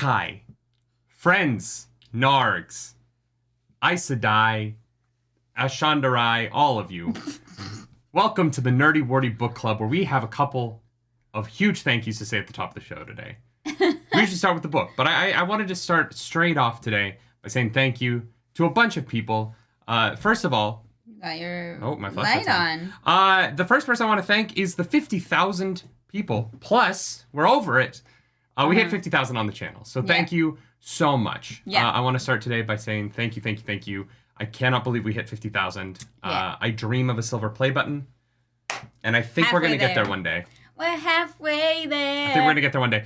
Hi, friends, Nargs, Aes Sedai, Ashandarai, all of you. Welcome to the Nerdy Wordy Book Club, where we have a couple of huge thank yous to say at the top of the show today. We usually start with the book, but I wanted to start straight off today by saying thank you to a bunch of people. First of all, you got your my light on. The first person I want to thank is the 50,000 people. Plus, we're over it. We hit 50,000 on the channel. So thank you so much. Yeah. I want to start today by saying thank you. I cannot believe we hit 50,000. I dream of a silver play button. And I think we're going to get there one day. We're halfway there. I think we're going to get there one day.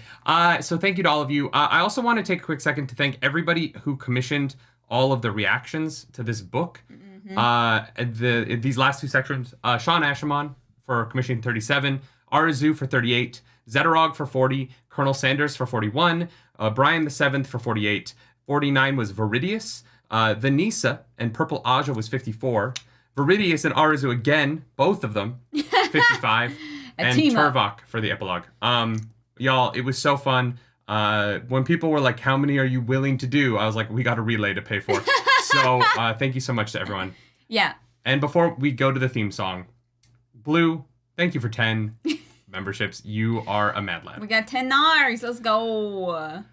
So thank you to all of you. I also want to take a quick second to thank everybody who commissioned all of the reactions to this book. Mm-hmm. These last two sections. Sean Ashamon for commissioning 37. Arazu for 38. Zetarog for 40. Colonel Sanders for 41. Brian the 7th for 48. 49 was Viridius. Vanessa and Purple Aja was 54. Viridius and Arazu again, both of them, 55. And Turvok for the epilogue. Y'all, it was so fun. When people were like, how many are you willing to do? I was like, we got a relay to pay for. So thank you so much to everyone. Yeah. And before we go to the theme song, Blue, thank you for 10 memberships. You are a mad lad. We got 10 Nargs. Let's go.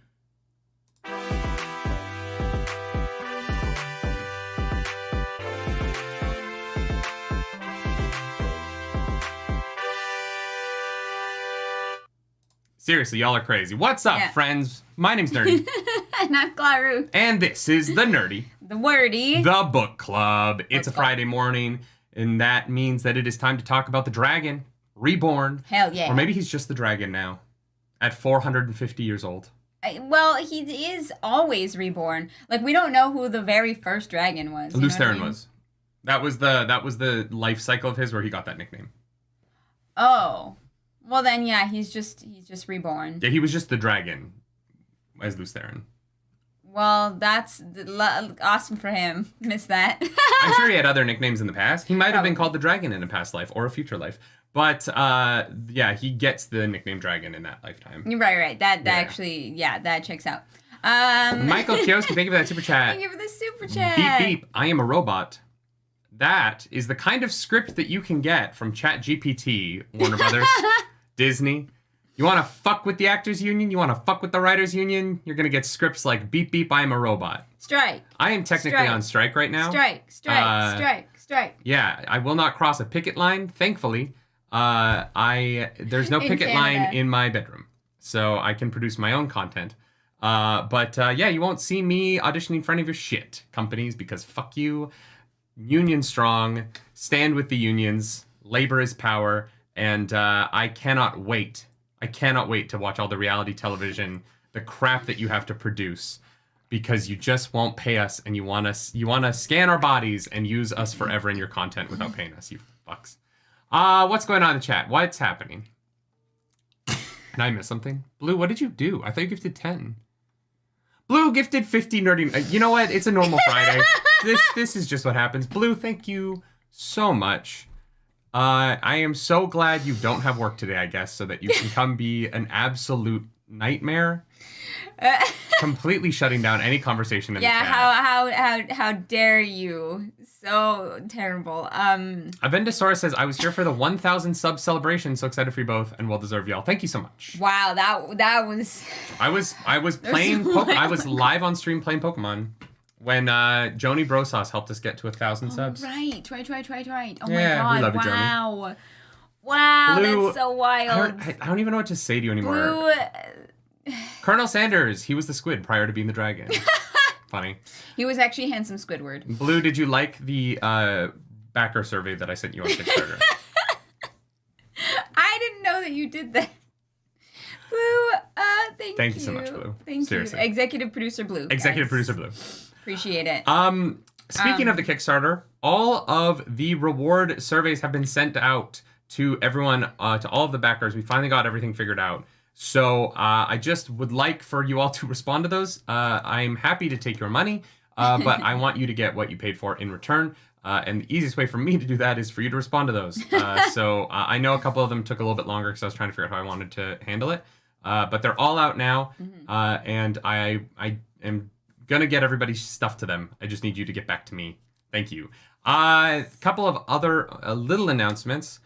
Seriously, y'all are crazy. What's up, friends? My name's Nerdy. And I'm Claru. And this is the Nerdy. The Wordy. The Book Club. It's a Friday morning, and that means that it is time to talk about the dragon, Reborn. Hell yeah. Or maybe he's just the dragon now, at 450 years old. Well, he is always reborn. Like, we don't know who the very first dragon was. Lews Therin was. That was the life cycle of his where he got that nickname. Oh. Well, then, yeah, he's just reborn. Yeah, he was just the dragon as Lews Therin. Well, that's awesome for him. Missed that. I'm sure he had other nicknames in the past. He might have been called the dragon in a past life or a future life. But, yeah, he gets the nickname dragon in that lifetime. Right. That actually, that checks out. Michael Kioski, thank you for that super chat. Thank you for the super chat. Beep, beep, I am a robot. That is the kind of script that you can get from ChatGPT, Warner Brothers, Disney. You want to fuck with the actors union? You want to fuck with the writers union? You're going to get scripts like beep, beep, I am a robot. Strike. I am technically on strike right now. Strike. Yeah, I will not cross a picket line, thankfully. There's no picket line in my bedroom, so I can produce my own content. But you won't see me auditioning for any of your shit companies because fuck you. Union strong, stand with the unions, labor is power, and I cannot wait. I cannot wait to watch all the reality television, the crap that you have to produce, because you just won't pay us, and you want to scan our bodies and use us forever in your content without paying us, you fucks. What's going on in the chat? What's happening? Did I miss something? Blue, what did you do? I thought you gifted 10. Blue gifted 50 nerdy. You know what? It's a normal Friday. This is just what happens. Blue, thank you so much. I am so glad you don't have work today, I guess, so that you can come be an absolute nightmare. Completely shutting down any conversation in the chat. How dare you? So terrible. Aviendha says, I was here for the 1,000 sub celebration. So excited for you both, and well deserved, y'all. Thank you so much. Wow, that was. I was playing. I was live on stream playing Pokemon when Joni Brosauce helped us get to 1,000 subs. Right. Oh yeah, my god! We love you, Joni. Wow, Blue, that's so wild. I don't even know what to say to you anymore. Blue. Colonel Sanders, he was the squid prior to being the dragon. Funny. He was actually handsome Squidward. Blue, did you like the backer survey that I sent you on Kickstarter? I didn't know that you did that. Blue, thank you. You so much, Blue. Thank Seriously. you. Executive Producer Blue. Producer Blue. Appreciate it. Speaking of the Kickstarter, all of the reward surveys have been sent out to everyone, to all of the backers. We finally got everything figured out. So I just would like for you all to respond to those. I'm happy to take your money, but I want you to get what you paid for in return. And the easiest way for me to do that is for you to respond to those. So I know a couple of them took a little bit longer because I was trying to figure out how I wanted to handle it. But they're all out now, and I am gonna get everybody's stuff to them. I just need you to get back to me. Thank you. A couple of other little announcements.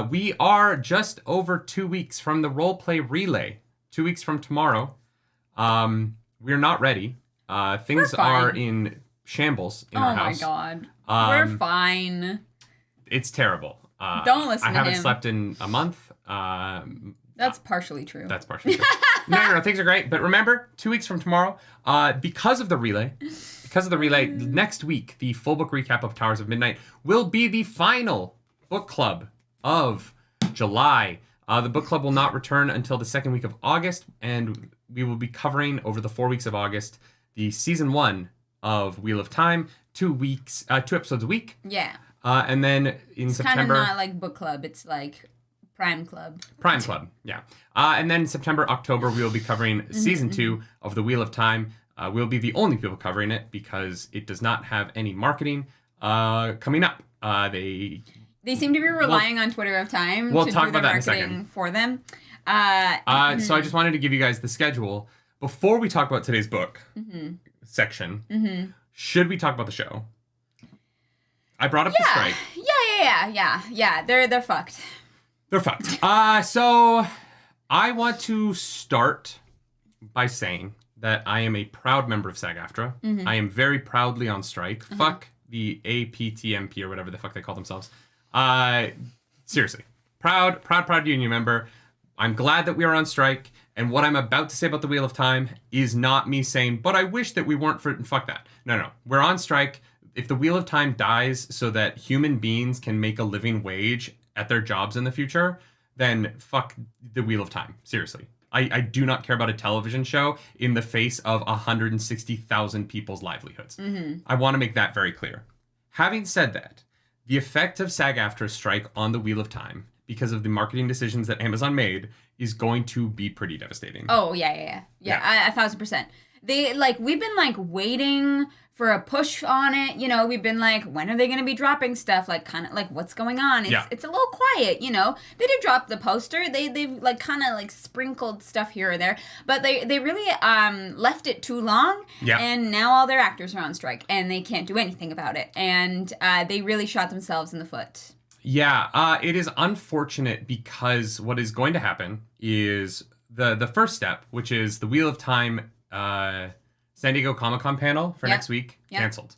We are just over 2 weeks from the roleplay relay. 2 weeks from tomorrow. We're not ready. Things are in shambles in our house. Oh my god. We're fine. It's terrible. Don't listen to him. I haven't slept in a month. That's partially true. That's partially true. No, things are great. But remember, 2 weeks from tomorrow, because of the relay, next week, the full book recap of Towers of Midnight will be the final book club of July. The book club will not return until the second week of August, and we will be covering over the 4 weeks of August the season 1 of Wheel of Time, 2 episodes a week. Yeah. And then in September... It's kind of not like book club. It's like Prime Club. Prime Club, yeah. And then September, October, we will be covering season 2 of the Wheel of Time. We'll be the only people covering it because it does not have any marketing coming up. They seem to be relying on Twitter of Time to talk do the about that in a marketing second. for them. So I just wanted to give you guys the schedule. Before we talk about today's book section, should we talk about the show? I brought up the strike. Yeah. They're fucked. They're fucked. So I want to start by saying that I am a proud member of SAG-AFTRA. I am very proudly on strike. Fuck the APTMP or whatever the fuck they call themselves. Seriously. Proud union member. I'm glad that we are on strike. And what I'm about to say about the Wheel of Time is not me saying, but I wish that we weren't fuck that. No. We're on strike. If the Wheel of Time dies so that human beings can make a living wage at their jobs in the future, then fuck the Wheel of Time. Seriously. I do not care about a television show in the face of 160,000 people's livelihoods. I want to make that very clear. Having said that, the effect of SAG-AFTRA's strike on the Wheel of Time, because of the marketing decisions that Amazon made, is going to be pretty devastating. Oh, yeah. 1,000%. We've been waiting for a push on it. You know, we've been when are they going to be dropping stuff? What's going on? It's a little quiet, you know. They did drop the poster. They've sprinkled stuff here or there, but they really left it too long. Yeah. And now all their actors are on strike and they can't do anything about it. And they really shot themselves in the foot. Yeah, it is unfortunate because what is going to happen is the first step, which is the Wheel of Time San Diego Comic-Con panel for next week, canceled.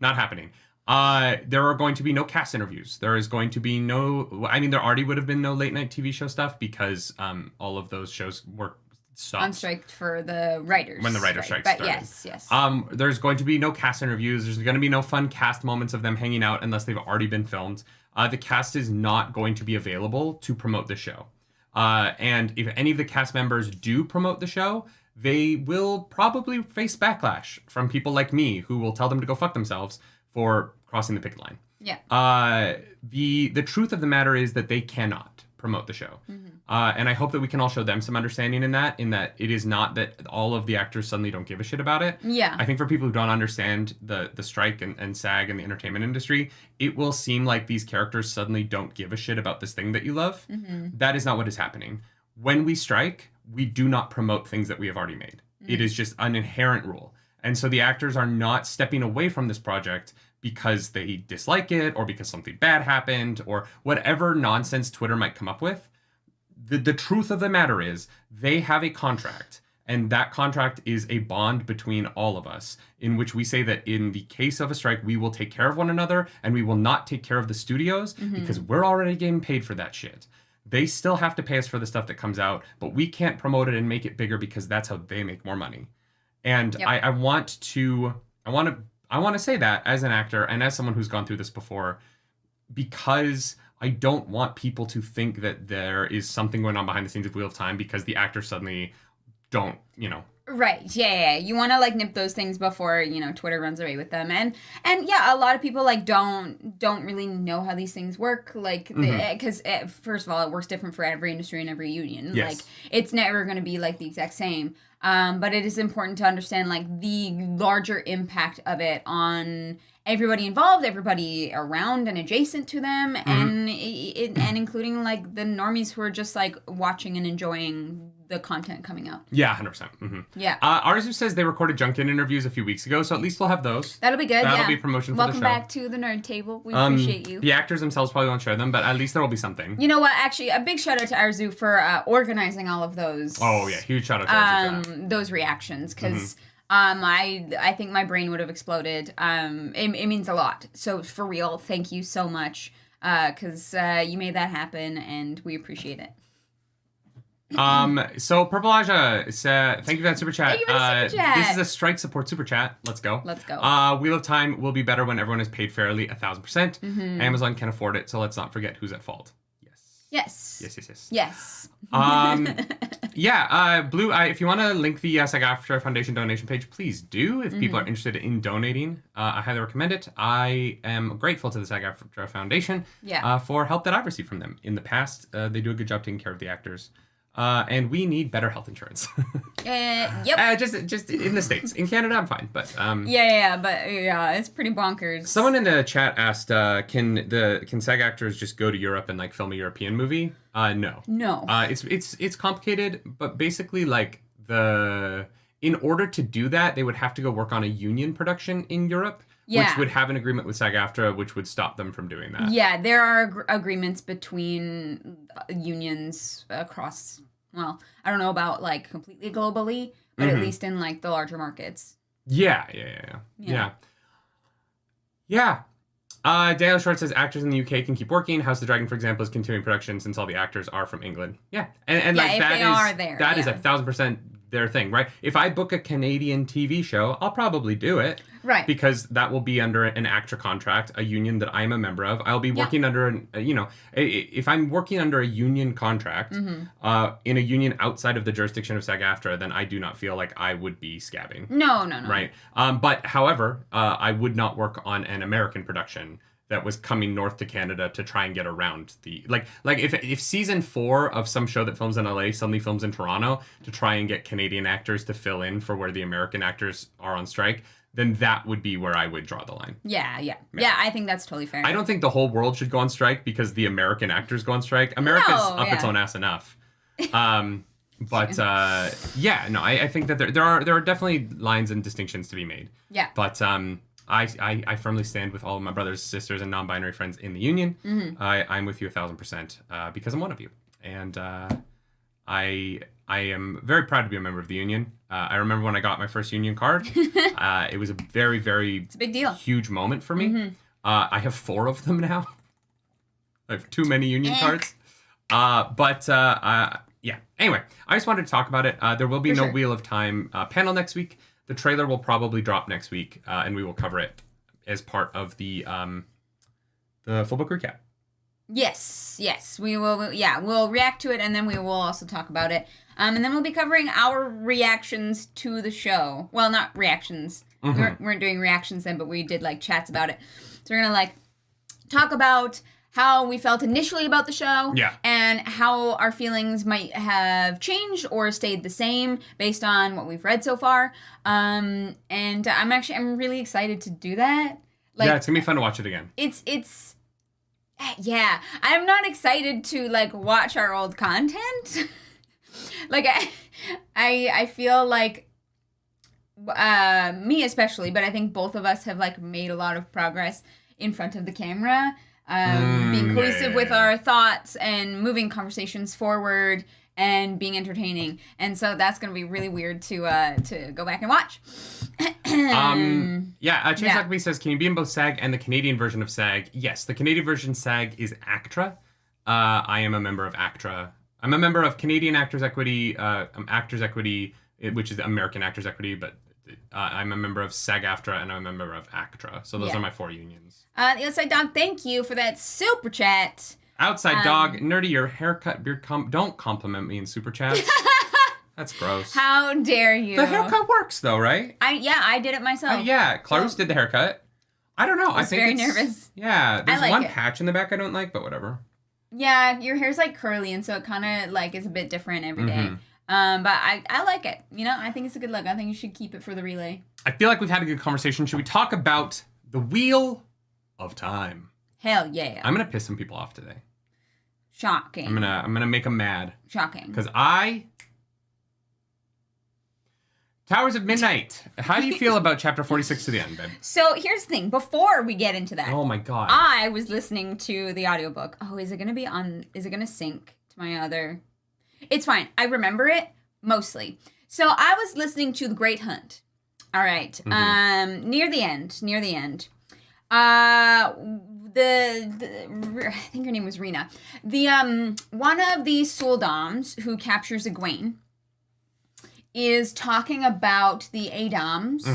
Not happening. There are going to be no cast interviews. There is going to be there already would have been no late night TV show stuff because all of those shows were stopped. On strike for the writers. When the writer's strike started. Yes. There's going to be no cast interviews. There's going to be no fun cast moments of them hanging out unless they've already been filmed. The cast is not going to be available to promote the show. And if any of the cast members do promote the show, they will probably face backlash from people like me who will tell them to go fuck themselves for crossing the picket line. Yeah. The truth of the matter is that they cannot promote the show. And I hope that we can all show them some understanding in that it is not that all of the actors suddenly don't give a shit about it. Yeah. I think for people who don't understand the strike and SAG and the entertainment industry, it will seem like these characters suddenly don't give a shit about this thing that you love. That is not what is happening. When we strike, we do not promote things that we have already made. It is just an inherent rule. And so the actors are not stepping away from this project because they dislike it or because something bad happened or whatever nonsense Twitter might come up with. The truth of the matter is they have a contract, and that contract is a bond between all of us in which we say that in the case of a strike, we will take care of one another and we will not take care of the studios because we're already getting paid for that shit. They still have to pay us for the stuff that comes out, but we can't promote it and make it bigger because that's how they make more money. And I want to say that as an actor and as someone who's gone through this before, because I don't want people to think that there is something going on behind the scenes of Wheel of Time because the actors suddenly don't, Right. Yeah. You want to nip those things before, Twitter runs away with them. And yeah, a lot of people don't really know how these things work. Because first of all, it works different for every industry and every union. Yes. It's never going to be the exact same. But it is important to understand the larger impact of it on everybody involved, everybody around and adjacent to them, and including like the normies who are just like watching and enjoying the content coming out. Yeah, 100%. Mm-hmm. Yeah. Arzu says they recorded junket interviews a few weeks ago, so at least we'll have those. That'll be good. That'll be promotion for the show. Welcome back to the Nerd Table. We appreciate you. The actors themselves probably won't share them, but at least there will be something. You know what? Actually, a big shout out to Arzu for organizing all of those. Oh yeah, huge shout out to Arzu for that. Those reactions, because I think my brain would have exploded. It means a lot. So for real, thank you so much, because you made that happen, and we appreciate it. So Purple Aja said, thank you for that super chat. Thank you for the super chat. This is a strike support super chat. Let's go. Wheel of Time will be better when everyone is paid fairly, 1,000%. Amazon can afford it, so let's not forget who's at fault. Yes. Blue, if you want to link the SAG-AFTRA Foundation donation page, please do. If people are interested in donating, I highly recommend it. I am grateful to the SAG-AFTRA Foundation for help that I've received from them in the past. They do a good job taking care of the actors. And we need better health insurance. Yep. Just in the States. In Canada, I'm fine, but it's pretty bonkers. Someone in the chat asked, can SAG actors just go to Europe and like film a European movie? No. It's complicated, but basically like in order to do that, they would have to go work on a union production in Europe. Yeah. Which would have an agreement with SAG-AFTRA, which would stop them from doing that. Yeah, there are agreements between unions across, well, I don't know about, like, completely globally, but at least in, like, the larger markets. Yeah. Dale Short says, actors in the UK can keep working. House of the Dragon, for example, is continuing production since all the actors are from England. Yeah. And like, that is 1,000% their thing, right? If I book a Canadian TV show, I'll probably do it. Right. Because that will be under an ACTRA contract, a union that I'm a member of. I'll be working under, if I'm working under a union contract in a union outside of the jurisdiction of SAG-AFTRA, then I do not feel like I would be scabbing. No. Right. But however, I would not work on an American production that was coming north to Canada to try and get around the like if season 4 of some show that films in LA suddenly films in Toronto to try and get Canadian actors to fill in for where the American actors are on strike, then that would be where I would draw the line. Yeah, I think that's totally fair. I don't think the whole world should go on strike because the American actors go on strike. America's up its own ass enough. I think that there are definitely lines and distinctions to be made. Yeah. But I firmly stand with all of my brothers, sisters, and non-binary friends in the union. I'm with you 1,000% because I'm one of you. And I am very proud to be a member of the union. I remember when I got my first union card. It was a very, very it's a big deal. Huge moment for me. I have 4 of them now. I have too many union cards. Anyway, I just wanted to talk about it. There will be no Wheel of Time panel next week. The trailer will probably drop next week, and we will cover it as part of the full book recap. Yes, we will. Yeah, we'll react to it, and then we will also talk about it. And then we'll be covering our reactions to the show. Well, not reactions. We weren't doing reactions then, but we did like chats about it. So we're gonna like talk about how we felt initially about the show, and how our feelings might have changed or stayed the same based on what we've read so far. And I'm really excited to do that. Like, yeah, it's gonna be fun to watch it again. I'm not excited to like watch our old content. Like I feel like me especially, but I think both of us have like made a lot of progress in front of the camera. Being cohesive with our thoughts and moving conversations forward and being entertaining. And so that's going to be really weird to go back and watch. Chase Huckabee says, can you be in both SAG and the Canadian version of SAG? Yes, the Canadian version SAG is ACTRA. I am a member of ACTRA. I'm a member of Canadian Actors Equity, Actors Equity, which is American Actors Equity, but I'm a member of SAG-AFTRA and I'm a member of ACTRA. So those are my 4 unions. The Outside Dog, thank you for that super chat. Outside Dog, Nerdy, your haircut, don't compliment me in super chats. That's gross. How dare you? The haircut works though, right? I did it myself. Clarus did the haircut. I don't know. I think very nervous. Yeah, there's one patch in the back I don't like, but whatever. Yeah, your hair's like curly, and so it kind of like is a bit different every day. But I like it. You know, I think it's a good look. I think you should keep it for the relay. I feel like we've had a good conversation. Should we talk about The Wheel of Time. Hell yeah. I'm gonna piss some people off today. Shocking. I'm gonna make them mad. Shocking. Because Towers of Midnight. How do you feel about chapter 46 to the end, babe? So here's the thing. Before we get into that. Oh my god. I was listening to the audiobook. Oh, is it going to sync to my other? It's fine. I remember it mostly. So I was listening to The Great Hunt. All right. Mm-hmm. Near the end. I think her name was Rena. The one of the Soldoms who captures Egwene is talking about the Adams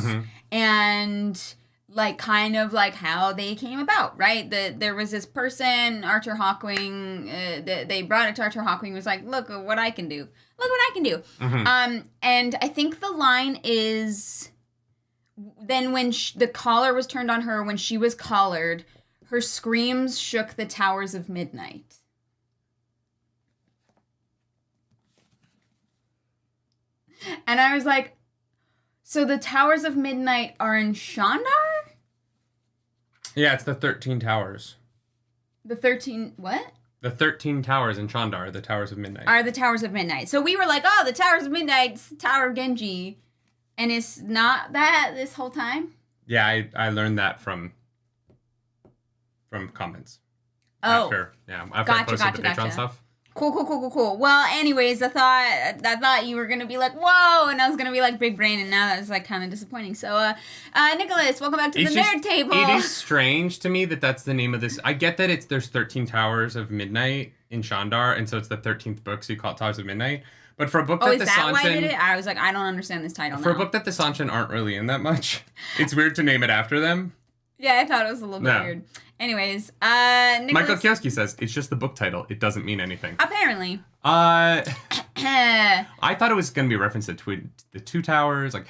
and like kind of like how they came about, right? There was this person, Archer Hawkwing, they brought it to Archer Hawkwing, was like, look what I can do. And I think the line is, then when the collar was turned on her, when she was collared, her screams shook the Towers of Midnight. And I was like, so the Towers of Midnight are in Shandar? Yeah, it's the 13 towers. The 13, what? The 13 towers in Shandar are the Towers of Midnight. Are the Towers of Midnight. So we were like, oh, the Towers of Midnight's Tower of Ghenjei. And it's not that this whole time? Yeah, I learned that from comments. Oh. After I posted the Patreon stuff. Cool. Well, anyways, I thought you were gonna be like, whoa, and I was gonna be like big brain, and now that was like kind of disappointing. So, Nicholas, welcome back to the Nerd Table. It is strange to me that that's the name of this. I get that there's 13 Towers of Midnight in Shandar, and so it's the 13th book, so you call it Towers of Midnight. But for a book that the Seanchan... why I did it? I was like, I don't understand this title For a book that the Seanchan aren't really in that much, it's weird to name it after them. Yeah, I thought it was a little bit weird. Anyways, Nicholas... Michael Kioski says, it's just the book title. It doesn't mean anything. Apparently. I thought it was going to be a reference to the Two Towers. Like,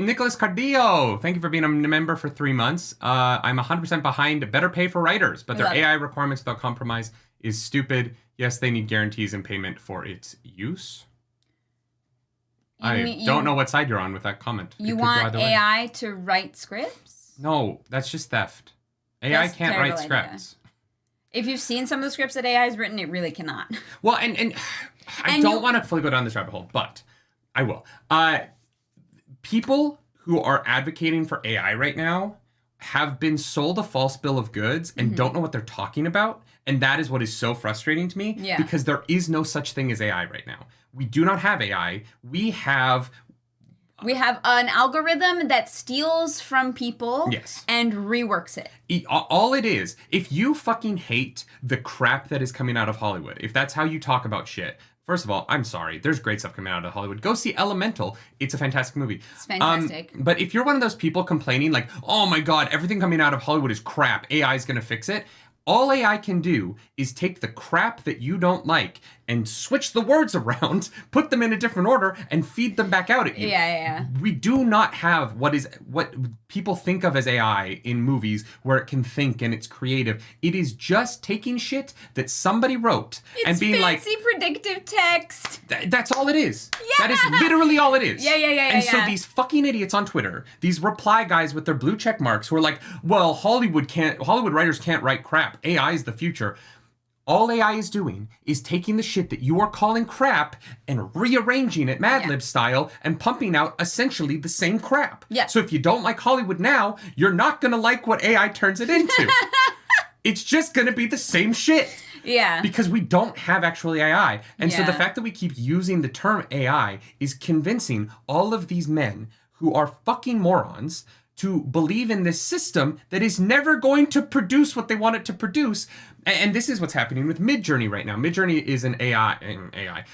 Nicholas Cardillo, thank you for being a member for 3 months. I'm 100% behind better pay for writers, but their AI requirements without compromise is stupid. Yes, they need guarantees and payment for its use. I don't know what side you're on with that comment. You want AI to write scripts? No, that's just theft. AI can't write scripts. If you've seen some of the scripts that AI has written, it really cannot. Well, and I don't want to fully go down this rabbit hole, but I will. People who are advocating for AI right now have been sold a false bill of goods and don't know what they're talking about. And that is what is so frustrating to me. Yeah. Because there is no such thing as AI right now. We do not have AI. We have an algorithm that steals from people and reworks it. All it is, if you fucking hate the crap that is coming out of Hollywood, if that's how you talk about shit, first of all, I'm sorry. There's great stuff coming out of Hollywood. Go see Elemental. It's a fantastic movie. It's fantastic. But if you're one of those people complaining like, oh my God, everything coming out of Hollywood is crap, AI is going to fix it. All AI can do is take the crap that you don't like and switch the words around, put them in a different order, and feed them back out at you. Yeah. We do not have what people think of as AI in movies where it can think and it's creative. It is just taking shit that somebody wrote and being like... It's fancy predictive text. That's all it is. Yeah. That is literally all it is. Yeah. And so these fucking idiots on Twitter, these reply guys with their blue check marks who are like, well, Hollywood writers can't write crap. AI is the future. All AI is doing is taking the shit that you are calling crap and rearranging it Mad Lib style and pumping out essentially the same crap. Yeah. So if you don't like Hollywood now, you're not going to like what AI turns it into. It's just going to be the same shit. Yeah. Because we don't have actual AI. And so the fact that we keep using the term AI is convincing all of these men who are fucking morons to believe in this system that is never going to produce what they want it to produce. And this is what's happening with Midjourney right now. Midjourney is an AI.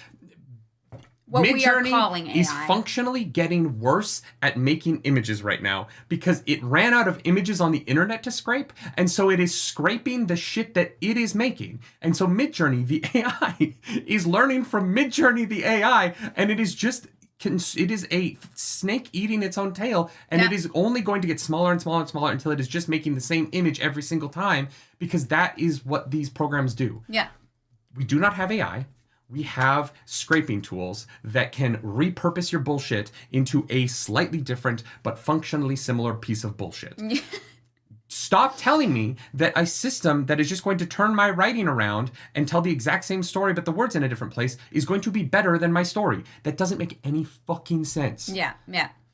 What we are calling AI is functionally getting worse at making images right now because it ran out of images on the internet to scrape, and so it is scraping the shit that it is making. And so Midjourney, the AI, is learning from Midjourney, the AI, and it is just... It is a snake eating its own tail, and it is only going to get smaller and smaller and smaller until it is just making the same image every single time, because that is what these programs do. Yeah. We do not have AI. We have scraping tools that can repurpose your bullshit into a slightly different but functionally similar piece of bullshit. Stop telling me that a system that is just going to turn my writing around and tell the exact same story, but the words in a different place, is going to be better than my story. That doesn't make any fucking sense. Yeah.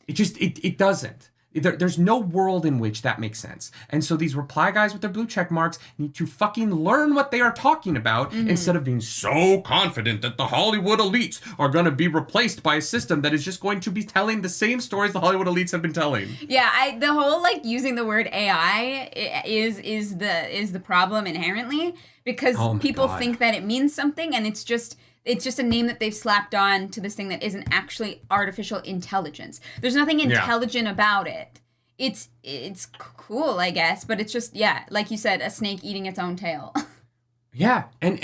It doesn't. There's no world in which that makes sense. And so these reply guys with their blue check marks need to fucking learn what they are talking about instead of being so confident that the Hollywood elites are going to be replaced by a system that is just going to be telling the same stories the Hollywood elites have been telling. Yeah, the whole like using the word AI is the problem inherently, because people think that it means something, and it's just a name that they've slapped on to this thing that isn't actually artificial intelligence. There's nothing intelligent about it. It's cool, I guess, but it's just, like you said, a snake eating its own tail. Yeah, and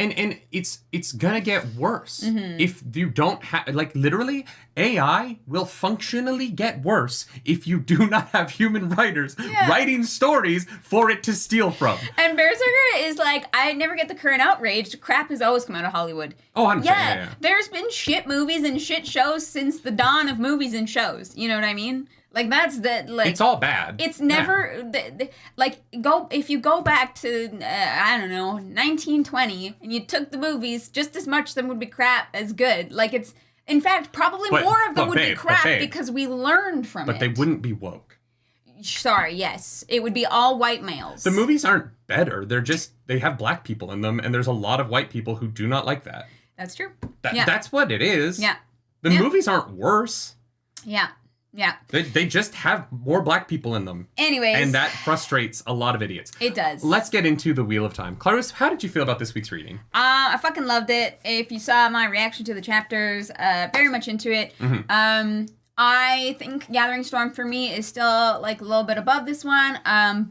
it's gonna get worse if you don't have, like, literally, AI will functionally get worse if you do not have human writers writing stories for it to steal from. And Berserker is like, I never get the current outrage. Crap has always come out of Hollywood. Oh, 100%. Yeah. There's been shit movies and shit shows since the dawn of movies and shows. You know what I mean? Like, that's the, like... It's all bad. It's never... if you go back to, 1920, and you took the movies, just as much of them would be crap as good. Like, it's... In fact, probably more of them would be crap because we learned from it. But they wouldn't be woke. Sorry, yes. It would be all white males. The movies aren't better. They're just... They have black people in them, and there's a lot of white people who do not like that. That's true. That's what it is. Yeah. The movies aren't worse. Yeah. Yeah. They just have more black people in them. Anyways. And that frustrates a lot of idiots. It does. Let's get into the Wheel of Time. Clarice, how did you feel about this week's reading? I fucking loved it. If you saw my reaction to the chapters, very much into it. I think Gathering Storm for me is still like a little bit above this one.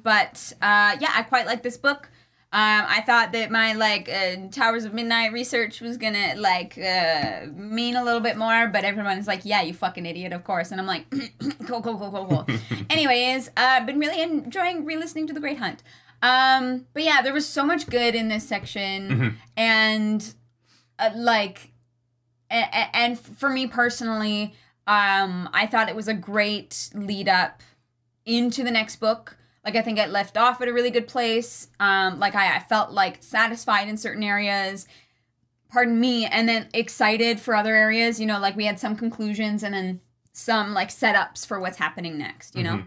But I quite like this book. I thought that my Towers of Midnight research was gonna mean a little bit more, but everyone's like, yeah, you fucking idiot, of course. And I'm like, cool. Anyways, I've been really enjoying re-listening to The Great Hunt. But yeah, there was so much good in this section, and and for me personally, I thought it was a great lead up into the next book. Like, I think it left off at a really good place. I felt, satisfied in certain areas. Pardon me. And then excited for other areas. You know, we had some conclusions and then some, setups for what's happening next, you know?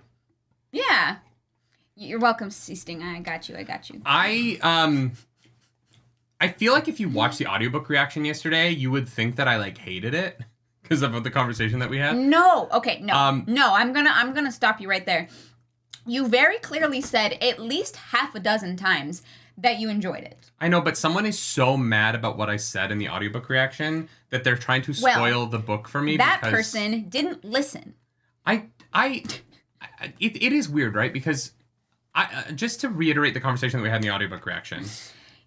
Yeah. You're welcome, Seasting. I got you. I feel like if you watched the audiobook reaction yesterday, you would think that I, hated it because of the conversation that we had. No. Okay, no. No, I'm gonna stop you right there. You very clearly said at least half a dozen times that you enjoyed it. I know, but someone is so mad about what I said in the audiobook reaction that they're trying to spoil the book for me. That person didn't listen. It is weird, right? Because just to reiterate the conversation that we had in the audiobook reaction,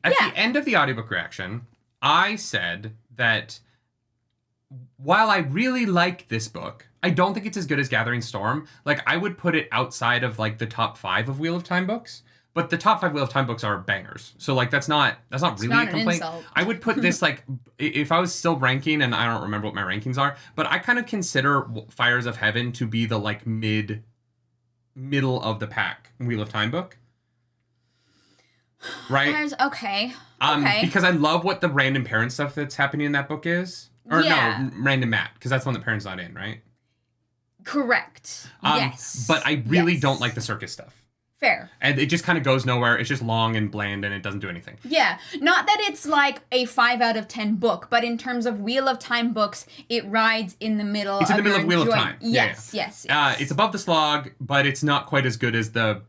at the end of the audiobook reaction, I said that while I really like this book, I don't think it's as good as Gathering Storm. I would put it outside of, the top 5 of Wheel of Time books. But the top 5 Wheel of Time books are bangers. So, that's not really a complaint. Insult. I would put this, if I was still ranking, and I don't remember what my rankings are, but I kind of consider Fires of Heaven to be the, middle of the pack Wheel of Time book. Right? Okay. Because I love what the Rand and Perrin stuff that's happening in that book is. Or no, Rand and Matt, because that's the one that Perrin's not in, right? Correct. Yes. But I really don't like the circus stuff. Fair. And it just kind of goes nowhere. It's just long and bland and it doesn't do anything. Yeah. Not that it's a 5 out of 10 book, but in terms of Wheel of Time books, it rides in the middle. It's in the middle of Wheel of Time. Yes. It's above the slog, but it's not quite as good as the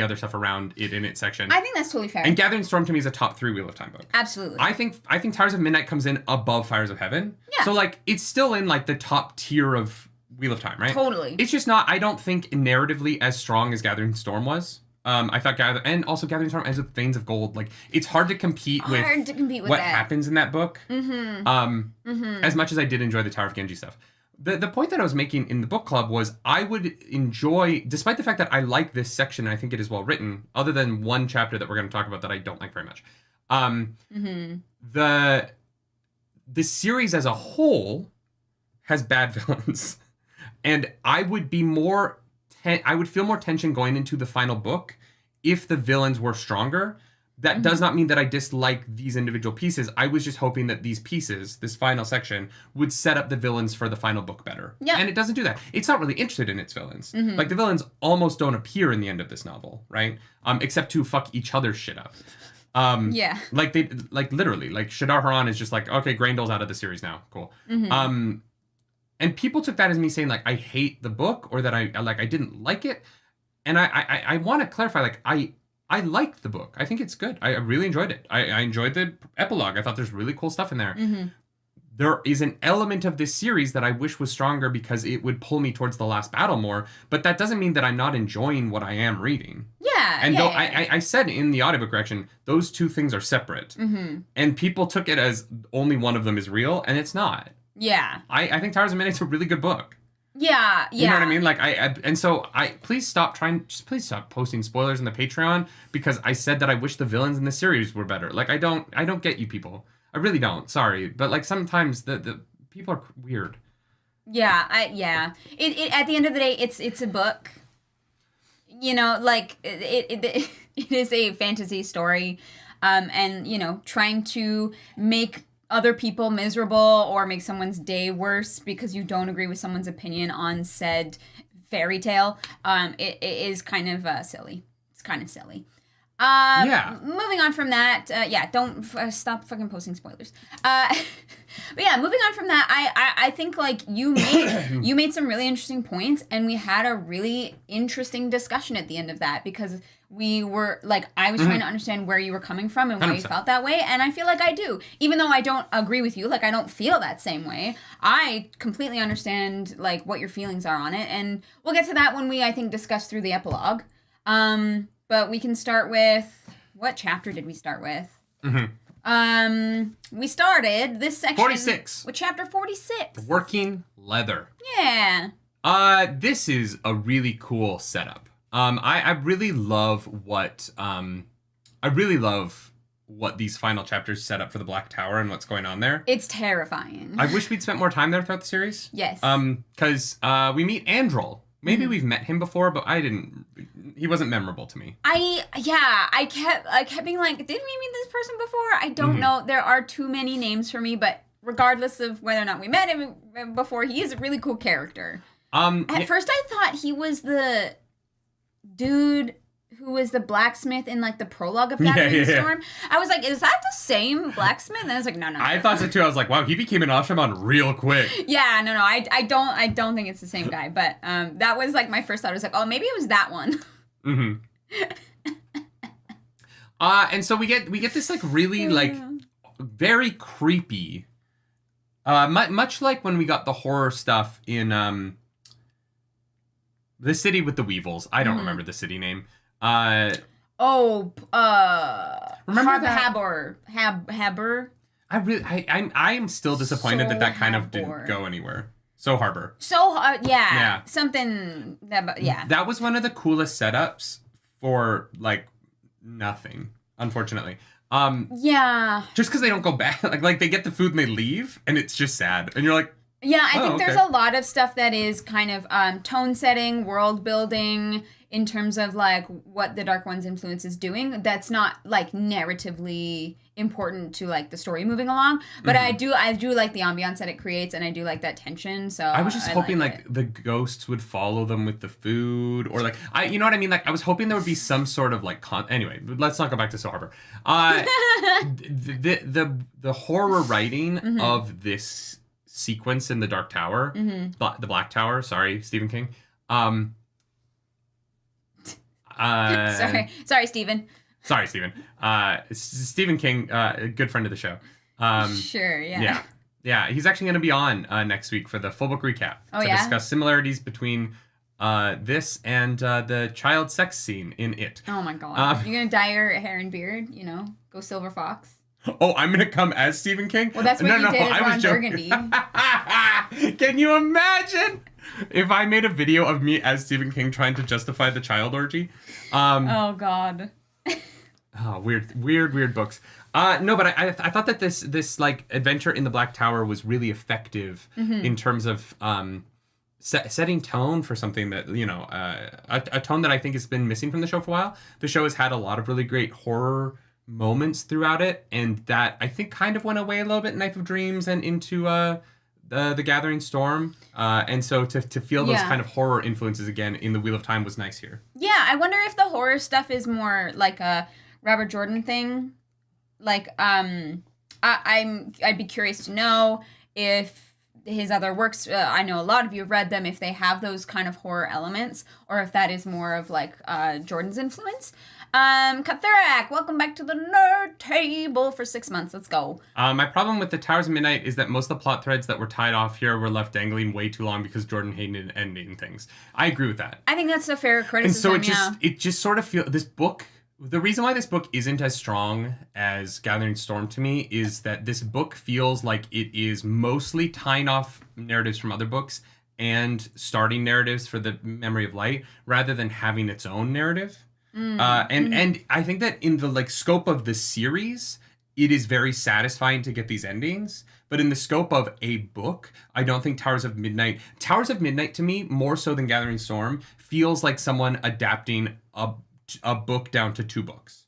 other stuff around it in its section. I think that's totally fair. And Gathering Storm to me is a top 3 Wheel of Time book. Absolutely. I think Towers of Midnight comes in above Fires of Heaven. Yeah. So it's still in the top tier of Wheel of Time, right? Totally. It's just not, I don't think, narratively as strong as Gathering Storm was. I thought Gathering Storm ends with Veins of Gold. It's hard to compete with what happens in that book. As much as I did enjoy the Tower of Ghenjei stuff. The point that I was making in the book club was I would enjoy, despite the fact that I like this section, and I think it is well written, other than one chapter that we're going to talk about that I don't like very much. The series as a whole has bad villains. And I would be I would feel more tension going into the final book if the villains were stronger. That does not mean that I dislike these individual pieces. I was just hoping that these pieces, this final section, would set up the villains for the final book better. Yeah. And it doesn't do that. It's not really interested in its villains. Like, the villains almost don't appear in the end of this novel, right? Except to fuck each other's shit up. Yeah. Like, literally, like, Shadar Haran is just like, okay, Graendal's out of the series now. Cool. And people took that as me saying, like, I hate the book, or that I didn't like it. And I want to clarify, like, I liked the book. I think it's good. I really enjoyed it. I enjoyed the epilogue. I thought there's really cool stuff in there. There is an element of this series that I wish was stronger because it would pull me towards the last battle more. But that doesn't mean that I'm not enjoying what I am reading. Yeah. And I said in the audiobook correction, those two things are separate. And people took it as only one of them is real, and it's not. Yeah. I think Towers of Midnight's a really good book. Yeah, yeah. You know what I mean? Like, please stop posting spoilers in the Patreon, because I said that I wish the villains in the series were better. Like, I don't get you people. I really don't. Sorry. But, like, sometimes the people are weird. Yeah, It at the end of the day, it's a book. You know, like, it is a fantasy story. And, you know, trying to make other people miserable or make someone's day worse because you don't agree with someone's opinion on said fairy tale, it is kind of silly. It's kind of silly. Moving on from that, don't stop fucking posting spoilers. But yeah, moving on from that, I think, like, you made some really interesting points, and we had a really interesting discussion at the end of that, because we were, like, I was trying to understand where you were coming from and why 100%. you felt that way, and I feel like I do. Even though I don't agree with you, like, I don't feel that same way, I completely understand, like, what your feelings are on it, and we'll get to that when we, I think, discuss through the epilogue. But we can start with, what chapter did we start with? We started this section 46 with chapter 46. Working leather. Yeah. This is a really cool setup. I really love what these final chapters set up for the Black Tower and what's going on there. It's terrifying. I wish we'd spent more time there throughout the series. Yes. Because we meet Androl. Maybe we've met him before, but he wasn't memorable to me. I kept being like, did we meet this person before? I don't know. There are too many names for me, but regardless of whether or not we met him before, he is a really cool character. At first I thought he was the dude who was the blacksmith in, like, the prologue of Gathering Storm. I was like, is that the same blacksmith? And I was like, no. I thought so too. I was like, wow, he became an Ashraman real quick. Yeah, no, I don't think it's the same guy. But that was, like, my first thought. I was like, oh, maybe it was that one. And so we get this, like, really, like, very creepy. Much like when we got the horror stuff in the city with the weevils. I don't remember the city name. Remember Habor. I am still disappointed that kind of didn't go anywhere. Harbor. Something that, That was one of the coolest setups for, like, nothing, unfortunately. Just because they don't go back, like they get the food and they leave, and it's just sad, and you're like, yeah, I think there's a lot of stuff that is kind of tone setting, world building, in terms of, like, what the Dark One's influence is doing. That's not, like, narratively important to, like, the story moving along. But I do like the ambiance that it creates, and I do like that tension. So I was just hoping, like, the ghosts would follow them with the food, or, like, you know what I mean? Like, I was hoping there would be some sort of, like, anyway, let's not go back to So Harbor. The horror writing of this sequence in the Dark Tower, the Black Tower, sorry, Stephen King. Sorry, Stephen. Sorry, Stephen. Stephen King, a good friend of the show. Sure, yeah. Yeah, he's actually going to be on next week for the full book recap to discuss similarities between this and the child sex scene in It. Oh my god. You're going to dye your hair and beard, you know, go Silver Fox. Oh, I'm going to come as Stephen King? Well, that's what you did as Ron Burgundy. Can you imagine if I made a video of me as Stephen King trying to justify the child orgy? Oh, God. Oh, weird books. No, but I thought that this like adventure in the Black Tower was really effective in terms of setting tone for something that, you know, a tone that I think has been missing from the show for a while. The show has had a lot of really great horror moments throughout it, and that I think kind of went away a little bit in Knife of Dreams and into the Gathering Storm. And so to feel those kind of horror influences again in the Wheel of Time was nice here. Yeah, I wonder if the horror stuff is more like a Robert Jordan thing. Like, I'd be curious to know if his other works, I know a lot of you have read them, if they have those kind of horror elements, or if that is more of like Jordan's influence. Kathurak, welcome back to the nerd table for 6 months. Let's go. My problem with the Towers of Midnight is that most of the plot threads that were tied off here were left dangling way too long because Jordan hated ending things. I agree with that. I think that's a fair criticism. And so it just sort of feels, this book, the reason why this book isn't as strong as Gathering Storm to me is that this book feels like it is mostly tying off narratives from other books and starting narratives for the Memory of Light rather than having its own narrative. And I think that in the like scope of the series, it is very satisfying to get these endings. But in the scope of a book, I don't think Towers of Midnight to me, more so than Gathering Storm, feels like someone adapting a book down to 2 books.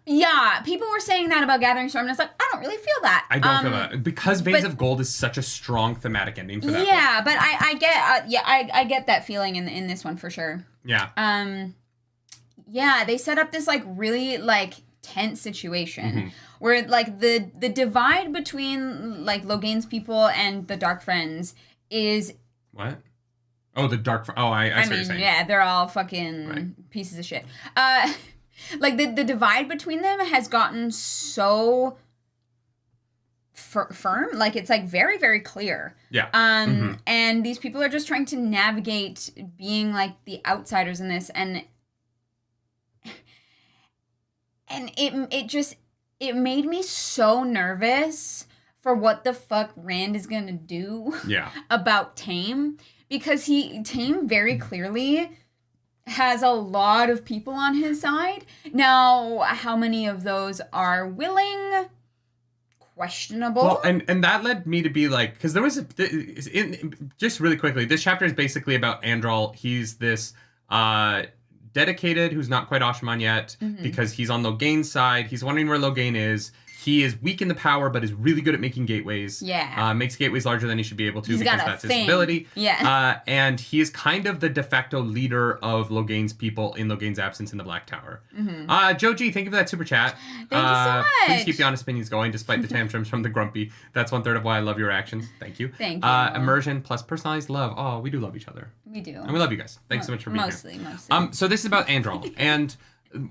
Yeah, people were saying that about Gathering Storm, and it's like, I don't really feel that. I don't feel that. Because Veins of Gold is such a strong thematic ending for that book. But I get that feeling in this one for sure. Yeah. Yeah, they set up this like really like tense situation where like the divide between like Loghain's people and the Dark Friends is what? Oh, the Dark. I see what you're saying. Yeah, they're all fucking pieces of shit. Like the divide between them has gotten so firm, like it's like very, very clear. Yeah. And these people are just trying to navigate being like the outsiders in this, and it made me so nervous for what the fuck Rand is gonna do about Tame, because Tame very clearly has a lot of people on his side. Now, how many of those are willing? Questionable. Well, and that led me to be like, because there was just really quickly, this chapter is basically about Andral. He's this dedicated who's not quite Ashman yet because he's on Loghain's side. He's wondering where Loghain is. He is weak in the power, but is really good at making gateways. Yeah. Makes gateways larger than he should be able to because that's his ability. Yeah. And he is kind of the de facto leader of Loghain's people in Loghain's absence in the Black Tower. Joe G, thank you for that super chat. Thank you so much. Please keep the honest opinions going despite the tantrums from the grumpy. That's 1/3 of why I love your actions. Thank you. Thank you. Immersion plus personalized love. Oh, we do love each other. We do. And we love you guys. Thanks so much for being here. Mostly. So this is about Andral. And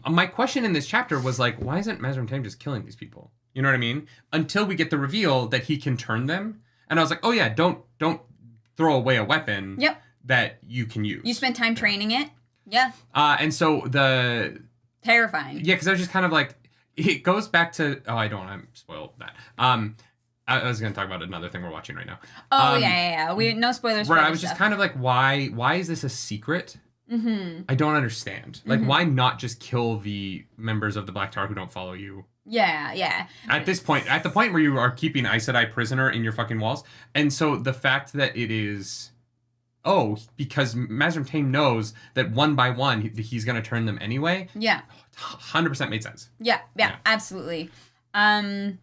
my question in this chapter was like, why isn't Mazrim Taim just killing these people? You know what I mean? Until we get the reveal that he can turn them. And I was like, oh yeah, don't throw away a weapon that you can use. You spent time training it. Yeah. And so terrifying. Yeah, because I was just kind of like, it goes back to, I don't want to spoil that. I was going to talk about another thing we're watching right now. Yeah. No spoilers. Where I was just kind of like, why is this a secret? I don't understand. Like, why not just kill the members of the Black Tower who don't follow you? Yeah. At the point where you are keeping Aes Sedai prisoner in your fucking walls. And so the fact that it is, because Mazrim Taim knows that one by one, he's going to turn them anyway. Yeah. 100% made sense. Yeah, absolutely. Yeah.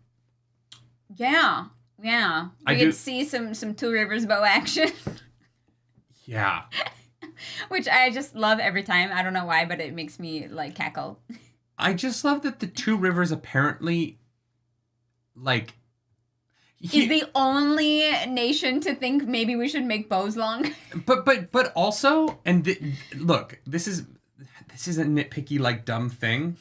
We could see some Two Rivers bow action. Yeah. Which I just love every time. I don't know why, but it makes me like cackle. I just love that the Two Rivers apparently, like, is the only nation to think maybe we should make bows long. But also, look, this is a nitpicky like dumb thing.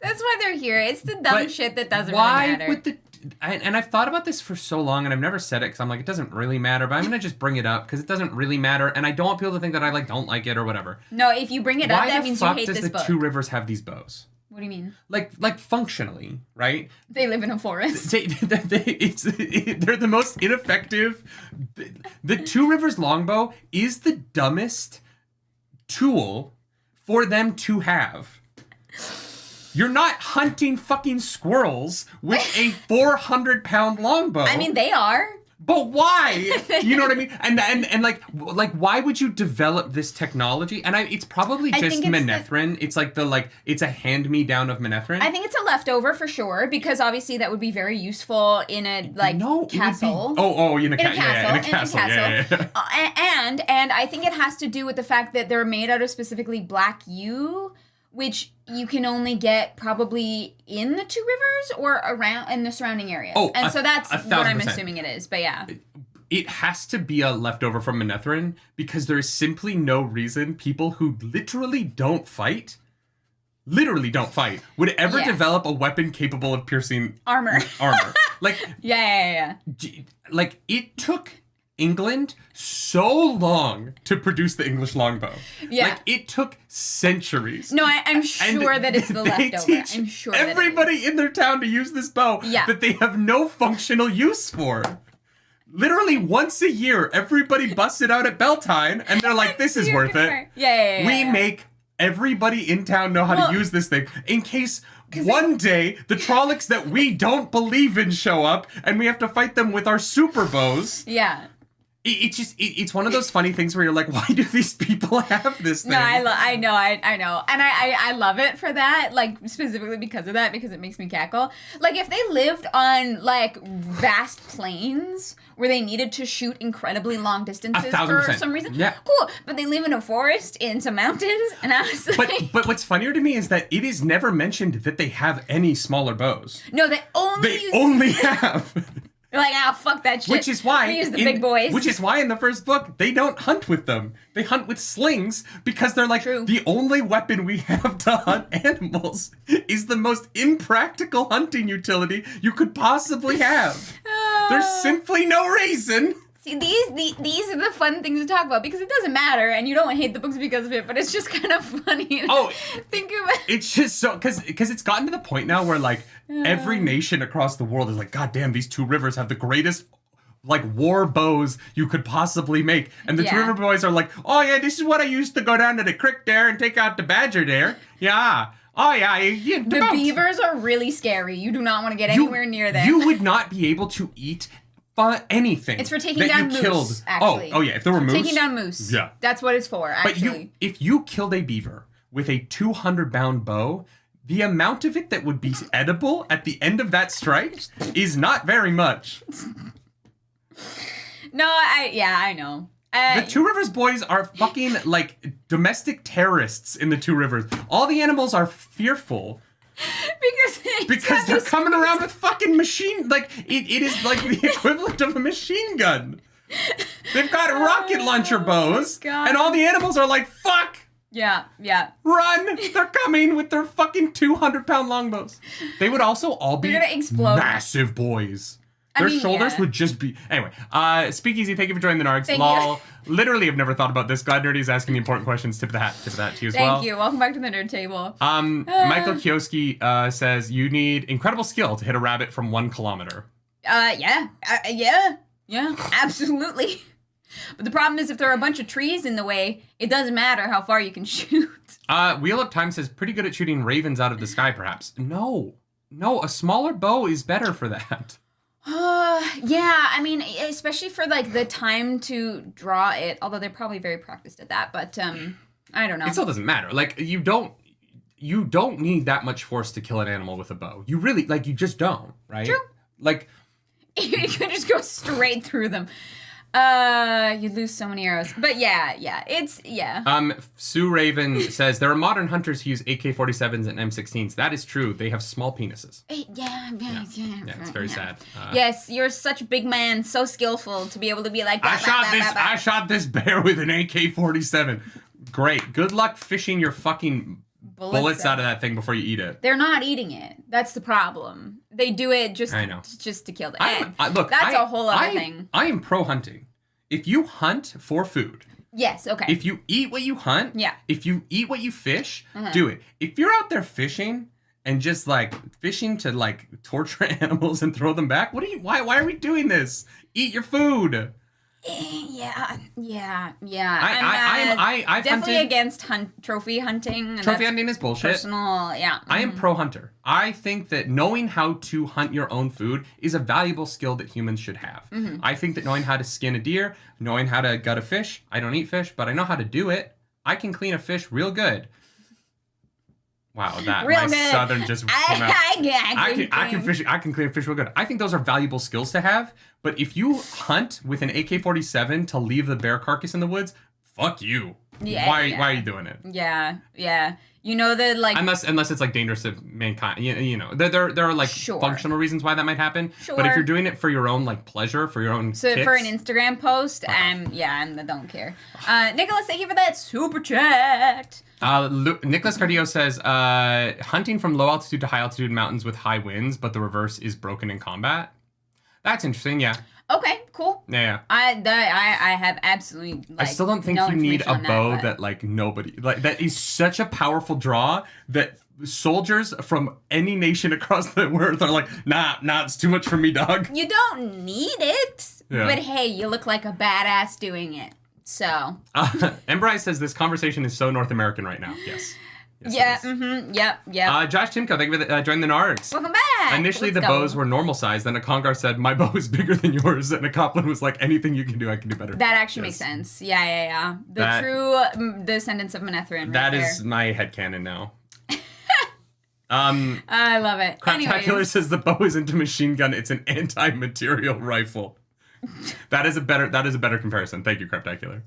That's why they're here. It's the dumb shit that doesn't really matter. And I've thought about this for so long, and I've never said it because I'm like, it doesn't really matter, but I'm gonna just bring it up because it doesn't really matter, and I don't want people to think that I don't like it or whatever. No, if you bring it up, that means you hate this book. Why the fuck does the Two Rivers have these bows? What do you mean? Like functionally, right? They live in a forest. They're the most ineffective. The Two Rivers longbow is the dumbest tool for them to have. You're not hunting fucking squirrels with a 400-pound longbow. I mean, they are. But why? You know what I mean? And like why would you develop this technology? And it's probably just Manetheren. It's like it's a hand-me-down of Manetheren. I think it's a leftover for sure, because obviously that would be very useful in a castle. In a castle. And I think it has to do with the fact that they're made out of specifically black yew, which you can only get probably in the Two Rivers or around in the surrounding areas. So that's what I'm assuming it is. But yeah. It has to be a leftover from Manetheren, because there is simply no reason people who literally don't fight, would ever develop a weapon capable of piercing armor. Like, yeah. Like, it took England so long to produce the English longbow. Yeah. Like, it took centuries. No, I'm sure that it's the leftover. I'm sure everybody in their town to use this bow that they have no functional use for. Literally once a year, everybody busts it out at Beltane, and they're like, this is worth it. Yeah. We make everybody in town know how to use this thing, in case one day the Trollocs that we don't believe in show up, and we have to fight them with our super bows. Yeah. It's one of those funny things where you're like, why do these people have this thing? No, I know. And I love it for that, like, specifically because of that, because it makes me cackle. Like, if they lived on, like, vast plains where they needed to shoot incredibly long distances for some reason, cool. But they live in a forest in some mountains, and I was like... But what's funnier to me is that it is never mentioned that they have any smaller bows. No, they only have... They're like, fuck that shit. Which is why we use the big boys. Which is why in the first book they don't hunt with them. They hunt with slings, because they're like, the only weapon we have to hunt animals is the most impractical hunting utility you could possibly have. There's simply no reason. See, these are the fun things to talk about, because it doesn't matter, and you don't hate the books because of it, but it's just kind of funny to think about. It's just so, because it's gotten to the point now where, like, every nation across the world is like, God damn, these Two Rivers have the greatest, like, war bows you could possibly make. And the Two River boys are like, oh yeah, this is what I used to go down to the creek there and take out the badger there. Yeah. Oh yeah. The beavers are really scary. You do not want to get anywhere near them. You would not be able to eat anything. It's for taking down moose, actually. Oh yeah, if there were moose. Taking down moose. Yeah. That's what it's for, actually. But if you killed a beaver with a 200-pound bow, the amount of it that would be edible at the end of that strike is not very much. No, I know. The Two Rivers boys are fucking, like, domestic terrorists in the Two Rivers. All the animals are fearful. Because they're coming around with fucking machine, like, it is like the equivalent of a machine gun. They've got rocket launcher bows, and all the animals are like, fuck! Yeah. Run! They're coming with their fucking 200-pound longbows. They would also all be massive boys. Their shoulders would just be... Anyway, Speakeasy, thank you for joining the Nargs. Lol. Literally have never thought about this. Glad Nerdy is asking the important questions. Tip of the hat to you as well. Thank you. Welcome back to the Nerd Table. Michael Kioski says, you need incredible skill to hit a rabbit from 1 kilometer. Yeah, absolutely. But the problem is, if there are a bunch of trees in the way, it doesn't matter how far you can shoot. Wheel Up Time says, pretty good at shooting ravens out of the sky, perhaps. No, a smaller bow is better for that. Yeah, I mean, especially for, like, the time to draw it, although they're probably very practiced at that, but, I don't know. It still doesn't matter. Like, you don't need that much force to kill an animal with a bow. You really, like, you just don't, right? True. Like... you could just go straight through them. You'd lose so many arrows. But yeah. Sue Raven says, there are modern hunters who use AK-47s and M16s. That is true. They have small penises. Yeah, it's very sad. Yes, you're such a big man, so skillful to be able to be like... I shot this bear with an AK-47. Great. Good luck fishing your fucking bullets out of that thing before you eat it. They're not eating it. That's the problem. They do it just to kill them. Look, that's a whole other thing. I am pro hunting. If you hunt for food. Yes, okay. If you eat what you hunt. Yeah. If you eat what you fish, do it. If you're out there fishing and just, like, fishing to, like, torture animals and throw them back, why are we doing this? Eat your food. Yeah. I've definitely hunted, against trophy hunting. Trophy hunting is bullshit. Personal, yeah. I am pro hunter. I think that knowing how to hunt your own food is a valuable skill that humans should have. I think that knowing how to skin a deer, knowing how to gut a fish, I don't eat fish, but I know how to do it. I can clean a fish real good. Wow, my southern just came out. I can clean a fish real good. I think those are valuable skills to have. But if you hunt with an AK-47 to leave the bear carcass in the woods, fuck you. Yeah. Why are you doing it? Yeah. You know that like unless it's like dangerous to mankind. You know, there are like functional reasons why that might happen. Sure. But if you're doing it for your own like pleasure, for your own for an Instagram post, I don't care. Nicholas, thank you for that super chat. Nicholas Cardillo says, hunting from low altitude to high altitude mountains with high winds, but the reverse is broken in combat. That's interesting, yeah. Okay, cool. Yeah. I have absolutely I still don't think you need a bow that like nobody like that is such a powerful draw that soldiers from any nation across the earth are like, nah, it's too much for me, dog. You don't need it. Yeah. But hey, you look like a badass doing it. So. Embry says this conversation is so North American right now. Yes. Yes, yeah, Yep. Josh Timko, thank you for joining the Nargs. Welcome back. Initially, the bows were normal size. Then a Congar said, my bow is bigger than yours. And a Copland was like, anything you can do, I can do better. That actually makes sense. Yeah. The true descendants of Manetheren. That is my headcanon now. I love it. Craptacular says the bow isn't a machine gun. It's an anti-material rifle. That is a better comparison. Thank you, Craptacular.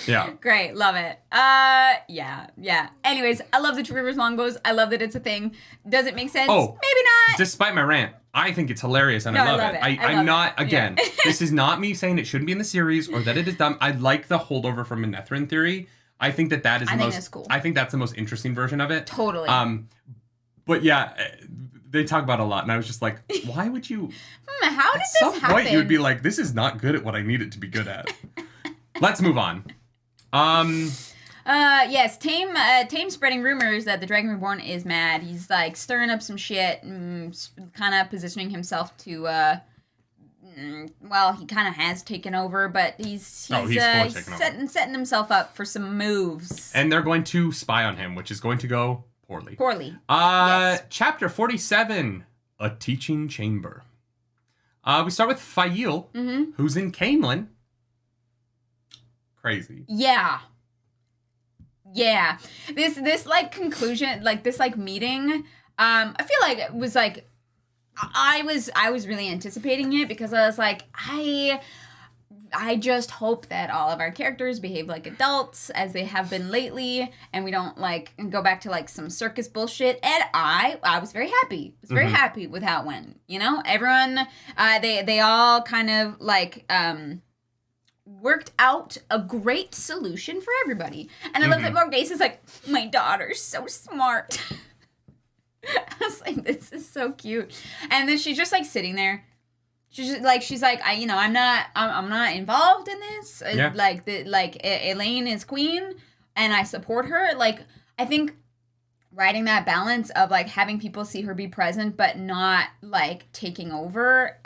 Yeah. Great. Love it. Yeah. Anyways, I love the Two Rivers longbows. I love that it's a thing. Does it make sense? Oh, maybe not. Despite my rant, I think it's hilarious and I love it. I'm not, again, this is not me saying it shouldn't be in the series or that it is dumb. I like the holdover from Manetheren theory. I think that is that's cool. I think that's the most interesting version of it. Totally. But yeah, they talk about it a lot, and I was just like, why would you? How did this happen? At some point, you would be like, this is not good at what I need it to be good at. Let's move on. Yes, Tame spreading rumors that the Dragon Reborn is mad. He's like stirring up some shit, kind of positioning himself to, well, he kind of has taken over, but he's setting himself up for some moves. And they're going to spy on him, which is going to go poorly. Yes. Chapter 47, A Teaching Chamber. We start with Fail, who's in Camelin. Crazy. Yeah. This like conclusion, like this like meeting, I feel like it was like I was really anticipating it because I was like, I just hope that all of our characters behave like adults as they have been lately, and we don't like go back to like some circus bullshit. And I was very happy. I was very happy with how it went. You know, everyone, they all kind of like worked out a great solution for everybody. And I love that Morgase is like, my daughter's so smart. I was like, this is so cute. And then she's just like sitting there. She's like, I'm not involved in this. Yeah. Elaine is queen, and I support her. Like, I think writing that balance of like having people see her be present, but not like taking over,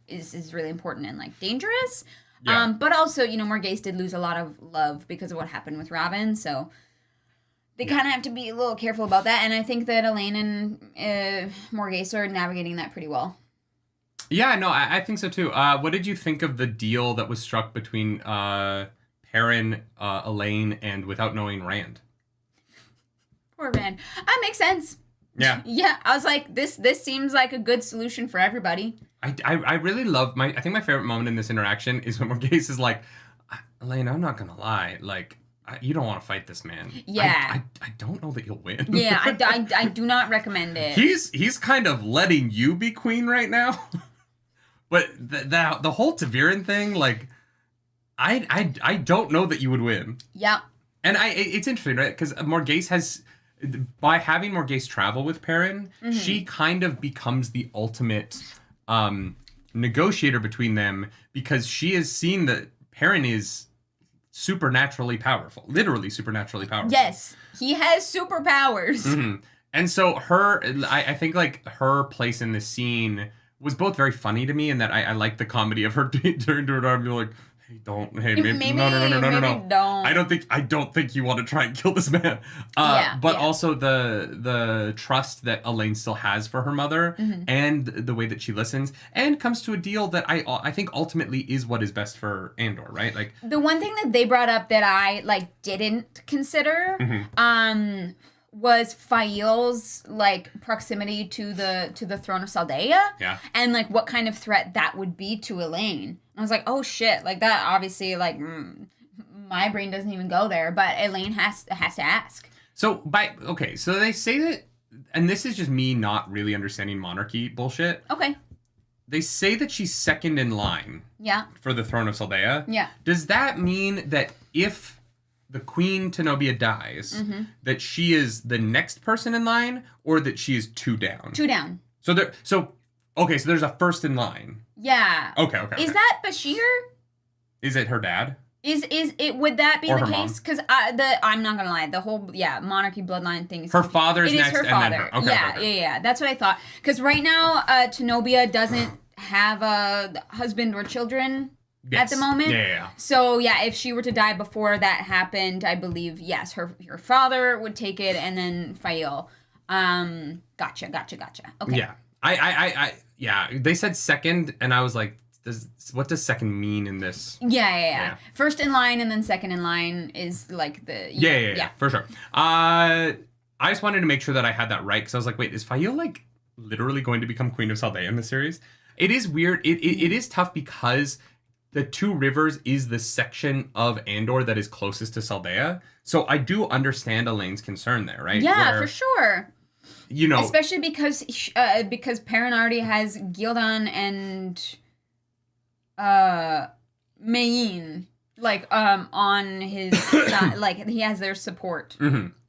is really important and like dangerous. Yeah. But also, Morgase did lose a lot of love because of what happened with Robin, so they kind of have to be a little careful about that. And I think that Elaine and Morgase are navigating that pretty well. Yeah, no, I think so too. What did you think of the deal that was struck between Perrin, Elaine, and without knowing Rand? Poor Rand. That makes sense. Yeah. Yeah, I was like, this seems like a good solution for everybody. I really love I think my favorite moment in this interaction is when Morgase is like, Elaine, I'm not gonna lie, like, you don't want to fight this man. Yeah. I don't know that you'll win. Yeah, I do not recommend it. He's kind of letting you be queen right now. But the whole Taviran thing, like, I don't know that you would win. Yeah. And it's interesting, right? Because Morgase has, by having Morgase travel with Perrin, she kind of becomes the ultimate negotiator between them, because she has seen that Perrin is supernaturally powerful, literally supernaturally powerful. Yes, he has superpowers. And so I think like her place in the scene was both very funny to me, and that I like the comedy of her turning to her daughter and being like, "Hey, maybe no. Don't. I don't think you want to try and kill this man." Also the trust that Elaine still has for her mother, and the way that she listens and comes to a deal that I think ultimately is what is best for Andor, right? Like, the one thing that they brought up that I like didn't consider, was Fael's like proximity to the throne of Saldaea, and like what kind of threat that would be to Elaine. I was like, oh shit, like that obviously, like, my brain doesn't even go there, but Elaine has to ask. So they say that, and this is just me not really understanding monarchy bullshit. Okay. They say that she's second in line. Yeah. For the throne of Saldaea. Yeah. Does that mean that if the Queen Tenobia dies, that she is the next person in line, or that she is 2 down? 2 down. So there's a first in line. Yeah. Okay. Is that Bashir? Is it her dad? Is it? Would that be or the her case? Because I'm not gonna lie, the whole monarchy bloodline thing is her father's next, her and father. then her. Okay. Yeah. That's what I thought. Because right now, Tenobia doesn't have a husband or children at the moment. Yeah. So if she were to die before that happened, I believe her father would take it, and then Fael. Gotcha. Okay. Yeah. I they said second, and I was like, what does second mean in this? Yeah. First in line and then second in line is like the... Yeah, for sure. I just wanted to make sure that I had that right, because I was like, wait, is Fael like literally going to become Queen of Saldaea in the series? It is weird. It is tough because the Two Rivers is the section of Andor that is closest to Saldaea. So I do understand Elaine's concern there, right? Yeah, for sure. You know, especially because Perrin already has Gildan and Mayene on his side, like he has their support.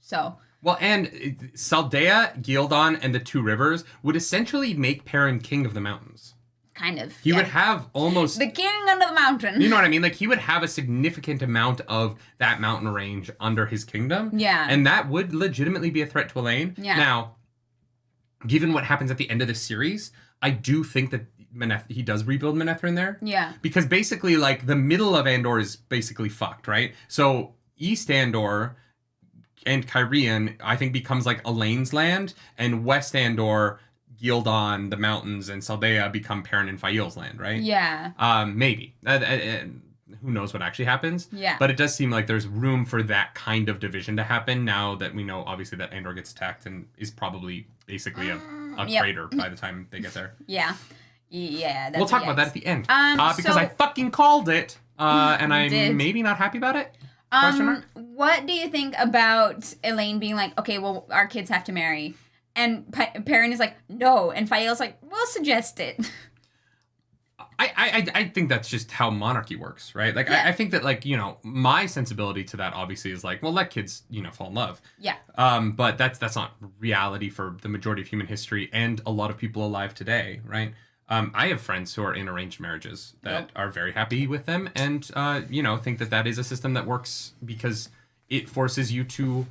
So and Saldaea, Gildan, and the Two Rivers would essentially make Perrin king of the mountains. Kind of. He would have almost... the king under the mountain. You know what I mean? Like, he would have a significant amount of that mountain range under his kingdom. Yeah. And that would legitimately be a threat to Elaine. Yeah. Now, given what happens at the end of the series, I do think that he does rebuild Manetheren there. Yeah. Because basically, like, the middle of Andor is basically fucked, right? So, East Andor and Kyrian, I think, becomes, like, Elaine's land, and West Andor... Gildan, the mountains, and Saldaea become Perrin and Fael's land, right? Yeah. Maybe. Who knows what actually happens? Yeah. But it does seem like there's room for that kind of division to happen now that we know, obviously, that Andor gets attacked and is probably basically a crater by the time they get there. Yeah. Yeah. We'll talk about that at the end. Because I fucking called it, and I'm maybe not happy about it. What do you think about Elaine being like, okay, well, our kids have to marry? And Perrin is like, no. And Fael's like, we'll suggest it. I think that's just how monarchy works, right? Like, I think that, like, you know, my sensibility to that obviously is like, well, let kids, you know, fall in love. Yeah. But that's not reality for the majority of human history and a lot of people alive today, right? I have friends who are in arranged marriages that are very happy with them and, you know, think that is a system that works because it forces you to...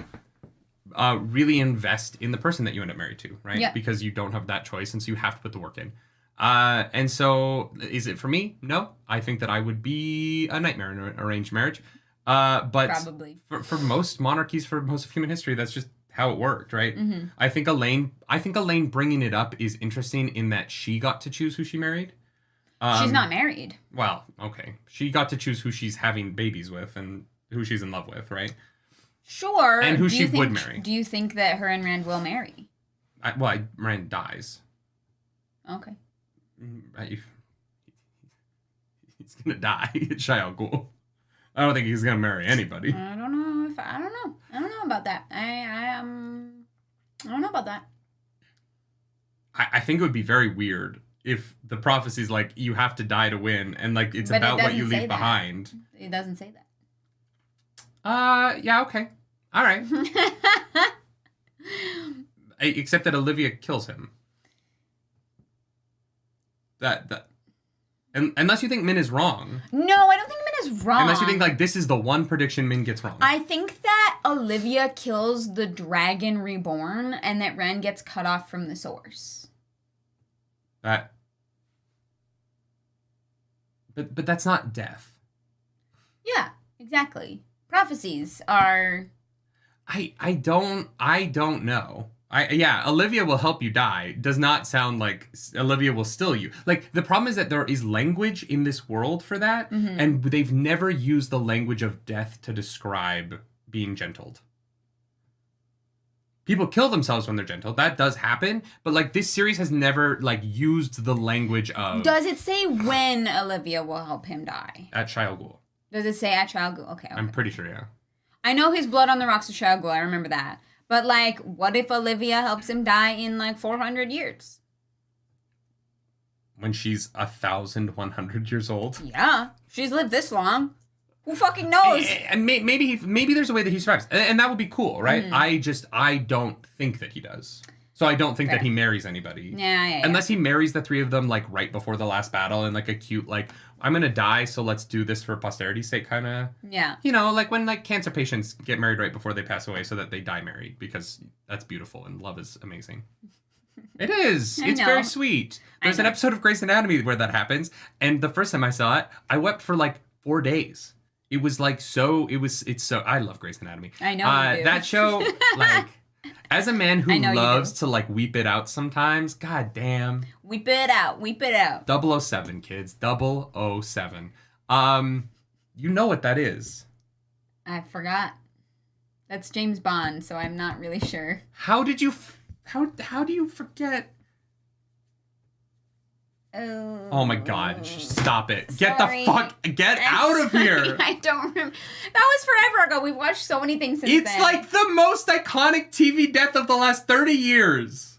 really invest in the person that you end up married to, right? Yeah. Because you don't have that choice, and so you have to put the work in. And so, is it for me? No. I think that I would be a nightmare in an arranged marriage. But probably for most monarchies, for most of human history, that's just how it worked, right? Mm-hmm. I think Elaine bringing it up is interesting in that she got to choose who she married. She's not married. Well, okay. She got to choose who she's having babies with and who she's in love with, right? Sure. And who she would marry. Do you think that her and Rand will marry? Rand dies. Okay. He's gonna die. Shia Ghul. I don't think he's gonna marry anybody. I don't know about that. I don't know about that. I think it would be very weird if the prophecy's like you have to die to win, and like it's about what you leave behind. It doesn't say that. Yeah, okay. All right. Except that Olivia kills him. Unless you think Min is wrong. No, I don't think Min is wrong. Unless you think like this is the one prediction Min gets wrong. I think that Olivia kills the dragon Reborn and that Ren gets cut off from the source. But that's not death. Yeah, exactly. Prophecies are... I don't know. Olivia will help you die does not sound like Olivia will still you. Like, the problem is that there is language in this world for that, and they've never used the language of death to describe being gentled. People kill themselves when they're gentle. That does happen, but like this series has never like used the language of... Does it say when Olivia will help him die? At Shia Ghul. Does it say at Shia Ghul? Okay. I'm pretty sure, yeah. I know his blood on the rocks is Shia Ghul. I remember that. But, like, what if Olivia helps him die in, like, 400 years? When she's 1,100 years old? Yeah. She's lived this long. Who fucking knows? Maybe there's a way that he survives. And that would be cool, right? I don't think that he does. So I don't think that he marries anybody. Yeah. Unless he marries the three of them, like, right before the last battle in, like, a cute, like, I'm gonna die, so let's do this for posterity's sake kind of... Yeah. You know, like when, like, cancer patients get married right before they pass away so that they die married, because that's beautiful and love is amazing. It is. It's very sweet. There's an episode of Grey's Anatomy where that happens, and the first time I saw it, I wept for, like, 4 days. It was, like, it's so... I love Grey's Anatomy. I know you do. That show, like... As a man who loves to, like, weep it out sometimes, god damn. Weep it out. 007, kids. 007. You know what that is. I forgot. That's James Bond, so I'm not really sure. How do you forget? Oh my god, stop it. Sorry. Get out of here. I don't remember. That was forever ago. We've watched so many things since then. It's like the most iconic TV death of the last 30 years.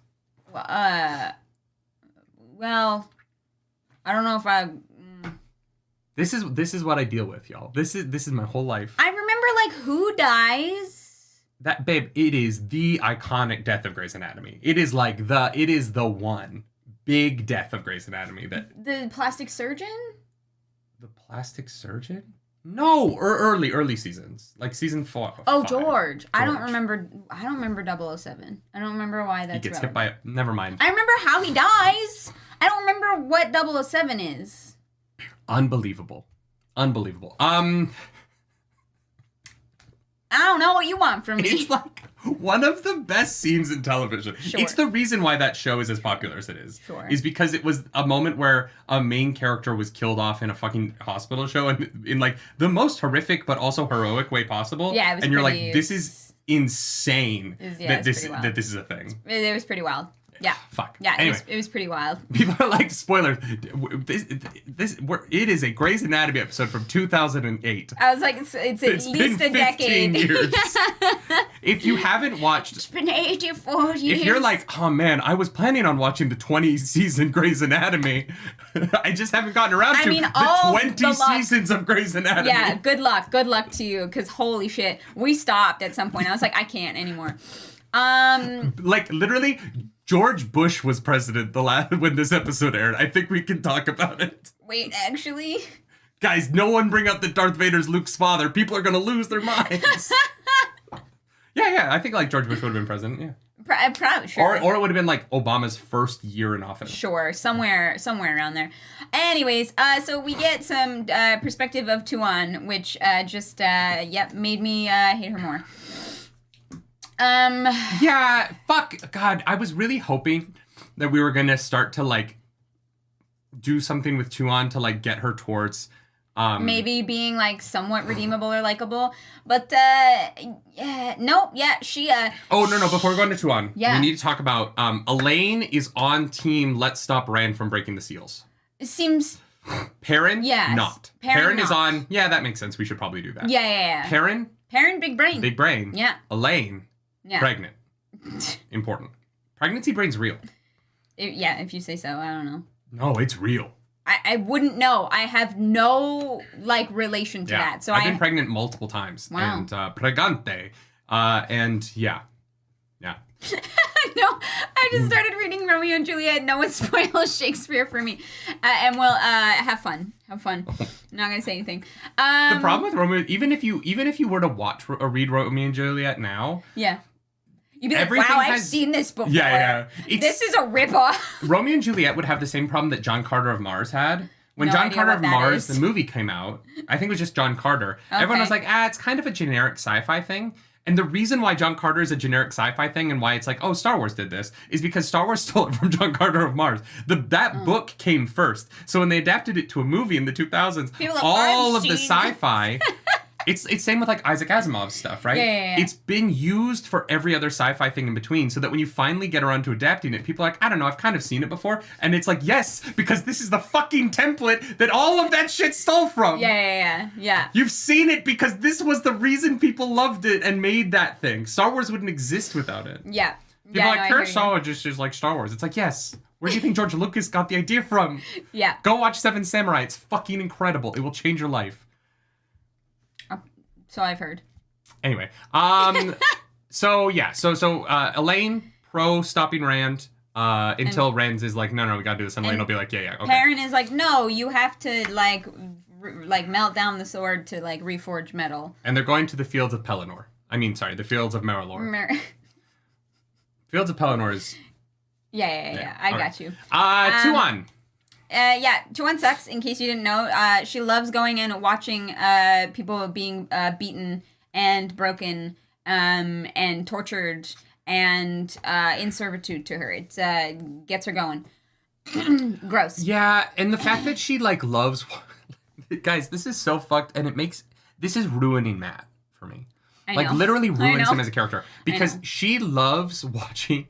Well, I don't know if I... This is what I deal with, y'all. This is my whole life. I remember, like, who dies. That, babe, it is the iconic death of Grey's Anatomy. It is the one big death of Grey's Anatomy. The plastic surgeon? The plastic surgeon? No, early seasons, like season 4. Oh, George. I don't remember 007. I don't remember why that's He gets hit by it. Never mind. I remember how he dies. I don't remember what 007 is. Unbelievable. I don't know what you want from me. It's like one of the best scenes in television. Sure. It's the reason why that show is as popular as it is. Sure. Is because it was a moment where a main character was killed off in a fucking hospital show and in like the most horrific but also heroic way possible. Yeah, it was and you're like, this is insane that this is a thing. It was pretty wild. Yeah. Fuck. Yeah, anyway, it was pretty wild. People are like, spoilers. It is a Grey's Anatomy episode from 2008. I was like, it's at least a decade. Years. If you haven't watched... It's been 84 years. If you're like, oh man, I was planning on watching the 20-season Grey's Anatomy. I just haven't gotten around to the 20 seasons of Grey's Anatomy. Yeah, good luck. Good luck to you, because holy shit. We stopped at some point. I was like, I can't anymore. Like, literally... George Bush was president when this episode aired. I think we can talk about it. Wait, actually? Guys, no one bring up that Darth Vader's Luke's father. People are going to lose their minds. Yeah. I think like George Bush would have been president, yeah. Probably, sure. Or it would have been like Obama's first year in office. Sure, somewhere around there. Anyways, so we get some perspective of Tuan, which just made me hate her more. Yeah, fuck. God, I was really hoping that we were gonna start to like do something with Tuan to like get her towards maybe being like somewhat redeemable or likable, but she oh no, before we go into Tuan, we need to talk about Elaine is on team Let's Stop Rand from breaking the seals. It seems Perrin, not. Perrin is not. on. Yeah, that makes sense. We should probably do that. Yeah. Perrin, big brain. Yeah. Elaine, pregnant. Important. Pregnancy brain's real. If you say so. I don't know. No, it's real. I wouldn't know. I have no like relation to that. So I've been pregnant multiple times. Wow. And pregante. And yeah. No, I just started reading Romeo and Juliet. No one spoils Shakespeare for me. And we'll have fun. I'm not gonna say anything. The problem with Romeo, even if you were to watch or read Romeo and Juliet now, you'd be like, wow, I've seen this before. Yeah. This is a ripoff. Romeo and Juliet would have the same problem that John Carter of Mars had, When John Carter of Mars, the movie came out, I think it was just John Carter. Okay. Everyone was like, it's kind of a generic sci-fi thing. And the reason why John Carter is a generic sci-fi thing and why it's like, oh, Star Wars did this is because Star Wars stole it from John Carter of Mars. That book came first. So when they adapted it to a movie in the 2000s, all of the sci-fi... It's same with like Isaac Asimov's stuff, right? Yeah. It's been used for every other sci-fi thing in between, so that when you finally get around to adapting it, people are like, I don't know, I've kind of seen it before. And it's like, yes, because this is the fucking template that all of that shit stole from. Yeah. You've seen it because this was the reason people loved it and made that thing. Star Wars wouldn't exist without it. Yeah. People are like, Kurosawa just is like Star Wars. It's like, yes. Where do you think George Lucas got the idea from? Yeah. Go watch Seven Samurai. It's fucking incredible. It will change your life. So I've heard. Anyway, so Elaine pro stopping Rand until Rand is like, no, we gotta do this, and Elaine will be like, yeah, okay. Perrin is like, no, you have to like melt down the sword to like reforge metal. And they're going to the fields of Pelennor. The fields of Merrilor. Fields of Pelennor is. Yeah. I got you. Tuan. Tuan sucks, in case you didn't know. She loves going in and watching people being beaten and broken and tortured and in servitude to her. It gets her going. Gross. Yeah, and the fact that she like loves... Guys, this is so fucked, and this is ruining Matt for me. I know. Like, literally ruins him as a character. Because she loves watching...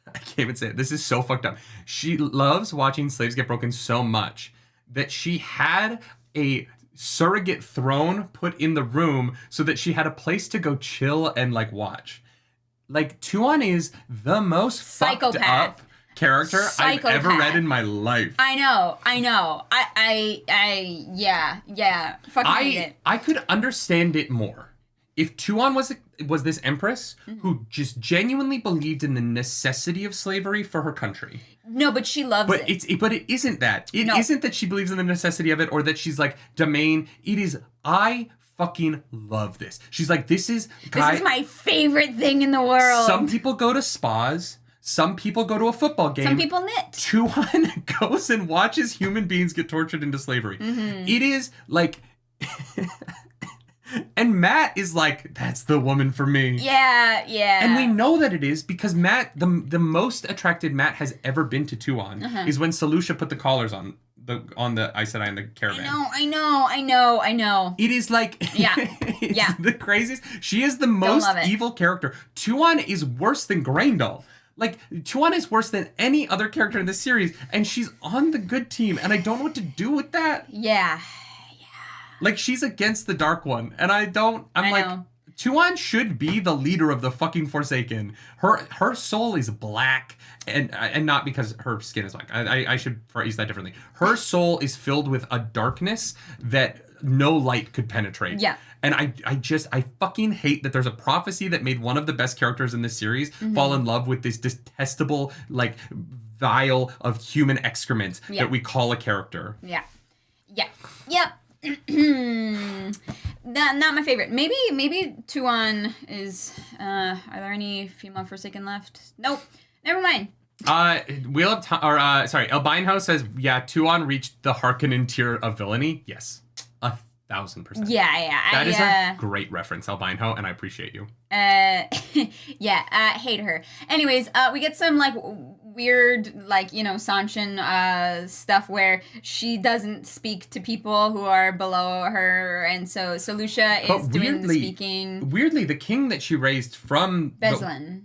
I can't even say it. This is so fucked up. She loves watching slaves get broken so much that she had a surrogate throne put in the room so that she had a place to go chill and like watch. Like, Tuan is the most fucked up character I've ever read in my life. I know. Yeah. Fucking hate it. I could understand it more if Tuan was this empress who just genuinely believed in the necessity of slavery for her country. No, but she loves it. But it isn't that. It isn't that she believes in the necessity of it or that she's like domain. It is, I fucking love this. She's like, this is my favorite thing in the world. Some people go to spas. Some people go to a football game. Some people knit. Tuan goes and watches human beings get tortured into slavery. Mm-hmm. It is like... And Matt is like, that's the woman for me. Yeah. And we know that it is because Matt, the most attracted Matt has ever been to Tuan is when Selusha put the collars on the Aes Sedai in the caravan. I know. It is like, it's the craziest. She is the most evil character. Tuan is worse than Graendal. Like, Tuan is worse than any other character in this series, and she's on the good team, and I don't know what to do with that. Yeah. Like, she's against the Dark One, and I'm like, Tuan should be the leader of the fucking Forsaken. Her soul is black, and not because her skin is black. I should phrase that differently. Her soul is filled with a darkness that no light could penetrate. Yeah. And I fucking hate that there's a prophecy that made one of the best characters in this series fall in love with this detestable, like, vial of human excrement that we call a character. Yeah. Yep. Not my favorite. Maybe Tuan is. Are there any female Forsaken left? Nope. Never mind. Elbinho says, Tuan reached the Harkonnen tier of villainy. Yes, 1,000%. Yeah. That is a great reference, Elbinho, and I appreciate you. Hate her. Anyways, we get some like weird, like, Seanchan stuff where she doesn't speak to people who are below her, and so Selusha is doing the speaking. Weirdly, the king that she raised from Beslan.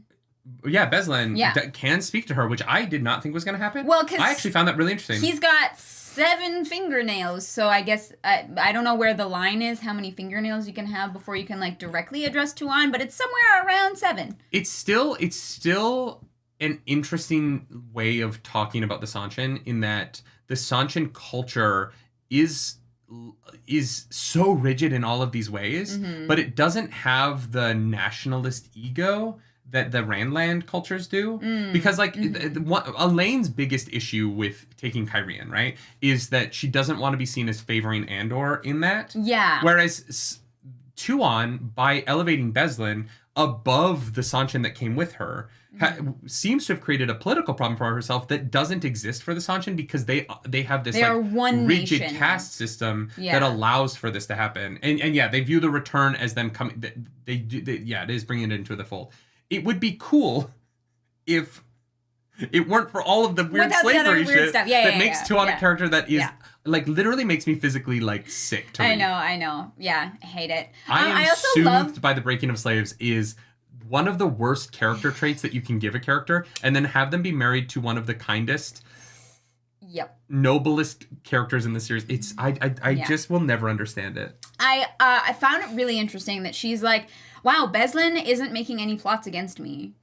Beslan can speak to her, which I did not think was going to happen. Well, because I actually found that really interesting. He's got 7 fingernails, so I guess I don't know where the line is, how many fingernails you can have before you can like directly address Tuan, but it's somewhere around 7. It's still an interesting way of talking about the Seanchan, in that the Seanchan culture is so rigid in all of these ways, but it doesn't have the nationalist ego that the Randland cultures do. Because, like, Elaine's biggest issue with taking Kyrian, right, is that she doesn't want to be seen as favoring Andor in that. Yeah. Whereas Tuan, by elevating Beslan above the Seanchan that came with her, seems to have created a political problem for herself that doesn't exist for the Seanchan because they have this rigid caste system that allows for this to happen. And yeah, they view the return as them coming. It is bringing it into the fold. It would be cool if it weren't for all of the weird slavery shit that makes Tuan a character that is like literally makes me physically like sick to read. I know. Yeah, I hate it. I also soothed by the breaking of slaves is one of the worst character traits that you can give a character, and then have them be married to one of the kindest, noblest characters in the series. It's I just will never understand it. I found it really interesting that she's like, wow, Beslin isn't making any plots against me.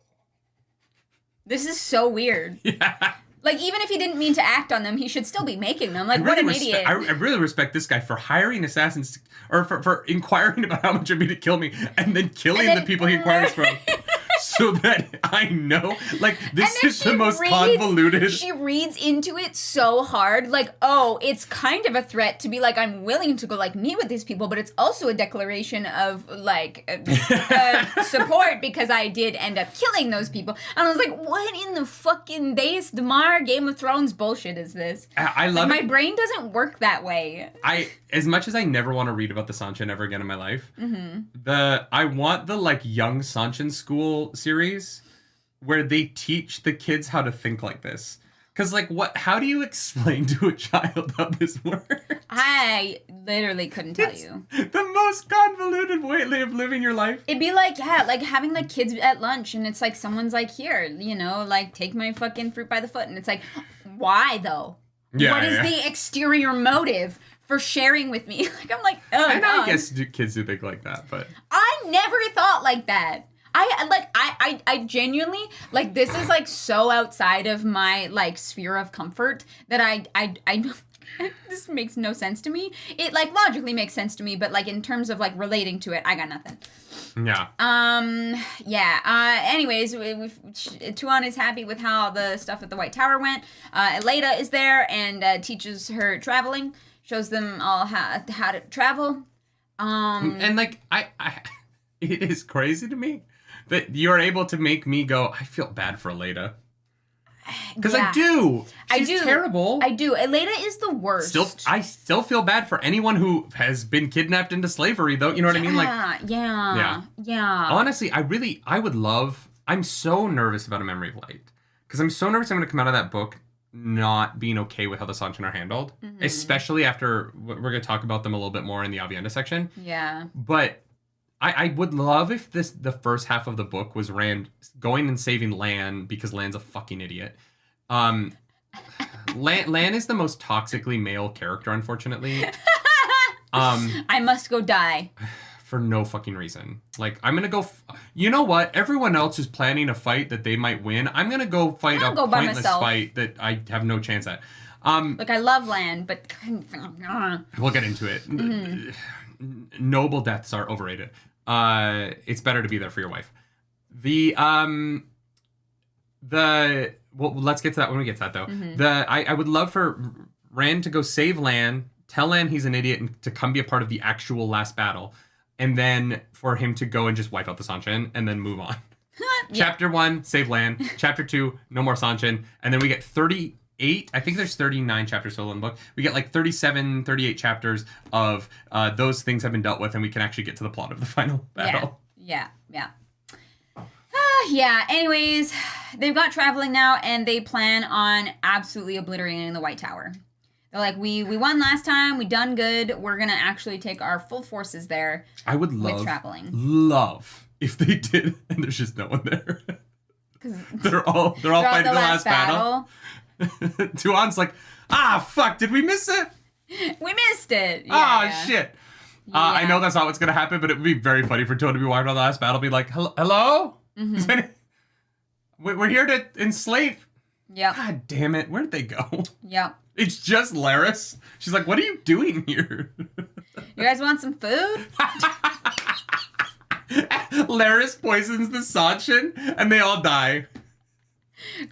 This is so weird. Yeah. Like, even if he didn't mean to act on them, he should still be making them. Like, what an idiot. I really respect this guy for hiring assassins, or for inquiring about how much it'd be to kill me, and then killing the people he inquires from. So that I know, like, this is the most convoluted. She reads into it so hard, like, oh, it's kind of a threat to be like, I'm willing to go, like, meet with these people, but it's also a declaration of, like, support because I did end up killing those people. And I was like, what in the fucking Deus Damar Game of Thrones bullshit is this? I love it. My brain doesn't work that way. As much as I never want to read about the Seanchan ever again in my life, I want the, like, young Seanchan school series where they teach the kids how to think like this. Because, like, how do you explain to a child how this works? I literally couldn't tell you. The most convoluted way of living your life. It'd be like, like having, like, kids at lunch, and it's like, someone's like, here, you know, like, take my fucking fruit by the foot. And it's like, why, though? Yeah, what is the exterior motive for sharing with me? Like, I'm like, oh, and I guess kids do think like that, but I never thought like that. I genuinely, like, this is, like, so outside of my, like, sphere of comfort that I this makes no sense to me. It, like, logically makes sense to me, but, like, in terms of, like, relating to it, I got nothing. Yeah. Anyways, Tuan is happy with how the stuff at the White Tower went. Elaine is there and teaches her traveling, shows them all how to travel. And, like, I it is crazy to me that you're able to make me go, I feel bad for Elaine. Because I do. She's terrible. I do. Elaine is the worst. I still feel bad for anyone who has been kidnapped into slavery, though. You know what I mean? Like, yeah. Honestly, I would love. I'm so nervous about A Memory of Light. Because I'm so nervous I'm going to come out of that book not being okay with how the Seanchan are handled. Mm-hmm. Especially after, we're going to talk about them a little bit more in the Aviendha section. Yeah. But I would love if the first half of the book was Rand going and saving Lan because Lan's a fucking idiot. Lan is the most toxically male character, unfortunately. I must go die. For no fucking reason. Like, I'm gonna go... you know what? Everyone else is planning a fight that they might win. I'm gonna go fight a pointless fight that I have no chance at. Look, I love Lan, but... we'll get into it. Mm-hmm. Noble deaths are overrated. It's better to be there for your wife. Well, let's get to that when we get to that, though. Mm-hmm. I would love for Rand to go save Lan, tell Lan he's an idiot, and to come be a part of the actual last battle, and then for him to go and just wipe out the Seanchan and then move on. Chapter 1, save Lan. Chapter 2, no more Seanchan. And then we get 38, I think there's 39 chapters total in the book. We get like 37, 38 chapters of those things have been dealt with, and we can actually get to the plot of the final battle. Yeah. Anyways, they've got traveling now, and they plan on absolutely obliterating the White Tower. They're like, we won last time, we done good, we're going to actually take our full forces there. I would love if they did, and there's just no one there. They're all fighting the last battle. Tuan's like, fuck, did we miss it? We missed it. Yeah. Shit. I know that's not what's going to happen, but it would be very funny for Tuan to be wiped out the last battle, be like, hello? Mm-hmm. We're here to enslave. Yeah. God damn it, where'd they go? Yeah. It's just Laris. She's like, what are you doing here? You guys want some food? Laris poisons the Seanchan, and they all die.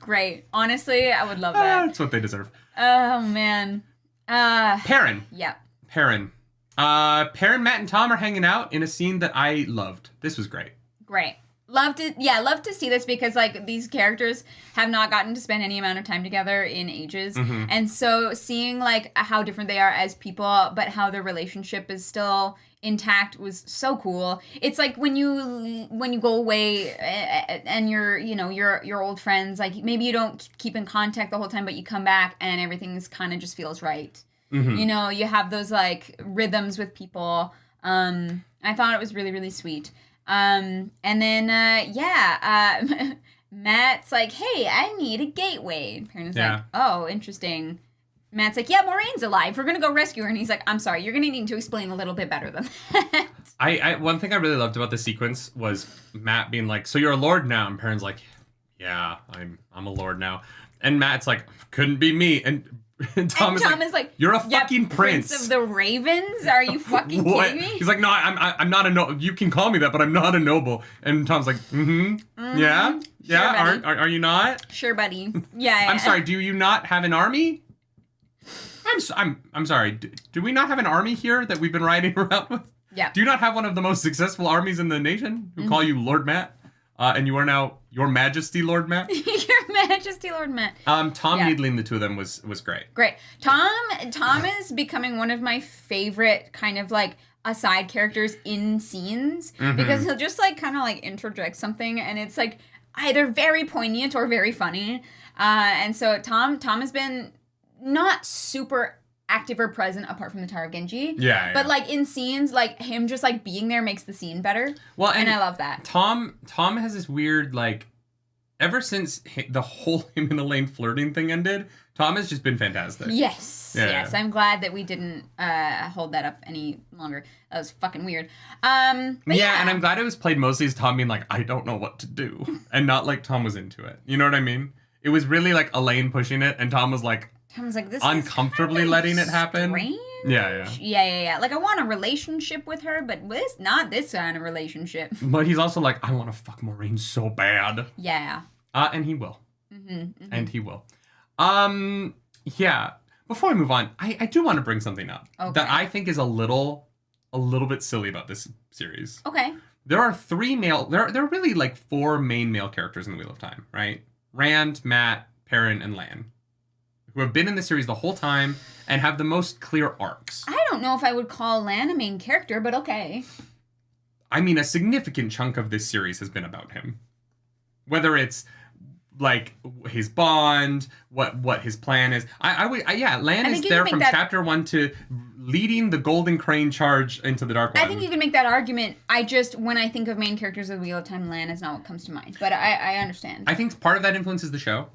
Great. Honestly, I would love that. That's what they deserve. Oh, man. Perrin. Yeah. Perrin, Matt, and Tom are hanging out in a scene that I loved. This was great. Great. Love to see this because like these characters have not gotten to spend any amount of time together in ages, and so seeing like how different they are as people, but how their relationship is still intact was so cool. It's like when you go away and your old friends, like maybe you don't keep in contact the whole time, but you come back and everything's kind of just feels right. You know, you have those like rhythms with people. I thought it was really, really sweet. And then, Matt's like, hey, I need a gateway. And Perrin's like, oh, interesting. Matt's like, yeah, Maureen's alive. We're going to go rescue her. And he's like, I'm sorry, you're going to need to explain a little bit better than that. One thing I really loved about the sequence was Matt being like, so you're a lord now? And Perrin's like, yeah, I'm a lord now. And Matt's like, couldn't be me. And Tom is like, you're a fucking prince of the Ravens? Are you fucking kidding me? He's like, no, I'm not a noble. You can call me that, but I'm not a noble. And Tom's like, yeah, sure, are you not? Sure, buddy. Yeah. I'm sorry. Do you not have an army? I'm sorry. Do we not have an army here that we've been riding around with? Yeah. Do you not have one of the most successful armies in the nation who call you Lord Matt? And you are now Your Majesty Lord Matt? Your Majesty Lord Matt. Tom needling the two of them was great. Great. Tom is becoming one of my favorite kind of like aside characters in scenes because he'll just like kind of like interject something and it's like either very poignant or very funny. And so Tom has been not super active or present apart from the Tower of Ghenjei. Yeah. But like in scenes, like him just like being there makes the scene better. Well, and I love that. Tom has this weird like, ever since the whole him and Elaine flirting thing ended, Tom has just been fantastic. Yes. I'm glad that we didn't hold that up any longer. That was fucking weird. And I'm glad it was played mostly as Tom being like, I don't know what to do, and not like Tom was into it. You know what I mean? It was really like Elaine pushing it, and Tom was like this uncomfortably letting it happen. Strange. Yeah. Like I want a relationship with her, but not this kind of relationship. But he's also like, I want to fuck Maureen so bad. Yeah. And he will. And he will. Yeah. Before we move on, I do want to bring something up that I think is a little bit silly about this series. Okay. There are there are really like four main male characters in the Wheel of Time, right? Rand, Matt, Perrin, and Lan, who have been in the series the whole time and have the most clear arcs. I don't know if I would call Lan a main character, but okay. I mean, a significant chunk of this series has been about him. Whether it's like his bond, what his plan is. Lan is there from chapter 1 to leading the Golden Crane charge into the Dark One. I think you can make that argument. When I think of main characters of the Wheel of Time, Lan is not what comes to mind. But I understand. I think part of that influences the show.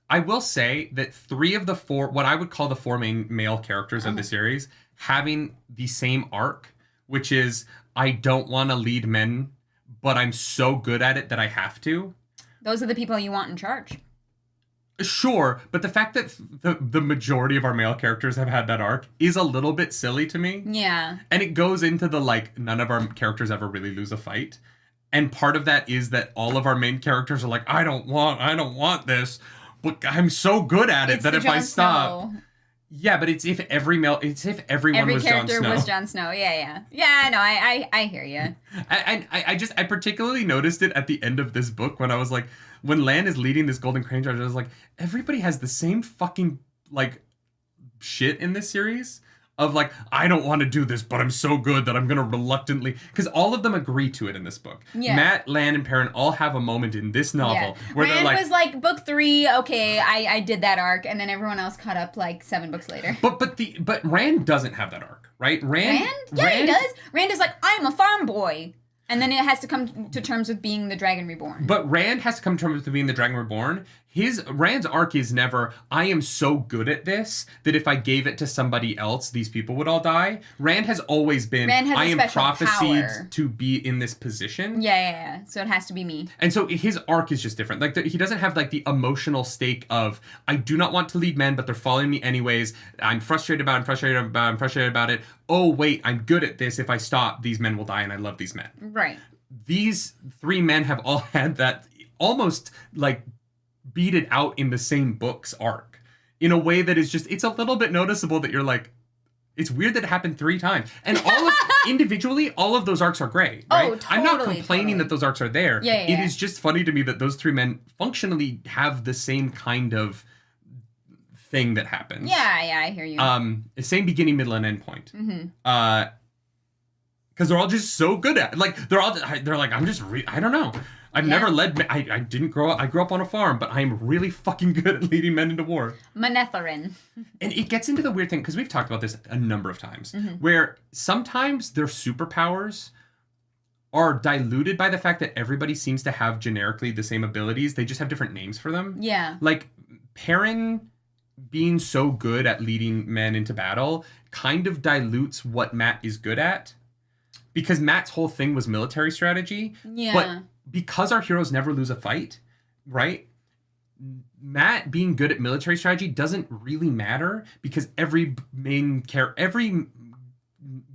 I will say that 3 of the 4, what I would call the 4 main male characters of the series, having the same arc, which is, I don't want to lead men, but I'm so good at it that I have to. Those are the people you want in charge. Sure, but the fact that the majority of our male characters have had that arc is a little bit silly to me. Yeah. And it goes into the, like, none of our characters ever really lose a fight. And part of that is that all of our main characters are like, I don't want this, but I'm so good at it that if I stop... Snow. Yeah, but it's if everyone was Jon Snow. Every character was Jon Snow. Yeah. Yeah, no, I hear you. And I particularly noticed it at the end of this book when I was like, when Lan is leading this Golden Crane charge, I was like, everybody has the same fucking, like, shit in this series of, like, I don't want to do this, but I'm so good that I'm going to reluctantly... Because all of them agree to it in this book. Yeah. Matt, Lan, and Perrin all have a moment in this novel where Rand they're like... was like, book 3, okay, I did that arc, and then everyone else caught up, like, 7 books later. But Rand doesn't have that arc, right? Rand? Yeah, he does. Rand is like, I'm a farm boy. And then it has to come to terms with being the Dragon Reborn. But Rand has to come to terms with being the Dragon Reborn. Rand's arc is never, I am so good at this that if I gave it to somebody else, these people would all die. Rand has always been, I am prophesied to be in this position. Yeah. So it has to be me. And so his arc is just different. Like, he doesn't have, like, the emotional stake of, I do not want to lead men, but they're following me anyways. I'm frustrated about it. Oh, wait, I'm good at this. If I stop, these men will die, and I love these men. Right. These 3 men have all had that almost, like, beat it out in the same book's arc in a way that is just, it's a little bit noticeable that you're like, It's weird that it happened 3 times. And individually, all of those arcs are great, right? Oh, totally, I'm not complaining that those arcs are there. Yeah. It is just funny to me that those 3 men functionally have the same kind of thing that happens. Yeah, I hear you. Same beginning, middle, and end point. Mm-hmm. Because they're all just so good at it. Like, they're like, I don't know. I've never led, I didn't grow up, I grew up on a farm, but I'm really fucking good at leading men into war. Manetherin. And it gets into the weird thing, because we've talked about this a number of times, where sometimes their superpowers are diluted by the fact that everybody seems to have generically the same abilities. They just have different names for them. Yeah. Like, Perrin being so good at leading men into battle kind of dilutes what Matt is good at. Because Matt's whole thing was military strategy. Yeah. But because our heroes never lose a fight, right? Matt being good at military strategy doesn't really matter because every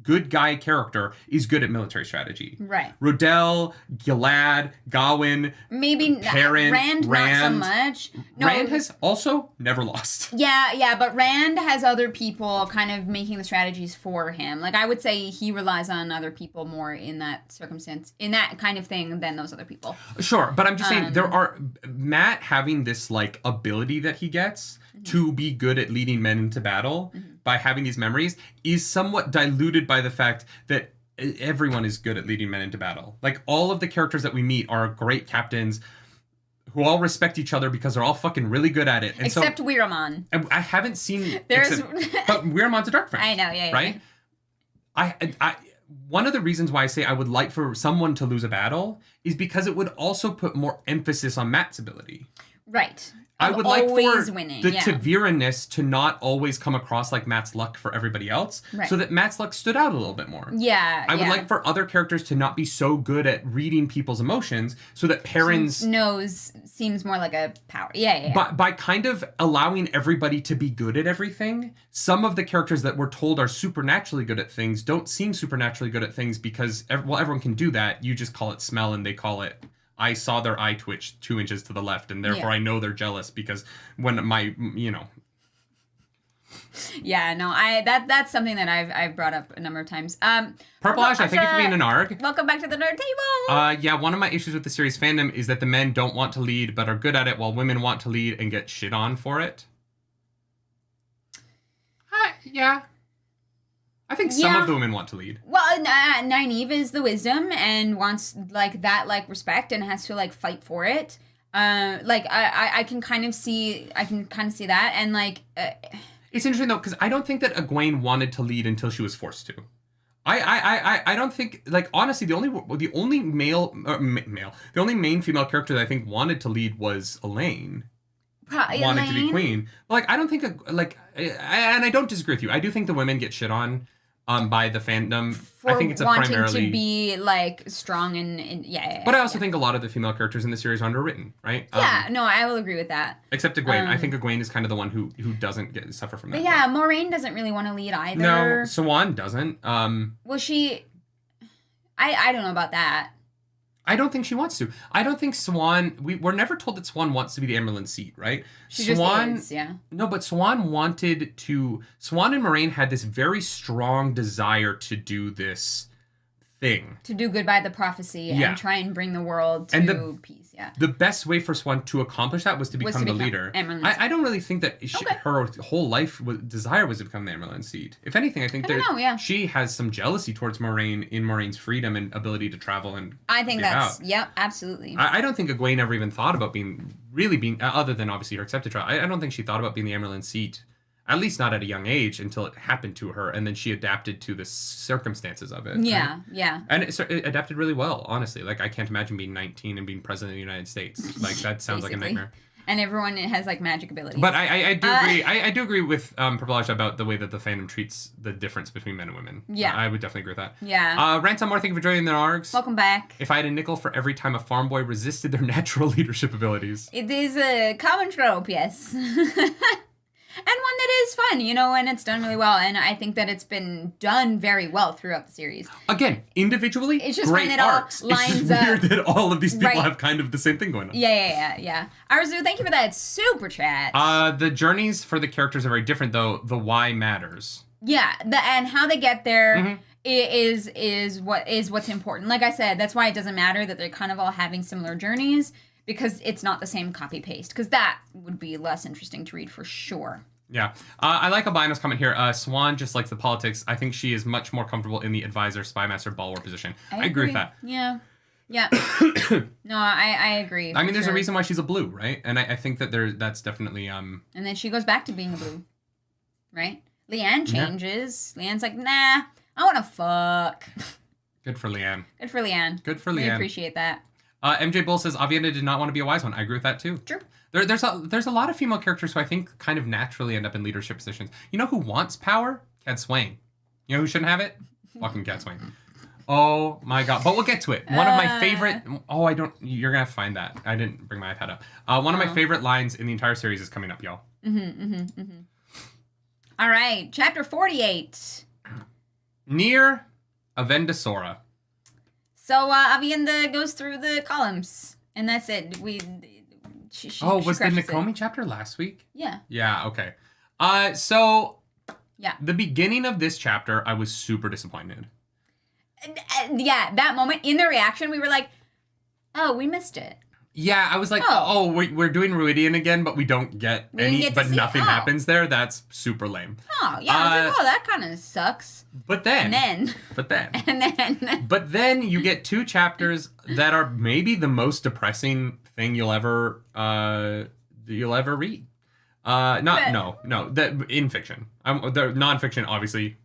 good guy character is good at military strategy. Right. Rodell, Gilad, Gawain, maybe Perrin, Rand, not so much. No, Rand has also never lost. Yeah, but Rand has other people kind of making the strategies for him. Like, I would say he relies on other people more in that circumstance, in that kind of thing, than those other people. Sure, but I'm just saying there are Matt having this like ability that he gets to be good at leading men into battle by having these memories is somewhat diluted by the fact that everyone is good at leading men into battle. Like, all of the characters that we meet are great captains who all respect each other because they're all fucking really good at it. And except Weiramon. And I haven't seen... There's... but Weiramon's a dark friend. I know, yeah. Right? I one of the reasons why I say I would like for someone to lose a battle is because it would also put more emphasis on Matt's ability. Right. I would like for winning. the Ta'Veren-ness to not always come across like Matt's luck for everybody else, so that Matt's luck stood out a little bit more. Yeah, I would like for other characters to not be so good at reading people's emotions, so that Perrin's nose seems more like a power. Yeah. But by kind of allowing everybody to be good at everything, some of the characters that we're told are supernaturally good at things don't seem supernaturally good at things because, everyone can do that. You just call it smell and they call it... I saw their eye twitch 2 inches to the left, and therefore I know they're jealous because when Yeah, no, that's something that I've brought up a number of times. Purple Ash, I think you for being an ARG. Welcome back to the nerd table. Yeah, one of my issues with the series fandom is that the men don't want to lead but are good at it, while women want to lead and get shit on for it. Yeah. I think some of the women want to lead. Well, Nynaeve is the wisdom and wants that respect and has to fight for it. I can kind of see that, and it's interesting though because I don't think that Egwene wanted to lead until she was forced to. I don't think honestly the only main female character that I think wanted to lead was Elaine. Wanted to be queen. I don't think and I don't disagree with you. I do think the women get shit on by the fandom. I think it's primarily wanting to be strong and But I also think a lot of the female characters in the series are underwritten, right? Yeah, no, I will agree with that. Except Egwene. I think Egwene is kind of the one who doesn't suffer from that. Yeah, Moiraine doesn't really want to lead either. No, Siwan doesn't. Well, she... I don't know about that. I don't think she wants to. I don't think Siwan... We're never told that Siwan wants to be the Emerald Seat, right? She just is, yeah. No, but Siwan wanted to... Siwan and Moiraine had this very strong desire to do this thing. To do good by the prophecy and try and bring the world to peace, yeah. The best way for Siwan to accomplish that was to become the leader. I don't really think that her whole life desire was to become the Emerald Seat. If anything, I think she has some jealousy towards Moiraine in Moraine's freedom and ability to travel and I think that's, absolutely. I don't think Egwene ever even thought about being, other than obviously her accepted trial, I don't think she thought about being the Emerald Seat. At least not at a young age until it happened to her, and then she adapted to the circumstances of it. Yeah, right? yeah. And it adapted really well, honestly. I can't imagine being 19 and being president of the United States. That sounds like a nightmare. And everyone has magic abilities. But I do agree. I do agree with Purple Ash about the way that the fandom treats the difference between men and women. Yeah, I would definitely agree with that. Yeah. Ransom Moore, thank you for joining the ARGs. Welcome back. If I had a nickel for every time a farm boy resisted their natural leadership abilities, it is a common trope, yes. And one that is fun, and it's done really well. And I think that it's been done very well throughout the series. Again, individually, it's just great fun that arcs. All lines it's just weird that all of these people have kind of the same thing going on. Yeah. Arzu, thank you for that super chat. The journeys for the characters are very different, though. The why matters. and how they get there is what's important. Like I said, that's why it doesn't matter that they're kind of all having similar journeys, because it's not the same copy paste, because that would be less interesting to read for sure. Yeah. I like Albino's comment here. Swan just likes the politics. I think she is much more comfortable in the advisor, spymaster, bulwark position. I agree with that. Yeah. Yeah. No, I agree. I mean, there's a reason why she's a blue, right? And I think that that's definitely... And then she goes back to being a blue, right? Leanne changes. Yeah. Leanne's like, nah, I want to fuck. Good for Leanne. Good for Leanne. Good for Leanne. We appreciate that. MJ Bull says, Aviendha did not want to be a wise one. I agree with that, too. True. There's a lot of female characters who I think kind of naturally end up in leadership positions. You know who wants power? Cat Swain. You know who shouldn't have it? Fucking Cat Swain. Oh my god. But we'll get to it. One of my favorite... Oh, you're going to have to find that. I didn't bring my iPad up. One of my favorite lines in the entire series is coming up, y'all. All right. Chapter 48. Near Aviendha Sora. So Aviendha goes through the columns. And that's it. She was the Nakomi chapter last week? Yeah. Yeah, okay. So... Yeah. The beginning of this chapter, I was super disappointed. Yeah, that moment in the reaction, we were like, "Oh, we missed it." Yeah, I was like, we're doing Ruidian again, but we don't get nothing happens there. That's super lame. Oh, yeah, I was like, that kind of sucks. But then you get 2 chapters that are maybe the most depressing thing you'll ever read. In fiction. The nonfiction, obviously,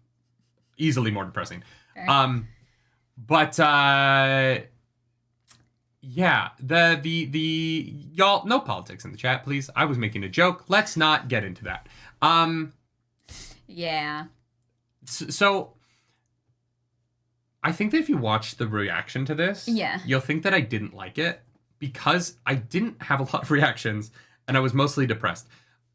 easily more depressing. Fair. But yeah, the y'all, no politics in the chat, please. I was making a joke. Let's not get into that. Yeah. So I think that if you watch the reaction to this, you'll think that I didn't like it because I didn't have a lot of reactions and I was mostly depressed.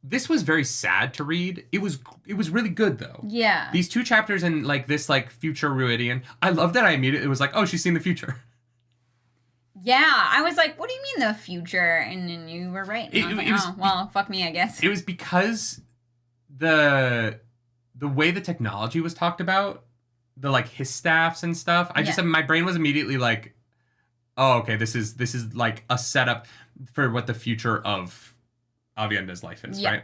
This was very sad to read. It was really good though. Yeah. These 2 chapters in like this like future Ruidian. I love that I immediately was like, oh, she's seen the future. Yeah, I was like, what do you mean the future? And then you were right. Well, fuck me, I guess. It was because the way the technology was talked about, the like his staffs and stuff. My brain was immediately like, oh, okay, this is like a setup for what the future of Aviendha's life is, right?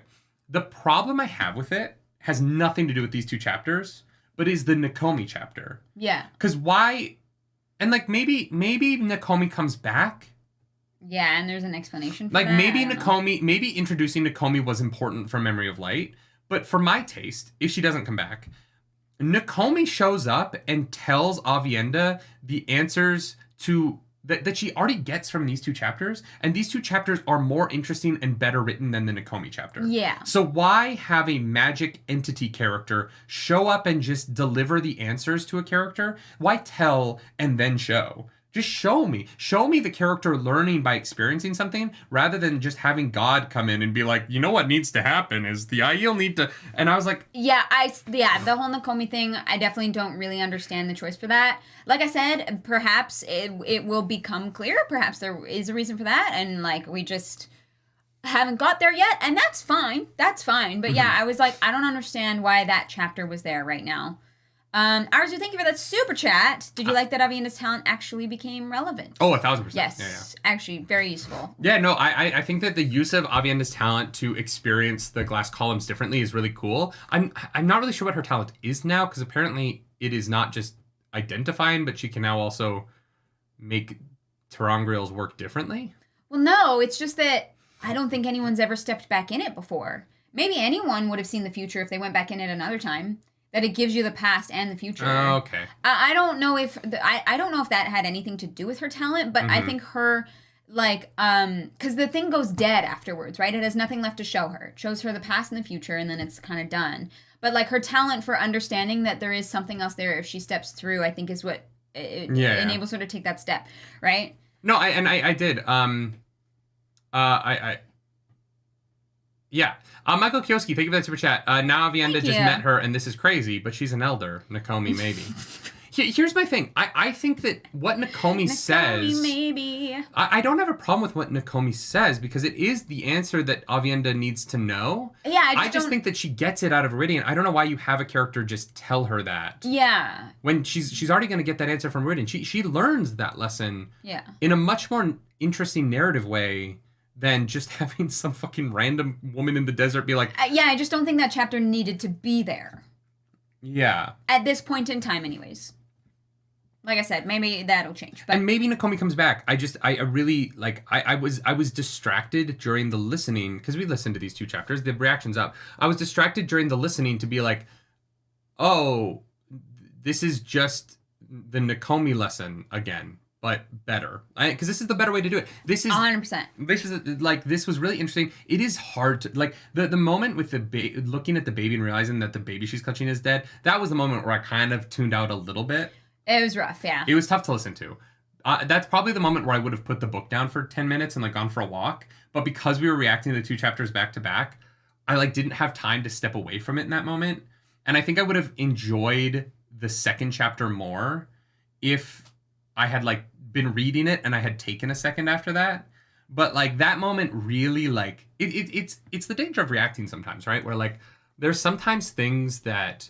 The problem I have with it has nothing to do with these 2 chapters, but is the Nakomi chapter. Yeah. Because why... And, like, maybe Nakomi comes back. Yeah, and there's an explanation for that. Like, maybe introducing Nakomi was important for Memory of Light, but for my taste, if she doesn't come back, Nakomi shows up and tells Aviendha the answers to... That she already gets from these 2 chapters, and these 2 chapters are more interesting and better written than the Nakomi chapter. Yeah. So why have a magic entity character show up and just deliver the answers to a character? Why tell and then show? Just show me. Show me the character learning by experiencing something rather than just having God come in and be like, you know what needs to happen is the IEL need to... And I was like... Yeah, the whole Nakomi thing, I definitely don't really understand the choice for that. Like I said, perhaps it will become clear. Perhaps there is a reason for that. And, like, we just haven't got there yet. And that's fine. That's fine. But, yeah, I was like, I don't understand why that chapter was there right now. Arzu, thank you for that super chat. Did you like that Aviendha's talent actually became relevant? Oh, 1,000%. Yes, yeah. Actually, very useful. Yeah, no, I think that the use of Aviendha's talent to experience the glass columns differently is really cool. I'm not really sure what her talent is now, because apparently it is not just identifying, but she can now also make terangrials work differently. Well, no, it's just that I don't think anyone's ever stepped back in it before. Maybe anyone would have seen the future if they went back in it another time. That it gives you the past and the future. Oh, okay. I don't know if I don't know if that had anything to do with her talent, but I think her because the thing goes dead afterwards, right? It has nothing left to show her. It shows her the past and the future, and then it's kind of done. But like her talent for understanding that there is something else there if she steps through, I think is what enables her to take that step, right? No, I did. Yeah. Michael Kioski, thank you for that super chat. Now Aviendha just met her, and this is crazy, but she's an elder. Nakomi, maybe. Here's my thing. I think that what Nakomi says... maybe. I don't have a problem with what Nakomi says because it is the answer that Aviendha needs to know. Yeah, I just think that she gets it out of Viridian. I don't know why you have a character just tell her that. Yeah. When she's already going to get that answer from Viridian. She learns that lesson in a much more interesting narrative way than just having some fucking random woman in the desert be like... yeah, I just don't think that chapter needed to be there. Yeah. At this point in time, anyways. Like I said, maybe that'll change. But... And maybe Nakomi comes back. I really, like, I was distracted during the listening, because we listened to these 2 chapters, the reaction's up. I was distracted during the listening to be like, oh, this is just the Nakomi lesson again, but better. Because this is the better way to do it. This is 100%. This was really interesting. It is hard to, like, the moment with looking at the baby and realizing that the baby she's clutching is dead, that was the moment where I kind of tuned out a little bit. It was rough, yeah. It was tough to listen to. That's probably the moment where I would have put the book down for 10 minutes and, like, gone for a walk. But because we were reacting to the 2 chapters back to back, I, like, didn't have time to step away from it in that moment. And I think I would have enjoyed the second chapter more if I had, like, been reading it and I had taken a second after that. But, like, that moment really, like, it's the danger of reacting sometimes, right? Where, like, there's sometimes things that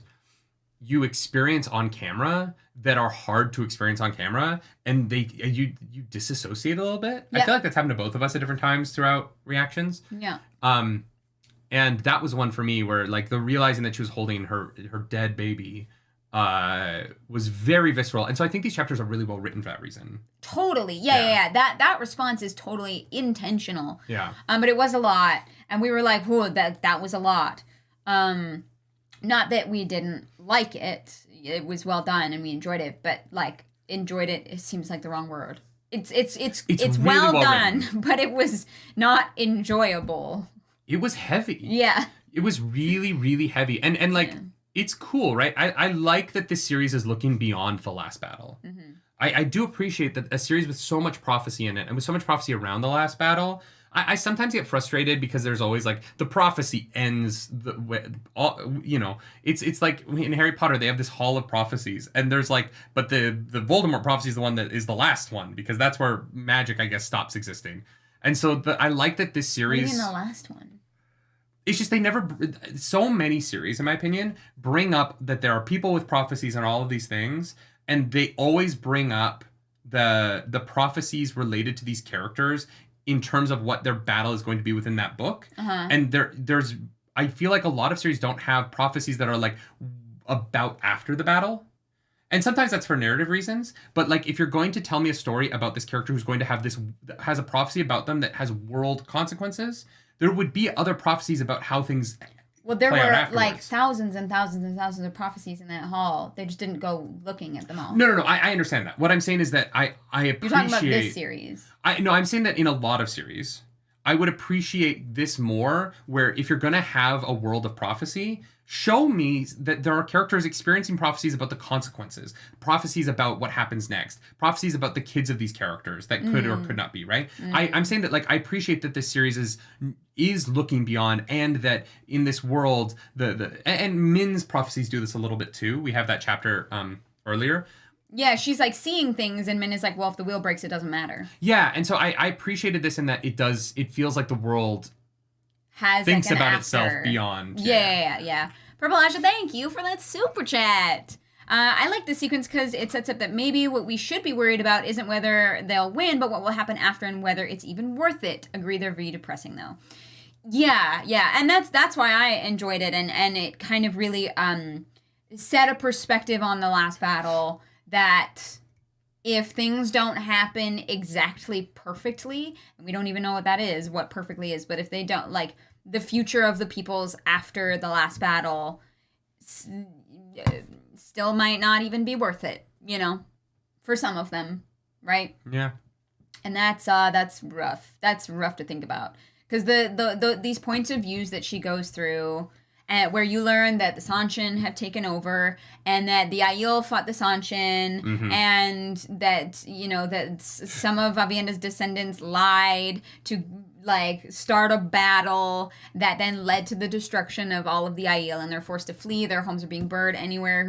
you experience on camera that are hard to experience on camera, and you disassociate a little bit. Yeah. I feel like that's happened to both of us at different times throughout reactions. Yeah. And that was one for me where, like, the realizing that she was holding her dead baby was very visceral. And so I think these chapters are really well written for that reason. Totally. Yeah. That response is totally intentional. Yeah. But it was a lot. And we were like, whoa, that was a lot. Not that we didn't like it. It was well done and we enjoyed it, but, like, enjoyed it seems like the wrong word. It's really well done, but it was not enjoyable. It was heavy. Yeah. It was really, really heavy. And like, it's cool, right? I like that this series is looking beyond the last battle. Mm-hmm. I do appreciate that a series with so much prophecy in it and with so much prophecy around the last battle. I sometimes get frustrated because there's always, like, the prophecy ends it's like in Harry Potter they have this hall of prophecies and there's, like, but the Voldemort prophecy is the one that is the last one because that's where magic, I guess, stops existing. And so I like that this series... What do you mean the last one? It's just so many series, in my opinion, bring up that there are people with prophecies and all of these things, and they always bring up the prophecies related to these characters in terms of what their battle is going to be within that book. Uh-huh. And there's I feel like a lot of series don't have prophecies that are, like, about after the battle. And sometimes that's for narrative reasons. But, like, if you're going to tell me a story about this character who's going to has a prophecy about them that has world consequences, there would be other prophecies about how things Well, there were, like, thousands and thousands and thousands of prophecies in that hall. They just didn't go looking at them all. No. I understand that. What I'm saying is that I appreciate... You're talking about this series. I'm saying that in a lot of series, I would appreciate this more, where if you're going to have a world of prophecy, show me that there are characters experiencing prophecies about the consequences, prophecies about what happens next, prophecies about the kids of these characters that could or could not be, right? I'm saying that, like, I appreciate that this series is looking beyond, and that in this world, and Min's prophecies do this a little bit too. We have that chapter earlier. Yeah, she's, like, seeing things, and Min is like, well, if the wheel breaks, it doesn't matter. Yeah, and so I appreciated this in that it feels like the world thinks, like, about itself beyond. Yeah. Purple Asha, thank you for that super chat. I like this sequence because it sets up that maybe what we should be worried about isn't whether they'll win, but what will happen after and whether it's even worth it. Agree, they're very depressing, though. Yeah, and that's why I enjoyed it, and it kind of really set a perspective on the last battle that if things don't happen exactly perfectly, and we don't even know what perfectly is, but if they don't, like, the future of the peoples after the last battle still might not even be worth it, for some of them, right? Yeah. And that's rough. That's rough to think about. Because these points of views that she goes through, where you learn that the Seanchan have taken over, and that the Aiel fought the Seanchan, and that, that some of Aviendha's descendants lied to like start a battle that then led to the destruction of all of the Aiel, and they're forced to flee. Their homes are being burned. Anywhere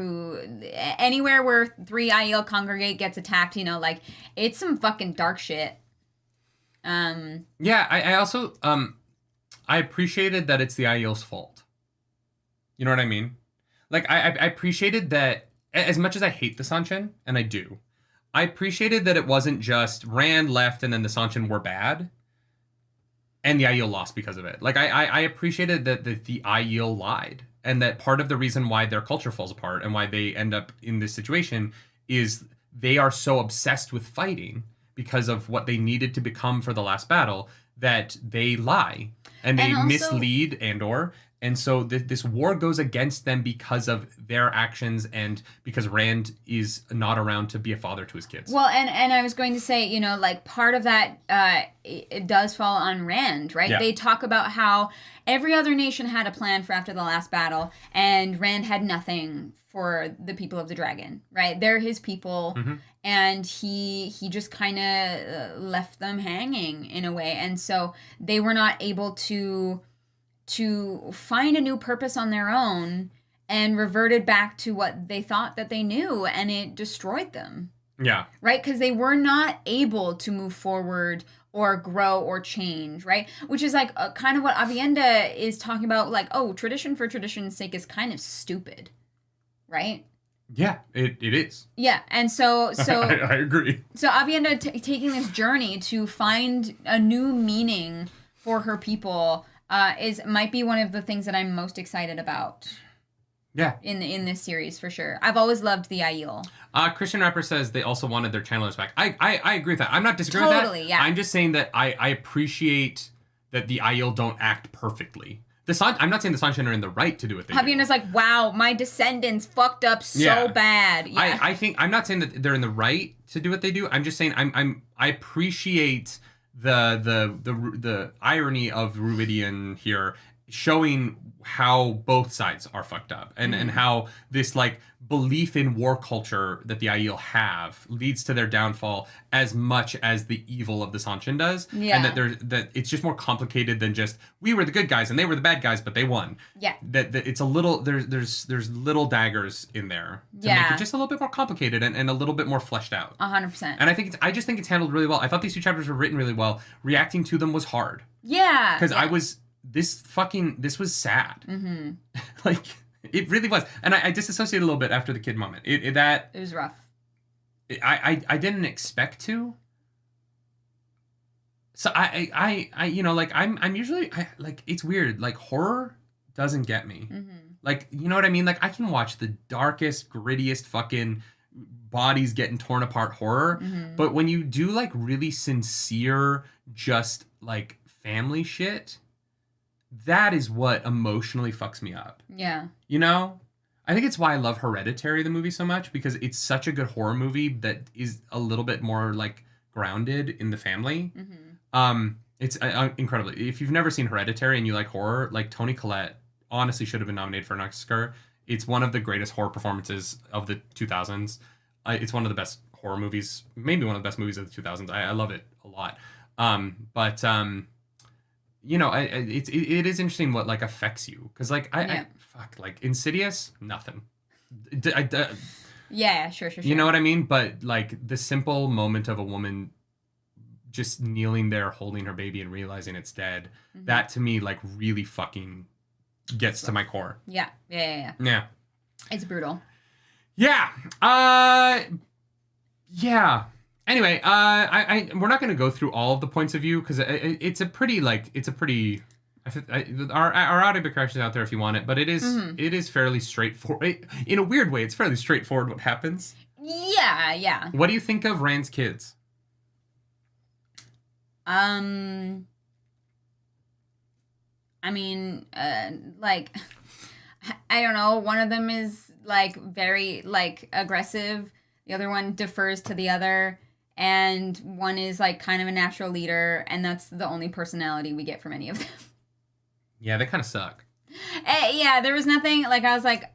where 3 Aiel congregate gets attacked, you know, like it's some fucking dark shit. Yeah, I also I appreciated that it's the Aiel's fault. You know what I mean? Like I appreciated that as much as I hate the Seanchan, and I do, I appreciated that it wasn't just Rand left and then the Seanchan were bad. And the Aiel lost because of it. Like, I appreciated that the Aiel lied. And that part of the reason why their culture falls apart and why they end up in this situation is they are so obsessed with fighting because of what they needed to become for the last battle that they lie. And they mislead Andor. And so this war goes against them because of their actions and because Rand is not around to be a father to his kids. Well, and I was going to say, you know, like part of that, it does fall on Rand, right? Yeah. They talk about how every other nation had a plan for after the last battle, and Rand had nothing for the people of the dragon, right? They're his people, and he just kind of left them hanging in a way. And so they were not able to find a new purpose on their own and reverted back to what they thought that they knew, and it destroyed them. Yeah. Right? Because they were not able to move forward or grow or change, right? Which is like kind of what Aviendha is talking about, like, oh, tradition for tradition's sake is kind of stupid, right? Yeah, it is. Yeah, and so I agree. So Aviendha taking this journey to find a new meaning for her people might be one of the things that I'm most excited about. Yeah. In this series, for sure. I've always loved the Aiel. Christian Rapper says they also wanted their channelers back. I agree with that. I'm not disagreeing with that. Totally, yeah. I'm just saying that I appreciate that the Aiel don't act perfectly. I'm not saying the Seanchan are in the right to do what they do. Aviendha's like, wow, my descendants fucked up so bad. Yeah. I think I'm not saying that they're in the right to do what they do. I'm just saying I appreciate the irony of Ruvidian here, showing how both sides are fucked up and how this like belief in war culture that the Aiel have leads to their downfall as much as the evil of the Seanchan does. Yeah. And that it's just more complicated than just we were the good guys and they were the bad guys, but they won. Yeah. That it's a little there's little daggers in there to make it just a little bit more complicated and a little bit more fleshed out. 100%. And I just think it's handled really well. I thought these 2 chapters were written really well. Reacting to them was hard. Yeah. Because this was sad. Like, it really was. And I disassociated a little bit after the kid moment. It was rough. I didn't expect to. So I you know, like I'm usually like, it's weird. Like, horror doesn't get me. Like, you know what I mean? Like, I can watch the darkest, grittiest fucking bodies getting torn apart horror. But when you do like really sincere, just like family shit, that is what emotionally fucks me up. Yeah. You know? I think it's why I love Hereditary, the movie, so much, because it's such a good horror movie that is a little bit more, like, grounded in the family. It's incredible. If you've never seen Hereditary and you like horror, like, Toni Collette honestly should have been nominated for an Oscar. It's one of the greatest horror performances of the 2000s. It's one of the best horror movies, maybe one of the best movies of the 2000s. I love it a lot. You know, it is interesting what like affects you, because like like Insidious, nothing. Yeah, sure. You know what I mean? But like the simple moment of a woman just kneeling there holding her baby and realizing it's dead, that to me like really fucking gets to my core. Yeah. It's brutal. Yeah. Yeah. Anyway, we're not going to go through all of the points of view, because it's a pretty our audiobook is out there if you want it, but it is fairly straightforward. In a weird way, it's fairly straightforward what happens. Yeah. What do you think of Rand's kids? I mean, like, I don't know. One of them is like very like aggressive. The other one defers to the other. And one is like kind of a natural leader, and that's the only personality we get from any of them. Yeah, they kind of suck. Yeah, there was nothing, like, I was like,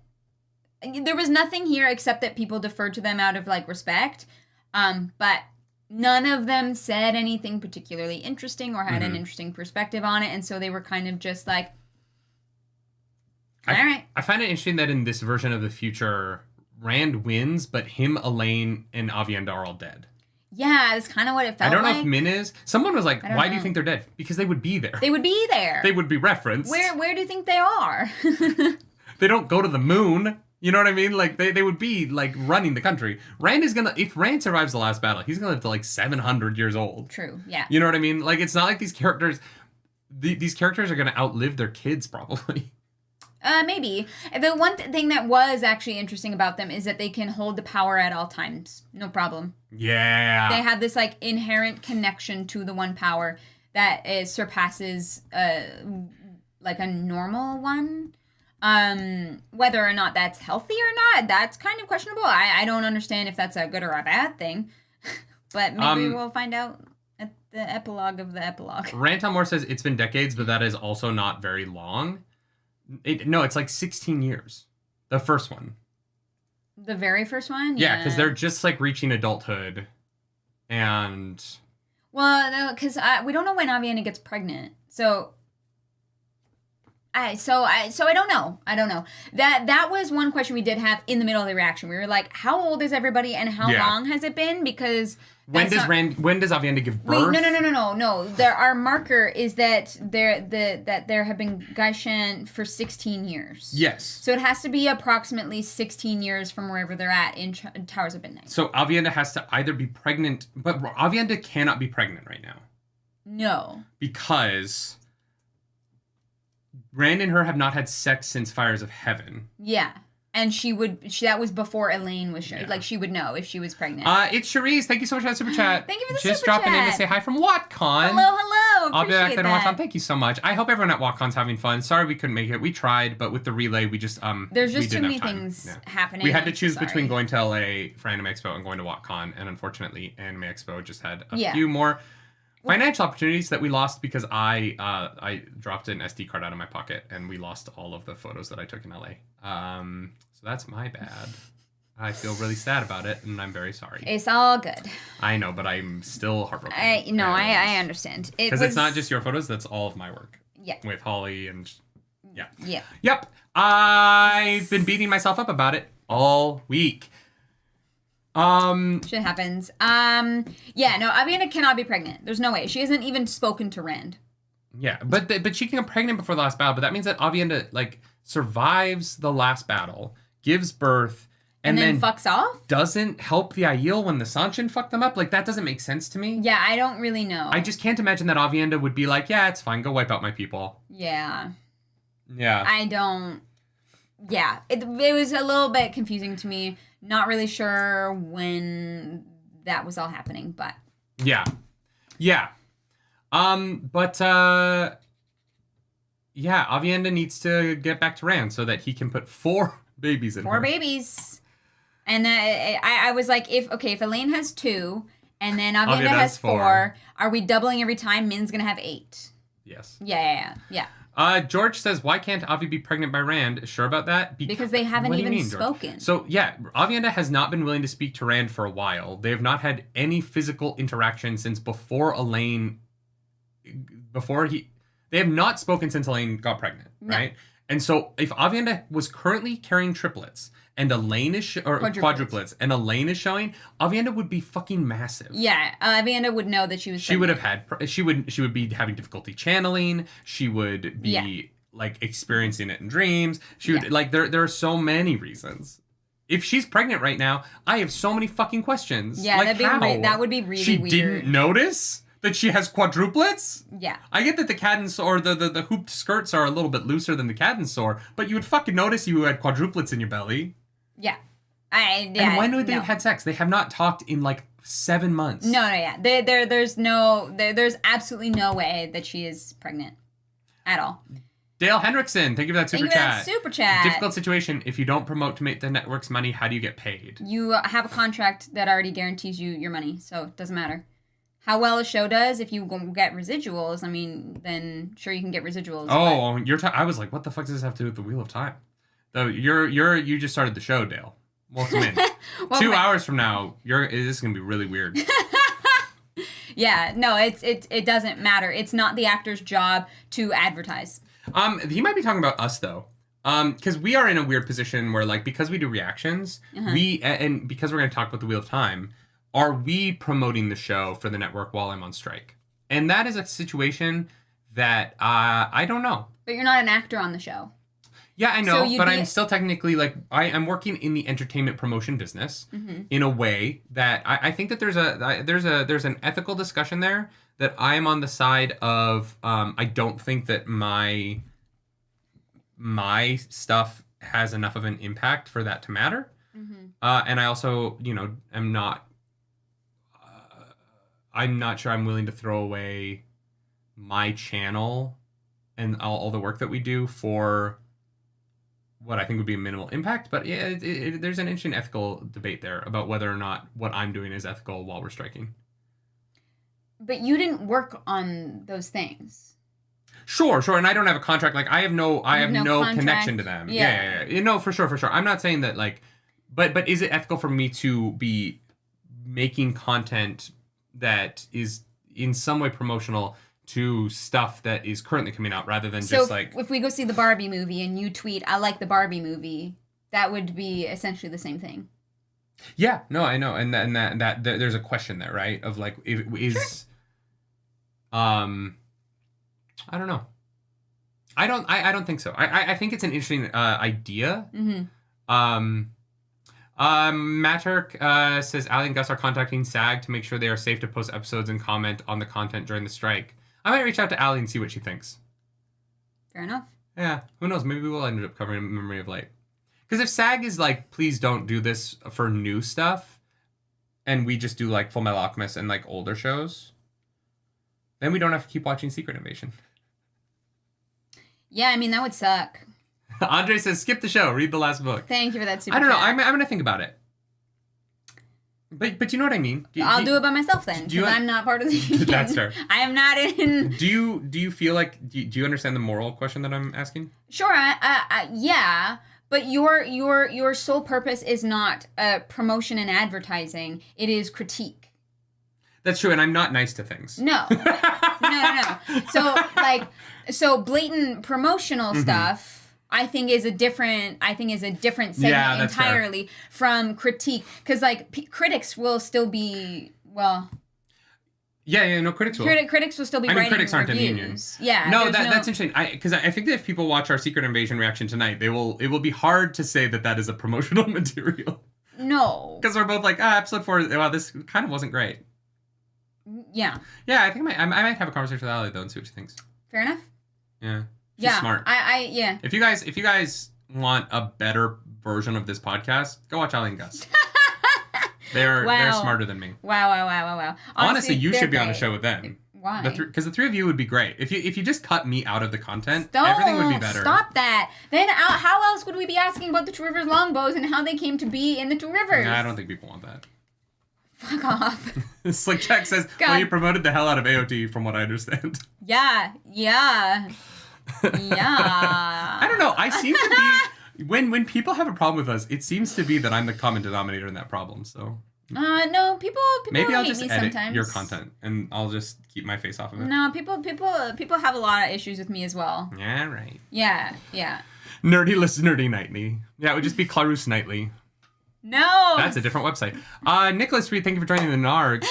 there was nothing here except that people deferred to them out of like respect. But none of them said anything particularly interesting or had an interesting perspective on it, and so they were kind of just like, all right. I find it interesting that in this version of the future, Rand wins, but him, Elaine, and Aviendha are all dead. Yeah, that's kind of what it felt like. I don't know if Min is. Someone was like, why do you think they're dead? Because they would be there. They would be there. They would be referenced. Where do you think they are? They don't go to the moon. You know what I mean? Like, they would be, like, running the country. Rand is gonna... If Rand survives the last battle, he's gonna live to, like, 700 years old. True, yeah. You know what I mean? Like, it's not like these characters... These characters are gonna outlive their kids, probably. Maybe. The one thing that was actually interesting about them is that they can hold the power at all times. No problem. Yeah. They have this, like, inherent connection to the one power that surpasses, like, a normal one. Whether or not that's healthy or not, that's kind of questionable. I don't understand if that's a good or a bad thing. But maybe we'll find out at the epilogue of the epilogue. Ranton Moore says it's been decades, but that is also not very long. No, it's like 16 years. The first one. The very first one? Yeah, because they're just like reaching adulthood. And... Well, no, because we don't know when Aviendha gets pregnant. So I don't know. That was one question we did have in the middle of the reaction. We were like, how old is everybody and how long has it been? Because... When does Aviendha give birth? No. Our marker is that there have been Gaishan for 16 years. Yes. So it has to be approximately 16 years from wherever they're at in Towers of Midnight. So Aviendha has to either be pregnant, but Aviendha cannot be pregnant right now. No. Because Rand and her have not had sex since Fires of Heaven. Yeah. And that was before Elaine was sure. Yeah. Like, she would know if she was pregnant. It's Cherise. Thank you so much for that super chat. Thank you for the Just super chat. Just dropping in to say hi from WatCon. Hello. I'll be back there to that. WatCon. Thank you so much. I hope everyone at WatCon's having fun. Sorry we couldn't make it. We tried, but with the relay, we just, There's just too many things happening. We had to choose between going to LA for Anime Expo and going to WatCon. And unfortunately, Anime Expo just had a few more financial opportunities that we lost because I dropped an SD card out of my pocket and we lost all of the photos that I took in LA. So that's my bad. I feel really sad about it, and I'm very sorry. It's all good. I know, but I'm still heartbroken. I understand. Because it's not just your photos, that's all of my work. Yeah. With Holly and... Yeah. Yeah. Yep. I've been beating myself up about it all week. Shit happens. Aviendha cannot be pregnant. There's no way. She hasn't even spoken to Rand. Yeah, but she can get pregnant before the last battle, but that means that Aviendha, like, survives the last battle, gives birth, and then fucks off? Doesn't help the Aiel when the Seanchan fuck them up? Like, that doesn't make sense to me. Yeah, I don't really know. I just can't imagine that Aviendha would be like, yeah, it's fine, go wipe out my people. Yeah. Yeah. I don't... Yeah, it was a little bit confusing to me. Not really sure when that was all happening, but... Yeah. Yeah. Yeah, Aviendha needs to get back to Rand so that he can put 4 babies in her. 4 babies. And I was like, if Elaine has 2, and then Aviendha has 4, are we doubling every time? Min's gonna have 8. Yes. Yeah. George says, why can't Avi be pregnant by Rand? Sure about that? Because they haven't even spoken. George? So, yeah, Aviendha has not been willing to speak to Rand for a while. They have not had any physical interaction since before Elaine... They have not spoken since Elaine got pregnant, right? And so, if Aviendha was currently carrying triplets and Elaine is quadruplets and Elaine is showing, Aviendha would be fucking massive. Yeah, Aviendha would know that she was. She would have had. She would be having difficulty channeling. She would be like experiencing it in dreams. She would like there are so many reasons. If she's pregnant right now, I have so many fucking questions. Yeah, like, that would be really weird. She didn't notice that she has quadruplets? Yeah. I get that the Cadensor, the hooped skirts are a little bit looser than the Cadensor, but you would fucking notice you had quadruplets in your belly. Yeah. And when would they have had sex? They have not talked in like 7 months. No, there's absolutely no way that she is pregnant at all. Dale Hendrickson, thank you for that super chat. Super chat. Difficult situation. If you don't promote to make the network's money, how do you get paid? You have a contract that already guarantees you your money, so it doesn't matter. How well a show does, if you get residuals, I mean, then sure you can get residuals. Oh, I was like, what the fuck does this have to do with the Wheel of Time? Though you just started the show, Dale. Welcome in. 2 hours from now, this is gonna be really weird. Yeah, no, it doesn't matter. It's not the actor's job to advertise. He might be talking about us though. Because we are in a weird position where, like, because we do reactions, and because we're going to talk about the Wheel of Time, are we promoting the show for the network while I'm on strike? And that is a situation that I don't know. But you're not an actor on the show. Yeah, I know, but I'm still technically, like, I'm working in the entertainment promotion business in a way that I think that there's an ethical discussion there that I'm on the side of. I don't think that my stuff has enough of an impact for that to matter. And I also, am not, I'm not sure I'm willing to throw away my channel and all the work that we do for what I think would be a minimal impact. But yeah, there's an interesting ethical debate there about whether or not what I'm doing is ethical while we're striking. But you didn't work on those things. Sure. And I don't have a contract. Like, I have no connection to them. Yeah. No, for sure. I'm not saying that, like, but is it ethical for me to be making content that is in some way promotional to stuff that is currently coming out rather than just like... if we go see the Barbie movie and you tweet, I like the Barbie movie, that would be essentially the same thing. Yeah, no, I know. And that there's a question there, right? Of like, is... Sure. I don't know. I don't think so. I think it's an interesting idea. Matterk says Ali and Gus are contacting SAG to make sure they are safe to post episodes and comment on the content during the strike. I might reach out to Ali and see what she thinks. Fair enough. Yeah, who knows? Maybe we'll end up covering Memory of Light. Because if SAG is like, please don't do this for new stuff, and we just do like Full Metal Alchemist and like older shows, then we don't have to keep watching Secret Invasion. Yeah, I mean, that would suck. Andre says, skip the show, read the last book. Thank you for that super I don't know, I'm going to think about it. But you know what I mean? I'll do it by myself then, because I'm not part of the union. That's fair. I am not in... Do you feel like... Do you understand the moral question that I'm asking? Sure, yeah. But your sole purpose is not promotion and advertising. It is critique. That's true, and I'm not nice to things. No. So blatant promotional stuff... I think is a different segment entirely from critique, because like critics will still be critics will. Critics will still be writing critics aren't reviews. In the union. Yeah, no, that's interesting. Because I think that if people watch our Secret Invasion reaction tonight, it will be hard to say that is a promotional material. No, because we're both like, episode 4. Wow, this kind of wasn't great. Yeah. Yeah, I think I might have a conversation with Ali though and see what she thinks. Fair enough. Yeah. She's smart. Yeah. If you guys want a better version of this podcast, go watch Ali and Gus. They're smarter than me. Wow. Honestly, you should be on a show with them. Why? Because the three of you would be great. If you just cut me out of the content, everything would be better. Stop that. Then how else would we be asking about the Two Rivers longbows and how they came to be in the Two Rivers? Nah, I don't think people want that. Fuck off. Slick Jack says, well, you promoted the hell out of AOT from what I understand. Yeah. I don't know. I seem to be when people have a problem with us, it seems to be that I'm the common denominator in that problem. So no, people maybe I'll hate just me edit sometimes. your content and I'll just keep my face off of it. No, people have a lot of issues with me as well. Yeah, right. Yeah. Nerdy Nightly. Yeah, it would just be Clarus Nightly. No. That's a different website. Nicholas Reed, thank you for joining the Nargs.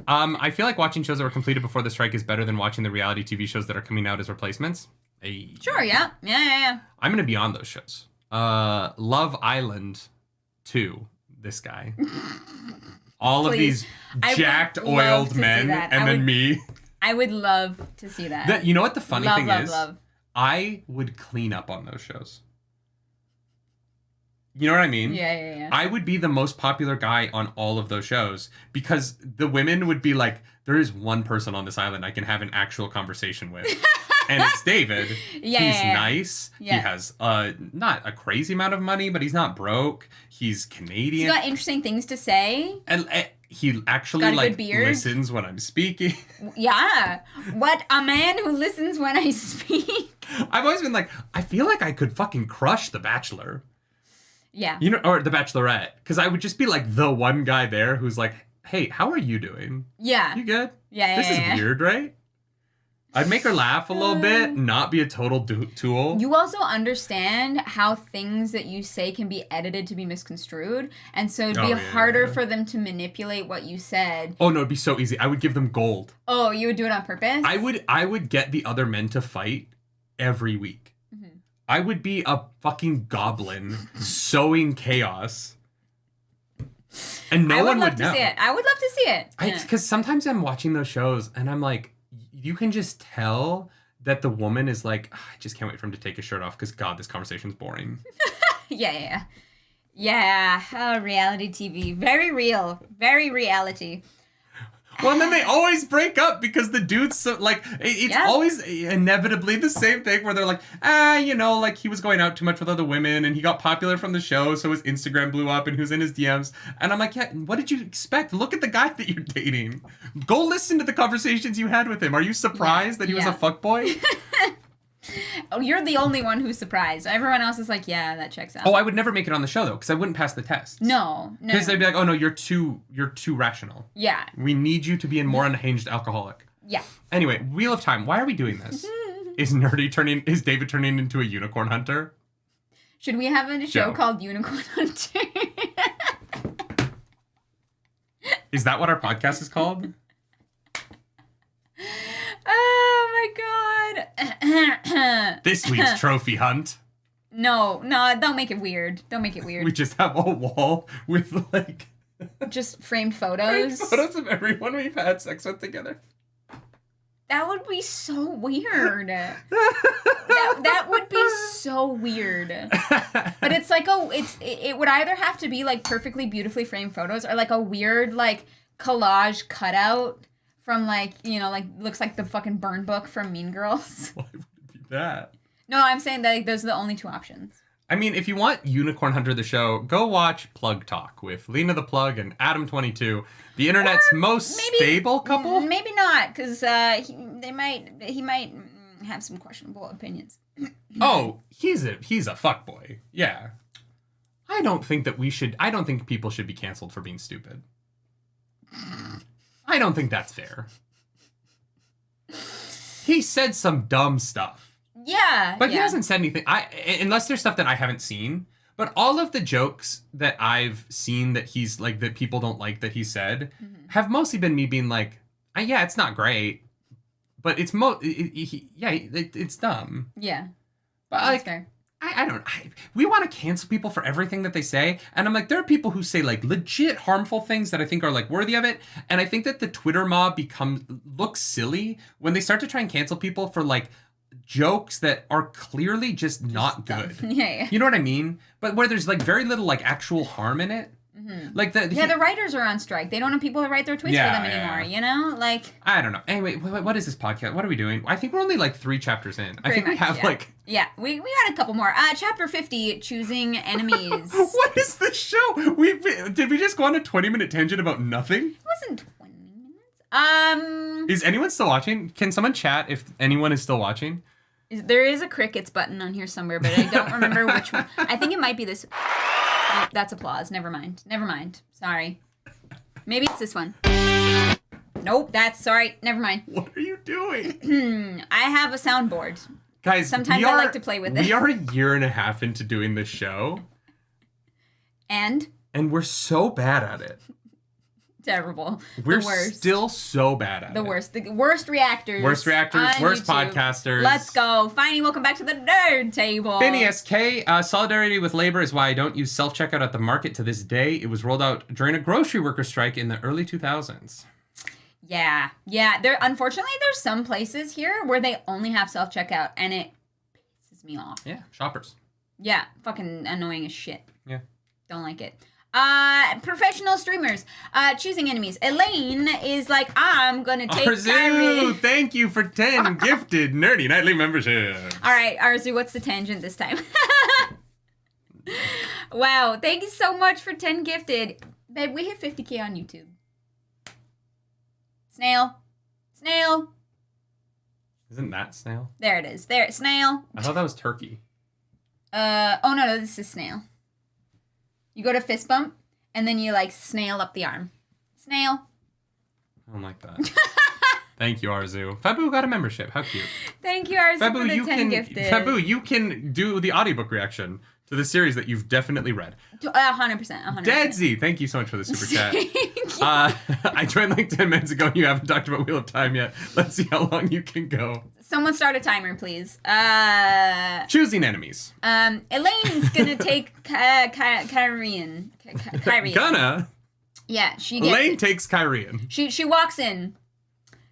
I feel like watching shows that were completed before the strike is better than watching the reality TV shows that are coming out as replacements. Hey. Sure, yeah. I'm going to be on those shows. Love Island 2, this guy. All of these jacked, oiled men, and then me. I would love to see that. You know what the funny thing is? Love. I would clean up on those shows. You know what I mean? Yeah. I would be the most popular guy on all of those shows because the women would be like, there is one person on this island I can have an actual conversation with. And it's David. He's nice. Yeah. He has not a crazy amount of money, but he's not broke. He's Canadian. He's got interesting things to say. And he actually listens when I'm speaking. Yeah. What a man who listens when I speak. I've always been like, I feel like I could fucking crush The Bachelor. Yeah. Or The Bachelorette. Because I would just be like the one guy there who's like hey, how are you doing? Yeah. You good? Yeah. This is weird, right? I'd make her laugh a little bit, not be a total tool. You also understand how things that you say can be edited to be misconstrued, and so it'd be harder for them to manipulate what you said. Oh no, it'd be so easy. I would give them gold. Oh, you would do it on purpose? I would get the other men to fight every week. Mm-hmm. I would be a fucking goblin sowing chaos. And no one would know. I would love to see it. Because sometimes I'm watching those shows and I'm like, you can just tell that the woman is like, I just can't wait for him to take his shirt off because, God, this conversation's boring. Yeah. Oh, reality TV. Very real. Very reality. Well, and then they always break up because the dude's so, like, it's always inevitably the same thing where they're like, like he was going out too much with other women and he got popular from the show, so his Instagram blew up and he was in his DMs. And I'm like, yeah, what did you expect? Look at the guy that you're dating. Go listen to the conversations you had with him. Are you surprised that he was a fuckboy? Oh, you're the only one who's surprised. Everyone else is like, yeah, that checks out. Oh, I would never make it on the show, though, because I wouldn't pass the test. No. Because they'd be like, oh, no, you're too rational. Yeah. We need you to be a more unhinged alcoholic. Yeah. Anyway, Wheel of Time. Why are we doing this? Is David turning into a unicorn hunter? Should we have a show called Unicorn Hunter? Is that what our podcast is called? Oh my God. This week's trophy hunt. No, don't make it weird. We just have a wall with like... just framed photos. Photos of everyone we've had sex with together. That would be so weird. that would be so weird. But it's like it would either have to be like perfectly beautifully framed photos or like a weird like collage cutout from like, looks like the fucking burn book from Mean Girls. Why would it be that? No, I'm saying that those are the only two options. I mean, if you want Unicorn Hunter the show, go watch Plug Talk with Lena the Plug and Adam22, the internet's most stable couple. Maybe not, because he might have some questionable opinions. Oh, he's a fuckboy. Yeah. I don't think people should be canceled for being stupid. I don't think that's fair. He said some dumb stuff. Yeah. But he hasn't said anything. Unless there's stuff that I haven't seen. But all of the jokes that I've seen that he's like, that people don't like that he said, have mostly been me being like, yeah, it's not great. But it's it's dumb. Yeah. But that's fair. We want to cancel people for everything that they say. And I'm like, there are people who say like legit harmful things that I think are like worthy of it. And I think that the Twitter mob looks silly when they start to try and cancel people for like jokes that are clearly just not good. Yeah. You know what I mean? But where there's like very little like actual harm in it. Mm-hmm. Like the writers are on strike. They don't have people to write their tweets for them anymore, Like, I don't know. Anyway, what is this podcast? What are we doing? I think we're only like 3 chapters in. I think we have like... Yeah, we got a couple more. Chapter 50, Choosing Enemies. What is this show? Did we just go on a 20-minute tangent about nothing? It wasn't 20 minutes. Is anyone still watching? Can someone chat if anyone is still watching? There is a crickets button on here somewhere, but I don't remember which one. I think it might be this. Oh, that's applause. Never mind. Sorry. Maybe it's this one. Nope, sorry. Never mind. What are you doing? I have a soundboard. Guys, sometimes I like to play with it. We are a year and a half into doing this show. And we're so bad at it. Terrible. We're still so bad at it. The worst reactors. Worst YouTube. podcasters. Let's go. Finally, welcome back to the Nerd Table. Phineas K. Solidarity with labor is why I don't use self-checkout at the market to this day. It was rolled out during a grocery worker strike in the early 2000s. Yeah. Unfortunately, there's some places here where they only have self-checkout, and it pisses me off. Yeah, shoppers. Yeah, fucking annoying as shit. Yeah. Don't like it. Professional streamers, choosing enemies. Elaine is like, I'm gonna take Arzu, thank you for 10 gifted Nerdy Nightly memberships. All right, Arzu, what's the tangent this time? Wow, thank you so much for 10 gifted. Babe, we hit 50K on YouTube. Snail. Isn't that snail? There it is. There, snail. I thought that was turkey. Oh no, this is snail. You go to fist bump, and then you, like, snail up the arm. Snail. I don't like that. Thank you, Arzu. Fabu got a membership. How cute. Thank you, Arzu, Fabu, for the 10 gifted. Fabu, you can do the audiobook reaction to the series that you've definitely read. 100%. Deadsy, thank you so much for the super chat. I joined like 10 minutes ago and you haven't talked about Wheel of Time yet. Let's see how long you can go. Someone start a timer, please. Choosing enemies. Elaine's gonna take Kyrian. Gonna? Yeah, she gets Elaine it. takes Kyrian. She walks in.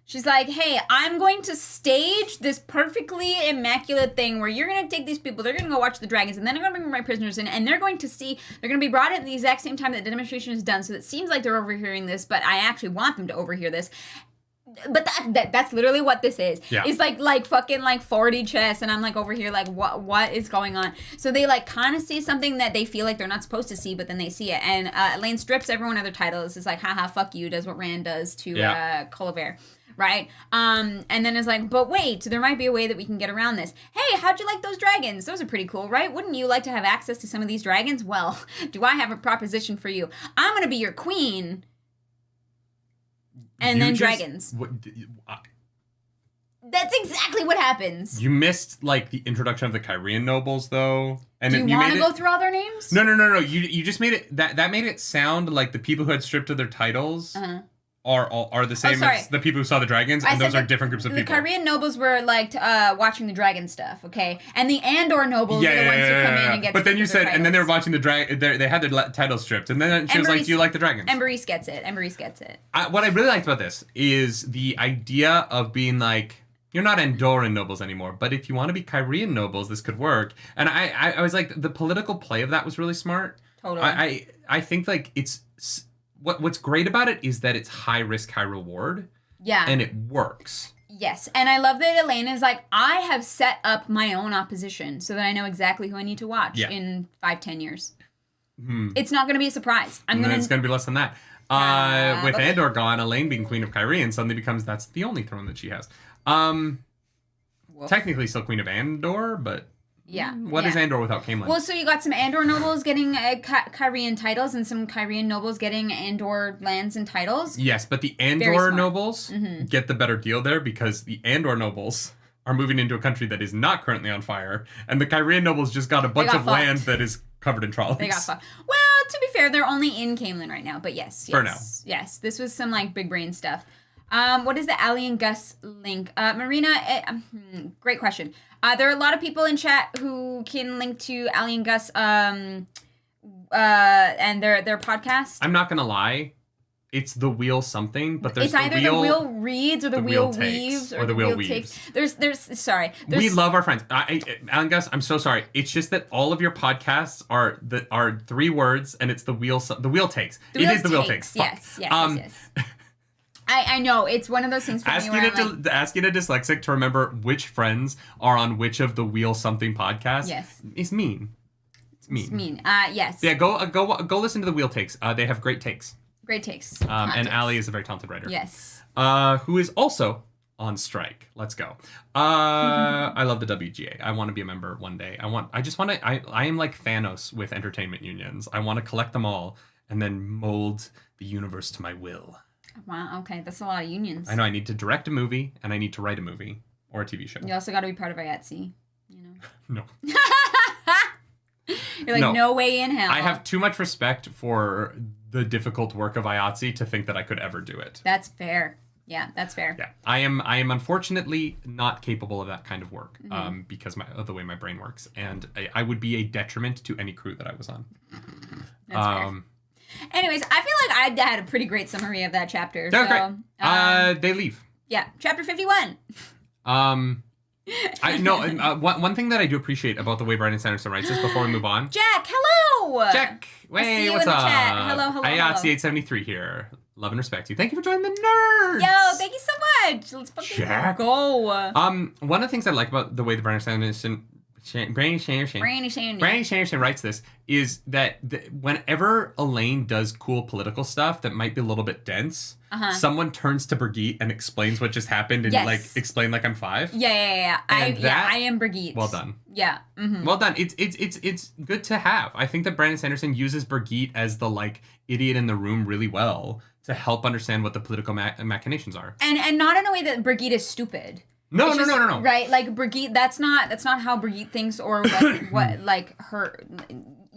She's like, hey, I'm going to stage this perfectly immaculate thing where you're going to take these people, they're going to go watch the dragons, and then I'm going to bring my prisoners in, and they're going to be brought in at the exact same time that the demonstration is done, so it seems like they're overhearing this, but I actually want them to overhear this. But that's literally what this is. Yeah. It's like fucking like 4D chess, and I'm like over here like what is going on? So they like kind of see something that they feel like they're not supposed to see, but then they see it. And Elaine strips everyone of their titles. It's like, haha, fuck you, does what Rand does to Colliver. Right? And then it's like, but wait, there might be a way that we can get around this. Hey, how'd you like those dragons? Those are pretty cool, right? Wouldn't you like to have access to some of these dragons? Well, do I have a proposition for you? I'm gonna be your queen. And then dragons. That's exactly what happens. You missed like the introduction of the Kyrian nobles, though. And do you want to go through all their names? No. You just made it that made it sound like the people who had stripped of their titles are the same as the people who saw the dragons, and those are different groups of people. The Kyrian nobles were like watching the dragon stuff, okay, and the Andor nobles are the ones who come in and get. But then you said, and then they were watching the dragon. They had their titles stripped, and then she was like, "Do you like the dragons?" Emberise gets it. What I really liked about this is the idea of being like, you're not Andoran nobles anymore, but if you want to be Kyrian nobles, this could work. And I was like, the political play of that was really smart. Totally. I think like it's. What's great about it is that it's high risk, high reward. Yeah. And it works. Yes. And I love that Elaine is like, I have set up my own opposition so that I know exactly who I need to watch in 5-10 years. It's not going to be a surprise. It's going to be less than that. With Andor gone, Elaine being Queen of Kyrian suddenly becomes that's the only throne that she has. Technically still Queen of Andor, but... Yeah. What is Andor without Caemlyn? Well, so you got some Andor nobles getting Kyrian titles and some Kyrian nobles getting Andor lands and titles. Yes, but the Andor nobles get the better deal there because the Andor nobles are moving into a country that is not currently on fire, and the Kyrian nobles just got a bunch of land that is covered in trolleys. They got fucked. Well, to be fair, they're only in Caemlyn right now, but yes. For now. Yes, this was some like big brain stuff. What is the Ali and Gus link? Marina, great question. There are a lot of people in chat who can link to Ali and Gus and their podcast. I'm not gonna lie, it's the wheel something, but there's either the wheel reads or the wheel weaves or the wheel weaves. There's we love our friends. Ali and Gus, I'm so sorry. It's just that all of your podcasts are 3 words, and it's the wheel takes. It is the wheel takes. Fuck. Yes. I know, it's one of those things for me where asking a dyslexic to remember which friends are on which of the wheel something podcasts is mean. It's mean. Yes. Yeah, go listen to the wheel takes. They have great takes. Great takes. And Ali is a very talented writer. Yes. Who is also on strike. Let's go. I love the WGA. I want to be a member one day. I am like Thanos with entertainment unions. I want to collect them all and then mold the universe to my will. Wow, okay. That's a lot of unions. I know. I need to direct a movie, and I need to write a movie or a TV show. You also got to be part of IATSE, you know? No. You're like, no way in hell. I have too much respect for the difficult work of IATSE to think that I could ever do it. That's fair. Yeah, that's fair. Yeah. I am unfortunately not capable of that kind of work because of the way my brain works. And I would be a detriment to any crew that I was on. That's fair. Anyways, I feel like I had a pretty great summary of that chapter. That was great. They leave. Yeah, chapter 51. I know one thing that I do appreciate about the way Brandon Sanderson writes this before we move on. Jack, hello. Jack, hey, what's up? Hello. IATSE 873 here. Love and respect you. Thank you for joining the nerds. Yo, thank you so much. Let's fucking go. One of the things I like about the way the Brandon Sanderson writes this is that whenever Elaine does cool political stuff that might be a little bit dense, someone turns to Brigitte and explains what just happened and like explain like I'm 5. Yeah. I am Brigitte. Well done. Yeah. Mm-hmm. Well done. It's good to have. I think that Brandon Sanderson uses Brigitte as the like idiot in the room really well to help understand what the political machinations are. And not in a way that Brigitte is stupid. No. Right? Like Brigitte, that's not how Brigitte thinks or what like her.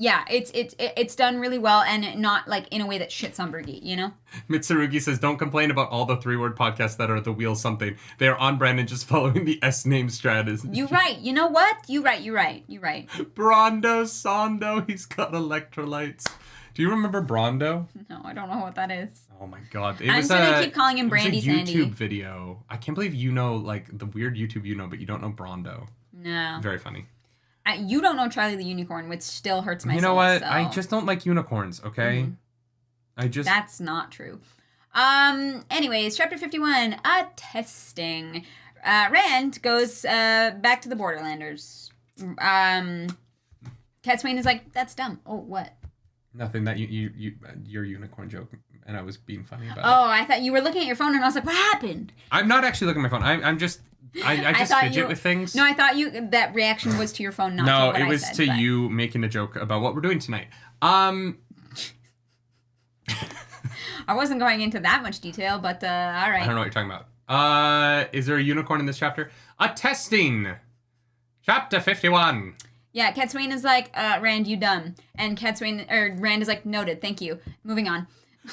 Yeah, it's done really well and not like in a way that shits on Brigitte, you know? Mitsurugi says, don't complain about all the 3-word podcasts that are the wheel something. They are on brand and just following the S-name strategy. You're right. You know what? You're right. Brondo Sondo, he's got electrolytes. Do you remember Brondo? No, I don't know what that is. Oh my god. I'm just going to keep calling him Brandy Sandy. It was a YouTube video. I can't believe you know, like, the weird YouTube you know, but you don't know Brondo. No. Very funny. You don't know Charlie the Unicorn, which still hurts my soul. You know what? So. I just don't like unicorns, okay? That's not true. Anyways, chapter 51, testing. Rand goes back to the Borderlanders. Catswain is like, that's dumb. Oh, what? Nothing. That your unicorn joke, and I was being funny about it. Oh, I thought you were looking at your phone, and I was like, what happened? I'm not actually looking at my phone. I just fidget with things. No, I thought that reaction was to your phone, not to what I said. No, it was to you making a joke about what we're doing tonight. I wasn't going into that much detail, but all right. I don't know what you're talking about. Is there a unicorn in this chapter? A testing! Chapter 51. Yeah, Catswain is like, Rand, you dumb. And Rand is like, noted, thank you. Moving on.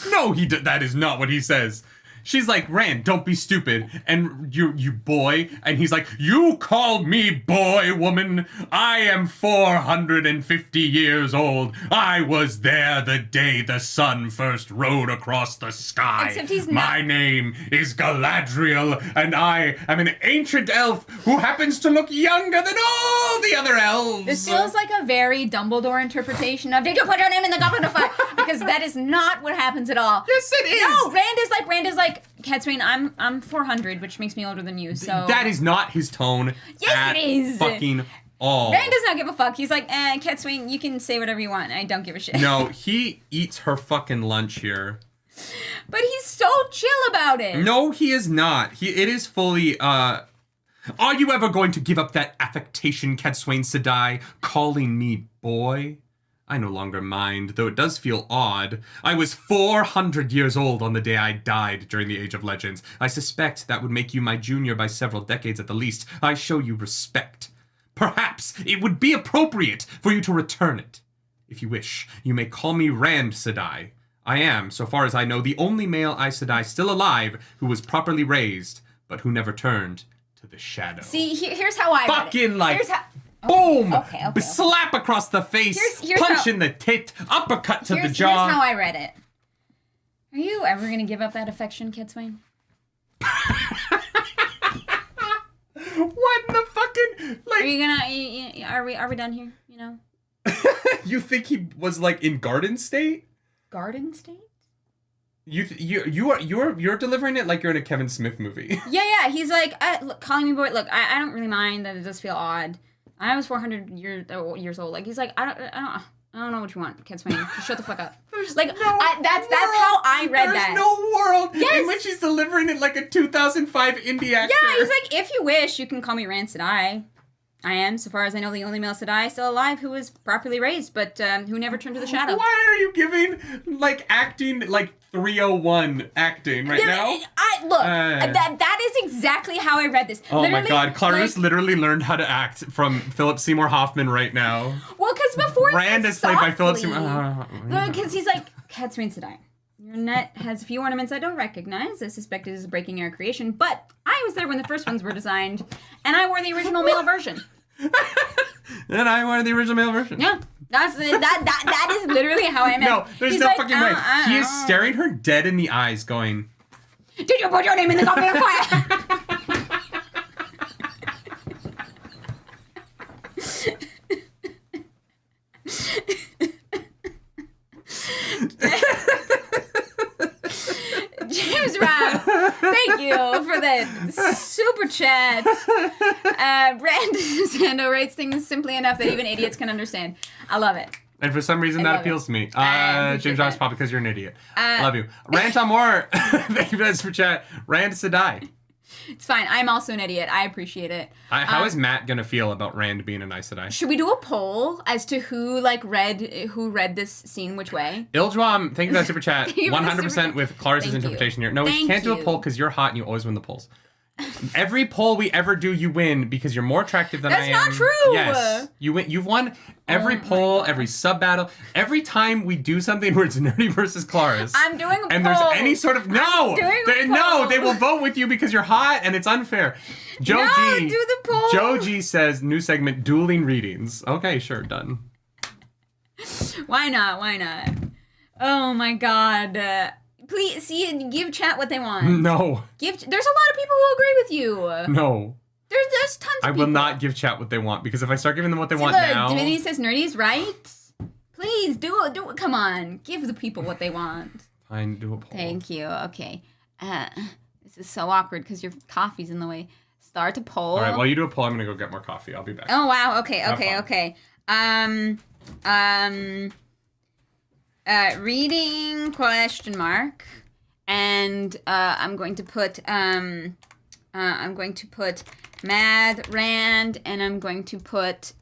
No, that is not what he says. She's like, Rand, don't be stupid. And you boy. And he's like, you call me boy, woman. I am 450 years old. I was there the day the sun first rode across the sky. Except he's not. My name is Galadriel, and I am an ancient elf who happens to look younger than all the other elves. This feels like a very Dumbledore interpretation of, did you put your name in the goblet of fire? Because that is not what happens at all. Yes, it is. No, Rand is like, Catswain, I'm 400, which makes me older than you, so... That is not his tone. Yes, it is. Fucking all. Rand does not give a fuck. He's like, Catswain, you can say whatever you want. I don't give a shit. No, he eats her fucking lunch here. But he's so chill about it. No, he is not. It is fully, Are you ever going to give up that affectation, Catswain Sedai, calling me boy? I no longer mind, though it does feel odd. I was 400 years old on the day I died during the Age of Legends. I suspect that would make you my junior by several decades at the least. I show you respect. Perhaps it would be appropriate for you to return it. If you wish, you may call me Rand Sedai. I am, so far as I know, the only male Aes Sedai still alive who was properly raised, but who never turned to the shadow. See, here's how I read it. Here's how... Boom! Okay. Slap across the face, punch in the tit, uppercut to the jaw. Here's how I read it. Are you ever going to give up that affection, Catswain? What the fucking... Like... Are you gonna... Are we done here, you know? You think he was, like, in Garden State? Garden State? You're delivering it like you're in a Kevin Smith movie. Yeah, he's like, look, calling me boy, look, I don't really mind that it does feel odd. I was 400 years old. Like, he's like, I don't know what you want, Catswain. Just shut the fuck up. That's how I read that. There's no world in which he's delivering it like a 2005 indie actor. Yeah, he's like, if you wish, you can call me Rand Sedai. I am, so far as I know, the only male Sedai still alive who was properly raised, but who never turned to the shadow. Why are you giving, like, acting, like, 301 acting right now? That is exactly how I read this. Oh literally, my god, Clarice literally learned how to act from Philip Seymour Hoffman right now. Well, because before Rand is played by Philip Seymour. Because he's like, Catswain Sedai. Your net has a few ornaments I don't recognize. I suspect it is a breaking air creation, but I was there when the first ones were designed, and I wore the original male version. And I wore the original male version. Yeah. That is literally how I meant. No, there's no fucking way. He is staring her dead in the eyes going, did you put your name in the goblet of fire? James Robb, thank you for the super chat. Rand Sando writes things simply enough that even idiots can understand. I love it. And for some reason that appeals to me. James Robb's probably because you're an idiot. I love you. Rant on more. Thank you for that super chat. Rand Sedai. It's fine. I'm also an idiot. I appreciate it. How is Matt gonna feel about Rand being a Aes Sedai? Should we do a poll as to who read this scene which way? Ildram, thank you for that super chat. 100% with Claris's interpretation here. No, we can't do a poll because you're hot and you always win the polls. Every poll we ever do, you win because you're more attractive than I am. That's not true. Yes, you win. You've won every poll, every sub battle, every time we do something where it's Nerdy versus Claris. I'm doing a poll. And there's any sort of they will vote with you because you're hot and it's unfair. Joe G. do the poll. Joe G says new segment dueling readings. Okay, sure, done. Why not? Why not? Oh my God. Please, give chat what they want. No. There's a lot of people who agree with you. No. There's tons of people. I will not give chat what they want, because if I start giving them what they want look, now... Divinity says Nerdy's right. Please, do it. Come on. Give the people what they want. Fine, do a poll. Thank you. Okay. This is so awkward because your coffee's in the way. Start a poll. All right, while you do a poll, I'm going to go get more coffee. I'll be back. Oh, wow. Okay. Reading question mark, and I'm going to put Mad Rand, and I'm going to put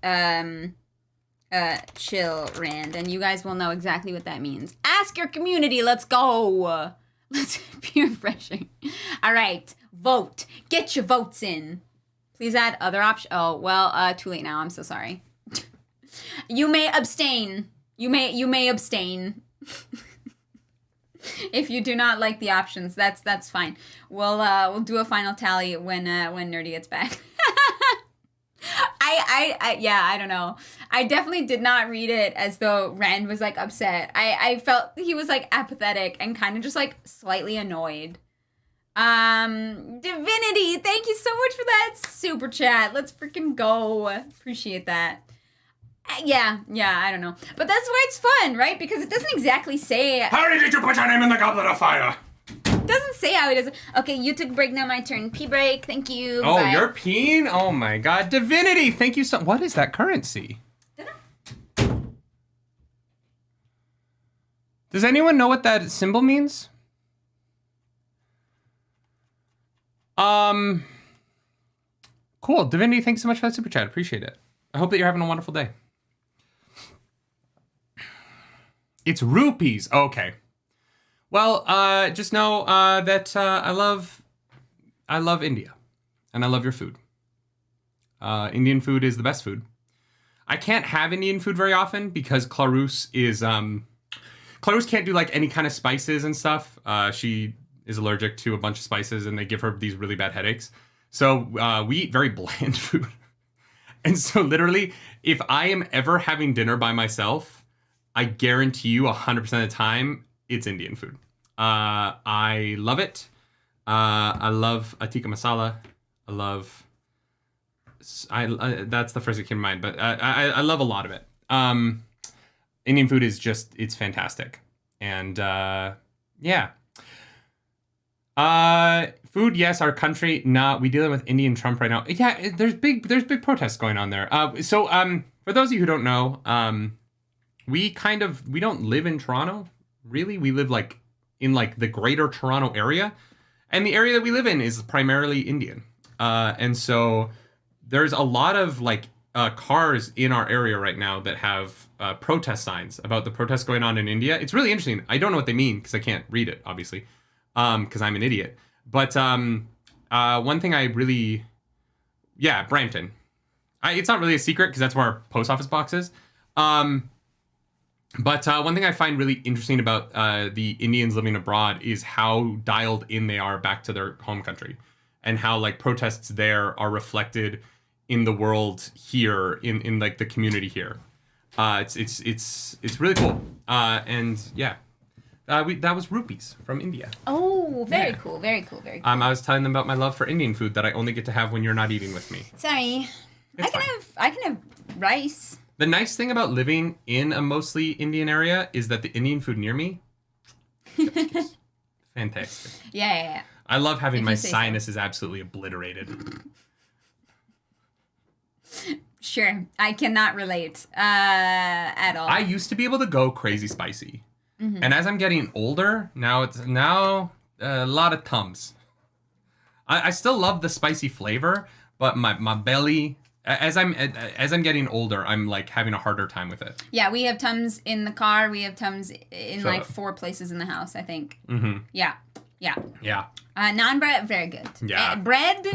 Chill Rand, and you guys will know exactly what that means. Ask your community. Let's go. Let's be refreshing. All right, vote. Get your votes in. Please add other options. Oh well, too late now. I'm so sorry. You may abstain. You may abstain. If you do not like the options, that's fine. We'll do a final tally when Nerdy gets back. I don't know. I definitely did not read it as though Rand was like upset. I felt he was like apathetic and kind of just like slightly annoyed. Divinity, thank you so much for that super chat. Let's freaking go. Appreciate that. Yeah, I don't know. But that's why it's fun, right? Because it doesn't exactly say... Harry, did you put your name in the goblet of fire? It doesn't say how he does it. Okay, you took a break, now my turn. Pee break, thank you. Oh, bye. You're peeing? Oh my God. Divinity, thank you so... What is that currency? Does anyone know what that symbol means? Cool. Divinity, thanks so much for that super chat. Appreciate it. I hope that you're having a wonderful day. It's rupees. Okay. Well, just know that I love India, and I love your food. Indian food is the best food. I can't have Indian food very often because Clarus can't do like any kind of spices and stuff. She is allergic to a bunch of spices, and they give her these really bad headaches. So we eat very bland food. And so literally, if I am ever having dinner by myself, I guarantee you 100% of the time, it's Indian food. I love it. I love tikka masala. That's the first that came to mind, but I love a lot of it. Indian food is just, it's fantastic. And yeah. Food, yes. Our country, nah. We dealing with Indian Trump right now. Yeah, there's big protests going on there. So for those of you who don't know, we don't live in Toronto, really. We live like in like the greater Toronto area, and the area that we live in is primarily Indian. And so there's a lot of like cars in our area right now that have protest signs about the protests going on in India. It's really interesting. I don't know what they mean because I can't read it, obviously, because I'm an idiot. But one thing I really, Brampton. It's not really a secret because that's where our post office box is. But one thing I find really interesting about the Indians living abroad is how dialed in they are back to their home country, and how like protests there are reflected in the world here, in like the community here. It's really cool. And yeah. That was rupees from India. Oh, very cool. I was telling them about my love for Indian food that I only get to have when you're not eating with me. Sorry. I can have rice. The nice thing about living in a mostly Indian area is that the Indian food near me, fantastic. Yeah. I love having my sinuses absolutely obliterated. Sure. I cannot relate at all. I used to be able to go crazy spicy. Mm-hmm. And as I'm getting older, now a lot of Tums. I still love the spicy flavor, but my belly, as I'm getting older, I'm like having a harder time with it. Yeah, we have Tums in the car. We have Tums in like 4 places in the house, I think. Mm-hmm. Yeah. Non-bread, very good. Yeah. Bread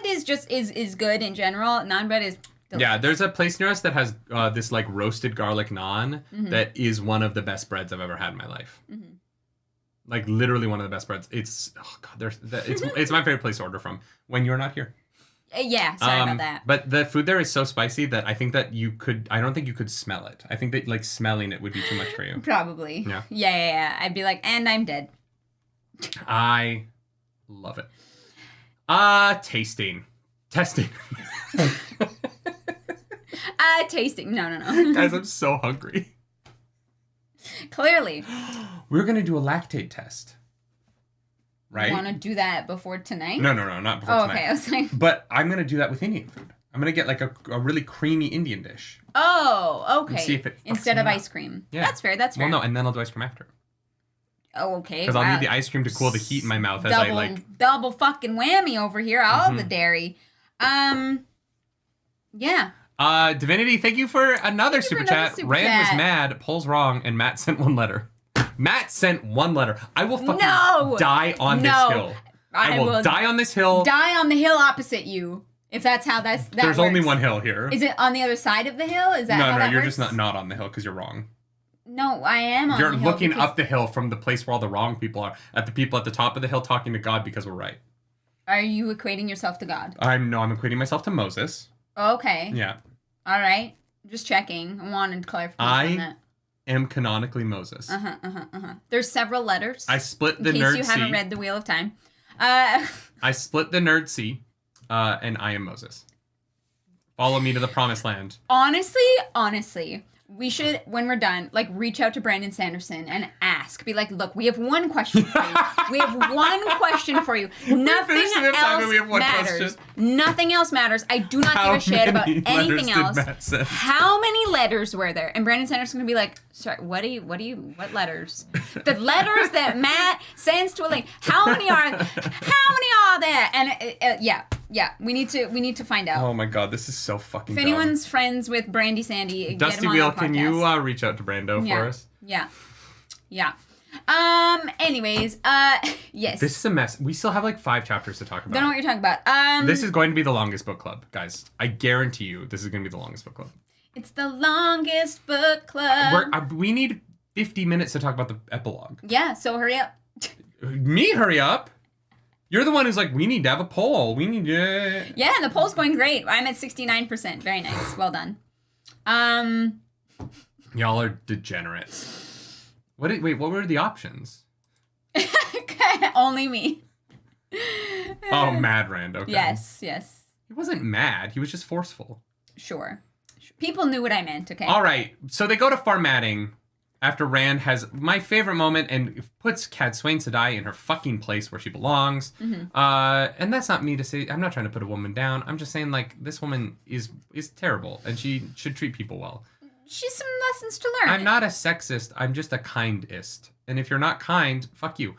is just is good in general. Non-bread is delicious. Yeah, there's a place near us that has this like roasted garlic naan that is one of the best breads I've ever had in my life. Mm-hmm. Like literally one of the best breads. It's it's my favorite place to order from when you're not here. Yeah, sorry about that. But the food there is so spicy that I think that I don't think you could smell it. I think that like smelling it would be too much for you. Probably. Yeah. Yeah. I'd be like, and I'm dead. I love it. Testing. Tasting. No. Guys, I'm so hungry. Clearly. We're going to do a lactate test. Right? You want to do that before tonight? No, not before tonight. Okay. I was like... But I'm going to do that with Indian food. I'm going to get like a really creamy Indian dish. Oh, okay. And see if it instead of ice cream. Yeah. That's fair. Well, no, and then I'll do ice cream after. Oh, okay. Because I'll need the ice cream to cool the heat in my mouth as I like... Double fucking whammy over here. All the dairy. Yeah. Divinity, thank you for another super chat. Rand was mad, polls wrong, and Matt sent 1 letter. Matt sent 1 letter. I will fucking die on this hill. I will die on this hill. Die on the hill opposite you. If that's how that There's works. only 1 hill here. Is it on the other side of the hill? Is that how that works? No, you're just not on the hill because you're wrong. No, I am on the hill. You're looking up the hill from the place where all the wrong people are. At the people at the top of the hill talking to God because we're right. Are you equating yourself to God? I'm equating myself to Moses. Okay. Yeah. All right. Just checking. I wanted clarification on that. Am canonically Moses. There's several letters. I split the nerd C. In case you haven't read the Wheel of Time. I split the nerd C, and I am Moses. Follow me to the promised land. Honestly, we should, when we're done, like reach out to Brandon Sanderson and ask. Be like, look, we have 1 question for you. We have 1 question for you. Nothing else matters. Nothing else matters. I do not give a shit about anything else. How many letters were there? And Brandon Sanderson's gonna be like, sorry, what letters? The letters that Matt sends to Elaine. How many are there? And yeah, we need to find out. Oh my god, this is so fucking dumb. If anyone's friends with Brandy Sandy, Dusty get him on Wheel, the podcast. can you reach out to Brando for us? Yeah. Anyways, yes. This is a mess. We still have like 5 chapters to talk about. Don't know what you're talking about. This is going to be the longest book club, guys. I guarantee you, this is going to be the longest book club. It's the longest book club. We need 50 minutes to talk about the epilogue. Yeah, so hurry up. Me hurry up? You're the one who's like, we need to have a poll. We need to... Yeah, the poll's going great. I'm at 69%. Very nice. Well done. Y'all are degenerates. What were the options? Only me. Oh, Mad Rand. Okay. Yes. He wasn't mad. He was just forceful. Sure. People knew what I meant, okay? All right. So they go to Farmatting after Rand has my favorite moment and puts Cadsuane Sedai in her fucking place where she belongs. Mm-hmm. And that's not me to say. I'm not trying to put a woman down. I'm just saying, like, this woman is terrible and she should treat people well. She's some lessons to learn. I'm not a sexist. I'm just a kindist. And if you're not kind, fuck you.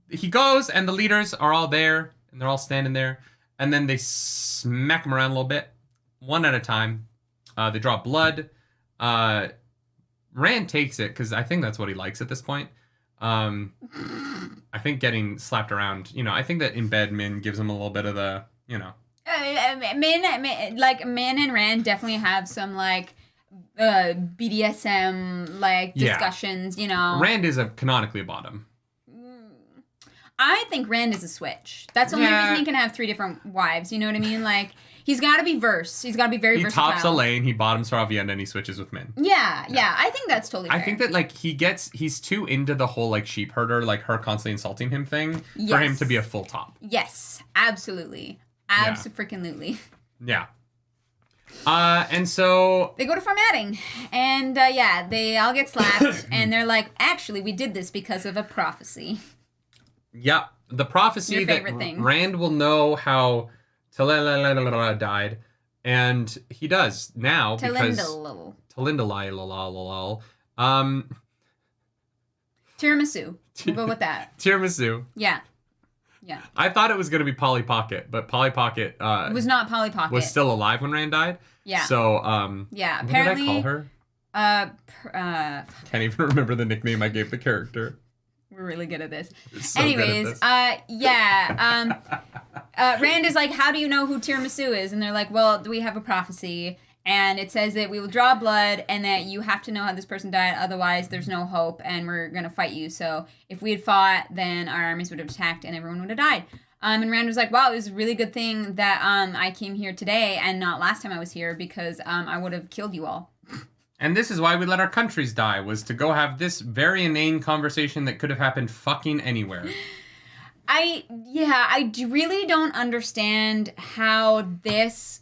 He goes and the leaders are all there and they're all standing there. And then they smack him around a little bit, one at a time. They draw blood. Rand takes it because I think that's what he likes at this point. I think getting slapped around, I think that in bed Min gives him a little bit of the, Min and Rand definitely have some BDSM discussions, Rand is canonically a bottom. I think Rand is a switch. That's the only reason he can have 3 different wives. You know what I mean? Like, he's got to be verse. He's got to be very versatile. He tops Elaine, he bottoms for Aviendha, and he switches with Min. Yeah. I think that's totally fair. I think that, he's too into the whole, sheep herder, her constantly insulting him thing for him to be a full top. Yes, absolutely. Abso-freaking-lutely. Yeah. And so... They go to Farmatting, and, they all get slapped, and they're like, actually, we did this because of a prophecy. Yeah, the prophecy that Rand will know how Talindalai died, and he does now because... Talindalai. Tiramisu. We'll go with that. Tiramisu. Yeah. Yeah. I thought it was going to be Polly Pocket, but Polly Pocket it was not Polly Pocket. Was still alive when Rand died. Yeah. So yeah, apparently, what did I call her? Can't even remember the nickname I gave the character. We're really good at this. So Anyways, Rand is like, how do you know who Tiramisu is? And they're like, well, we have a prophecy, and it says that we will draw blood, and that you have to know how this person died, otherwise there's no hope, and we're gonna fight you. So if we had fought, then our armies would have attacked, and everyone would have died. And Rand was like, wow, it was a really good thing that I came here today and not last time I was here, because I would have killed you all. And this is why we let our countries die, was to go have this very inane conversation that could have happened fucking anywhere. I really don't understand how this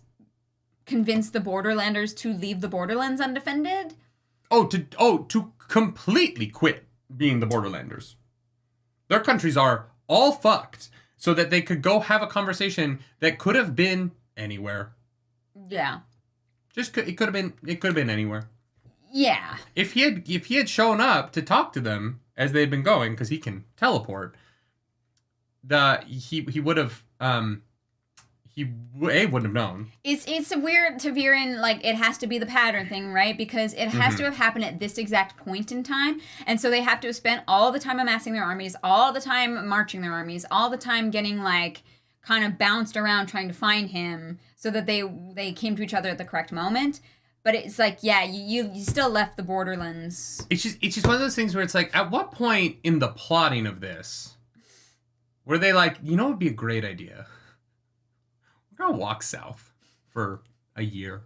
convinced the Borderlanders to leave the Borderlands undefended. To completely quit being the Borderlanders. Their countries are all fucked, so that they could go have a conversation that could have been anywhere. Yeah. It could have been anywhere. Yeah. If he had shown up to talk to them as they'd been going, because he can teleport, he would have wouldn't have known. It's a weird ta'veren, like, it has to be the pattern thing, right? Because it has to have happened at this exact point in time, and so they have to have spent all the time amassing their armies, all the time marching their armies, all the time getting, like, kind of bounced around trying to find him, so that they came to each other at the correct moment. But it's like, yeah, you still left the Borderlands. It's just one of those things where it's like, at what point in the plotting of this were they like, you know what would be a great idea? We're going to walk south for a year.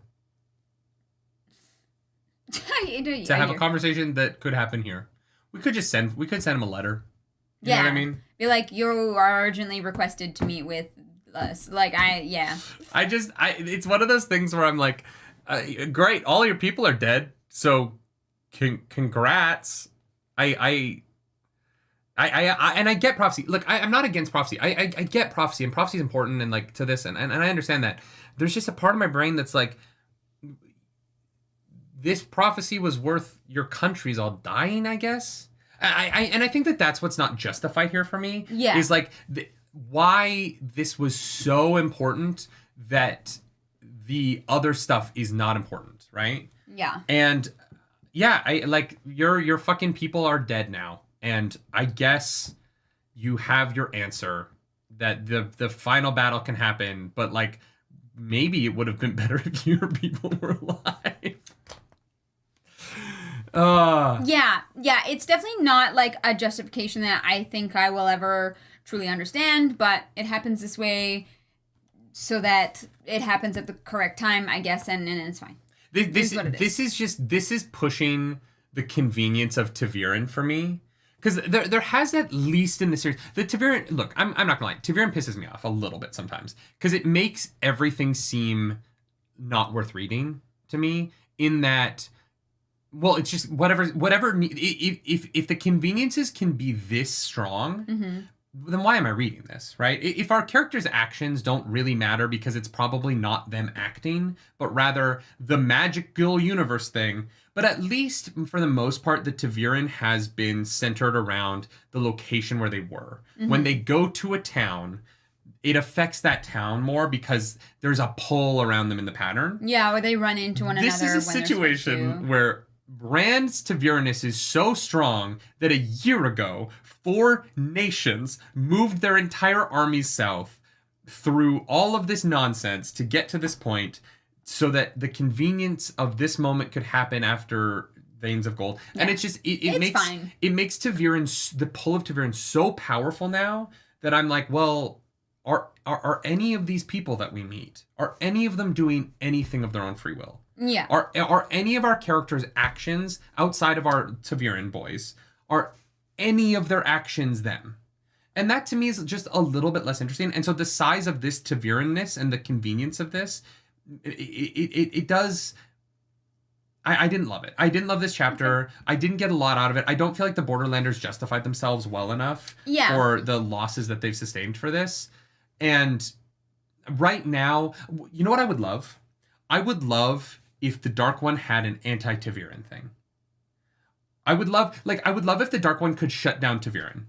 To have a conversation that could happen here. We could send him a letter. You know what I mean? Be like, you are urgently requested to meet with us. Like, it's one of those things where I'm like, great, all your people are dead, so congrats. I get prophecy. Look, I'm not against prophecy. I get prophecy, and prophecy is important, and like to this, and I understand that. There's just a part of my brain that's like, this prophecy was worth your countries all dying, I guess. I think that's what's not justified here for me. Yeah. Is like why this was so important that the other stuff is not important, right? Yeah. And yeah, I like your fucking people are dead now. And I guess you have your answer that the final battle can happen, but like maybe it would have been better if your people were alive. Yeah, it's definitely not like a justification that I think I will ever truly understand, but it happens this way so that it happens at the correct time, I guess, and it's fine. This is pushing the convenience of ta'veren for me. Because there has, at least in the series, the ta'veren, look, I'm not gonna lie, ta'veren pisses me off a little bit sometimes. Because it makes everything seem not worth reading to me, in that, well, it's just whatever, if the conveniences can be this strong, then why am I reading this, right? If our characters' actions don't really matter because it's probably not them acting, but rather the magical universe thing, but at least for the most part, the ta'veren has been centered around the location where they were. When they go to a town, it affects that town more because there's a pull around them in the pattern. Yeah, or they run into one another. This is a situation where Rand's ta'verenness is so strong that a year ago, 4 nations moved their entire armies south through all of this nonsense to get to this point, so that the convenience of this moment could happen after Veins of Gold. Yeah. And it's just it makes ta'veren, the pull of ta'veren, so powerful now that I'm like, well, are any of these people that we meet, are any of them doing anything of their own free will? Yeah. Are any of our characters' actions outside of our ta'veren boys, are any of their actions them? And that to me is just a little bit less interesting. And so the size of this ta'verenness and the convenience of this, it does. I didn't love it. I didn't love this chapter. Okay. I didn't get a lot out of it. I don't feel like the Borderlanders justified themselves well enough for the losses that they've sustained for this. And right now, you know what I would love? I would love if the Dark One had an anti-ta'veren thing. I would love if the Dark One could shut down ta'veren.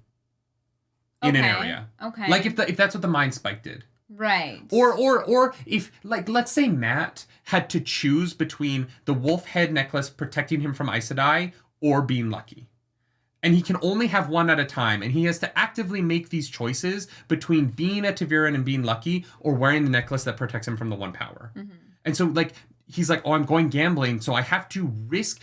in an area. Okay. Like if that's what the Mind Spike did. Right. Or if, like, let's say Matt had to choose between the wolf head necklace protecting him from Aes Sedai or being lucky. And he can only have one at a time, and he has to actively make these choices between being a ta'veren and being lucky or wearing the necklace that protects him from the one power. Mm-hmm. And so, like, he's like, oh, I'm going gambling, so I have to risk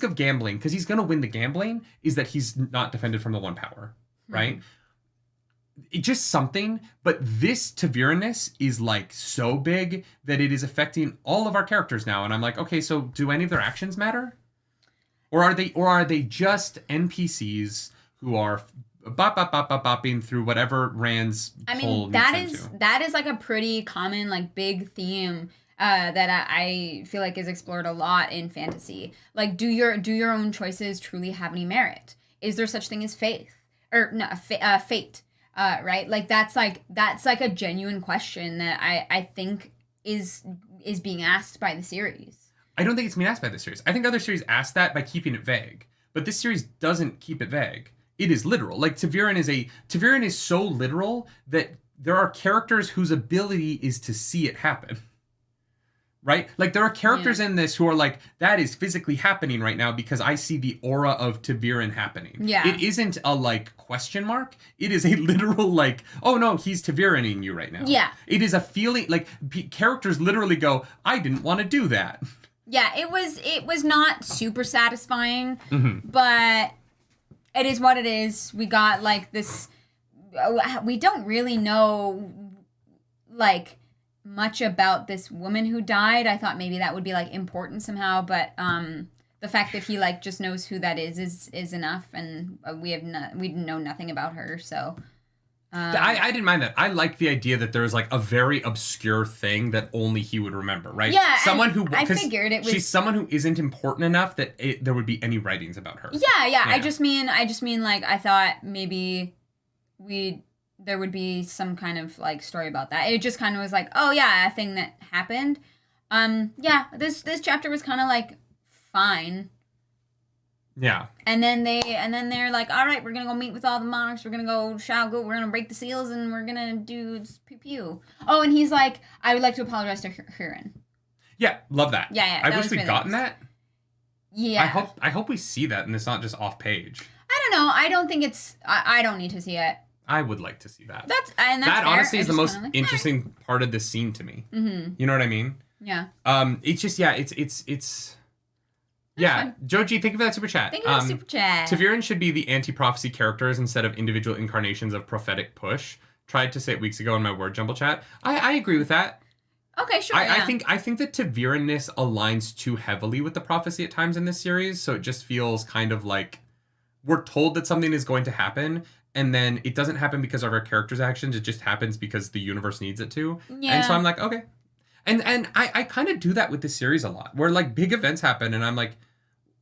of gambling, because he's going to win the gambling, is that he's not defended from the one power, right? Mm-hmm. It's just something, but this ta'verenness is, like, so big that it is affecting all of our characters now, and I'm like, okay, so do any of their actions matter? Or are they just NPCs who are bopping through whatever Rand's pull that is like a pretty common, like, big theme that I feel like is explored a lot in fantasy. Like, do your own choices truly have any merit? Is there such thing as faith or no fate? Right? Like that's like a genuine question that I think is being asked by the series. I don't think it's being asked by this series. I think other series ask that by keeping it vague. But this series doesn't keep it vague. It is literal. Like, ta'veren is so literal that there are characters whose ability is to see it happen. Right? Like, there are characters in this who are like, that is physically happening right now because I see the aura of ta'veren happening. Yeah. It isn't a, like, question mark. It is a literal, like, oh no, he's ta'verening you right now. Yeah. It is a feeling, like, characters literally go, I didn't want to do that. Yeah, it was not super satisfying, but it is what it is. We got, like, this, we don't really know, like, much about this woman who died. I thought maybe that would be, like, important somehow, but the fact that he, like, just knows who that is enough, and we know nothing about her, so... I didn't mind that. I like the idea that there's, like, a very obscure thing that only he would remember, right? Yeah, someone who I figured it was... She's someone who isn't important enough that there would be any writings about her. Yeah. I just mean, like, I thought maybe there would be some kind of, like, story about that. It just kind of was like, oh yeah, a thing that happened. Yeah, this chapter was kind of, like, fine. Yeah. And then they're like, all right, we're going to go meet with all the monarchs. We're going to go Shao-Gu. We're going to break the seals and we're going to do pew-pew. Oh, and he's like, I would like to apologize to Huron. Yeah, love that. Yeah. I wish we'd gotten that. Yeah. I hope we see that and it's not just off page. I don't know. I don't think it's, I don't need to see it. I would like to see that. That's that fair. honestly is the most interesting part of this scene to me. Mm-hmm. You know what I mean? Yeah. It's just, yeah, it's yeah, Joji, thank you for that super chat. Thank you for the super chat. ta'veren should be the anti-prophecy characters instead of individual incarnations of prophetic push. Tried to say it weeks ago in my word jumble chat. I agree with that. Okay, sure. I think that ta'verenness aligns too heavily with the prophecy at times in this series, so it just feels kind of like we're told that something is going to happen, and then it doesn't happen because of our characters' actions. It just happens because the universe needs it to. Yeah. And so I'm like, okay. And I kind of do that with this series a lot, where, like, big events happen, and I'm like,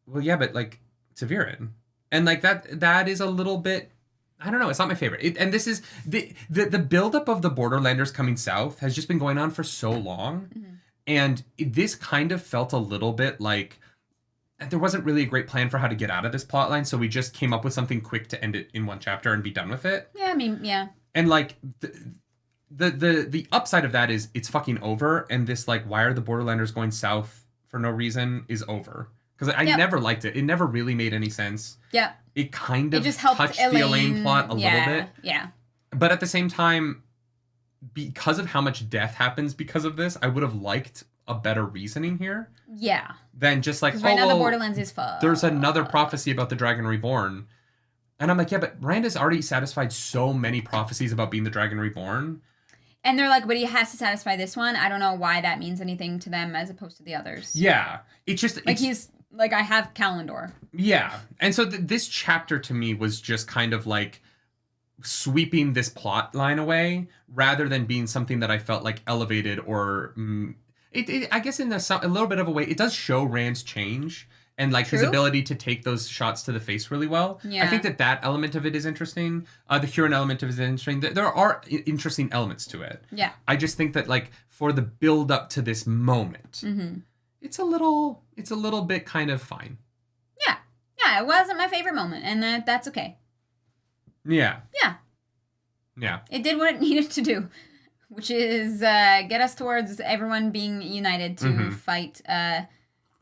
well, yeah, but, like, ta'veren. And, like, that is a little bit, I don't know, it's not my favorite. And this is, the buildup of the Borderlanders coming south has just been going on for so long. Mm-hmm. And this kind of felt a little bit like there wasn't really a great plan for how to get out of this plotline, so we just came up with something quick to end it in one chapter and be done with it. Yeah, I mean, yeah. And, like, the upside of that is it's fucking over, and this, like, why are the Borderlanders going south for no reason is over. Because I never liked it. It never really made any sense. Yeah. It kind of just touched the Elaine plot a little bit. Yeah. But at the same time, because of how much death happens because of this, I would have liked a better reasoning here. Yeah. Than just like, right now the Borderlands is fucked. There's another prophecy about the Dragon Reborn. And I'm like, yeah, but Rand has already satisfied so many prophecies about being the Dragon Reborn. And they're like, but he has to satisfy this one. I don't know why that means anything to them as opposed to the others. Yeah. It's just... Like, he's... Like, I have Calendor. Yeah. And so this chapter to me was just kind of like sweeping this plot line away rather than being something that I felt like elevated or... I guess in a little bit of a way, it does show Rand's change and, like, his ability to take those shots to the face really well. Yeah. I think that element of it is interesting. The Huron element of it is interesting. There are interesting elements to it. Yeah. I just think that, like, for the build up to this moment... Mm-hmm. It's a little bit kind of fine. Yeah, it wasn't my favorite moment, and that's okay. Yeah. Yeah. Yeah. It did what it needed to do, which is get us towards everyone being united to fight the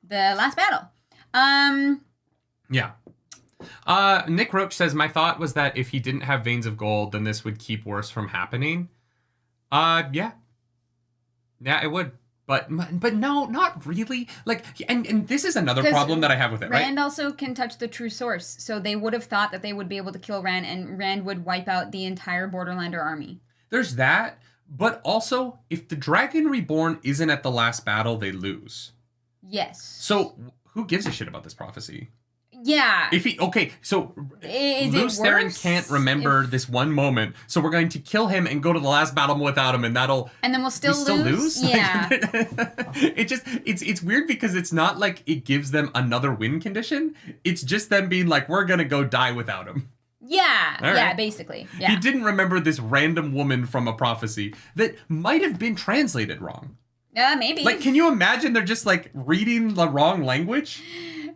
last battle. Yeah. Nick Roach says, my thought was that if he didn't have veins of gold, then this would keep worse from happening. Yeah. Yeah, it would. But no, not really. Like, and this is another problem that I have with it, right? Rand also can touch the true source, so they would have thought that they would be able to kill Rand, and Rand would wipe out the entire Borderlander army. There's that, but also, if the Dragon Reborn isn't at the last battle, they lose. Yes. So, who gives a shit about this prophecy? Yeah. So Lews Therin can't remember this one moment, so we're going to kill him and go to the last battle without him, and then we'll still lose? Yeah. It's weird because it's not like it gives them another win condition. It's just them being like, we're gonna go die without him. Yeah. All right. Basically. Yeah. He didn't remember this random woman from a prophecy that might have been translated wrong. Maybe. Like, can you imagine they're just like reading the wrong language?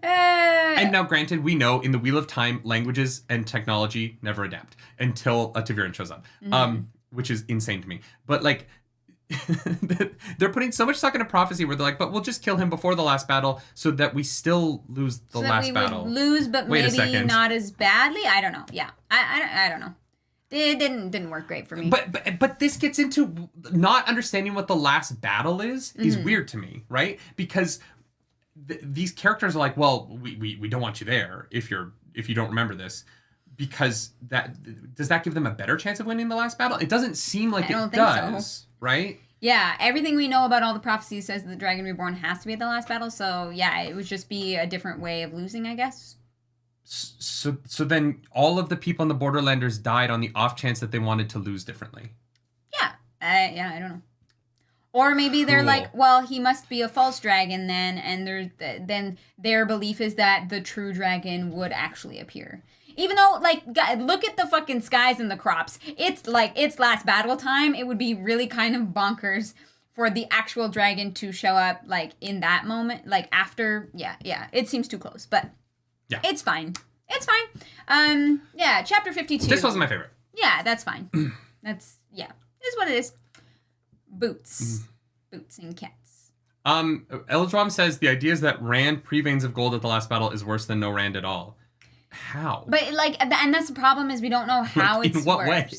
And now, granted, we know in the Wheel of Time, languages and technology never adapt until a Ta'veren shows up, which is insane to me. But, like, they're putting so much stock into prophecy where they're like, but we'll just kill him before the last battle so that we still lose the last battle. Would lose, but maybe not as badly? I don't know. Yeah. I don't know. It didn't work great for me. But this gets into not understanding what the last battle is weird to me, right? Because these characters are like, well, we don't want you there if you don't remember this, because does that give them a better chance of winning the last battle? It doesn't seem like it does, right? Yeah, everything we know about all the prophecies says the Dragon Reborn has to be at the last battle, so yeah, it would just be a different way of losing, I guess. So then all of the people in the Borderlanders died on the off chance that they wanted to lose differently. Yeah, I don't know. Or maybe they're like, well, he must be a false dragon then, and then their belief is that the true dragon would actually appear. Even though, like, look at the fucking skies and the crops. It's like, it's last battle time. It would be really kind of bonkers for the actual dragon to show up, like, in that moment. Like, after, yeah. It seems too close, but yeah, it's fine. It's fine. Yeah, chapter 52. This wasn't my favorite. Yeah, that's fine. It's what it is. Boots and cats. Eldrom says the idea is that Rand pre-veins of gold at the last battle is worse than no Rand at all. How? But like, and that's the problem is we don't know how it's in what way?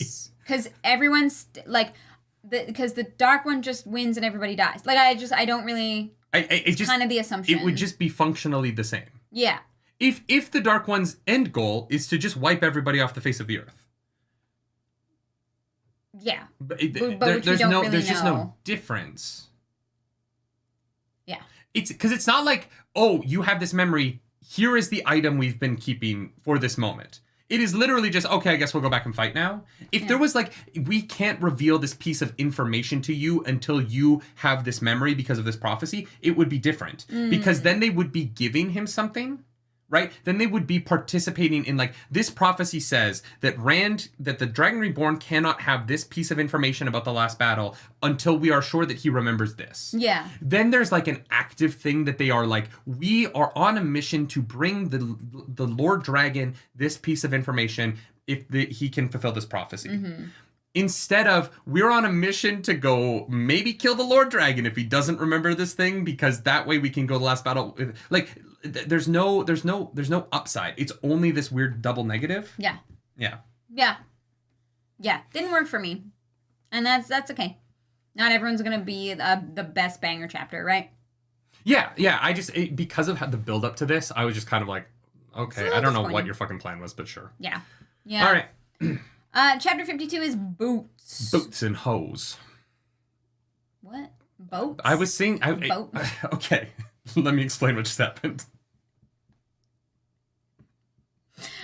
Because everyone's like, because the dark one just wins and everybody dies. Like I don't really. It's just kind of the assumption. It would just be functionally the same. Yeah. If the dark one's end goal is to just wipe everybody off the face of the earth. Yeah, but there's just no difference. Yeah, it's because it's not like, oh, you have this memory. Here is the item we've been keeping for this moment. It is literally just, okay, I guess we'll go back and fight now. If there was like, we can't reveal this piece of information to you until you have this memory because of this prophecy, it would be different. Because then they would be giving him something. Right? Then they would be participating in, like, this prophecy says that the Dragon Reborn cannot have this piece of information about the last battle until we are sure that he remembers this. Yeah. Then there's, like, an active thing that they are like, we are on a mission to bring the Lord Dragon this piece of information if he can fulfill this prophecy. Instead of, we're on a mission to go maybe kill the Lord Dragon if he doesn't remember this thing, because that way we can go to the last battle. Like, there's no upside. It's only this weird double negative. Yeah. Yeah. Didn't work for me, and that's okay. Not everyone's gonna be the best banger chapter, right? Yeah. I just because of the build up to this, I was just kind of like, okay, I don't know what your fucking plan was, but sure. Yeah. All right. Chapter 52 is boots. Boots and hose. What? Boats? I was seeing. Boat. Okay. Let me explain what just happened.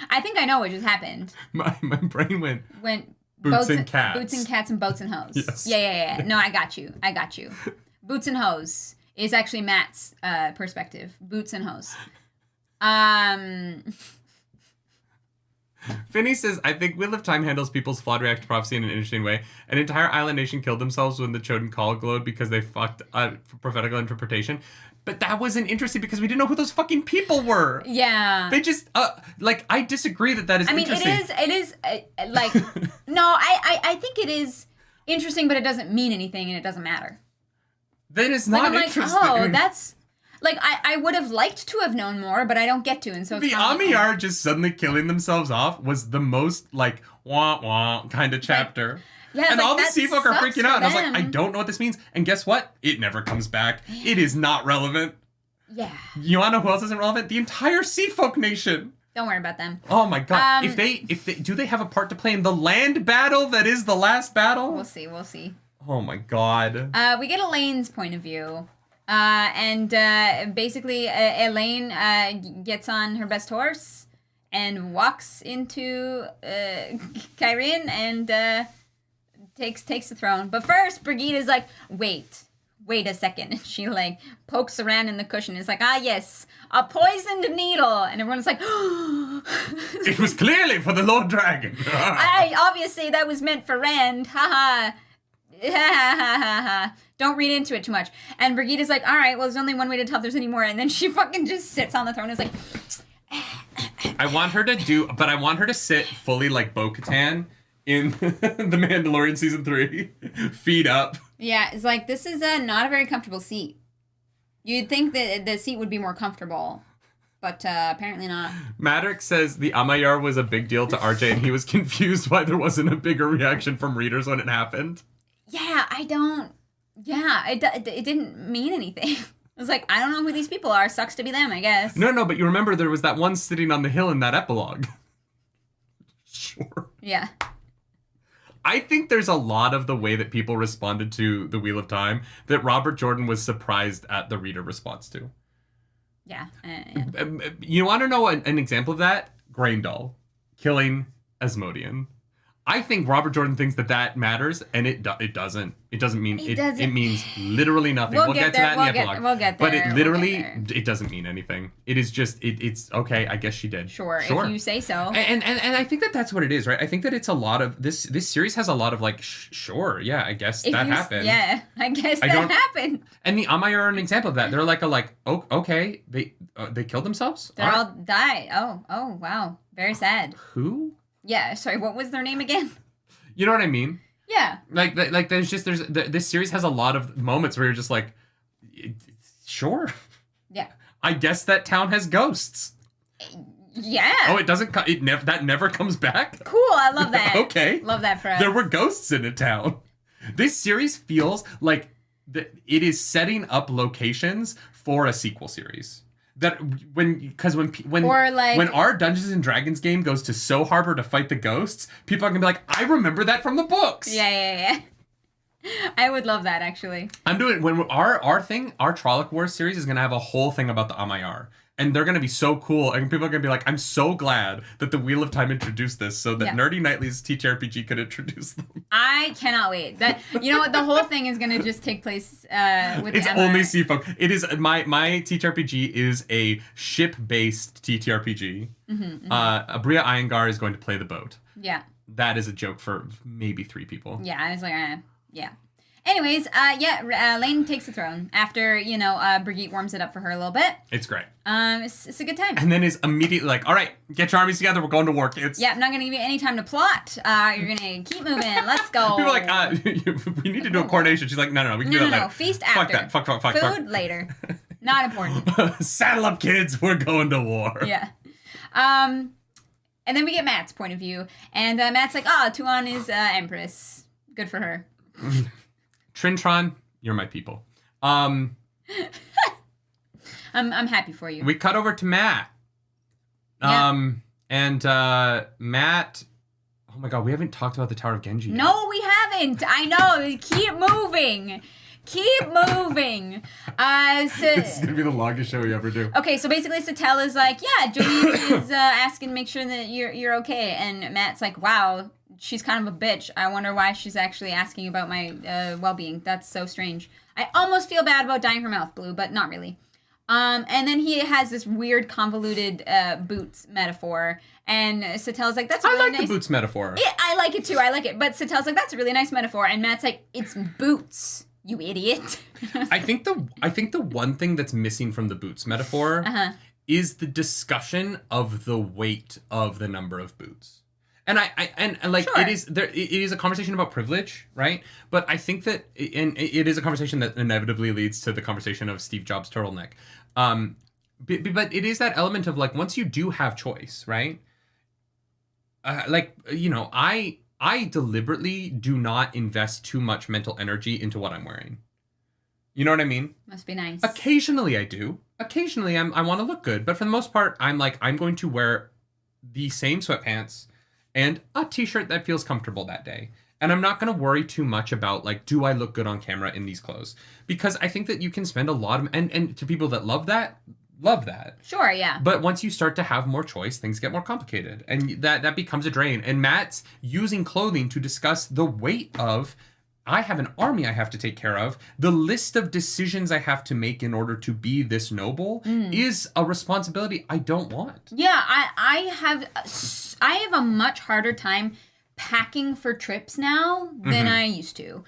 I think I know what just happened. My brain went boots and cats. Boots and cats and boats and hose. Yes. Yeah. No, I got you. Boots and hose is actually Matt's perspective. Boots and hose. Finney says, I think Wheel of Time handles people's flawed reaction to prophecy in an interesting way. An entire island nation killed themselves when the Choden Call glowed because they fucked prophetical interpretation. But that wasn't interesting because we didn't know who those fucking people were. Yeah. They just, I disagree that is interesting. It is, no, I think it is interesting, but it doesn't mean anything and it doesn't matter. Then it's not interesting. Oh, that's... I would have liked to have known more, but I don't get to, and so the Amiyar just suddenly killing themselves off was the most, wah-wah kind of chapter. Yeah, and all the sea folk are freaking out, and I was like, I don't know what this means. And guess what? It never comes back. It is not relevant. Yeah. You wanna know who else isn't relevant? The entire sea folk nation. Don't worry about them. Oh my god. If they do they have a part to play in the land battle that is the last battle? We'll see. Oh my god. We get Elaine's point of view. And basically, Elaine gets on her best horse and walks into Kyrene and takes the throne. But first, Brigitte is like, wait a second. And she pokes around in the cushion. It's like, yes, a poisoned needle. And everyone's like, it was clearly for the Lord Dragon. Obviously, that was meant for Rand. Ha ha. Don't read into it too much. And Brigitte is like, all right, well, there's only one way to tell if there's any more. And then she fucking just sits on the throne and is like... I want her to sit fully like Bo-Katan in The Mandalorian Season 3. Feet up. Yeah, it's like, this is not a very comfortable seat. You'd think that the seat would be more comfortable, but apparently not. Maddox says the Amayar was a big deal to RJ and he was confused why there wasn't a bigger reaction from readers when it happened. Yeah, it didn't mean anything. I was like, I don't know who these people are. Sucks to be them, I guess. No, but you remember there was that one sitting on the hill in that epilogue. Sure. Yeah. I think there's a lot of the way that people responded to The Wheel of Time that Robert Jordan was surprised at the reader response to. Yeah. You want to know an example of that? Graendal killing Asmodean. I think Robert Jordan thinks that matters, and it doesn't. It doesn't mean it. It means literally nothing. We'll get to that in the epilogue. We'll get there. But it literally it doesn't mean anything. It is just it's okay. I guess she did. Sure. If you say so. And I think that's what it is, right? I think that it's a lot of this series has a lot of sure, yeah, I guess that happened. Yeah, I guess that happened. And the Amayar are an example of that. They're okay, they killed themselves. They're all died. Oh wow, very sad. Who? Yeah, sorry, what was their name again? You know what I mean? Yeah. This series has a lot of moments where you're just like, sure. Yeah. I guess that town has ghosts. Yeah. Oh, that never comes back? Cool, I love that. Okay. Love that for us. There were ghosts in a town. This series feels like it is setting up locations for a sequel series. That when our Dungeons and Dragons game goes to So Harbor to fight the ghosts, people are gonna be like, I remember that from the books. Yeah. I would love that, actually. I'm doing when our Trolloc Wars series is gonna have a whole thing about the Amayar. And they're going to be so cool. And people are going to be like, I'm so glad that the Wheel of Time introduced this so that Nerdy Nightly's TTRPG could introduce them. I cannot wait. You know what? The whole thing is going to just take place with It's only sea folk. It is, my TTRPG is a ship-based TTRPG. Mm-hmm. Abria Iyengar is going to play the boat. Yeah. That is a joke for maybe 3 people. Yeah, I was like, yeah. Anyways, Elaine takes the throne after, Brigitte warms it up for her a little bit. It's great. It's a good time. And then is immediately like, all right, get your armies together. We're going to war, kids. Yeah, I'm not going to give you any time to plot. You're going to keep moving. Let's go. People are like, we need to do a coronation. She's like, no, we can do that later. No, feast after. Fuck that. Food later. Not important. Saddle up, kids. We're going to war. Yeah. And then we get Matt's point of view. And Matt's like, Tuan is Empress. Good for her. Trintron, you're my people. I'm happy for you. We cut over to Matt. Yeah. And Matt, oh my god, we haven't talked about the Tower of Ghenjei yet. No, we haven't. I know. Keep moving. This is gonna be the longest show we ever do. Okay, so basically Satel is like, yeah, Julian is asking to make sure that you're okay, and Matt's like, wow, she's kind of a bitch. I wonder why she's actually asking about my well-being. That's so strange. I almost feel bad about dyeing her mouth blue, but not really. And then he has this weird convoluted boots metaphor, and Satel's like, "That's really nice." The boots metaphor. Yeah, I like it too. I like it, but Satel's like, "That's a really nice metaphor," and Matt's like, "It's boots, you idiot." I think the one thing that's missing from the boots metaphor is the discussion of the weight of the number of boots. And sure. it is a conversation about privilege, right? But I think that it is a conversation that inevitably leads to the conversation of Steve Jobs' turtleneck. But it is that element of like, once you do have choice, right? I deliberately do not invest too much mental energy into what I'm wearing. You know what I mean? Must be nice. Occasionally I do. Occasionally I want to look good, but for the most part, I'm going to wear the same sweatpants and a t-shirt that feels comfortable that day. And I'm not going to worry too much about, like, do I look good on camera in these clothes? Because I think that you can spend a lot of... And to people that love that. Sure, yeah. But once you start to have more choice, things get more complicated. And that becomes a drain. And Matt's using clothing to discuss the weight of... I have an army I have to take care of. The list of decisions I have to make in order to be this noble is a responsibility I don't want. Yeah, I have a much harder time packing for trips now than I used to.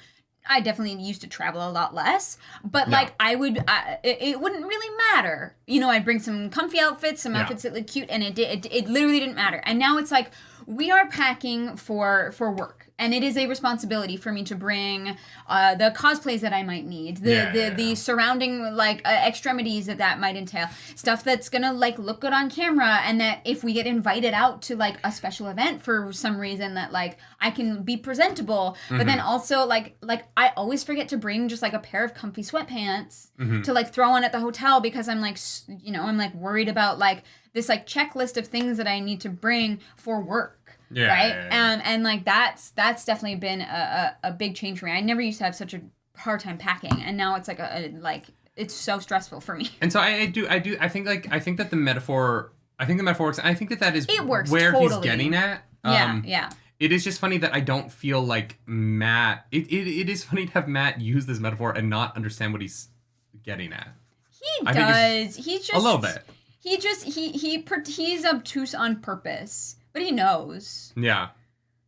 I definitely used to travel a lot less, but like it wouldn't really matter. You know, I'd bring some comfy outfits, some outfits that look cute, and it literally didn't matter. And now it's like, we are packing for work. And it is a responsibility for me to bring the cosplays that I might need, the surrounding like extremities that might entail, stuff that's gonna like look good on camera, and that if we get invited out to like a special event for some reason, that like I can be presentable. But then also like I always forget to bring just like a pair of comfy sweatpants to like throw on at the hotel, because I'm like, you know, I'm like worried about like this like checklist of things that I need to bring for work. Yeah, right. Yeah. And like that's definitely been a big change for me. I never used to have such a hard time packing, and now it's like it's so stressful for me. And so I think that the metaphor works. I think that is it works where totally. He's getting at. Yeah. It is just funny that I don't feel like Matt. It is funny to have Matt use this metaphor and not understand what he's getting at. He does. He's just a little bit. He's obtuse on purpose. But he knows. Yeah.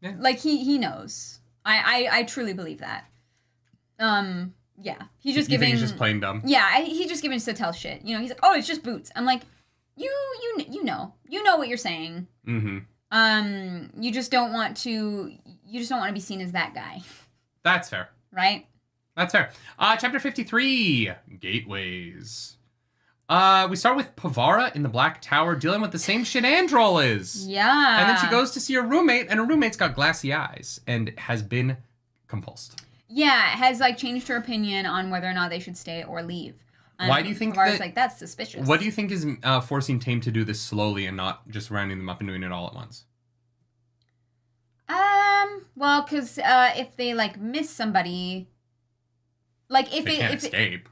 Like he knows. I truly believe that. Yeah. He's just giving. He's just plain dumb. Yeah. He's just giving Satel shit. You know. He's like, oh, it's just boots. I'm like, you know what you're saying. Mm-hmm. You just don't want to be seen as that guy. That's fair. Right. That's fair. Chapter 53, Gateways. We start with Pavara in the Black Tower dealing with the same shit Androl is. Yeah. And then she goes to see her roommate, and her roommate's got glassy eyes and has been compulsed. Yeah, has like changed her opinion on whether or not they should stay or leave. Why do you think Pavara's like, that's suspicious. What do you think is forcing Tame to do this slowly and not just rounding them up and doing it all at once? Well, because if they like miss somebody, like if they can't escape.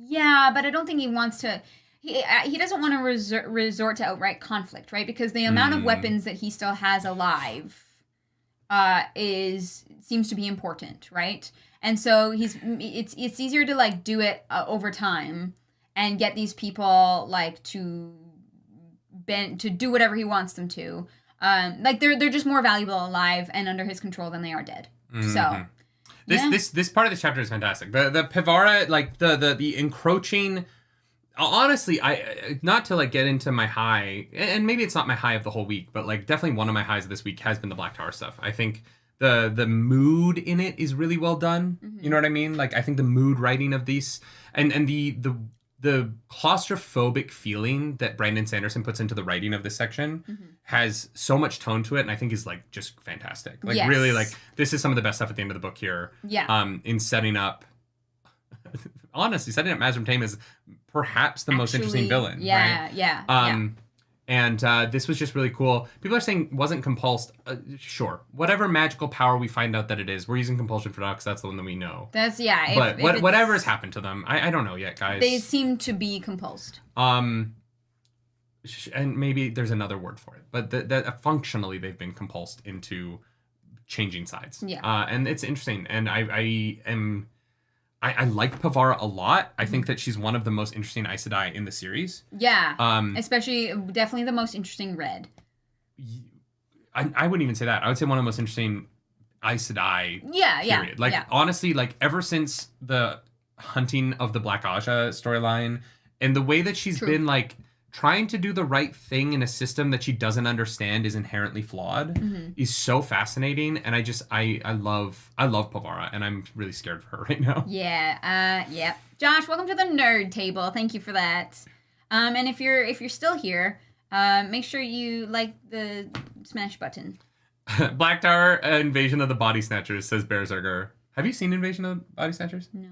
Yeah, but I don't think he wants to. He doesn't want to resort to outright conflict, right? Because the amount of weapons that he still has alive seems to be important, right? And so it's easier to like do it over time and get these people like to do whatever he wants them to. Like they're just more valuable alive and under his control than they are dead. Mm-hmm. So. This part of this chapter is fantastic. The Pavara, like the encroaching. Honestly, I not to like get into my high, and maybe it's not my high of the whole week, but like definitely one of my highs of this week has been the Black Tower stuff. I think the mood in it is really well done. Mm-hmm. You know what I mean? Like I think the mood writing of these and the claustrophobic feeling that Brandon Sanderson puts into the writing of this section has so much tone to it, and I think is like just fantastic. Like really, like this is some of the best stuff at the end of the book here. Yeah. In setting up, honestly, setting up Mazrim Taim as perhaps the most interesting villain. Yeah. Right? Yeah. And this was just really cool. People are saying wasn't compulsed. Sure. Whatever magical power we find out that it is, we're using compulsion for now because that's the one that we know. But whatever has happened to them, I don't know yet, guys. They seem to be compulsed. And maybe there's another word for it. But that functionally they've been compulsed into changing sides. Yeah. And it's interesting. And I I like Pavara a lot. I think that she's one of the most interesting Aes Sedai in the series. Yeah. Especially, definitely the most interesting red. I wouldn't even say that. I would say one of the most interesting Aes Sedai. Period. Like, honestly, like, ever since the hunting of the Black Aja storyline and the way that she's been, like, trying to do the right thing in a system that she doesn't understand is inherently flawed is so fascinating. And I love Pavara, and I'm really scared of her right now. Yeah. Josh, welcome to the nerd table. Thank you for that. And if you're still here, make sure you like the smash button. Black Tower Invasion of the Body Snatchers, says Berserker. Have you seen Invasion of the Body Snatchers? No.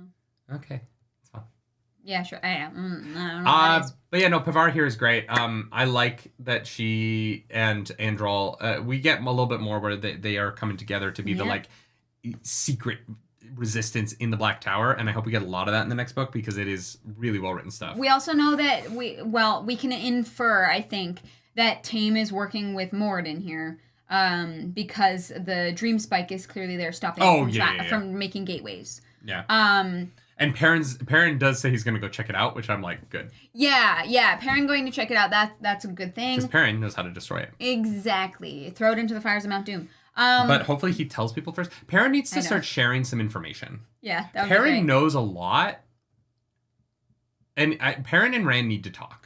Okay. It's fine. Yeah, sure. I don't know but yeah, no, Pavara here is great. I like that she and Andral, we get a little bit more where they are coming together to be the, like, secret resistance in the Black Tower, and I hope we get a lot of that in the next book because it is really well written stuff. We also know that we can infer, I think, that Tame is working with Moradin here, because the Dream Spike is clearly there stopping from making gateways. Yeah. And Perrin does say he's going to go check it out, which I'm like, good. Yeah. Perrin going to check it out, that's a good thing. Because Perrin knows how to destroy it. Exactly. Throw it into the fires of Mount Doom. But hopefully he tells people first. Perrin needs to start sharing some information. Yeah, that would Perrin be great. knows a lot. And Perrin and Rand need to talk.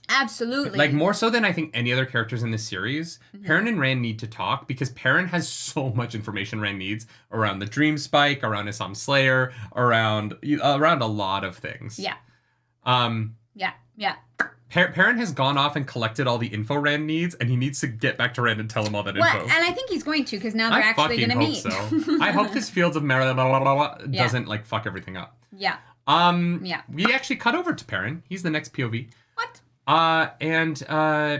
Absolutely. Like, more so than I think any other characters in this series, Perrin and Rand need to talk because Perrin has so much information Rand needs around the Dream Spike, around Assam Slayer, around a lot of things. Yeah. Yeah. Perrin has gone off and collected all the info Rand needs, and he needs to get back to Rand and tell him all that info. And I think he's going to, because now they're actually going to meet. So. I hope this Fields of Merit doesn't, like, fuck everything up. Yeah. We actually cut over to Perrin. He's the next POV. What? And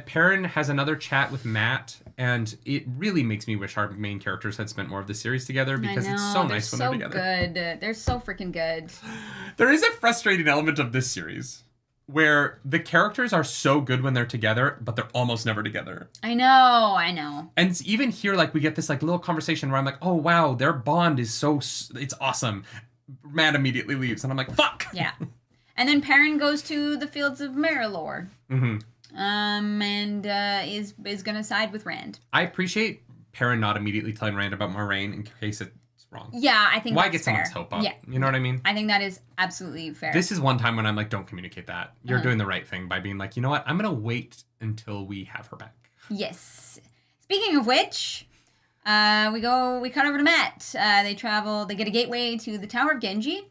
Perrin has another chat with Matt, and it really makes me wish our main characters had spent more of the series together because it's so nice when they're together. They're so good. They're so freaking good. There is a frustrating element of this series where the characters are so good when they're together, but they're almost never together. I know. And even here, like, we get this, like, little conversation where I'm like, oh, wow, their bond is it's awesome. Matt immediately leaves, and I'm like, fuck! Yeah. And then Perrin goes to the Fields of Merilor. And is going to side with Rand. I appreciate Perrin not immediately telling Rand about Moiraine in case it's wrong. Yeah, I think Why that's get fair. someone's hope up? Yeah. You know what I mean? I think that is absolutely fair. This is one time when I'm like, don't communicate that. You're doing the right thing by being like, you know what? I'm going to wait until we have her back. Yes. Speaking of which, we cut over to Matt. They get a gateway to the Tower of Ghenjei.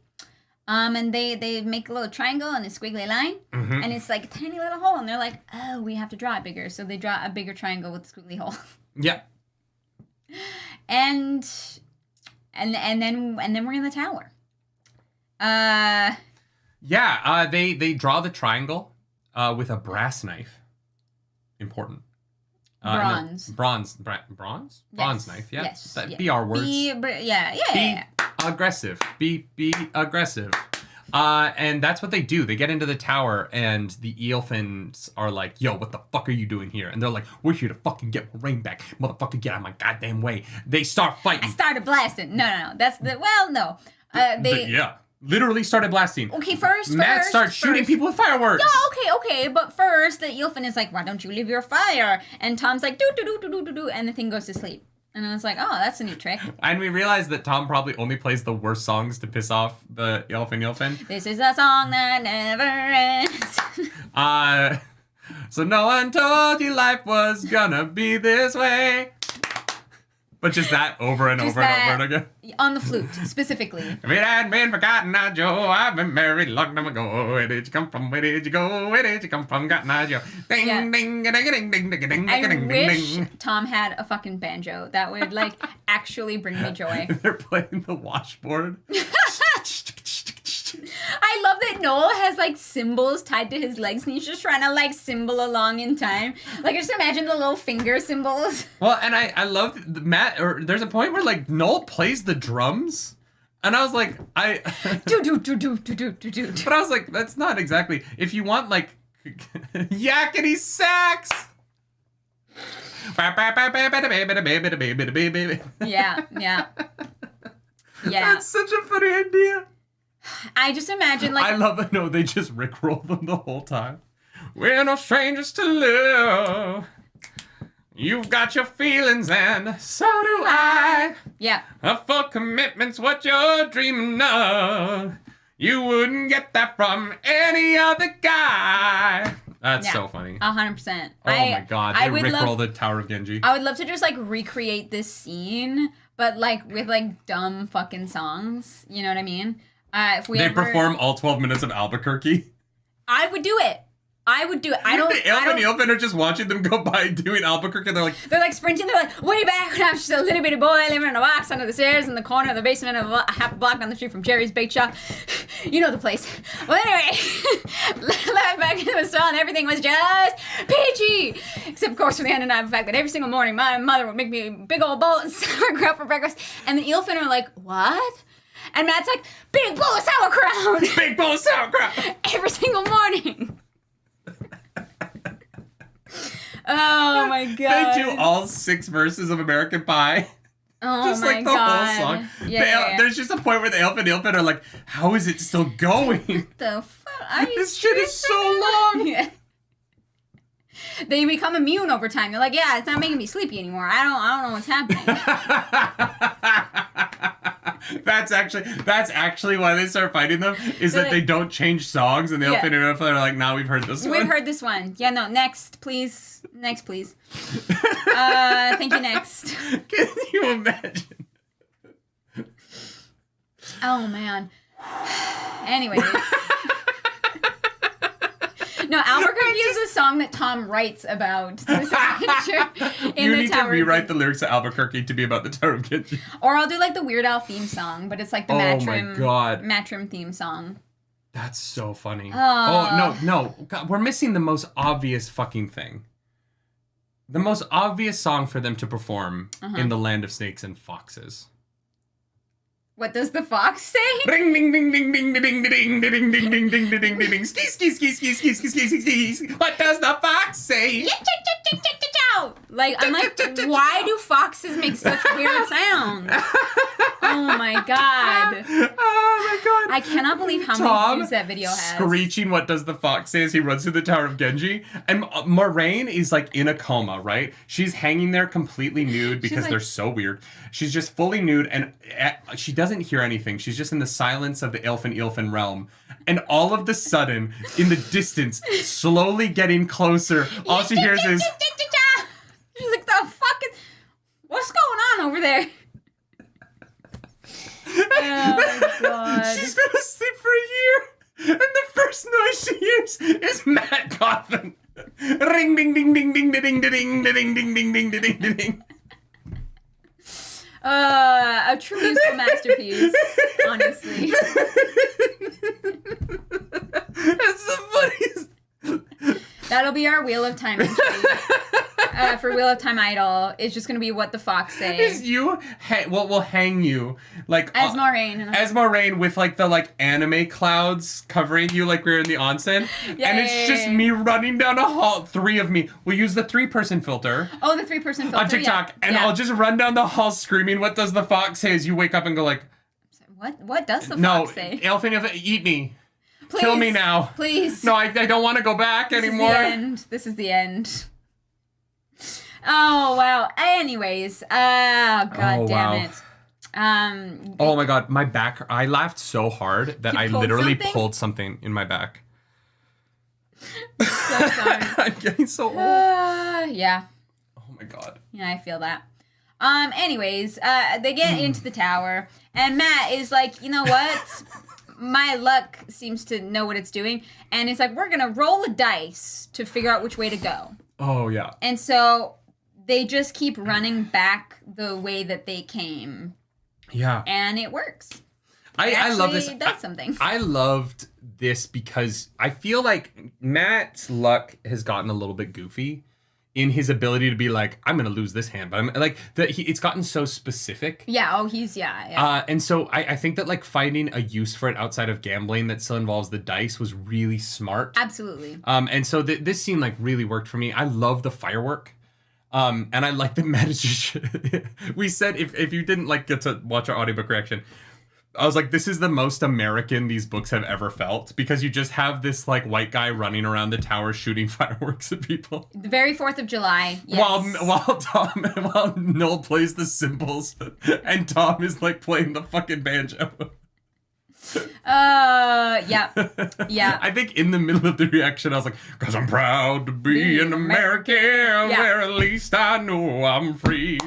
And they make a little triangle and a squiggly line. And it's like a tiny little hole. And they're like, oh, we have to draw it bigger. So they draw a bigger triangle with a squiggly hole. Yeah. And then we're in the tower. They draw the triangle with a brass knife. Important. Bronze. Bronze knife. Yeah. Yes. Be our words. Be aggressive. Be aggressive. And that's what they do. They get into the tower, and the Eelfins are like, yo, what the fuck are you doing here? And they're like, we're here to fucking get Moiraine back. Motherfucker, get out of my goddamn way. They start fighting. I started blasting. No. That's the... Well, no. Literally started blasting. Okay, Matt starts shooting people with fireworks. No, okay. But first, the Eelfin is like, why don't you leave your fire? And Tom's like, do, and the thing goes to sleep. And I was like, oh, that's a neat trick. And we realized that Tom probably only plays the worst songs to piss off the Eelfin. This is a song that never ends. So no one told you life was gonna be this way. But just that over and over and over again. On the flute, specifically. If it hadn't been forgotten now, Joe, I've been married a long time ago. Where did you come from? Where did you go? Where did you come from? Got now, Joe. Ding, ding, ding, ding, ding, ding, ding, ding, I ding, wish ding. Tom had a fucking banjo. That would, like, actually bring me joy. They're playing the washboard. I love that Noel has, like, cymbals tied to his legs, and he's just trying to, like, cymbal along in time. Like, just imagine the little finger cymbals. Well, and I love Matt, or there's a point where, like, Noel plays the drums, and I was like, do. But I was like, that's not exactly, if you want, like, yakety sax. Yeah. That's such a funny idea. I just imagine, like... I love it. No, they just rickroll them the whole time. We're no strangers to love. You've got your feelings and so do I. Yeah. A full commitment's what you're dreaming of. You wouldn't get that from any other guy. That's so funny. 100%. Oh my god, they rickroll the Tower of Ghenjei. I would love to just, like, recreate this scene, but, like, with, like, dumb fucking songs. You know what I mean? If we perform all 12 minutes of Albuquerque. I would do it. I would do it. The elf and Ilfin are just watching them go by doing Albuquerque. They're like sprinting. They're like, way back when I was just a little bitty boy living in a box under the stairs in the corner of the basement of a half a block down the street from Jerry's Bake Shop. You know the place. Well, anyway, life back in the sun, everything was just peachy. Except, of course, for the undeniable fact that every single morning my mother would make me a big old bowl of sauerkraut for breakfast. And the Ilfin are like, what? And Matt's like, big bowl of sauerkraut. Big bowl of sauerkraut. Every single morning. Oh my god. They do all 6 verses of American Pie. Oh just my like the god. whole song. Yeah. There's just a point where the elf and Ilfin are like, how is it still going? What the fuck? Are you this shit is so long. Yeah. They become immune over time. They're like, yeah, it's not making me sleepy anymore. I don't know what's happening. That's actually why they start fighting them, is that they don't change songs, and the elf and Ilfin are like, nah, we've heard this one. We've heard this one. Yeah, no, next, please. Next, please. Thank you, next. Can you imagine? Oh, man. Anyways. No, Albuquerque is a song that Tom writes about this adventure in you the need Tower to rewrite the lyrics of Albuquerque to be about the Tower of Ghenjei. Or I'll do like the Weird Al theme song, but it's like the Matrim theme song. That's so funny. Oh, no. God, we're missing the most obvious fucking thing. The most obvious song for them to perform in the Land of Snakes and Foxes. What does the fox say? Ring ding ding ding ding ding ding ding ding ding ding ding ding ding ding ding ski ski ski ski ski ski ski ski. What does the fox say? Like, I'm like, why do foxes make such weird sounds? Oh my god. Oh my god. I cannot believe how many views that video has. Screeching what does the fox say as he runs through the Tower of Ghenjei. And Moraine is like in a coma, right? She's hanging there completely nude because they're so weird. She's just fully nude and she doesn't hear anything. She's just in the silence of the Ilfin realm. And all of the sudden, in the distance, slowly getting closer, all she hears is... She's like, the fuck is... What's going on over there? Oh my god. She's been asleep for a year, and the first noise she hears is Matt coughing. Ring ding ding ding ding ding ding ding ding ding ding ding ding ding ding. A true musical masterpiece, honestly. That's the funniest. That'll be our Wheel of Time entry. For Wheel of Time Idol, it's just gonna be what the fox say. Is you? We'll hang you like as Moraine. As Moraine with like the anime clouds covering you like we're in the onsen, and it's just me running down a hall. 3 of me. We'll use the 3-person filter. Oh, the 3-person filter on TikTok, and I'll just run down the hall screaming, "What does the fox say?" As you wake up and go like, What does the fox say? No, Elfin, eat me. Please, kill me now. Please. No, I don't want to go back anymore. This is the end. Oh, wow. Anyways. God damn it. Oh my god, my back. I laughed so hard that I literally pulled something in my back. So sorry. I'm getting so old. Yeah. Oh my god. Yeah, I feel that. Anyways, they get into the tower, and Matt is like, you know what? My luck seems to know what it's doing, and it's like, we're gonna roll a dice to figure out which way to go. Oh, yeah. And so they just keep running back the way that they came. Yeah. And it works. I love this. It does something. I loved this because I feel like Matt's luck has gotten a little bit goofy in his ability to be like, I'm going to lose this hand. But I'm like, it's gotten so specific. Yeah. Oh, yeah. And so I think that like finding a use for it outside of gambling that still involves the dice was really smart. Absolutely. And so this scene like really worked for me. I love the firework. And I like the Matt is just... We said if you didn't like get to watch our audiobook reaction, I was like, this is the most American these books have ever felt, because you just have this like white guy running around the tower shooting fireworks at people. The very 4th of July. Yes. While Noel plays the cymbals and Tom is like playing the fucking banjo. Yeah. I think in the middle of the reaction, I was like, "'Cause I'm proud to be an American, where at least I know I'm free."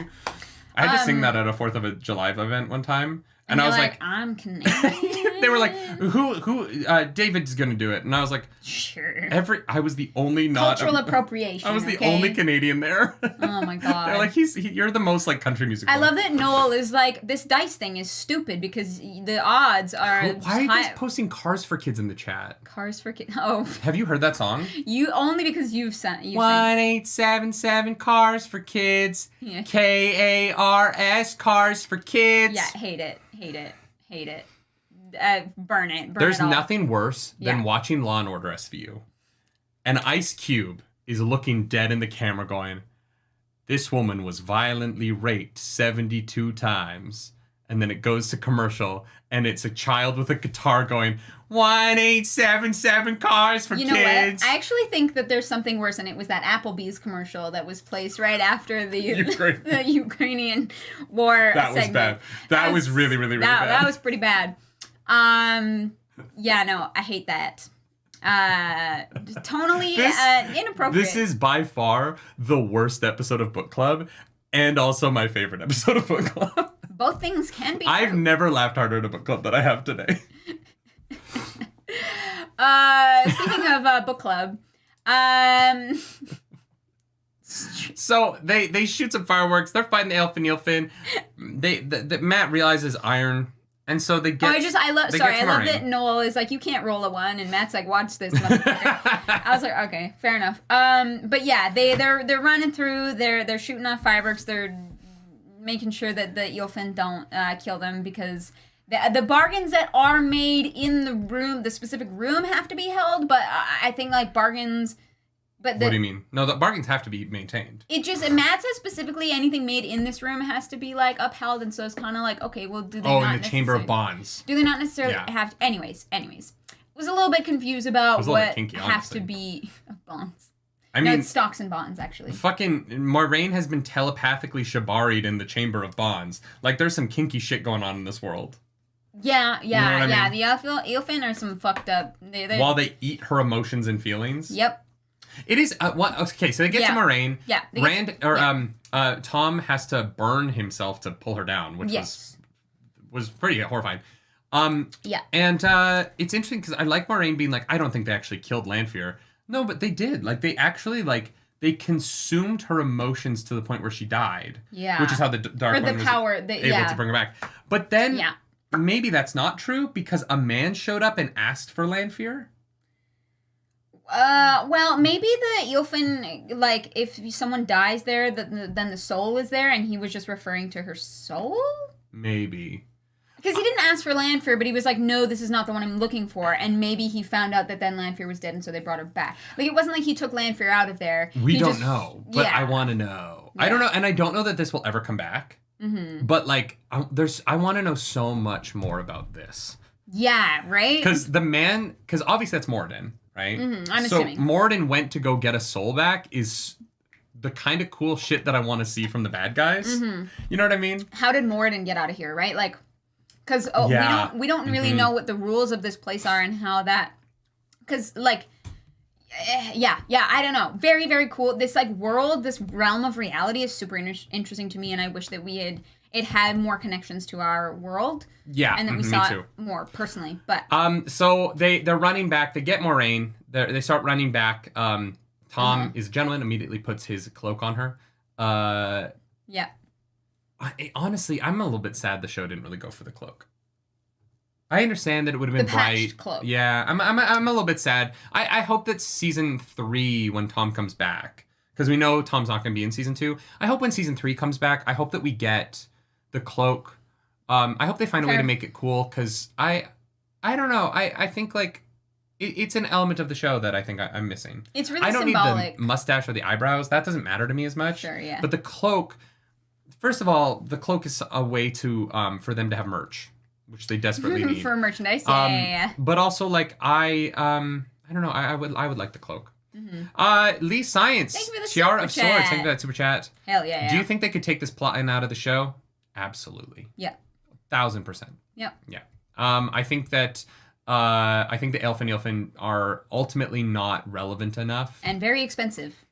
I had to sing that at a 4th of July event one time. And I was like, I'm Canadian. They were like, who, David's gonna do it. And I was like, sure. I was the only cultural appropriation. I was the only Canadian there. Oh my God. They're like, you're the most like country music. I love that Noel is like, this dice thing is stupid because the odds are. Why are you guys posting Cars for Kids in the chat? Cars for Kids. Oh. Have you heard that song? You only because you've sent. 1877 Cars for Kids. Yeah. KARS Cars for Kids. Yeah, hate it. Burn it. There's nothing worse than watching Law and Order SVU. And Ice Cube is looking dead in the camera going, "This woman was violently raped 72 times. And then it goes to commercial, and it's a child with a guitar going, 1877 Cars for Kids. You know what? I actually think that there's something worse, and it was that Applebee's commercial that was placed right after the Ukrainian war That segment. Was bad. That was really, really, really bad. That was pretty bad. Yeah, no, I hate that. Tonally inappropriate. This is by far the worst episode of Book Club, and also my favorite episode of Book Club. Both things can be true. I've never laughed harder at a book club than I have today. Speaking of book club, so they shoot some fireworks. They're fighting the Eilfin. Matt realizes iron, and so they get. I love that Noel is like, you can't roll a 1, and Matt's like, watch this. I was like, okay, fair enough. But yeah, they're running through. They're shooting off fireworks. They're making sure that the Eilfin don't kill them, because the bargains that are made in the specific room have to be held, but I think like bargains. But what do you mean? No, the bargains have to be maintained. Matt says specifically anything made in this room has to be like upheld, and so it's kind of like, okay, well, do they not in the Chamber of Bonds. Do they not necessarily have to? Anyways. Was a little bit confused about what kinky, has to be bonds. I mean, it's stocks and bonds, actually. Fucking Moiraine has been telepathically shibari'd in the Chamber of Bonds. Like, there's some kinky shit going on in this world. Yeah. You know I mean? The Eilfin are some fucked up. While they eat her emotions and feelings. Yep. It is okay. So they get to Moiraine. Yeah. Tom has to burn himself to pull her down, which was pretty horrifying. And it's interesting because I like Moiraine being like, I don't think they actually killed Lanfear. No, but they did. Like, they actually, like, they consumed her emotions to the point where she died. Yeah. Which is how the Dark One was able to bring her back. But then, maybe that's not true, because a man showed up and asked for Lanfear? Well, maybe the Eilfin, like, if someone dies there, then the soul is there, and he was just referring to her soul? Maybe. Because he didn't ask for Lanfear, but he was like, no, this is not the one I'm looking for. And maybe he found out that then Lanfear was dead, and so they brought her back. Like, it wasn't like he took Lanfear out of there. We don't know, but I want to know. Yeah. I don't know, and I don't know that this will ever come back. Mm-hmm. But, like, I want to know so much more about this. Yeah, right? Because obviously that's Moradin, right? Mm-hmm, I'm assuming. So Moradin went to go get a soul back is the kind of cool shit that I want to see from the bad guys. Mm-hmm. You know what I mean? How did Moradin get out of here, right? Like, because we don't really know what the rules of this place are and how that, because like, I don't know. Very, very cool. This like world, this realm of reality is super interesting to me, and I wish that it had more connections to our world. Yeah, and that we saw it more personally. But so they're running back. They get Moiraine. They start running back. Tom is a gentleman. Immediately puts his cloak on her. Yeah. Honestly, I'm a little bit sad the show didn't really go for the cloak. I understand that it would have been bright. Cloak. Yeah, I'm a little bit sad. I hope that season 3, when Tom comes back, because we know Tom's not going to be in season 2. I hope when season 3 comes back, I hope that we get the cloak. I hope they find a way to make it cool, because I don't know. I think like it's an element of the show that I think I'm missing. It's really symbolic. I don't need the mustache or the eyebrows. That doesn't matter to me as much. Sure, yeah. But the cloak. First of all, the cloak is a way to for them to have merch. which they desperately need. For merchandise, yeah. But also, like, I don't know, I would like the cloak. Lee Science, thank you for the Tiara of super Swords, chat. thank you for that super chat. Hell yeah. Do you think they could take this plot in out of the show? Absolutely. Yeah. 1000%. Yeah. Yeah. I think that the elf and Ilfin are ultimately not relevant enough. And very expensive.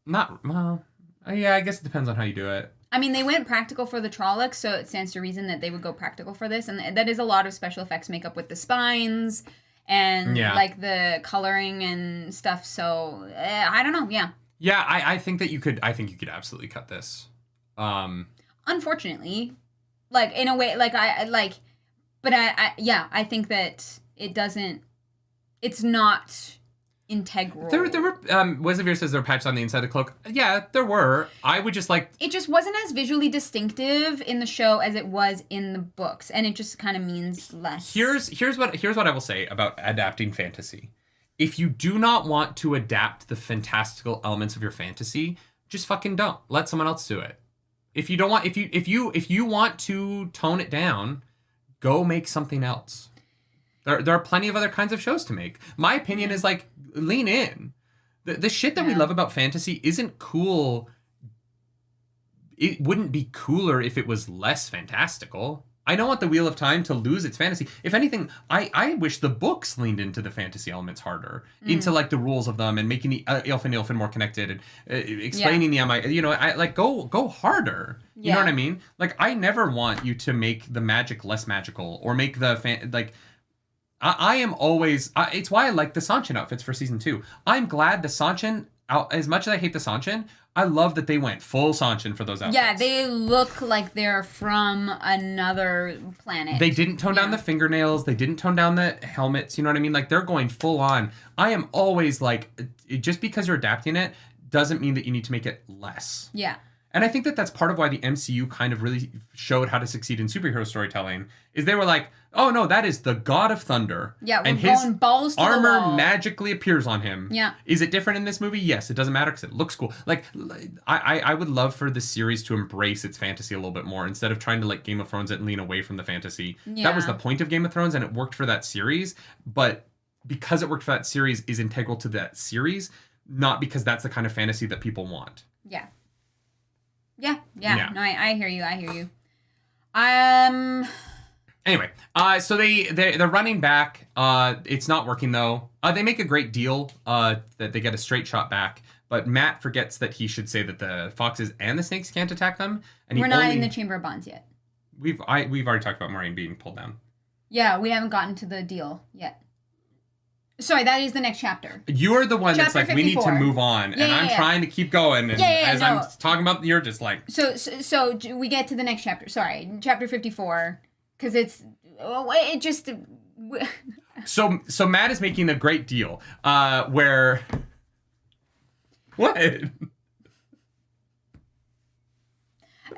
Well, yeah, I guess it depends on how you do it. I mean, they went practical for the Trollocs, so it stands to reason that they would go practical for this. And that is a lot of special effects makeup with the spines and, like, the coloring and stuff. So, I don't know, yeah. Yeah, I think that you could absolutely cut this. Unfortunately. Like, in a way, like, I think that it doesn't, it's not integral. There were, Wesavir says there were patches on the inside of the cloak. Yeah, there were. I would just like... It just wasn't as visually distinctive in the show as it was in the books, and it just kind of means less. Here's what I will say about adapting fantasy. If you do not want to adapt the fantastical elements of your fantasy, just fucking don't. Let someone else do it. If you don't want, if you want to tone it down, go make something else. There are plenty of other kinds of shows to make. My opinion is like, lean in. The shit that we love about fantasy isn't cool. It wouldn't be cooler if it was less fantastical. I don't want the Wheel of Time to lose its fantasy. If anything, I wish the books leaned into the fantasy elements harder, into like the rules of them and making the elf and Ilfin more connected and explaining the MI. You know, I like go harder. You know what I mean? Like, I never want you to make the magic less magical or make the I am always. It's why I like the Seanchan outfits for season 2. I'm glad the Seanchan. As much as I hate the Seanchan, I love that they went full Seanchan for those outfits. Yeah, they look like they're from another planet. They didn't tone down the fingernails. They didn't tone down the helmets. You know what I mean? Like, they're going full on. I am always like, just because you're adapting it doesn't mean that you need to make it less. Yeah. And I think that that's part of why the MCU kind of really showed how to succeed in superhero storytelling. Is they were like, oh no, that is the God of Thunder. Yeah, and his balls to armor the wall. magically appears on him. Yeah. Is it different in this movie? Yes, it doesn't matter because it looks cool. Like, I would love for the series to embrace its fantasy a little bit more instead of trying to like Game of Thrones it and lean away from the fantasy. Yeah. That was the point of Game of Thrones and it worked for that series. But because it worked for that series is integral to that series, not because that's the kind of fantasy that people want. Yeah. Yeah. No, I hear you. Anyway, so they're running back. It's not working though. They make a great deal that they get a straight shot back, but Matt forgets that he should say that the foxes and the snakes can't attack them. And we're not in the Chamber of Bonds yet. We've already talked about Moraine being pulled down. Yeah, we haven't gotten to the deal yet. Sorry, that is the next chapter. You're the one that's like, 54. We need to move on. And I'm trying to keep going. And as I'm talking about, you're just like... So we get to the next chapter. Sorry, chapter 54. Because it just... So Matt is making a great deal where... What?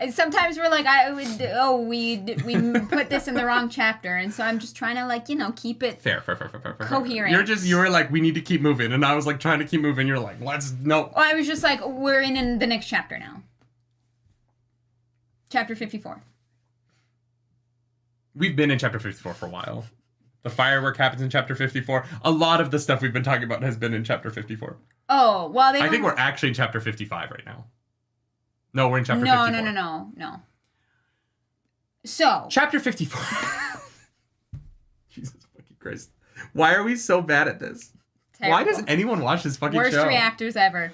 Sometimes we're like, we put this in the wrong chapter, and so I'm just trying to like, keep it fair, coherent. You were like, we need to keep moving, and I was like trying to keep moving. You're like, no. Well, I was just like, we're in the next chapter now. Chapter 54. We've been in chapter 54 for a while. The firework happens in chapter 54. A lot of the stuff we've been talking about has been in chapter 54. Oh, well, I think we're actually in chapter 55 right now. No, we're in chapter 54. No. So. Chapter 54. Jesus fucking Christ. Why are we so bad at this? Terrible. Why does anyone watch this fucking Worst show? Worst reactors ever.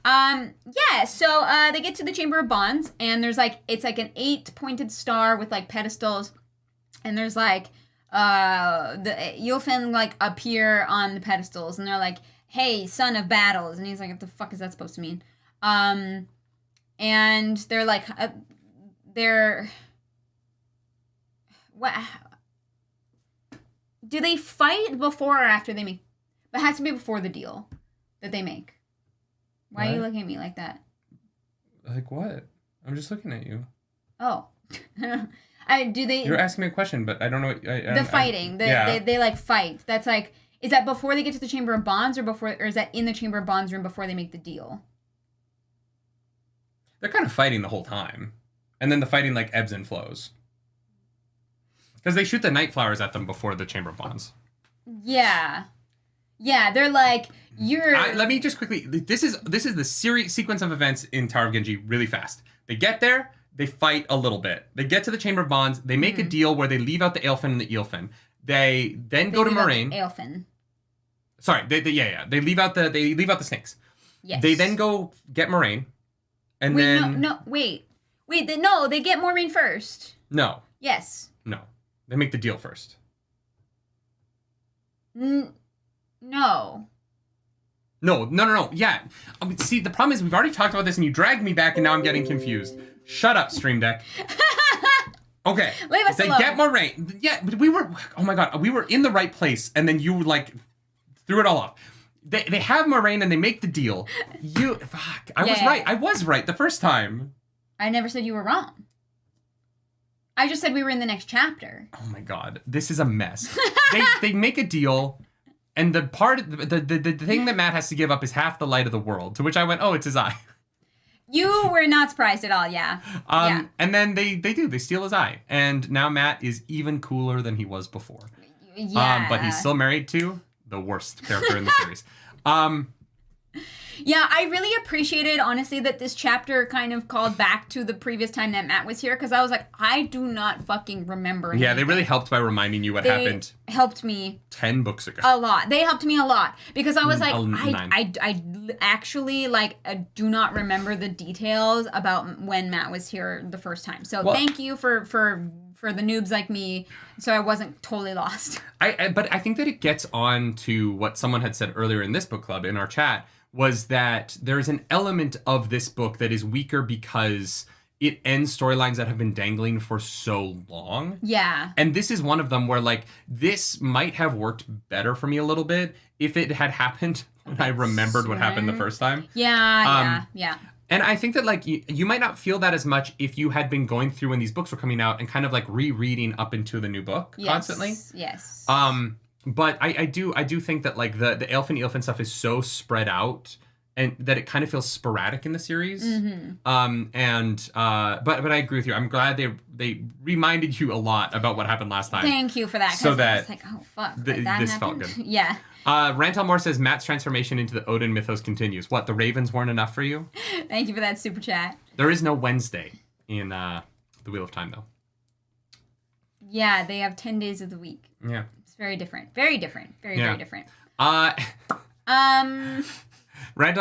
So they get to the Chamber of Bonds, and there's like, it's like an 8-pointed star with like pedestals, and there's like, the Ylfin like appear on the pedestals, and they're like, hey, son of battles, and he's like, what the fuck is that supposed to mean? And they're like, what? Do they fight before or after they make? It has to be before the deal that they make. Why are you looking at me like that? Like what? I'm just looking at you. Oh. Do they? You're asking me a question, but I don't know. The fighting. They like fight. That's like, is that before they get to the Chamber of Bonds or is that in the Chamber of Bonds room before they make the deal? They're kind of fighting the whole time. And then the fighting like ebbs and flows. Because they shoot the night flowers at them before the Chamber of Bonds. Yeah. Yeah, they're like, let me just quickly... This is the sequence of events in Tower of Ghenjei really fast. They get there, they fight a little bit. They get to the Chamber of Bonds, they make a deal where they leave out the Aelfin and the Eelfin. They then go to Moraine. Aelfin. Sorry, they leave out the snakes. Yes. They then go get Moraine, and wait, they get Moraine first. No. Yes. No, they make the deal first. No. No. Yeah. See, the problem is we've already talked about this, and you dragged me back, and now I'm getting confused. Shut up, Stream Deck. Okay. Leave us alone. They get Moraine. Yeah, but we were. Oh my god, we were in the right place, and then you like threw it all off. They have Moraine and they make the deal. I was right. I was right the first time. I never said you were wrong. I just said we were in the next chapter. Oh my god, this is a mess. they make a deal, and the thing that Matt has to give up is half the light of the world. To which I went, oh, it's his eye. You were not surprised at all, yeah. And then they steal his eye, and now Matt is even cooler than he was before. Yeah. But he's still married to the worst character in the series. Yeah, I really appreciated, honestly, that this chapter kind of called back to the previous time that Matt was here, because I was like, I do not fucking remember anything. Yeah, they really helped by reminding you what happened. Helped me 10 books ago. A lot. They helped me a lot, because I was like, I actually, like, do not remember the details about when Matt was here the first time. So thank you for the noobs like me, so I wasn't totally lost. But I think that it gets on to what someone had said earlier in this book club, in our chat, was that there's an element of this book that is weaker because it ends storylines that have been dangling for so long. Yeah. And this is one of them where, like, this might have worked better for me a little bit if it had happened when I remembered what happened the first time. Yeah. And I think that, like, you might not feel that as much if you had been going through when these books were coming out and kind of, like, rereading up into the new book constantly. Yes. But I do think that, like, the Aelfin stuff is so spread out and that it kind of feels sporadic in the series. Mm-hmm. But I agree with you. I'm glad they reminded you a lot about what happened last time. Thank you for that. So that I was like, oh fuck, this felt good. Yeah. Rantal Moore says Matt's transformation into the Odin mythos continues. What, the ravens weren't enough for you? Thank you for that super chat. There is no Wednesday in the Wheel of Time, though. Yeah, they have 10 days of the week. Yeah. It's very different. Very different. Very different. Rantal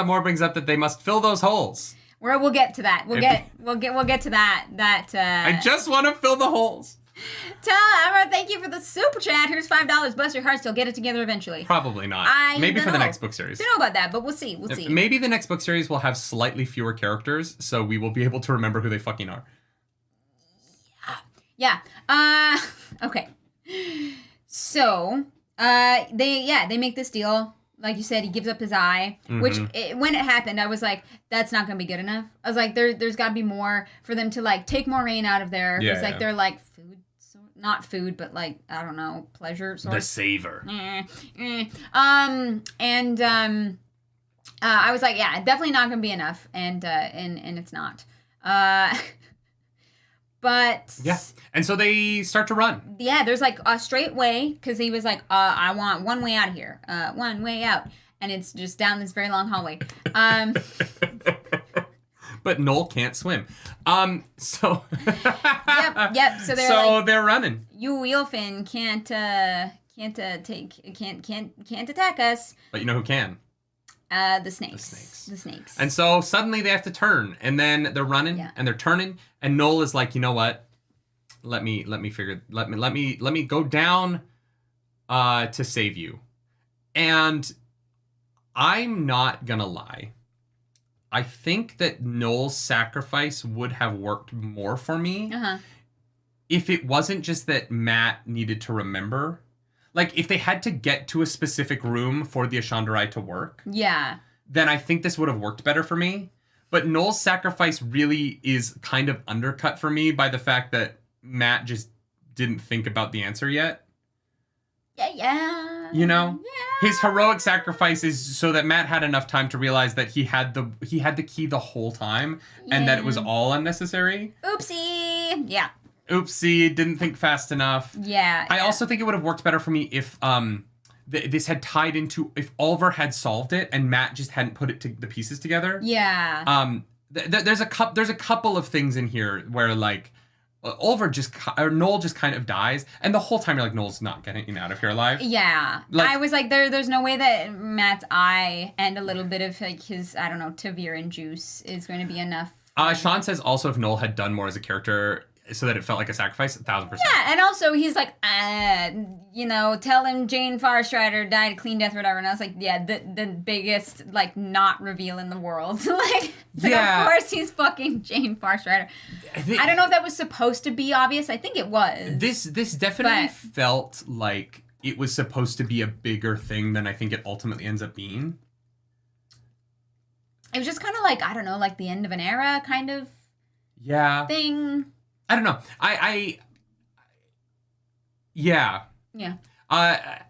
Moore brings up that they must fill those holes. We'll get to that. We'll get to that. I just want to fill the holes. Tara, thank you for the super chat. Here's $5. Bless your heart. Still get it together eventually. Probably not. Maybe for the next book series. Don't know about that, but we'll see. We'll see. Maybe the next book series will have slightly fewer characters, so we will be able to remember who they fucking are. Yeah. Okay. So, they make this deal. Like you said, he gives up his eye, which when it happened, I was like, that's not going to be good enough. I was like, there's got to be more for them to, like, take Moraine out of there. It's like, they're like food, not food, but, like, I don't know, pleasure source. The savor. I was like, yeah, definitely not going to be enough. And it's not. But yeah, and so they start to run. Yeah, there's like a straight way because he was like, I want one way out of here, one way out, and it's just down this very long hallway. But Noel can't swim. So yep. So they're running. You Eelfin can't attack us. But you know who can? The snakes. And so suddenly they have to turn, and then they're running and they're turning, and Noel is like, you know what? Let me go down to save you. And I'm not gonna lie. I think that Noel's sacrifice would have worked more for me if it wasn't just that Matt needed to remember. Like, if they had to get to a specific room for the Ashandarai to work, then I think this would have worked better for me. But Noel's sacrifice really is kind of undercut for me by the fact that Matt just didn't think about the answer yet. Yeah. You know? Yeah. His heroic sacrifice is so that Matt had enough time to realize that he had the key the whole time and that it was all unnecessary. Oopsie. Yeah. oopsie, didn't think fast enough. Yeah. I also think it would have worked better for me if this had tied into, if Oliver had solved it and Matt just hadn't put the pieces together. Yeah. There's a couple of things in here where like Noel just kind of dies, and the whole time you're like, Noel's not getting out of here alive. Yeah. Like, I was like, there's no way that Matt's eye and a little bit of like his, I don't know, Taviran juice is going to be enough. Sean says also if Noel had done more as a character so that it felt like a sacrifice, 1,000%. Yeah, and also he's like, tell him Jane Farstrider died a clean death or whatever. And I was like, yeah, the biggest, like, not reveal in the world. Like, of course he's fucking Jane Farstrider. I don't know if that was supposed to be obvious. I think it was. This definitely felt like it was supposed to be a bigger thing than I think it ultimately ends up being. It was just kind of like, I don't know, like the end of an era kind of thing. I don't know. Yeah.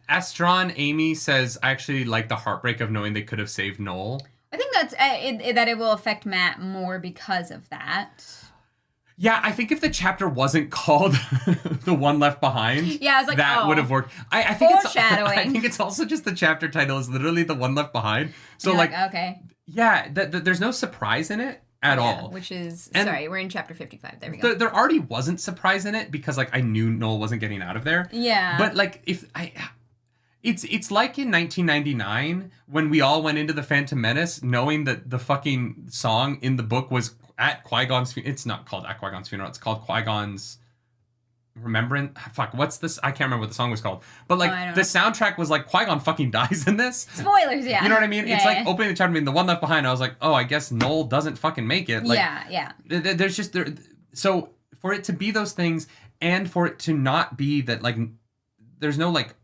Astron Amy says, I actually like the heartbreak of knowing they could have saved Noel. I think that's that it will affect Matt more because of that. Yeah, I think if the chapter wasn't called The One Left Behind, I was like, that would have worked. I think foreshadowing. I think it's also just the chapter title is literally The One Left Behind. So like, okay. Yeah, there's no surprise in it. At all. Which is, sorry, we're in chapter 55. There we go. There already wasn't surprise in it because, like, I knew Noel wasn't getting out of there. Yeah. But, like, it's like in 1999 when we all went into the Phantom Menace knowing that the fucking song in the book was at Qui-Gon's funeral. It's not called at Qui-Gon's funeral. It's called Qui-Gon's Remembrance. Fuck, what's this? I can't remember what the song was called. But, like, the soundtrack was like, Qui-Gon fucking dies in this. Spoilers, yeah. You know what I mean? It's like opening the chapter being The One Left Behind. I was like, oh, I guess Noel doesn't fucking make it. Like, yeah. There's just... So, for it to be those things, and for it to not be that, like, there's no, like...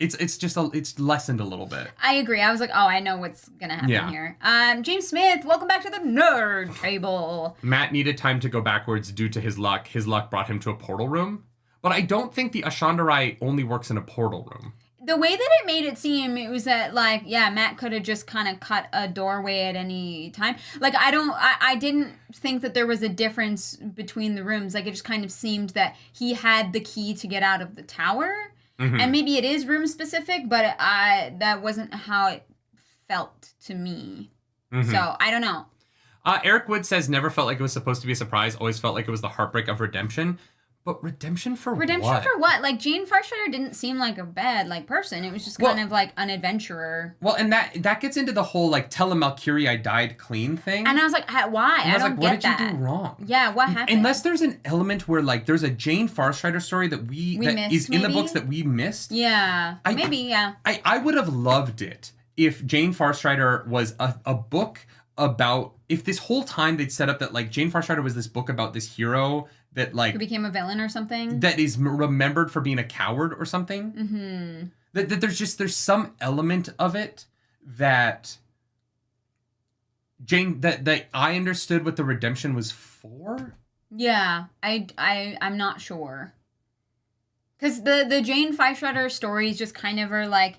It's lessened a little bit. I agree. I was like, oh, I know what's gonna happen here. James Smith, welcome back to the nerd table. Matt needed time to go backwards due to his luck. His luck brought him to a portal room. But I don't think the Ashandarai only works in a portal room. The way that it made it seem, it was that, like, Matt could have just kind of cut a doorway at any time. Like, I didn't think that there was a difference between the rooms. Like, it just kind of seemed that he had the key to get out of the tower. Mm-hmm. And maybe it is room specific, but that wasn't how it felt to me. Mm-hmm. So, I don't know. Eric Wood says, never felt like it was supposed to be a surprise. Always felt like it was the heartbreak of redemption. But redemption for what? Redemption for what? Like, Jane Farstrider didn't seem like a bad, like, person. It was just kind of like an adventurer. Well, and that gets into the whole, like, tell him Malcurie I died clean thing. And I was like, why? I don't get that. What did you do wrong? Yeah, what happened? Unless there's an element where, like, there's a Jane Farstrider story that missed, is maybe? in the books that we missed. Yeah, maybe. I would have loved it if Jane Farstrider was a book about, if this whole time they'd set up that, like, Jane Farstrider was this book about this hero that, like... Who became a villain or something? That is remembered for being a coward or something. Mm-hmm. That there's some element of it that Jane, that I understood what the redemption was for. Yeah, I'm not sure. Because the Jane Farstrider stories just kind of are, like,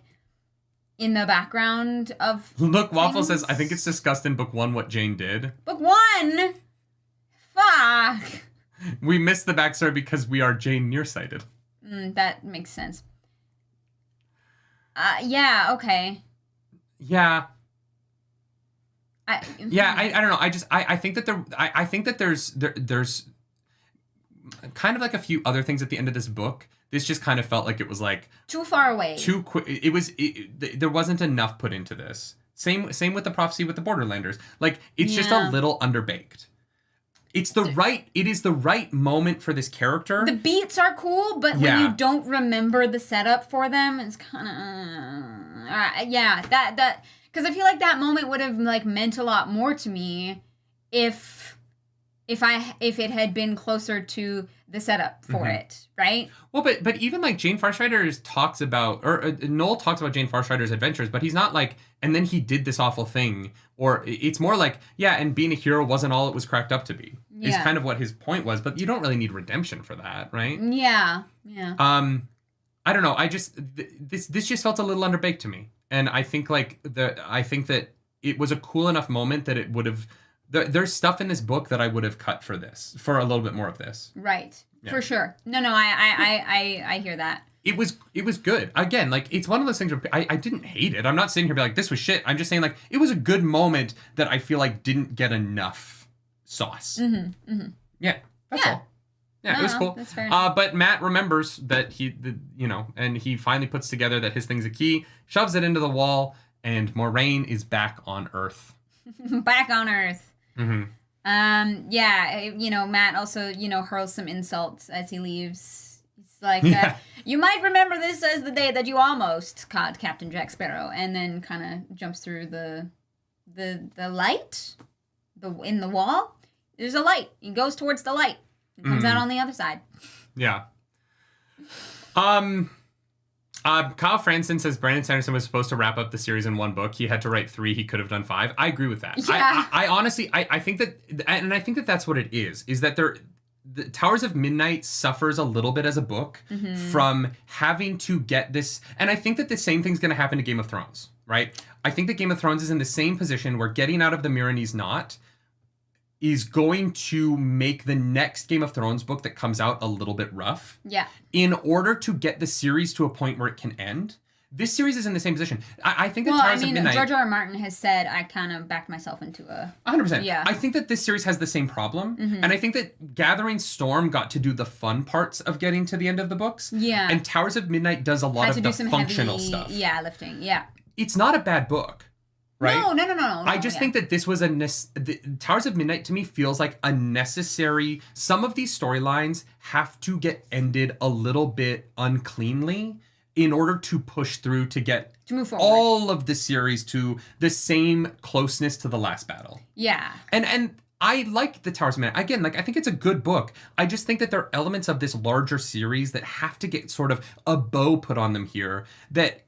in the background of Look, Waffle things. says, I think it's discussed in book 1 what Jane did. Book 1? Fuck. We missed the backstory because we are Jane nearsighted. That makes sense. Yeah, okay. Yeah. I don't know. I think that I think that there's kind of like a few other things at the end of this book. This just kind of felt like it was like too far away. Too quick. There wasn't enough put into this. Same with the prophecy with the Borderlanders. Like, it's just a little underbaked. It is the right moment for this character. The beats are cool, but when you don't remember the setup for them, it's kind of that because I feel like that moment would have, like, meant a lot more to me if it had been closer to the setup for it, right? Well, but even, like, Jane Farstrider talks about, or Noel talks about Jane Farstrider's adventures, but he's not like, and then he did this awful thing, or it's more like, and being a hero wasn't all it was cracked up to be. Is kind of what his point was, but you don't really need redemption for that, right? Yeah. I don't know. I just this just felt a little underbaked to me, and I think that it was a cool enough moment that it would have there's stuff in this book that I would have cut for a little bit more of this. Right. Yeah. For sure. No, I hear that. It was good. Again, like, it's one of those things where I didn't hate it. I'm not sitting here being like, this was shit. I'm just saying, like, it was a good moment that I feel like didn't get enough sauce. Mm-hmm. Mm-hmm. Yeah. That's all. Yeah, it was cool. That's fair enough. But Matt remembers that and he finally puts together that his thing's a key, shoves it into the wall, and Moraine is back on Earth. Back on Earth. Mm-hmm. Matt also, hurls some insults as he leaves. He's like, you might remember this as the day that you almost caught Captain Jack Sparrow, and then kind of jumps through the light, in the wall. There's a light. He goes towards the light. It comes out on the other side. Yeah. Kyle Franson says Brandon Sanderson was supposed to wrap up the series in one book. He had to write 3. He could have done 5. I agree with that. Yeah. I honestly, I think that, and I think that that's what it is that the Towers of Midnight suffers a little bit as a book from having to get this, and I think that the same thing's going to happen to Game of Thrones, right? I think that Game of Thrones is in the same position where getting out of the Myronese knot is going to make the next Game of Thrones book that comes out a little bit rough. Yeah. In order to get the series to a point where it can end. This series is in the same position. I think that Towers of Midnight... George R. R. Martin has said, I kind of backed myself into a... 100%. Yeah. I think that this series has the same problem. Mm-hmm. And I think that Gathering Storm got to do the fun parts of getting to the end of the books. Yeah. And Towers of Midnight does a lot of the functional heavy stuff. Yeah, lifting. Yeah. It's not a bad book. Right? No. I just think that this was Towers of Midnight to me feels like a necessary... Some of these storylines have to get ended a little bit uncleanly in order to push through to move forward. All of the series to the same closeness to the last battle. Yeah. And I like the Towers of Midnight. Again, like, I think it's a good book. I just think that there are elements of this larger series that have to get sort of a bow put on them here that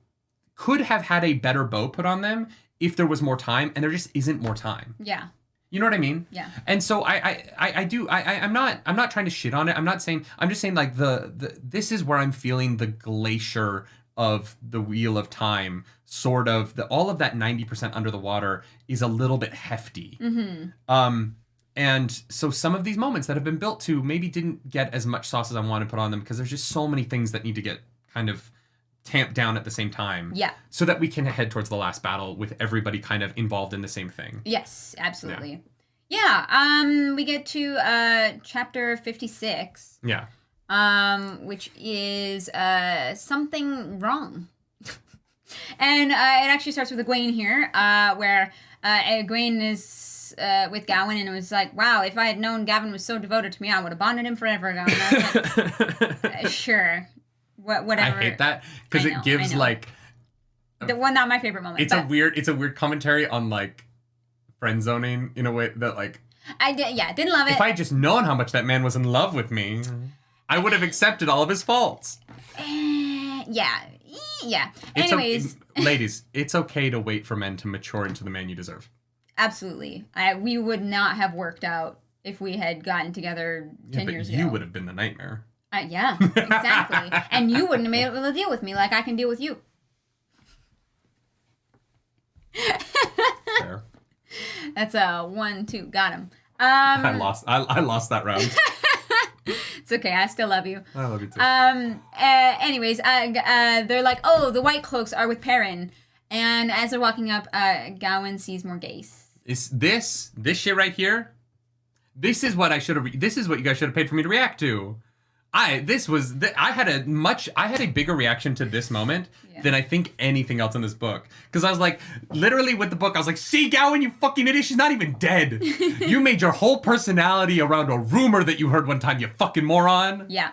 could have had a better bow put on them if there was more time, and there just isn't more time. Yeah. You know what I mean? Yeah. And so I'm not trying to shit on it. I'm just saying like this is where I'm feeling the glacier of the Wheel of Time, sort of all of that 90% under the water is a little bit hefty. Mm-hmm. And so some of these moments that have been built to maybe didn't get as much sauce as I want to put on them because there's just so many things that need to get kind of tamped down at the same time. Yeah. So that we can head towards the last battle with everybody kind of involved in the same thing. Yes, absolutely. Yeah. We get to chapter 56. Yeah. Which is something wrong. And it actually starts with Egwene here, where Egwene is with Gawain, and it was like, wow, if I had known Gavin was so devoted to me, I would have bonded him forever. Like, sure. Whatever. I hate that because it gives like not my favorite moment. It's a weird commentary on like friend zoning in a way that like didn't love it. If I had just known how much that man was in love with me, I would have accepted all of his faults. Yeah. Anyways, ladies, it's okay to wait for men to mature into the man you deserve. Absolutely. We would not have worked out if we had gotten together 10 years ago. You would have been the nightmare. Yeah, exactly. And you wouldn't have been able to deal with me like I can deal with you. Fair. That's a 1-2. Got him. I lost that round. It's okay. I still love you. I love you too. Anyways, they're like, oh, the White Cloaks are with Perrin. And as they're walking up, Gawain sees Morgase. Is this shit right here? This is what this is what you guys should have paid for me to react to. I had a bigger reaction to this moment than I think anything else in this book. Because I was like, literally with the book, I was like, see, Gawain, you fucking idiot, she's not even dead. You made your whole personality around a rumor that you heard one time, you fucking moron. Yeah.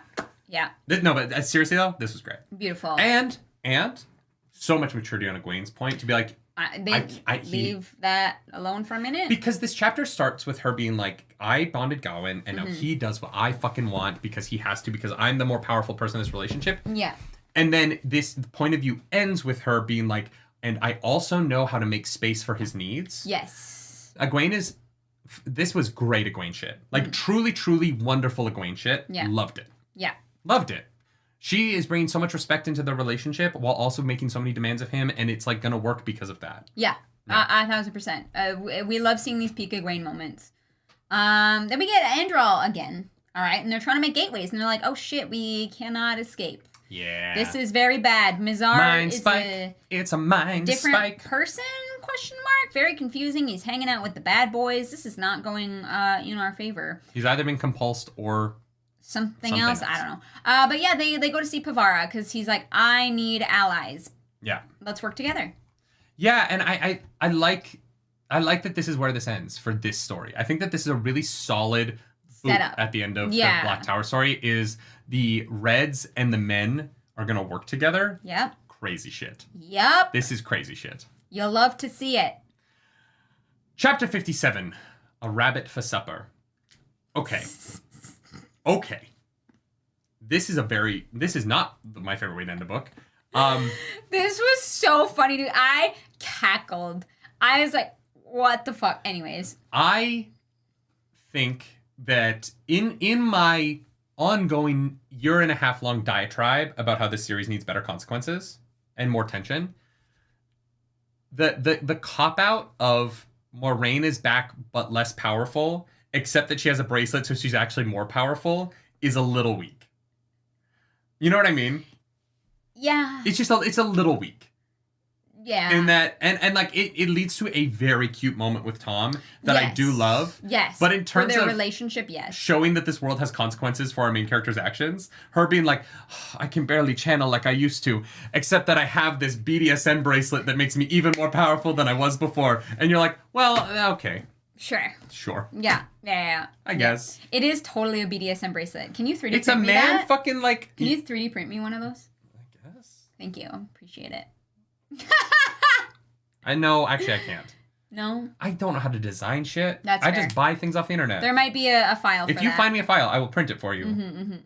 No, but seriously though, this was great. Beautiful. And so much maturity on Egwene's point to be like, leave that alone for a minute. Because this chapter starts with her being like, I bonded Gawain, and now he does what I fucking want because he has to, because I'm the more powerful person in this relationship. Yeah. And then this point of view ends with her being like, and I also know how to make space for his needs. Yes. This was great Egwene shit. Like, truly, truly wonderful Egwene shit. Yeah. Loved it. Yeah. Loved it. She is bringing so much respect into the relationship while also making so many demands of him, and it's like gonna work because of that. Yeah. 1,000%. We love seeing these Pika Grain moments. Then we get Andral again. All right, and they're trying to make gateways, and they're like, "Oh shit, we cannot escape." Yeah. This is very bad. Mizar is it's a mind different spike. Person? Question mark. Very confusing. He's hanging out with the bad boys. This is not going in our favor. He's either been compulsed or something else. I don't know. But yeah, they go to see Pavara because he's like, I need allies. Yeah. Let's work together. Yeah, and I like that this is where this ends for this story. I think that this is a really solid setup at the end of the Black Tower story. Is the Reds and the men are gonna work together? Yep. Crazy shit. Yep. This is crazy shit. You'll love to see it. Chapter 57. A rabbit for supper. Okay. This is not my favorite way to end a book. This was so funny, dude. I cackled. I was like, what the fuck? Anyways. I think that in my ongoing year-and-a-half long diatribe about how this series needs better consequences and more tension, the cop-out of Moiraine is back but less powerful, except that she has a bracelet so she's actually more powerful, is a little weak. You know what I mean? Yeah. It's a little weak. Yeah. And that and like it leads to a very cute moment with Tom that I do love. Yes. But in terms for their of relationship, yes. Showing that this world has consequences for our main character's actions, her being like, oh, I can barely channel like I used to, except that I have this BDSM bracelet that makes me even more powerful than I was before. And you're like, well, okay. Sure. Yeah. I guess. It is totally a BDSM bracelet. Can you 3D print It's a me man that? fucking like... Can you 3D print me one of those? I guess. Thank you. Appreciate it. I know. Actually, I can't. No? I don't know how to design shit. That's fair. I just buy things off the internet. There might be a file for that. If you find me a file, I will print it for you.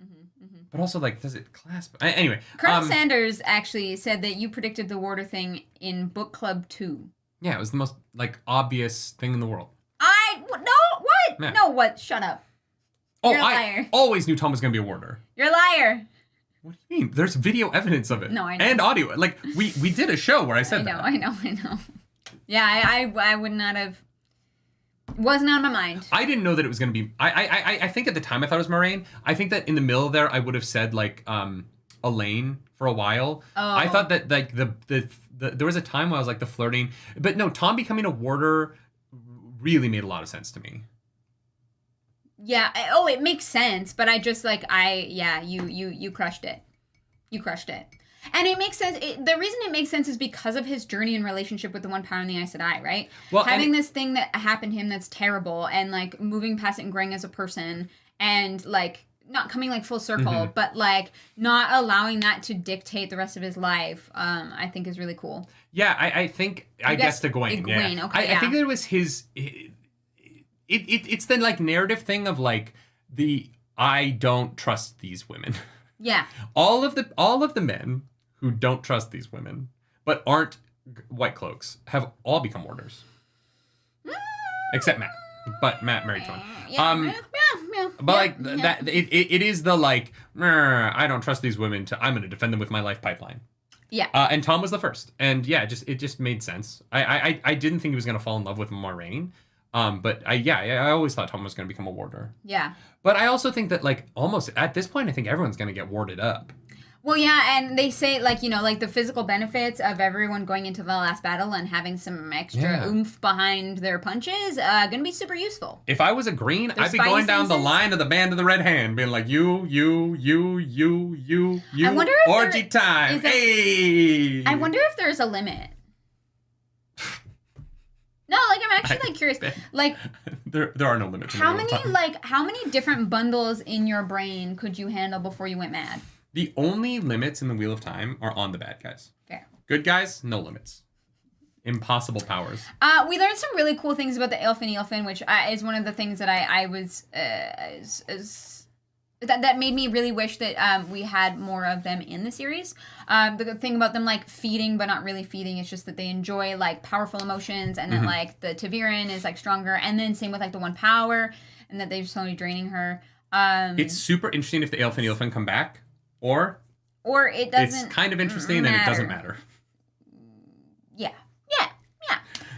But also, like, does it clasp? Anyway. Colonel Sanders actually said that you predicted the Warder thing in Book Club 2. Yeah, it was the most, like, obvious thing in the world. No, what? Yeah. No, what? Shut up. You're a liar. I always knew Tom was going to be a warder. You're a liar. What do you mean? There's video evidence of it. No, I know. And audio. Like, we did a show where I said that. I know. Yeah, I would not have... Wasn't on my mind. I didn't know that it was going to be... I think at the time I thought it was Moiraine. I think that in the middle there I would have said, like, Elaine for a while. Oh. I thought that, like, there was a time where I was, like, the flirting... But no, Tom becoming a warder really made a lot of sense to me. Yeah. It makes sense, but I just, like, you crushed it. You crushed it. And it makes sense. The reason it makes sense is because of his journey and relationship with the One Power in the Aes Sedai, right? Well, having this thing that happened to him that's terrible, and, like, moving past it and growing as a person, and, like, not coming, like, full circle, but, like, not allowing that to dictate the rest of his life, I think is really cool. Yeah, I guess to Gawain. Gawain, yeah. Okay, I think that it was his... It's the, like, narrative thing of, like, I don't trust these women. Yeah. All of the men who don't trust these women, but aren't White Cloaks, have all become warders. Except Matt. But Matt married Tuan. Yeah. But, like, that it is the, like, I don't trust these women, I'm going to defend them with my life pipeline. Yeah. And Tom was the first. And, yeah, it just made sense. I didn't think he was going to fall in love with Moiraine. But I always thought Tom was going to become a warder. Yeah. But I also think that, like, almost at this point, I think everyone's going to get warded up. Well, yeah, and they say, like, you know, like, the physical benefits of everyone going into the last battle and having some extra oomph behind their punches, going to be super useful. If I was a green, I'd be going down the line of the Band of the Red Hand, being like, you, I wonder if orgy time, hey! I wonder if there's a limit. No, like, I'm actually, like, curious. Like, there are no limits. How many different bundles in your brain could you handle before you went mad? The only limits in the Wheel of Time are on the bad guys. Fair. Good guys, no limits. Impossible powers. We learned some really cool things about the Eilfin, which is one of the things that I was... that made me really wish that we had more of them in the series. The thing about them, like, feeding but not really feeding is just that they enjoy, like, powerful emotions, and then, like, the Taviran is, like, stronger, and then same with, like, the One Power, and that they're slowly draining her. It's super interesting if the Eilfin come back, or it doesn't. It's kind of interesting and it doesn't matter. Yeah.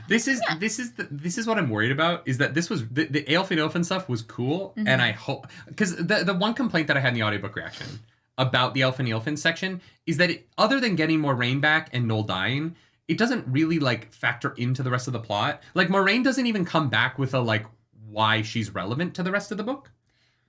This is what I'm worried about, is that this was the Aelfin stuff was cool, and I hope, because the one complaint that I had in the audiobook reaction about the Elfin section is that other than getting Moiraine back and Noel dying, it doesn't really like factor into the rest of the plot. Like Moiraine doesn't even come back with a like why she's relevant to the rest of the book.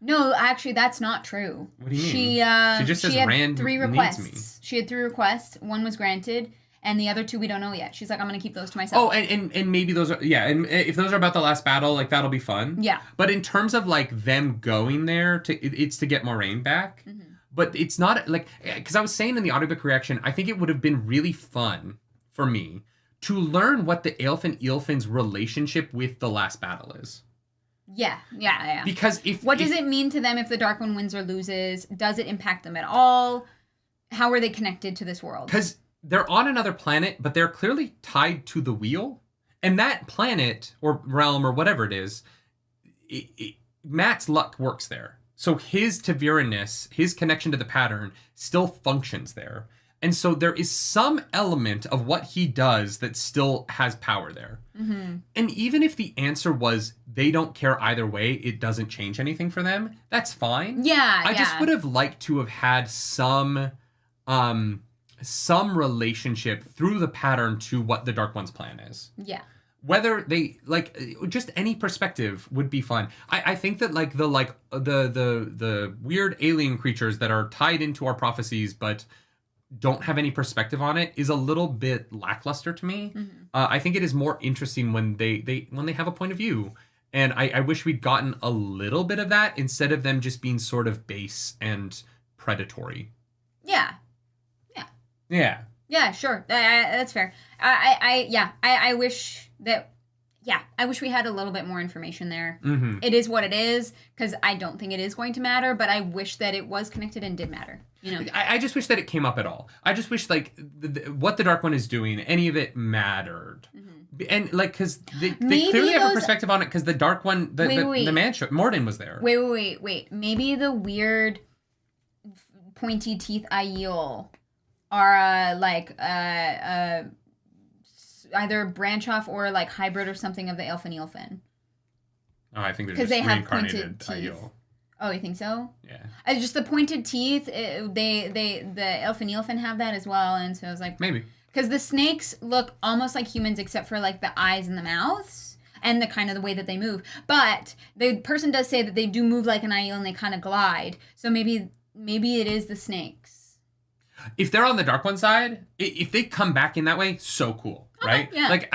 No, actually, that's not true. What do you mean? She just says had Rand 3 requests. needs me. She had 3 requests. 1 was granted, and the other 2 we don't know yet. She's like, I'm going to keep those to myself. Oh, and maybe those are, yeah, and if those are about the last battle, like, that'll be fun. Yeah. But in terms of, like, them going there, it's to get Moiraine back. Mm-hmm. But it's not, like, because I was saying in the audiobook reaction, I think it would have been really fun for me to learn what the Aelfin's relationship with the last battle is. Yeah. Because what does it mean to them if the Dark One wins or loses? Does it impact them at all? How are they connected to this world? Because they're on another planet, but they're clearly tied to the wheel. And that planet, or realm, or whatever it is, Matt's luck works there. So his Ta'Veren-ness, his connection to the pattern, still functions there. And so there is some element of what he does that still has power there. Mm-hmm. And even if the answer was they don't care either way, it doesn't change anything for them, that's fine. Yeah, I just would have liked to have had some relationship through the pattern to what the Dark One's plan is. Yeah. Whether they, like, just any perspective would be fun. I think that, like, the weird alien creatures that are tied into our prophecies but don't have any perspective on it is a little bit lackluster to me. Mm-hmm. I think it is more interesting when they have a point of view. And I wish we'd gotten a little bit of that instead of them just being sort of base and predatory. Yeah, sure. That's fair. I wish that... Yeah, I wish we had a little bit more information there. Mm-hmm. It is what it is, because I don't think it is going to matter, but I wish that it was connected and did matter. You know, I just wish that it came up at all. I just wish, like, what the Dark One is doing, any of it mattered. Mm-hmm. And, like, because they clearly have a perspective on it, because the Dark One, the man show, Morden was there. Wait. Maybe the weird pointy teeth Aiel are, either branch off or like hybrid or something of the Aelfin. Oh, I think they're just reincarnated teeth. Oh, you think so? Yeah. Just the pointed teeth. The Aelfin have that as well, and so I was like, maybe because the snakes look almost like humans except for like the eyes and the mouths and the kind of the way that they move. But the person does say that they do move like an Aiel and they kind of glide. So maybe it is the snakes. If they're on the Dark One side, if they come back in that way, so cool. Right? Yeah. Like,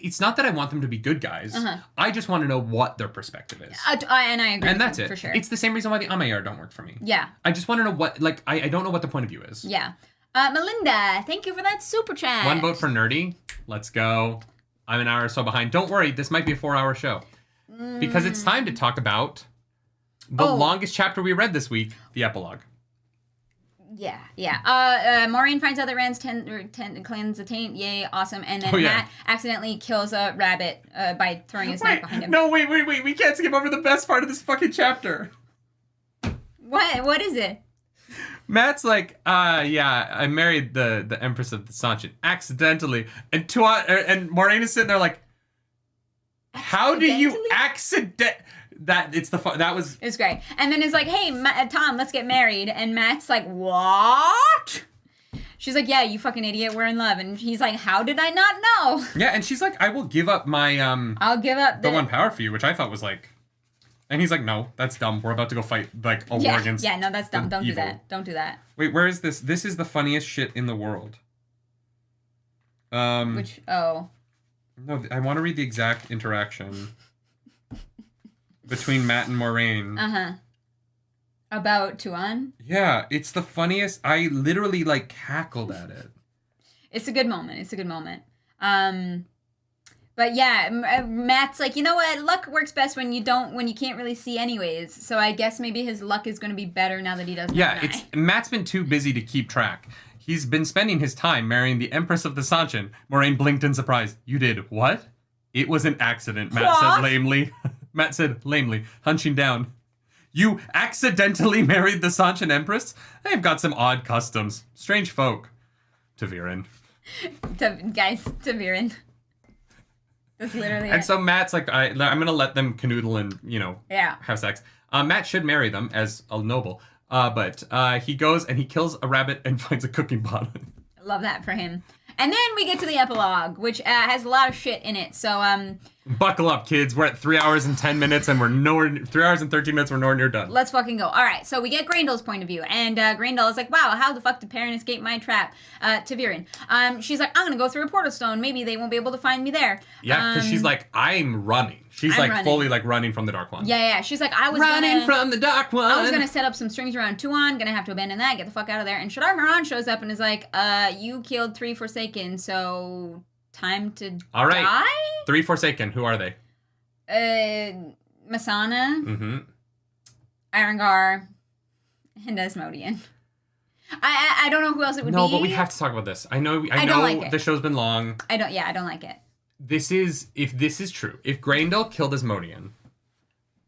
it's not that I want them to be good guys. Uh-huh. I just want to know what their perspective is. And I agree. And that's it. For sure. It's the same reason why the Amayar don't work for me. Yeah. I just want to know what, like, I don't know what the point of view is. Yeah. Melinda, thank you for that super chat. 1 vote for nerdy. Let's go. I'm an hour or so behind. Don't worry. This might be a 4-hour show. Because it's time to talk about the longest chapter we read this week, the epilogue. Yeah. Maureen finds out that Rand's cleanse the taint. Yay, awesome. And then Matt accidentally kills a rabbit by throwing his knife behind him. No, wait. We can't skip over the best part of this fucking chapter. What is it? Matt's like, I married the Empress of the Seanchan accidentally. And Tuan and Maureen is sitting there like, how do you It's great. And then it's like, hey, Tom, let's get married. And Matt's like, what? She's like, yeah, you fucking idiot, we're in love. And he's like, how did I not know? Yeah, and she's like, I will give up my I'll give up the one power for you, which I thought was like, and he's like, no, that's dumb. We're about to go fight like a war against no, that's dumb. Don't evil. do that. Don't do that. Wait, where is this? This is the funniest shit in the world. No, I want to read the exact interaction between Matt and Moiraine. Uh-huh. About Tuan? Yeah, it's the funniest. I literally, like, cackled at it. It's a good moment. But yeah, Matt's like, you know what? Luck works best when you can't really see anyways. So I guess maybe his luck is going to be better now that he doesn't have an eye. Matt's been too busy to keep track. He's been spending his time marrying the Empress of the Seanchan. Moiraine blinked in surprise. You did what? It was an accident, Matt said lamely. Matt said lamely, hunching down. You accidentally married the Seanchan Empress? They've got some odd customs. Strange folk. Ta'Veren. Ta'Veren. That's literally And so Matt's like, I'm going to let them canoodle and, have sex. Matt should marry them as a noble. But he goes and he kills a rabbit and finds a cooking pot. I love that for him. And then we get to the epilogue, which has a lot of shit in it. So, buckle up, kids. We're at 3 hours and 10 minutes, and 3 hours and 13 minutes, we're nowhere near done. Let's fucking go. All right, so we get Graendal's point of view, and Graendal is like, wow, how the fuck did Perrin escape my trap? To Viren. She's like, I'm gonna go through a portal stone. Maybe they won't be able to find me there. Yeah, because she's like, I'm running. She's fully running from the Dark One. Yeah. She's like, I was running from the Dark One. I was gonna set up some strings around Tuan. Gonna have to abandon that. Get the fuck out of there. And Shadar Haran shows up and is like, you killed 3 Forsaken, so time to All right. die? 3 Forsaken. Who are they? Masana. Mm-hmm. Irongar. And Asmodean. I don't know who else it would be. No, but we have to talk about this. I know the show's been long. I don't like it. If this is true, if Graendal killed Asmodean,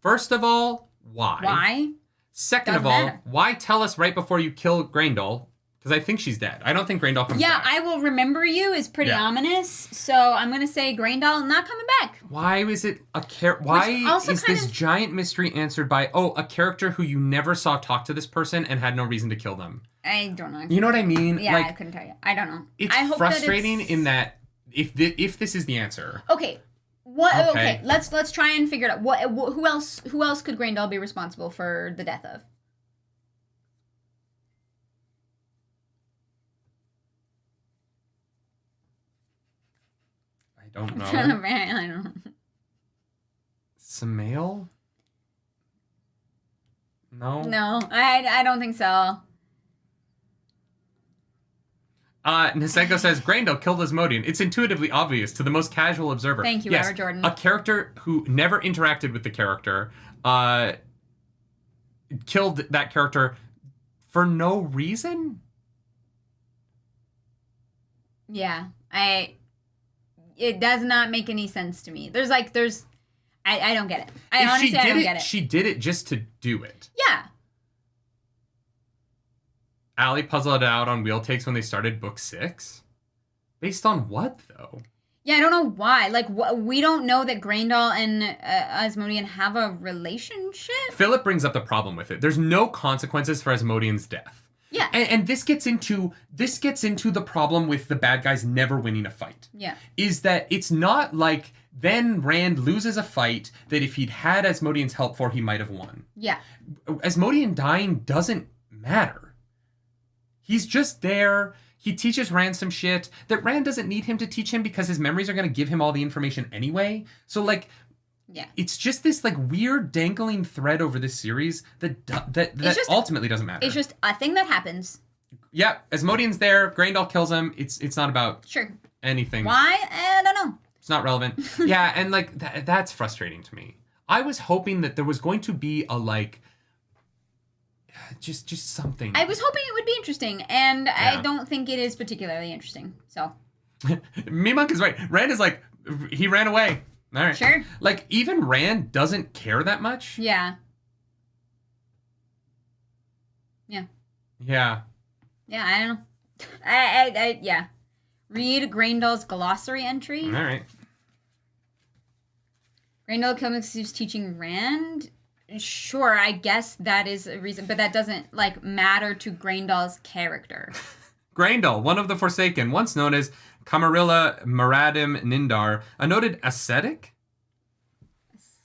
first of all, why? Why? Second of all, why tell us right before you kill Graendal? Because I think she's dead. I don't think Graendal comes back. Yeah, I will remember you is pretty ominous. So I'm going to say Graendal not coming back. Why is it Why is this giant mystery answered by, a character who you never saw talk to this person and had no reason to kill them? I don't know. You know what I mean? Yeah, I couldn't tell you. I don't know. It's frustrating in that if this is the answer. Okay. Okay. Let's try and figure it out. Who else could Graendal be responsible for the death of? I don't know. I don't know. Samael? No. No, I don't think so. Nisenko says, Graendal killed Asmodean. It's intuitively obvious to the most casual observer. Thank you, yes, Jordan. A character who never interacted with the character killed that character for no reason? Yeah, it does not make any sense to me. I don't get it. I don't get it. She did it just to do it. Yeah. Allie puzzled it out on wheel takes when they started book 6. Based on what, though? Yeah, I don't know why. We don't know that Graendal and Asmodean have a relationship. Philip brings up the problem with it. There's no consequences for Asmodean's death. Yeah. And this gets into the problem with the bad guys never winning a fight. Yeah. Is that it's not like then Rand loses a fight that if he'd had Asmodean's help for, he might have won. Yeah. Asmodean dying doesn't matter. He's just there. He teaches Rand some shit that Rand doesn't need him to teach him because his memories are going to give him all the information anyway. So, yeah, it's just this weird dangling thread over this series that ultimately doesn't matter. It's just a thing that happens. Yeah, Asmodean's there. Graendal kills him. It's not about anything. Why? I don't know. It's not relevant. Yeah, and that's frustrating to me. I was hoping that there was going to be a just something. I was hoping it would be interesting, and I don't think it is particularly interesting. So, Me-Monk is right. Rand is he ran away. All right. Sure. Even Rand doesn't care that much. Yeah. Yeah. Yeah. Yeah, I don't know. Yeah. Read Graendal's glossary entry. All right. Graendal comes who's teaching Rand. Sure, I guess that is a reason, but that doesn't matter to Graendal's character. Graendal, one of the Forsaken, once known as Camarilla Maradim Nindar, a noted ascetic.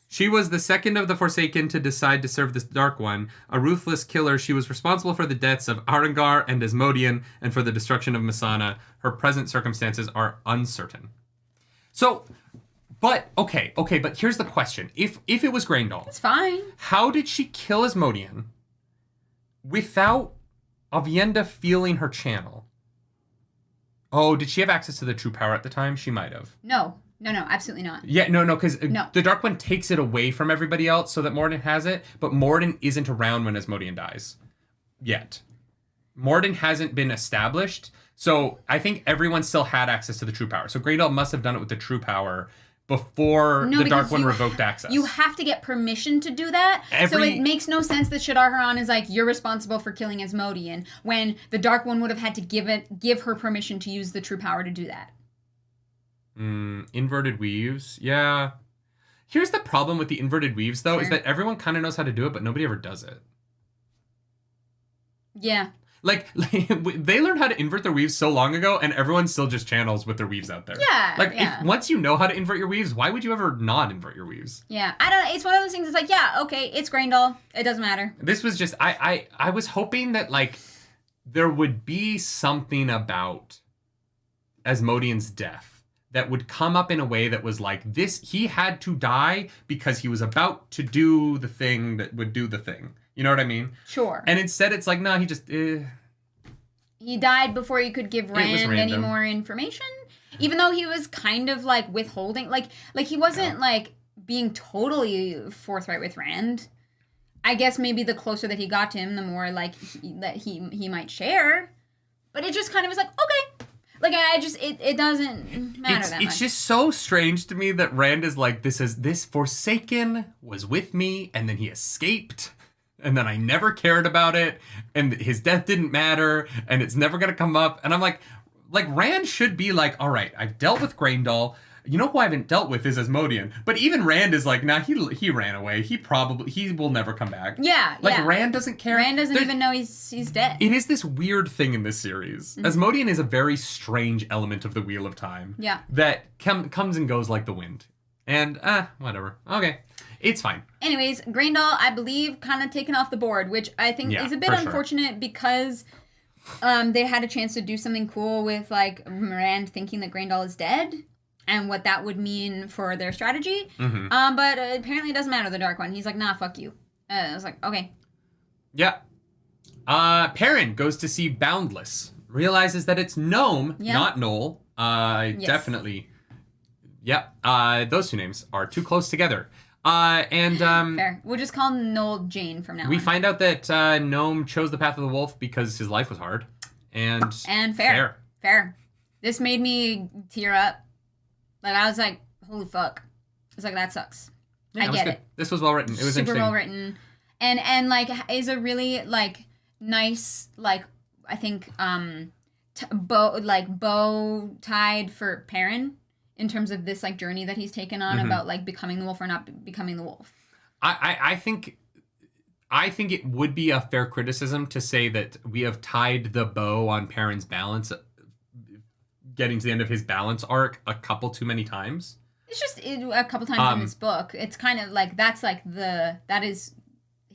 She was the second of the Forsaken to decide to serve the Dark One. A ruthless killer, she was responsible for the deaths of Arengar and Asmodean and for the destruction of Masana. Her present circumstances are uncertain. So, but here's the question. If it was Graendal... It's fine. How did she kill Asmodean without Aviendha feeling her channel? Oh, did she have access to the true power at the time? She might have. No, absolutely not. Yeah, no, because the Dark One takes it away from everybody else so that Morden has it, but Morden isn't around when Asmodean dies. Yet. Morden hasn't been established, so I think everyone still had access to the true power. So Graendal must have done it with the true power before the Dark One revoked access. You have to get permission to do that. So it makes no sense that Shadar Haran is you're responsible for killing Asmodean, when the Dark One would have had to give her permission to use the true power to do that. Inverted weaves. Yeah. Here's the problem with the inverted weaves, though, is that everyone kind of knows how to do it, but nobody ever does it. Yeah. Like, they learned how to invert their weaves so long ago, and everyone still just channels with their weaves out there. Yeah. Like, if once you know how to invert your weaves, why would you ever not invert your weaves? Yeah. I don't know. It's one of those things. It's like, yeah, okay, it's Graendal. It doesn't matter. This was just, I was hoping that, like, there would be something about Asmodean's death that would come up in a way that was like, he had to die because he was about to do the thing that would do the thing. You know what I mean? Sure. And instead it's like, no, he just... He died before you could give Rand any more information? Even though he was kind of, like, withholding... Like he wasn't, like, being totally forthright with Rand. I guess maybe the closer that he got to him, the more, like, that he might share. But it just kind of was like, okay. Like, it doesn't matter that much. It's just so strange to me that Rand is like, this Forsaken was with me, and then he escaped, and then I never cared about it, and his death didn't matter, and it's never gonna come up. And I'm like Rand should be like, all right, I've dealt with Graendal. You know who I haven't dealt with is Asmodean. But even Rand is like, nah, he ran away. He will never come back. Yeah, Rand doesn't care. Rand doesn't even know he's dead. It is this weird thing in this series. Asmodean is a very strange element of the Wheel of Time. Yeah. That comes and goes like the wind. And, whatever. Okay. It's fine. Anyways, Graendal, I believe, kind of taken off the board, which I think is a bit unfortunate because they had a chance to do something cool with, like, Rand thinking that Graendal is dead. And what that would mean for their strategy. Mm-hmm. But apparently it doesn't matter, the Dark One. He's like, nah, fuck you. I was like, okay. Yeah. Perrin goes to see Boundless. Realizes that it's Gnome, not Noel. Yes. Definitely. Yep. Those two names are too close together. Fair. We'll just call Noel Jane from now on. We find out that Gnome chose the path of the wolf because his life was hard. And fair. This made me tear up. Like, I was like, holy fuck. I was like, that sucks. I get it. This was well written. It was super interesting. well written. And like, is a really, like, nice, like, I think, bow tied for Perrin in terms of this, like, journey that he's taken on about, like, becoming the wolf or not becoming the wolf. I think it would be a fair criticism to say that we have tied the bow on Perrin's balance, getting to the end of his balance arc a couple too many times. It's just a couple times in this book. It's kind of like that is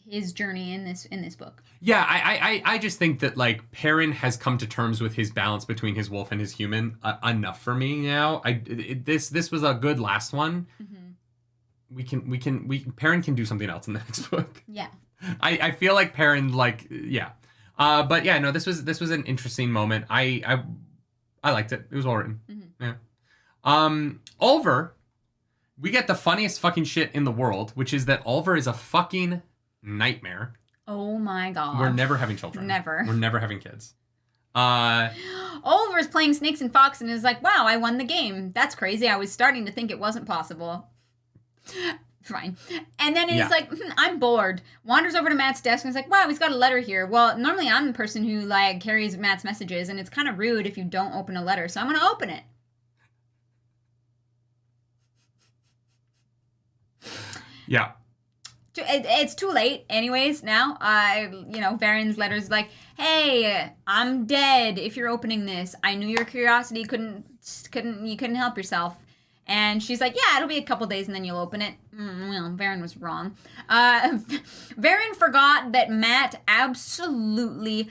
his journey in this book. Yeah, I just think that, like, Perrin has come to terms with his balance between his wolf and his human enough for me now. This was a good last one. Mm-hmm. Perrin can do something else in the next book. Yeah. I feel like Perrin, like, yeah. But yeah, no, this was an interesting moment. I liked it. It was well written. Mm-hmm. Yeah. Ulver, we get the funniest fucking shit in the world, which is that Ulver is a fucking nightmare. Oh my god. We're never having children. Never. We're never having kids. Ulver's playing Snakes and Fox and is like, wow, I won the game. That's crazy. I was starting to think it wasn't possible. Fine. And then he's like, I'm bored. Wanders over to Matt's desk and is like, wow, he's got a letter here. Well, normally I'm the person who, like, carries Matt's messages, and it's kind of rude if you don't open a letter, so I'm going to open it. Yeah. It's too late anyways now. Varen's letter's like, hey, I'm dead if you're opening this. I knew your curiosity couldn't help yourself. And she's like, yeah, it'll be a couple days and then you'll open it. Well, Varen was wrong. Varen forgot that Matt absolutely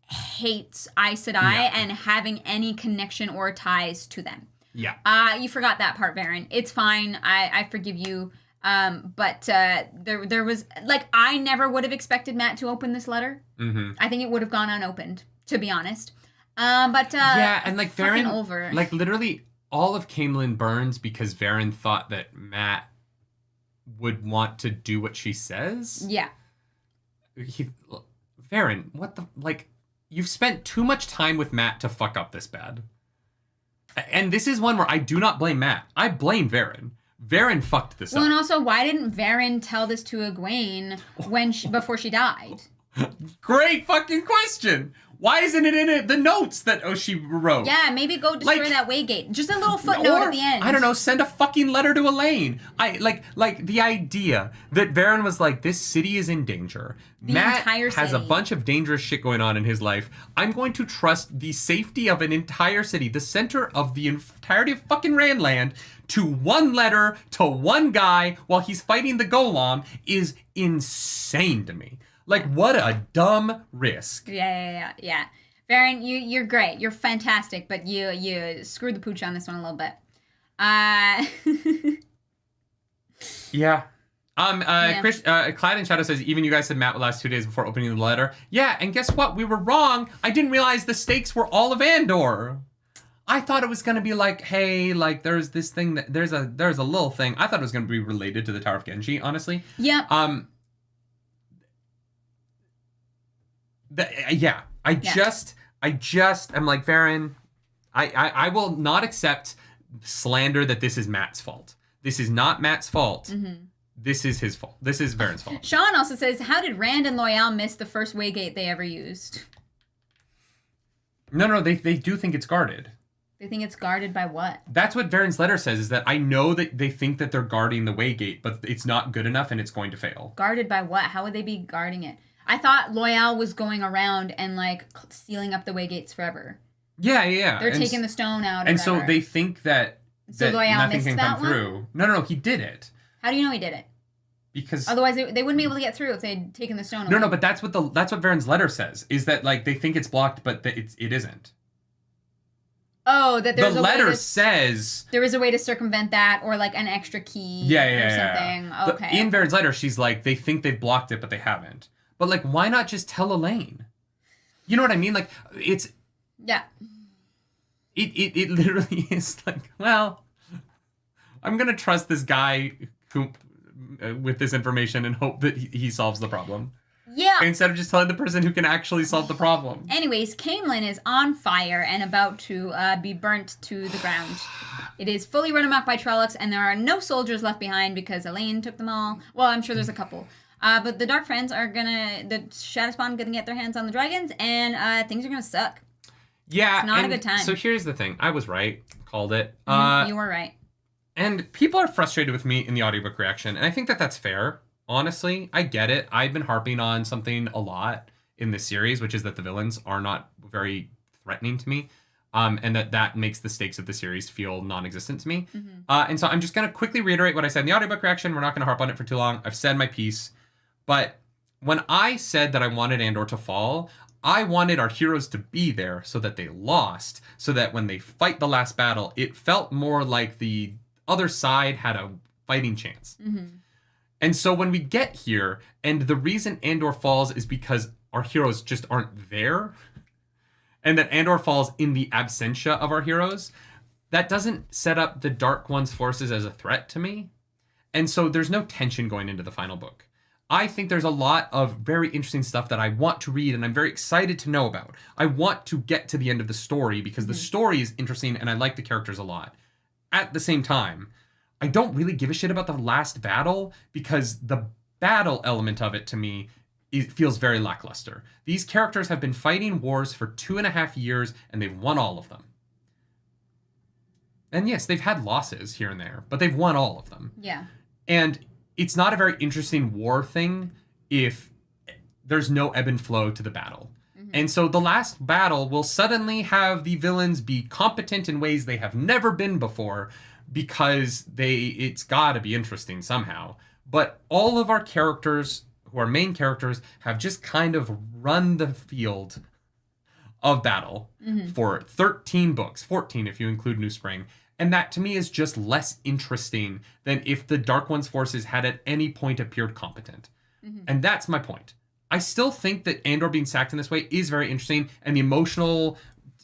hates Aes Sedai and having any connection or ties to them. Yeah. You forgot that part, Varen. It's fine. I forgive you. But there was, like, I never would have expected Matt to open this letter. Mm-hmm. I think it would have gone unopened, to be honest. Yeah, and, like, Varen, over. Like, literally all of Caemlyn burns because Varen thought that Matt would want to do what she says. Yeah. Varen, what the, like, you've spent too much time with Matt to fuck up this bad. And this is one where I do not blame Matt. I blame Varen. Varen fucked this up. Well, and also, why didn't Varen tell this to Egwene before she died? Great fucking question. Why isn't it in the notes that she wrote? Yeah, maybe go destroy that waygate. Just a little footnote at the end. I don't know, send a fucking letter to Elaine. Like the idea that Perrin was like, this city is in danger. Matt has a bunch of dangerous shit going on in his life. I'm going to trust the safety of an entire city, the center of the entirety of fucking Randland, to one letter to one guy while he's fighting the Golem is insane to me. Like, what a dumb risk. Yeah. Perrin, you're great. You're fantastic, but you screwed the pooch on this one a little bit. Yeah. Clyde in Shadow says, even you guys said Matt would last 2 days before opening the letter. Yeah, and guess what? We were wrong. I didn't realize the stakes were all of Andor. I thought it was going to be like, hey, like, there's this thing that there's a little thing. I thought it was going to be related to the Tower of Ghenjei, honestly. Yeah. I just am like, Perrin, I will not accept slander that this is Matt's fault. This is not Matt's fault. Mm-hmm. This is his fault. This is Perrin's fault. Sean also says, how did Rand and Loyal miss the first waygate they ever used? No, they do think it's guarded. They think it's guarded by what? That's what Perrin's letter says, is that I know that they think that they're guarding the waygate, but it's not good enough and it's going to fail. Guarded by what? How would they be guarding it? I thought Loyal was going around and, like, sealing up the waygates forever. Yeah. They're taking the stone out. And so they think that Loyal nothing can come one? through. No, he did it. How do you know he did it? Because otherwise they wouldn't be able to get through if they'd taken the stone away. No, but that's what Perrin's letter says, is that, like, they think it's blocked, but it isn't. Oh, that there's the letter says there is a way to circumvent that, or like an extra key or something. Yeah. Okay. In Perrin's letter, she's like, they think they've blocked it, but they haven't. But, like, why not just tell Elaine? You know what I mean? Like, it's... Yeah. It literally is like, well, I'm going to trust this guy who with this information and hope that he solves the problem. Yeah. Instead of just telling the person who can actually solve the problem. Anyways, Camelin is on fire and about to be burnt to the ground. It is fully run amok by Trollocs, and there are no soldiers left behind because Elaine took them all. Well, I'm sure there's a couple. But the Dark Friends are the Shadowspawn gonna get their hands on the dragons, and things are gonna suck. Yeah. It's not a good time. So here's the thing. I was right. Called it. You were right. And people are frustrated with me in the audiobook reaction, and I think that that's fair. Honestly, I get it. I've been harping on something a lot in this series, which is that the villains are not very threatening to me, and that makes the stakes of the series feel non-existent to me. Mm-hmm. And so I'm just going to quickly reiterate what I said in the audiobook reaction. We're not going to harp on it for too long. I've said my piece. But when I said that I wanted Andor to fall, I wanted our heroes to be there so that they lost, so that when they fight the last battle, it felt more like the other side had a fighting chance. Mm-hmm. And so when we get here, and the reason Andor falls is because our heroes just aren't there, and that Andor falls in the absentia of our heroes, that doesn't set up the Dark One's forces as a threat to me. And so there's no tension going into the final book. I think there's a lot of very interesting stuff that I want to read and I'm very excited to know about. I want to get to the end of the story because the story is interesting and I like the characters a lot. At the same time, I don't really give a shit about the last battle because the battle element of it to me it feels very lackluster. These characters have been fighting wars for 2.5 years and they've won all of them. And yes, they've had losses here and there, but they've won all of them. Yeah. And it's not a very interesting war thing if there's no ebb and flow to the battle. Mm-hmm. And so the last battle will suddenly have the villains be competent in ways they have never been before because it's got to be interesting somehow. But all of our characters, who are main characters, have just kind of run the field of battle for 13 books, 14 if you include New Spring. And that to me is just less interesting than if the Dark One's forces had at any point appeared competent. Mm-hmm. And that's my point. I still think that Andor being sacked in this way is very interesting, and the emotional,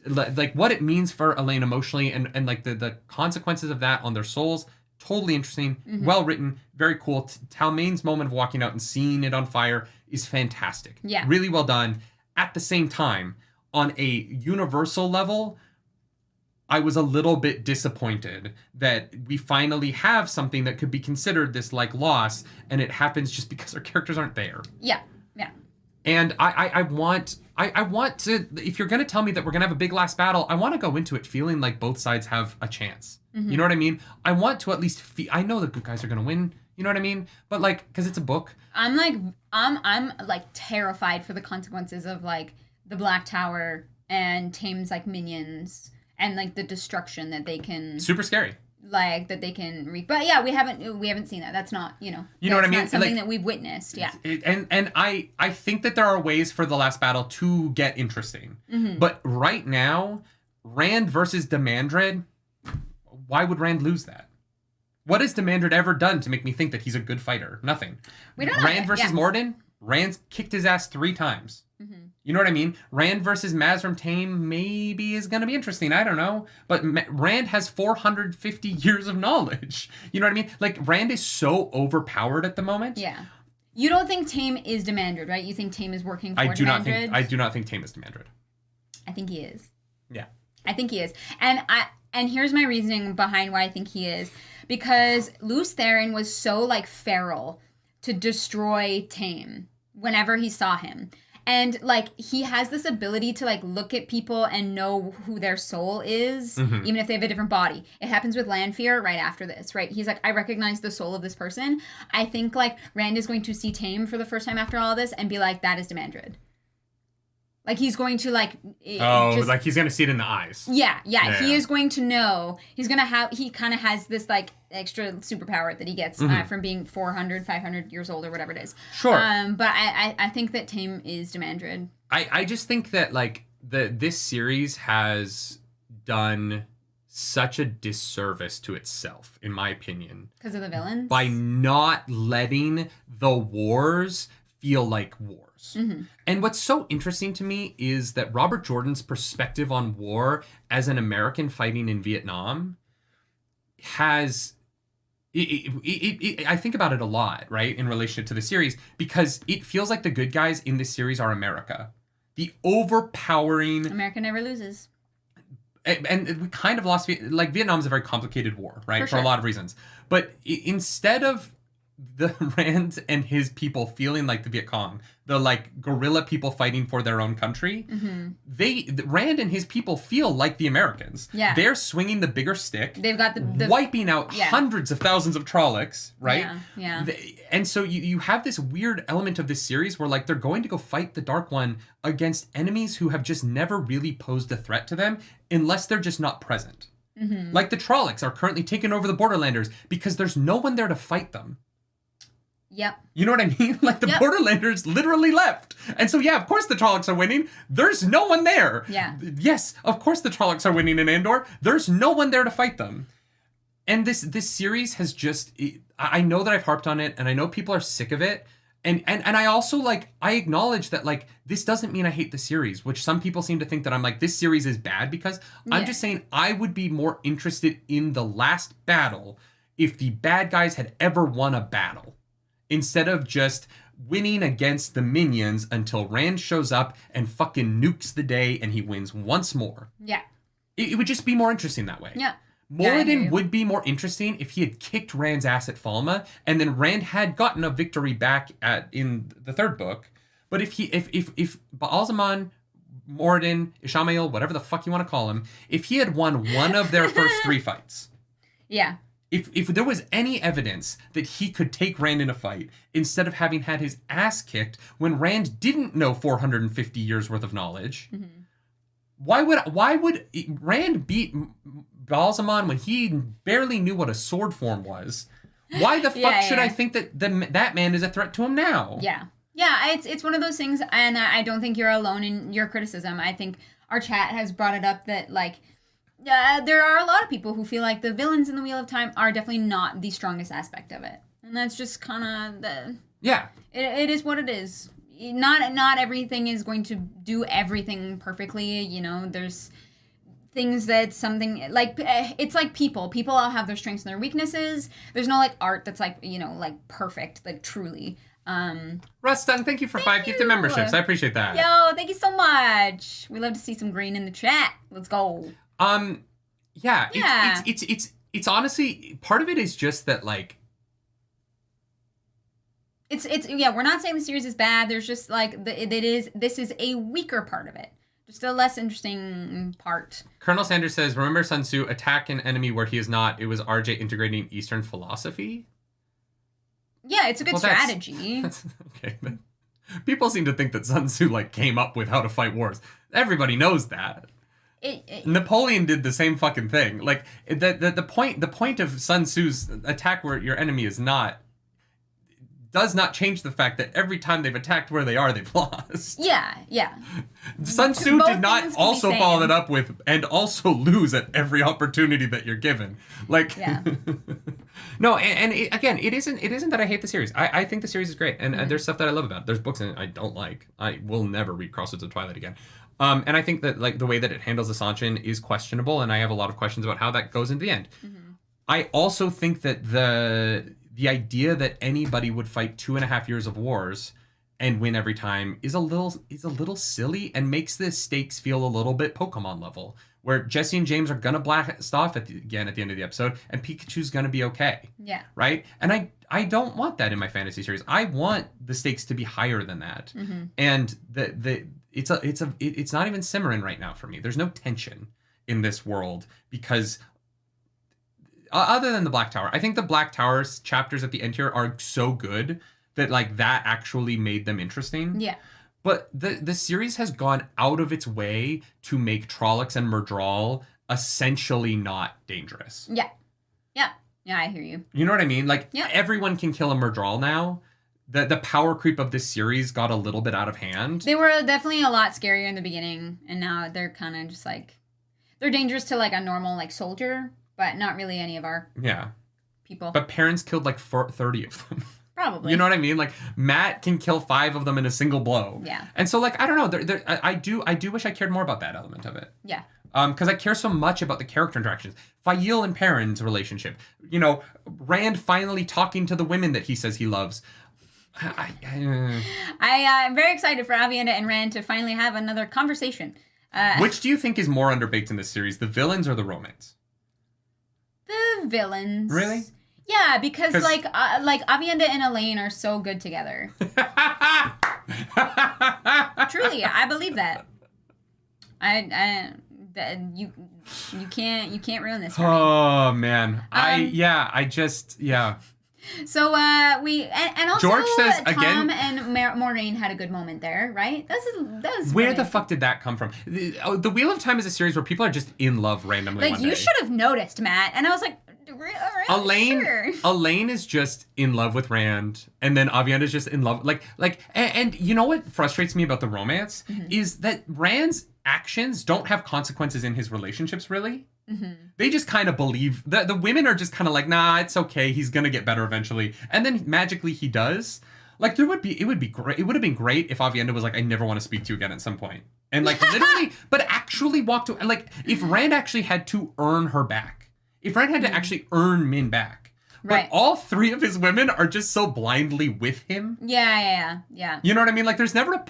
like what it means for Elaine emotionally and like the consequences of that on their souls, totally interesting, well written, very cool. Talmain's moment of walking out and seeing it on fire is fantastic. Yeah. Really well done. At the same time, on a universal level, I was a little bit disappointed that we finally have something that could be considered this like loss, and it happens just because our characters aren't there. Yeah. And I want to, if you're going to tell me that we're going to have a big last battle, I want to go into it feeling like both sides have a chance. Mm-hmm. You know what I mean? I want to at least I know the good guys are going to win. You know what I mean? But like, because it's a book. I'm like terrified for the consequences of like the Black Tower and Tame's like minions and like the destruction that they can. Super scary. Like that they can wreak. But yeah, we haven't seen that. That's not, you know what I mean? Not something like, that we've witnessed. Yeah. And I think that there are ways for the last battle to get interesting. Mm-hmm. But right now, Rand versus Demandred, why would Rand lose that? What has Demandred ever done to make me think that he's a good fighter? Nothing. We don't know. Rand versus Morden, Rand's kicked his ass 3 times. Mm-hmm. You know what I mean? Rand versus Mazrim Tame maybe is going to be interesting. I don't know. But Rand has 450 years of knowledge. You know what I mean? Like, Rand is so overpowered at the moment. Yeah. You don't think Tame is Demandred, right? You think Tame is working for Demandred? I do not think Tame is Demandred. I think he is. Yeah. I think he is. And here's my reasoning behind why I think he is. Because Lews Therin was so, like, feral to destroy Tame whenever he saw him. And, like, he has this ability to, like, look at people and know who their soul is, mm-hmm. even if they have a different body. It happens with Lanfear right after this, right? He's like, I recognize the soul of this person. I think, like, Rand is going to see Tame for the first time after all of this and be like, that is Demandred. Like, he's going to, like... like he's going to see it in the eyes. Yeah. He is going to know. He's going to have... He kind of has this, like, extra superpower that he gets mm-hmm. From being 400, 500 years old or whatever it is. Sure. But I think that Tame is Demandred. I just think that, like, this series has done such a disservice to itself, in my opinion. Because of the villains? By not letting the wars feel like wars. Mm-hmm. And what's so interesting to me is that Robert Jordan's perspective on war as an American fighting in Vietnam has... I think about it a lot, right, in relation to the series, because it feels like the good guys in this series are America. The overpowering... America never loses. And we kind of lost... Like, Vietnam's a very complicated war, right, for sure. a lot of reasons. But instead of the Rand and his people feeling like the Viet Cong, the like guerrilla people fighting for their own country, mm-hmm. Rand and his people feel like the Americans. Yeah. They're swinging the bigger stick. They've got the wiping out hundreds of thousands of Trollocs, right? Yeah. And so you have this weird element of this series where like they're going to go fight the Dark One against enemies who have just never really posed a threat to them unless they're just not present. Mm-hmm. Like the Trollocs are currently taking over the Borderlanders because there's no one there to fight them. Yep. You know what I mean? Like the Borderlanders literally left. And so, yeah, of course the Trollocs are winning. There's no one there. Yeah. Yes, of course the Trollocs are winning in Andor. There's no one there to fight them. And this series has just... I know that I've harped on it, and I know people are sick of it. And I also, like, I acknowledge that, like, this doesn't mean I hate the series, which some people seem to think that I'm like, this series is bad because I'm just saying I would be more interested in the last battle if the bad guys had ever won a battle. Instead of just winning against the minions until Rand shows up and fucking nukes the day and he wins once more. Yeah. It would just be more interesting that way. Yeah. Moradin would be more interesting if he had kicked Rand's ass at Falma and then Rand had gotten a victory back in the third book. But if Ba'alzamon, Moradin, Ishamael, whatever the fuck you want to call him, if he had won one of their first 3 fights. Yeah. If there was any evidence that he could take Rand in a fight instead of having had his ass kicked when Rand didn't know 450 years worth of knowledge, mm-hmm. why would Rand beat Ba'alzamon when he barely knew what a sword form was? Why the fuck should I think that that man is a threat to him now? Yeah. Yeah, it's one of those things, and I don't think you're alone in your criticism. I think our chat has brought it up that, like, there are a lot of people who feel like the villains in the Wheel of Time are definitely not the strongest aspect of it. And that's just kind of the... Yeah. It is what it is. Not everything is going to do everything perfectly, you know. There's things that something... Like, it's like people. People all have their strengths and their weaknesses. There's no, like, art that's, like, you know, like, perfect, like, truly. Rustin, thank you for 5 gifted memberships. I appreciate that. Yo, thank you so much. We love to see some green in the chat. Let's go. It's honestly, part of it is just that, like, we're not saying the series is bad. There's just like this is a weaker part of it. Just a less interesting part. Colonel Sanders says, remember Sun Tzu, attack an enemy where he is not. It was RJ integrating Eastern philosophy? Yeah, it's a good strategy. That's okay. People seem to think that Sun Tzu like came up with how to fight wars. Everybody knows that. Napoleon did the same fucking thing. Like the point of Sun Tzu's attack where your enemy is not does not change the fact that every time they've attacked where they are, they've lost. Yeah. Sun Tzu did not also follow it up with, and also lose at every opportunity that you're given. Like, yeah. No, and again, it isn't that I hate the series. I think the series is great, and there's stuff that I love about it. There's books in it I don't like. I will never read Crossroads of Twilight again. And I think that like the way that it handles the Seanchan is questionable, and I have a lot of questions about how that goes into the end. Mm-hmm. I also think that the idea that anybody would fight 2.5 years of wars and win every time is a little silly and makes the stakes feel a little bit Pokemon level, where Jesse and James are gonna blast off at the end of the episode, and Pikachu's gonna be okay. Yeah. Right? And I don't want that in my fantasy series. I want the stakes to be higher than that. Mm-hmm. And it's not even simmering right now for me. There's no tension in this world because other than the Black Tower, I think the Black Tower's chapters at the end here are so good that like that actually made them interesting. Yeah. But the series has gone out of its way to make Trollocs and Murdral essentially not dangerous. Yeah. Yeah, I hear you. You know what I mean? Like everyone can kill a Murdral now. The power creep of this series got a little bit out of hand. They were definitely a lot scarier in the beginning, and now they're kind of just like they're dangerous to like a normal like soldier. But not really any of our people. But Perrin's killed like 30 of them. Probably. You know what I mean? Like Matt can kill 5 of them in a single blow. Yeah. And so like I don't know. I do wish I cared more about that element of it. Yeah. Because I care so much about the character interactions. Fail and Perrin's relationship. You know, Rand finally talking to the women that he says he loves. I'm very excited for Aviendha and Rand to finally have another conversation. Which do you think is more underbaked in this series, the villains or the romance? The villains. Really? Yeah, because like Aviendha and Elaine are so good together. Truly, I believe that. You can't ruin this for me. Oh man, So and also George says Tom again, and Maureen had a good moment there, right? That was where the fuck did that come from? The Wheel of Time is a series where people are just in love randomly. Like one you day. should have noticed, Matt. And I was like, Elaine is just in love with Rand, and then Aviendha is just in love. And you know what frustrates me about the romance is that Rand's actions don't have consequences in his relationships, really. Mm-hmm. They just kind of believe the women are just kind of like, nah, it's okay. He's gonna get better eventually, and then magically he does. Like it would be great. It would have been great if Aviendha was like, I never want to speak to you again at some point, and like literally, but actually walked to like if Rand actually had to earn her back, if Rand had to actually earn Min back. Right. But all 3 of his women are just so blindly with him. Yeah. You know what I mean? Like there's never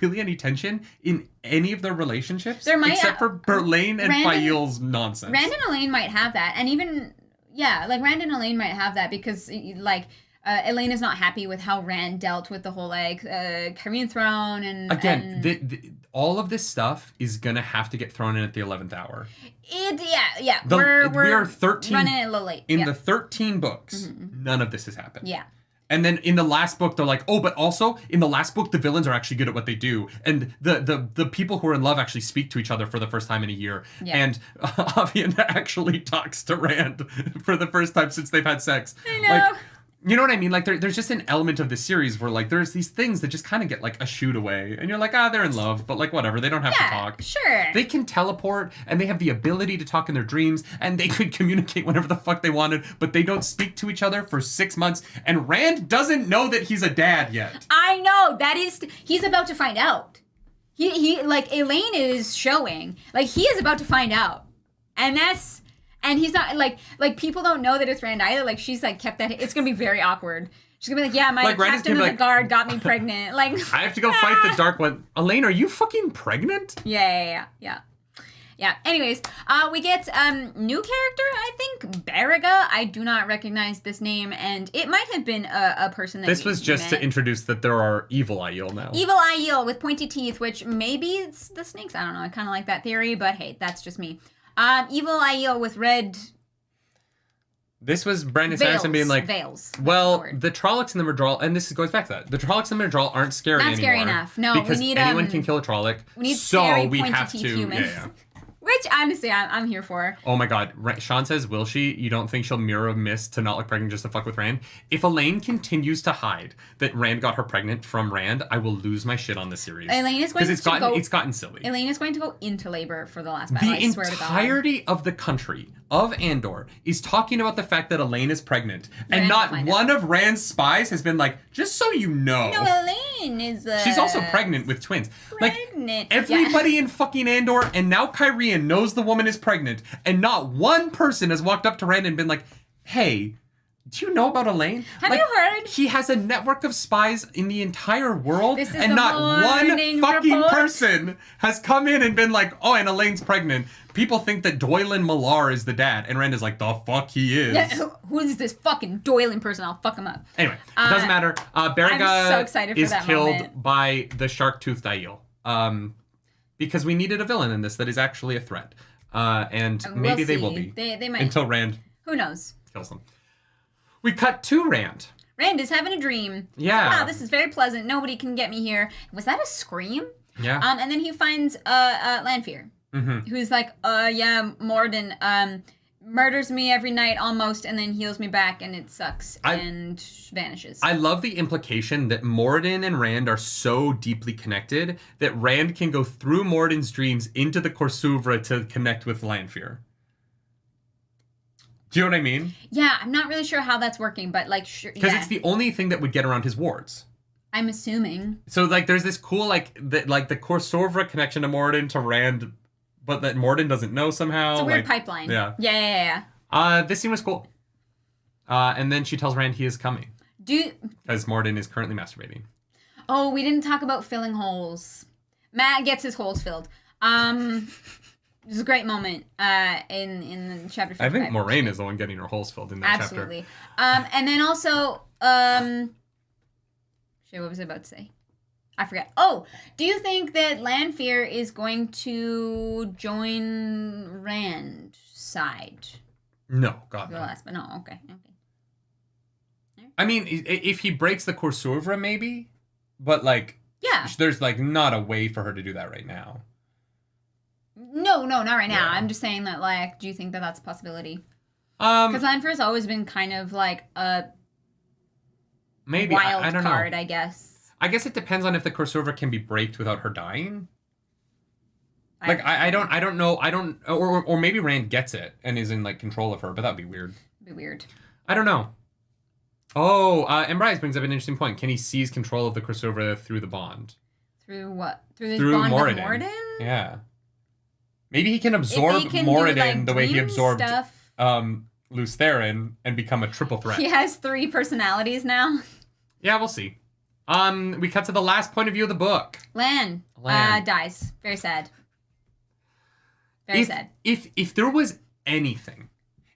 really any tension in any of their relationships except for Elaine and Fail's nonsense. Rand and Elaine might have that, and even Rand and Elaine might have that because like Elaine is not happy with how Rand dealt with the whole like Korean throne and again all of this stuff is gonna have to get thrown in at the 11th hour. We're 13 running it a little late. In the 13 books, none of this has happened. Yeah. And then in the last book, they're like, oh, but also in the last book, the villains are actually good at what they do. And the people who are in love actually speak to each other for the first time in a year. Yeah. And Aviendha actually talks to Rand for the first time since they've had sex. I know. Like, you know what I mean? Like there's just an element of the series where like there's these things that just kind of get like a shoot away, and you're like, they're in love, but like whatever, they don't have to talk. Sure. They can teleport, and they have the ability to talk in their dreams, and they could communicate whenever the fuck they wanted, but they don't speak to each other for 6 months, and Rand doesn't know that he's a dad yet. I know, he's about to find out. He like Elaine is showing, like he is about to find out, and he's not like people don't know that it's Rand either. Like she's like kept that. It's gonna be very awkward. She's gonna be like, yeah, my like, captain of the guard got me pregnant. Like I have to go fight the Dark One. Elaine, are you fucking pregnant? Yeah. Yeah. Anyways, we get new character, I think, Beriga. I do not recognize this name, and it might have been a person that this was just met. to introduce that there are evil Aiel now. Evil Aiel with pointy teeth, which maybe it's the snakes. I don't know. I kind of like that theory, but hey, that's just me. Evil Aiel with red... This was Brandon Sanderson being like, veils. Well, the Trollocs and the Madral, and this goes back to that. The Trollocs and the Madral aren't scary anymore. Not scary enough. No, because we need anyone can kill a Trolloc. We need so scary, we pointy have teeth to. humans. Yeah. Which honestly, I'm here for. Oh my god, Sean says, will she? You don't think she'll mirror Mist to not look pregnant just to fuck with Rand? If Elaine continues to hide that Rand got her pregnant from Rand, I will lose my shit on this series. Elaine is going to it's gotten silly. Elaine is going to go into labor for the last battle. The entirety of the country of Andor is talking about the fact that Elaine is pregnant, and not one of Rand's spies has been like, just so you know. No, Elaine is. She's also pregnant with twins. Pregnant. Like everybody in fucking Andor, and now Kyrian knows the woman is pregnant, and not one person has walked up to Rand and been like, "Hey, do you know about Elaine? Have you heard? He has a network of spies in the entire world, and not one fucking person has come in and been like, oh, and Elaine's pregnant. People think that Doylan Millar is the dad, and Rand is like, the fuck he is. Yeah, who is this fucking Doylan person? I'll fuck him up. Anyway, it doesn't matter. Beriga is killed moment. by the shark-toothed Aiel. Because we needed a villain in this that is actually a threat. And maybe they will be. They might. Until Rand Who knows? kills them. We cut to Rand. Rand is having a dream. Yeah. So, wow, this is very pleasant. Nobody can get me here. Was that a scream? Yeah. And then he finds Lanfear, who's like, yeah, Morden murders me every night almost, and then heals me back, and it sucks, and vanishes. I love the implication that Morden and Rand are so deeply connected that Rand can go through Morden's dreams into the Korsuvra to connect with Lanfear. Do you know what I mean? Yeah, I'm not really sure how that's working, but like, sure. Because it's the only thing that would get around his wards. I'm assuming. So like, there's this cool the Korsovra connection to Morden to Rand, but that Morden doesn't know somehow. It's a weird pipeline. Yeah. Yeah. This scene was cool. And then she tells Rand he is coming. Because Morden is currently masturbating. Oh, we didn't talk about filling holes. Matt gets his holes filled. It was a great moment in chapter 55. I think Moraine is the one getting her holes filled in that chapter. Absolutely. And then also, shit, what was I about to say? I forget. Oh, do you think that Lanfear is going to join Rand's side? No, God, no. But no, okay. I mean, if he breaks the Korsovra, maybe, but like, yeah, there's like not a way for her to do that right now. No, not right now. I'm just saying that, like, do you think that that's a possibility? Because Lanfear's always been kind of like a maybe wild I don't card, know. I guess. I guess it depends on if the Korsovra can be braked without her dying. Like I don't know. Or maybe Rand gets it and is in like control of her, but that'd be weird. I don't know. Oh, Embrise brings up an interesting point. Can he seize control of the Korsovra through the bond? Through what? Through this bond with Morden? Yeah. Maybe he can absorb Moradin the way he absorbed Lews Therin and become a triple threat. He has 3 personalities now. Yeah, we'll see. We cut to the last point of view of the book. Lan dies. Very sad. Very sad. If there was anything,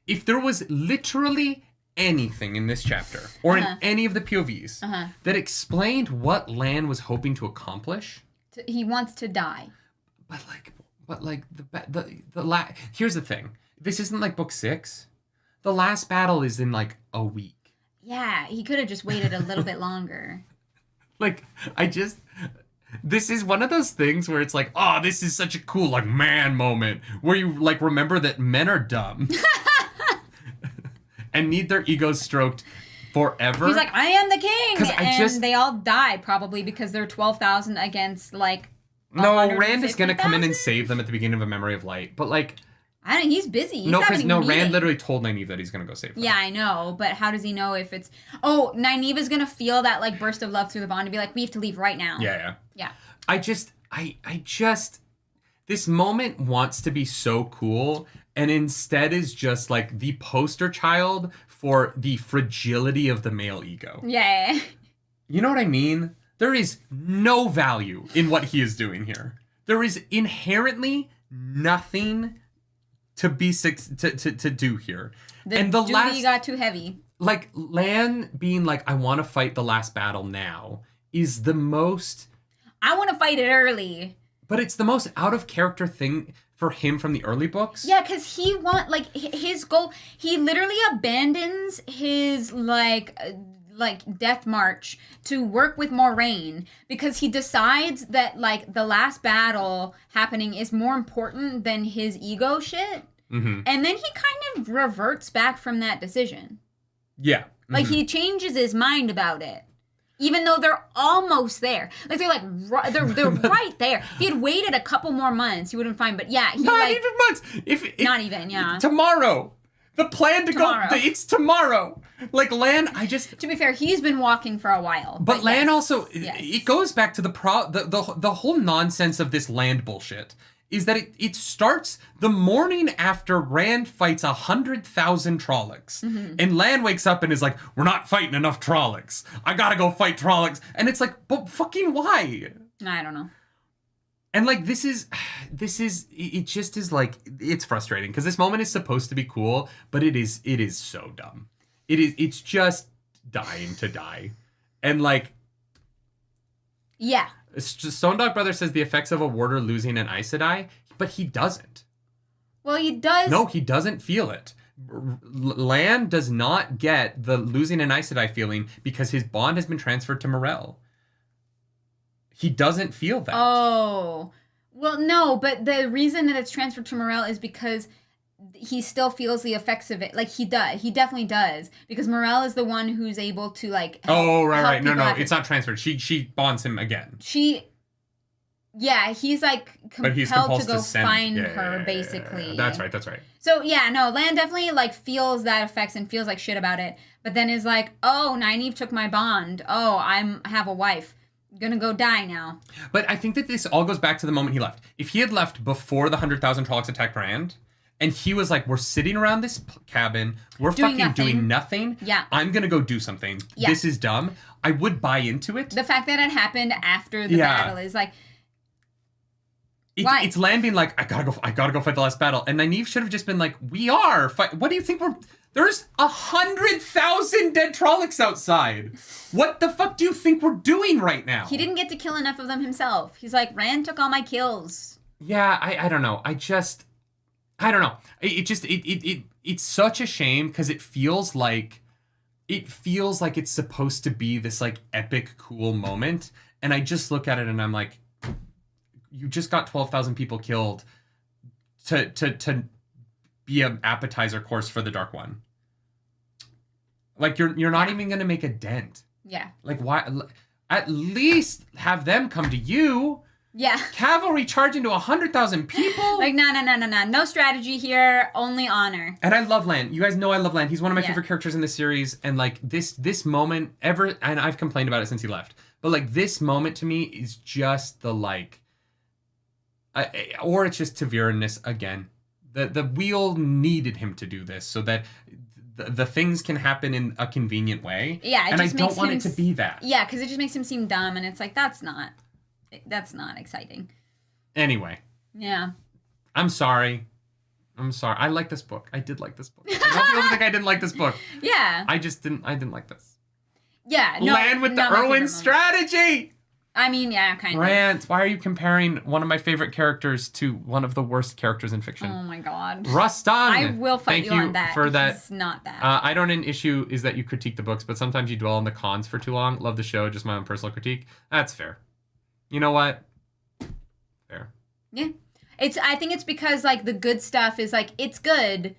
if there was literally anything in this chapter or in any of the POVs that explained what Lan was hoping to accomplish, he wants to die. But here's the thing. This isn't like book 6. The last battle is in like a week. Yeah, he could have just waited a little bit longer. This is one of those things where it's like, oh, this is such a cool like man moment where you like remember that men are dumb and need their egos stroked forever. He's like, I am the king, and they all die probably because they're 12,000 against like. No, Rand is gonna come in and save them at the beginning of A Memory of Light, but like. I don't. He's busy. Rand literally told Nynaeve that he's gonna go save them. Yeah, I know, but how does he know if it's? Oh, Nynaeve's gonna feel that like burst of love through the bond and be like, we have to leave right now. Yeah. I just, this moment wants to be so cool, and instead is just like the poster child for the fragility of the male ego. Yeah. You know what I mean? There is no value in what he is doing here. There is inherently nothing to do here. The duty got too heavy. Like, Lan being like, I want to fight the last battle now is the most... I want to fight it early. But it's the most out of character thing for him from the early books. Yeah, because his goal, he literally abandons his, like death march to work with Moraine because he decides that, like, the last battle happening is more important than his ego shit. Mm-hmm. And then he kind of reverts back from that decision. Yeah. Mm-hmm. Like, he changes his mind about it. Even though they're almost there. Like, they're right there. If he had waited a couple more months, he would have been fine. But yeah, not even months. Not even, yeah. Tomorrow. The plan to go, it's tomorrow. Like, Lan, To be fair, he's been walking for a while. But Lan also, it goes back to the whole nonsense of this land bullshit. Is that it starts the morning after Rand fights 100,000 Trollocs. Mm-hmm. And Lan wakes up and is like, we're not fighting enough Trollocs. I gotta go fight Trollocs. And it's like, but fucking why? I don't know. And like, it just is like, it's frustrating. Because this moment is supposed to be cool, but it is so dumb. It's just dying to die. And like... Yeah. Stone Dog Brother says the effects of a warder losing an Aes Sedai, but he doesn't. Well, he does. No, he doesn't feel it. Lan does not get the losing an Aes Sedai feeling because his bond has been transferred to Morel. He doesn't feel that. Oh. Well, no, but the reason that it's transferred to Morel is because he still feels the effects of it. Like, he does. He definitely does. Because Morel is the one who's able to, like, help, right. No, it's not transferred. She bonds him again. Yeah, he's, like, compelled to go find her, basically. Yeah. That's right. So, yeah, no, Lan definitely, like, feels that effects and feels like shit about it. But then is like, oh, Nynaeve took my bond. Oh, I have a wife. Gonna go die now. But I think that this all goes back to the moment he left. If he had left before the 100,000 Trollocs attacked Rand... And he was like, we're sitting around this cabin. We're doing nothing. Yeah. I'm going to go do something. Yeah. This is dumb. I would buy into it. The fact that it happened after the battle is like... It's Lan being like, I gotta go fight the last battle. And Nynaeve should have just been like, we are. What do you think we're... There's 100,000 dead Trollocs outside. What the fuck do you think we're doing right now? He didn't get to kill enough of them himself. He's like, Rand took all my kills. Yeah, I don't know. I don't know. It's such a shame because it feels like it's supposed to be this like epic, cool moment. And I just look at it and I'm like, you just got 12,000 people killed to be an appetizer course for the Dark One. Like you're not even going to make a dent. Yeah. Like why? At least have them come to you. Yeah. Cavalry charge into 100,000 people? Like, no. No strategy here, only honor. And I love Lan. You guys know I love Lan. He's one of my favorite characters in this series. And, like, this moment and I've complained about it since he left. But, like, this moment to me is just the, like... or it's just Ta'Veren-ness again. The wheel needed him to do this so that... The things can happen in a convenient way. Yeah, and I don't want it to be that. Yeah, because it just makes him seem dumb. And it's like, that's not exciting. Anyway. Yeah. I'm sorry. I like this book. I did like this book. I don't feel like I didn't like this book. Yeah. I didn't like this. Yeah. No, Lan with the Irwin strategy. I mean, yeah, kind of. Rant, why are you comparing one of my favorite characters to one of the worst characters in fiction? Oh my god. Rustan! I will fight you on that. For that. It's not that. I don't an issue is that you critique the books, but sometimes you dwell on the cons for too long. Love the show, just my own personal critique. That's fair. You know what? Fair. Yeah. I think it's because like the good stuff is like it's good,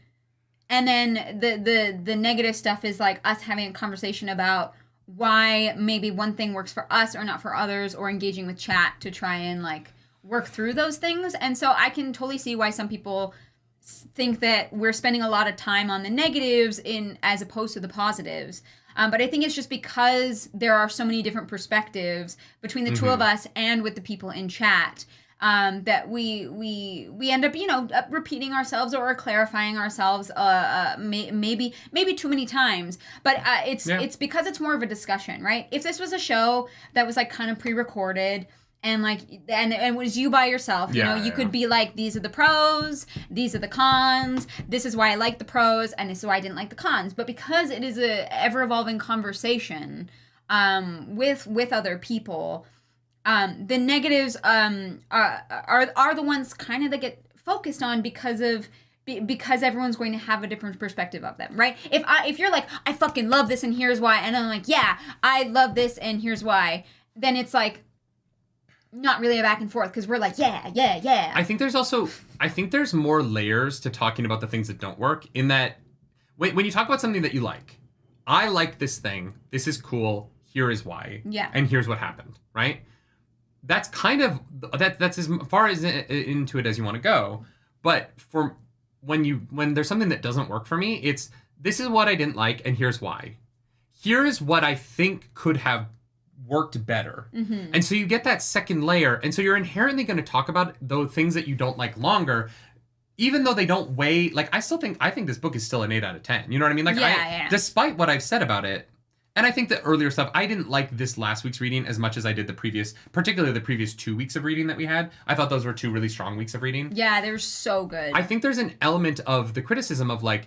and then the negative stuff is like us having a conversation about why maybe one thing works for us or not for others, or engaging with chat to try and like work through those things. And so I can totally see why some people think that we're spending a lot of time on the negatives as opposed to the positives. But I think it's just because there are so many different perspectives between the two of us and with the people in chat that we end up, repeating ourselves or clarifying ourselves maybe too many times. But it's because it's more of a discussion, right? If this was a show that was like kind of pre-recorded and like and it was you by yourself, you know, you could be like, these are the pros, these are the cons, this is why I like the pros, and this is why I didn't like the cons. But because it is a ever-evolving conversation with other people, the negatives are the ones kind of that get focused on because everyone's going to have a different perspective of them, right? If you're like, I fucking love this and here's why, and I'm like, yeah, I love this and here's why, then it's like not really a back and forth, because we're like, yeah. I think there's more layers to talking about the things that don't work, in that when you talk about something that you like, I like this thing, this is cool, here is why, and here's what happened, right? That's kind of that's as far as into it as you want to go. But for when there's something that doesn't work for me, it's, this is what I didn't like and here's why. Here is what I think could have worked better. And so you get that second layer, and so you're inherently going to talk about those things that you don't like longer, even though they don't weigh. Like, I think this book is still an 8 out of 10. You know what I mean? Like, despite what I've said about it. And I think the earlier stuff, I didn't like this last week's reading as much as I did particularly the previous 2 weeks of reading that we had. I thought those were 2 really strong weeks of reading. Yeah, they were so good. I think there's an element of the criticism of like,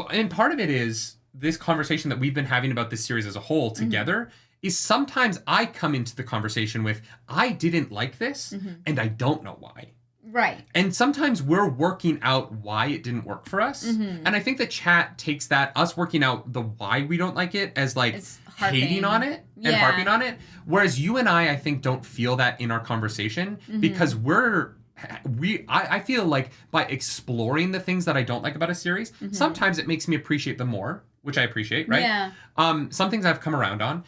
and part of it is this conversation that we've been having about this series as a whole together, is sometimes I come into the conversation with, I didn't like this and I don't know why. Right. And sometimes we're working out why it didn't work for us. And I think the chat takes that, us working out the why we don't like it, as like hating on it and harping on it. Whereas you and I think, don't feel that in our conversation, because I feel like by exploring the things that I don't like about a series, sometimes it makes me appreciate them more, which I appreciate, right? Yeah. Some things I've come around on.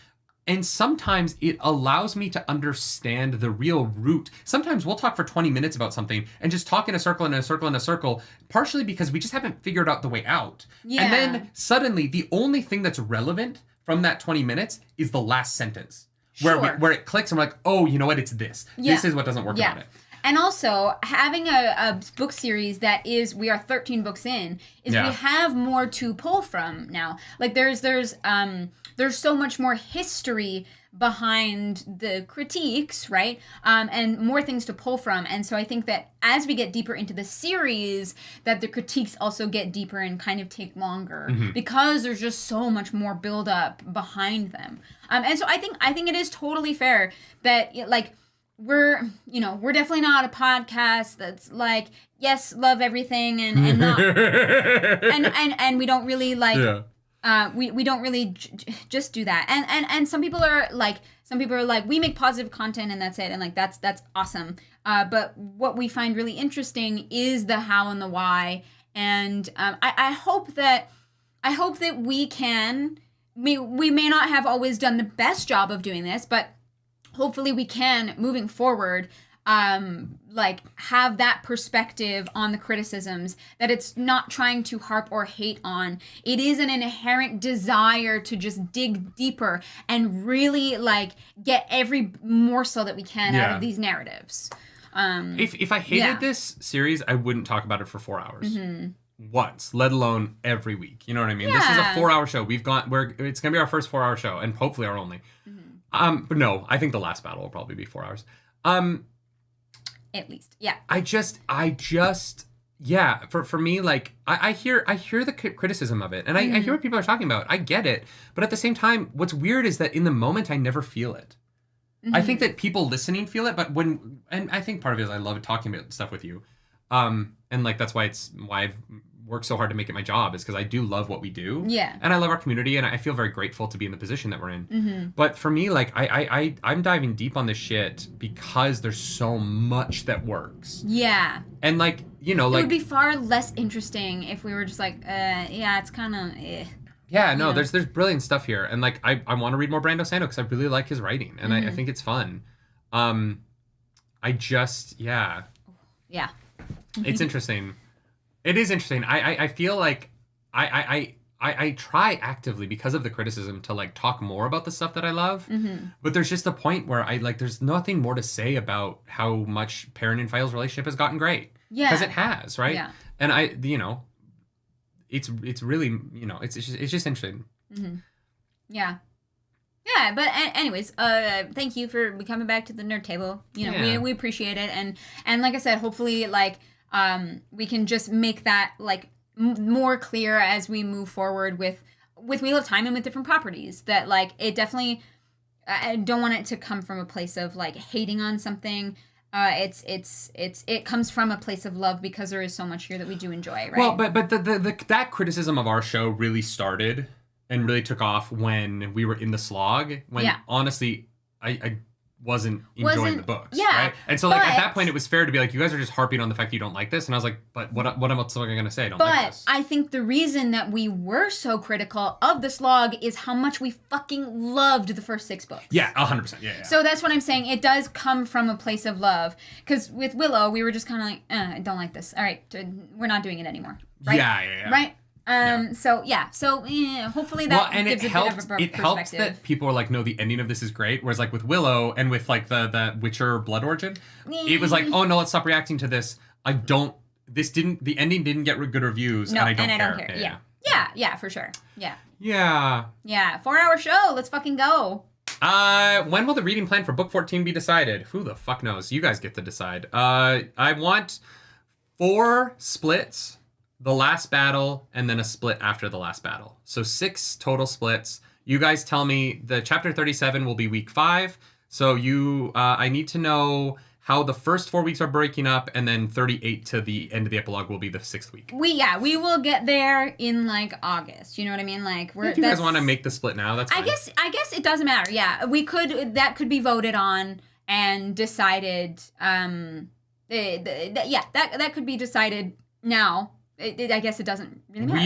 And sometimes it allows me to understand the real root. Sometimes we'll talk for 20 minutes about something and just talk in a circle and a circle and a circle, partially because we just haven't figured out the way out. Yeah. And then suddenly the only thing that's relevant from that 20 minutes is the last sentence. Where it clicks and we're like, oh, you know what? It's this. Yeah. This is what doesn't work about it. And also, having a book series that we are 13 books in, we have more to pull from now. Like, there's so much more history behind the critiques, right? And more things to pull from. And so I think that as we get deeper into the series, that the critiques also get deeper and kind of take longer, because there's just so much more build up behind them. And so I think it is totally fair that, like, we're definitely not a podcast that's like, yes, love everything and not and we don't really like we don't really just do that. And some people are like we make positive content and that's it, and like that's awesome. But what we find really interesting is the how and the why. And I hope that we may not have always done the best job of doing this, but hopefully we can, moving forward, like, have that perspective on the criticisms, that it's not trying to harp or hate on. It is an inherent desire to just dig deeper and really, like, get every morsel that we can out of these narratives. If I hated this series, I wouldn't talk about it for 4 hours. Once, let alone every week. You know what I mean? This is a 4-hour show. It's going to be our first 4-hour show, and hopefully our only. But no, I think the last battle will probably be 4 hours. At least, yeah. I just, for me, like, I hear the criticism of it, and I hear what people are talking about. I get it, but at the same time, what's weird is that in the moment, I never feel it. I think that people listening feel it, but and I think part of it is I love talking about stuff with you, and like that's why I've worked so hard to make it my job, is because I do love what we do. Yeah. And I love our community, and I feel very grateful to be in the position that we're in. But for me, like, I'm diving deep on this shit because there's so much that works. Yeah. And like, it would be far less interesting if we were just like, it's kind of Yeah, no, there's brilliant stuff here. And like, I want to read more Brando Sando because I really like his writing, and I think it's fun. Yeah. It's interesting. It is interesting. I feel like I try actively, because of the criticism, to like talk more about the stuff that I love. But there's just a point where there's nothing more to say about how much Perrin and File's relationship has gotten great. Yeah. Because it has, right? Yeah. And it's really, it's just interesting. Yeah. Yeah, but anyways, thank you for coming back to the nerd table. You know, we appreciate it, and like I said, hopefully, like, we can just make that like more clear as we move forward with Wheel of Time and with different properties. That like it definitely, I don't want it to come from a place of like hating on something. It comes from a place of love because there is so much here that we do enjoy, right? Well, but that criticism of our show really started and really took off when we were in the slog. When honestly, I wasn't enjoying the books. Yeah. Right? And so like at that point it was fair to be like, you guys are just harping on the fact that you don't like this. And I was like, but what am I going to say? I don't like this. But I think the reason that we were so critical of the slog is how much we fucking loved the first 6 books. Yeah, 100%. Yeah. So that's what I'm saying. It does come from a place of love. Because with Willow, we were just kind of like, I don't like this. All right, we're not doing it anymore. Right? Yeah. Right? So hopefully that gives a bit of a perspective. It helps that people are like, no, the ending of this is great. Whereas like with Willow and with like the Witcher Blood Origin, it was like, oh no, let's stop reacting to this. The ending didn't get good reviews, and I don't care. Yeah, for sure. Yeah. 4-hour show. Let's fucking go. When will the reading plan for book 14 be decided? Who the fuck knows? You guys get to decide. I want 4 splits. The last battle, and then a split after the last battle. So 6 total splits. You guys tell me the chapter 37 will be week 5. So I need to know how the first 4 weeks are breaking up, and then 38 to the end of the epilogue will be the 6th week. We will get there in like August. You know what I mean? Like if you guys want to make the split now, that's fine. I guess it doesn't matter. Yeah, that could be voted on and decided. That could be decided now. I guess it doesn't really matter.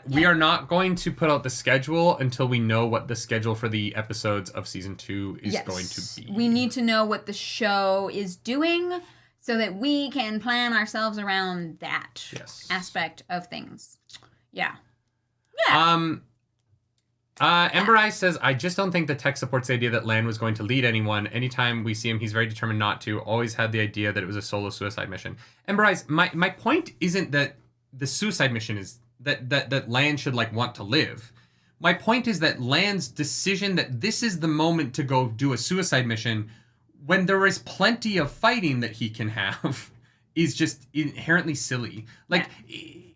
We are not going to put out the schedule until we know what the schedule for the episodes of season 2 is going to be. We need to know what the show is doing so that we can plan ourselves around that aspect of things. Yeah. Ember Eyes says, I just don't think the tech supports the idea that Lan was going to lead anyone. Anytime we see him, he's very determined not to. Always had the idea that it was a solo suicide mission. Ember Eyes, my point isn't that the suicide mission is that Lan should like want to live. My point is that Lan's decision that this is the moment to go do a suicide mission when there is plenty of fighting that he can have is just inherently silly. Like it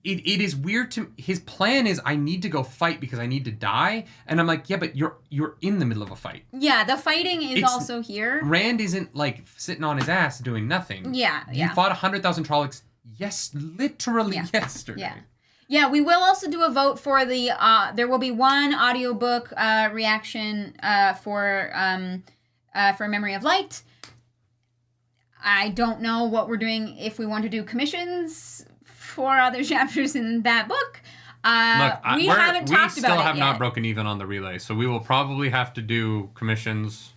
is weird to his plan is I need to go fight because I need to die, and I'm like, yeah, but you're in the middle of a fight. Yeah, the fighting is also here. Rand isn't like sitting on his ass doing nothing. Yeah. You fought 100,000 Trollocs. Yes, literally yesterday. Yeah, we will also do a vote for the, there will be one audiobook reaction for Memory of Light. I don't know what we're doing if we want to do commissions for other chapters in that book. Look, we haven't talked about it yet. We still have not broken even on the relay, so we will probably have to do commissions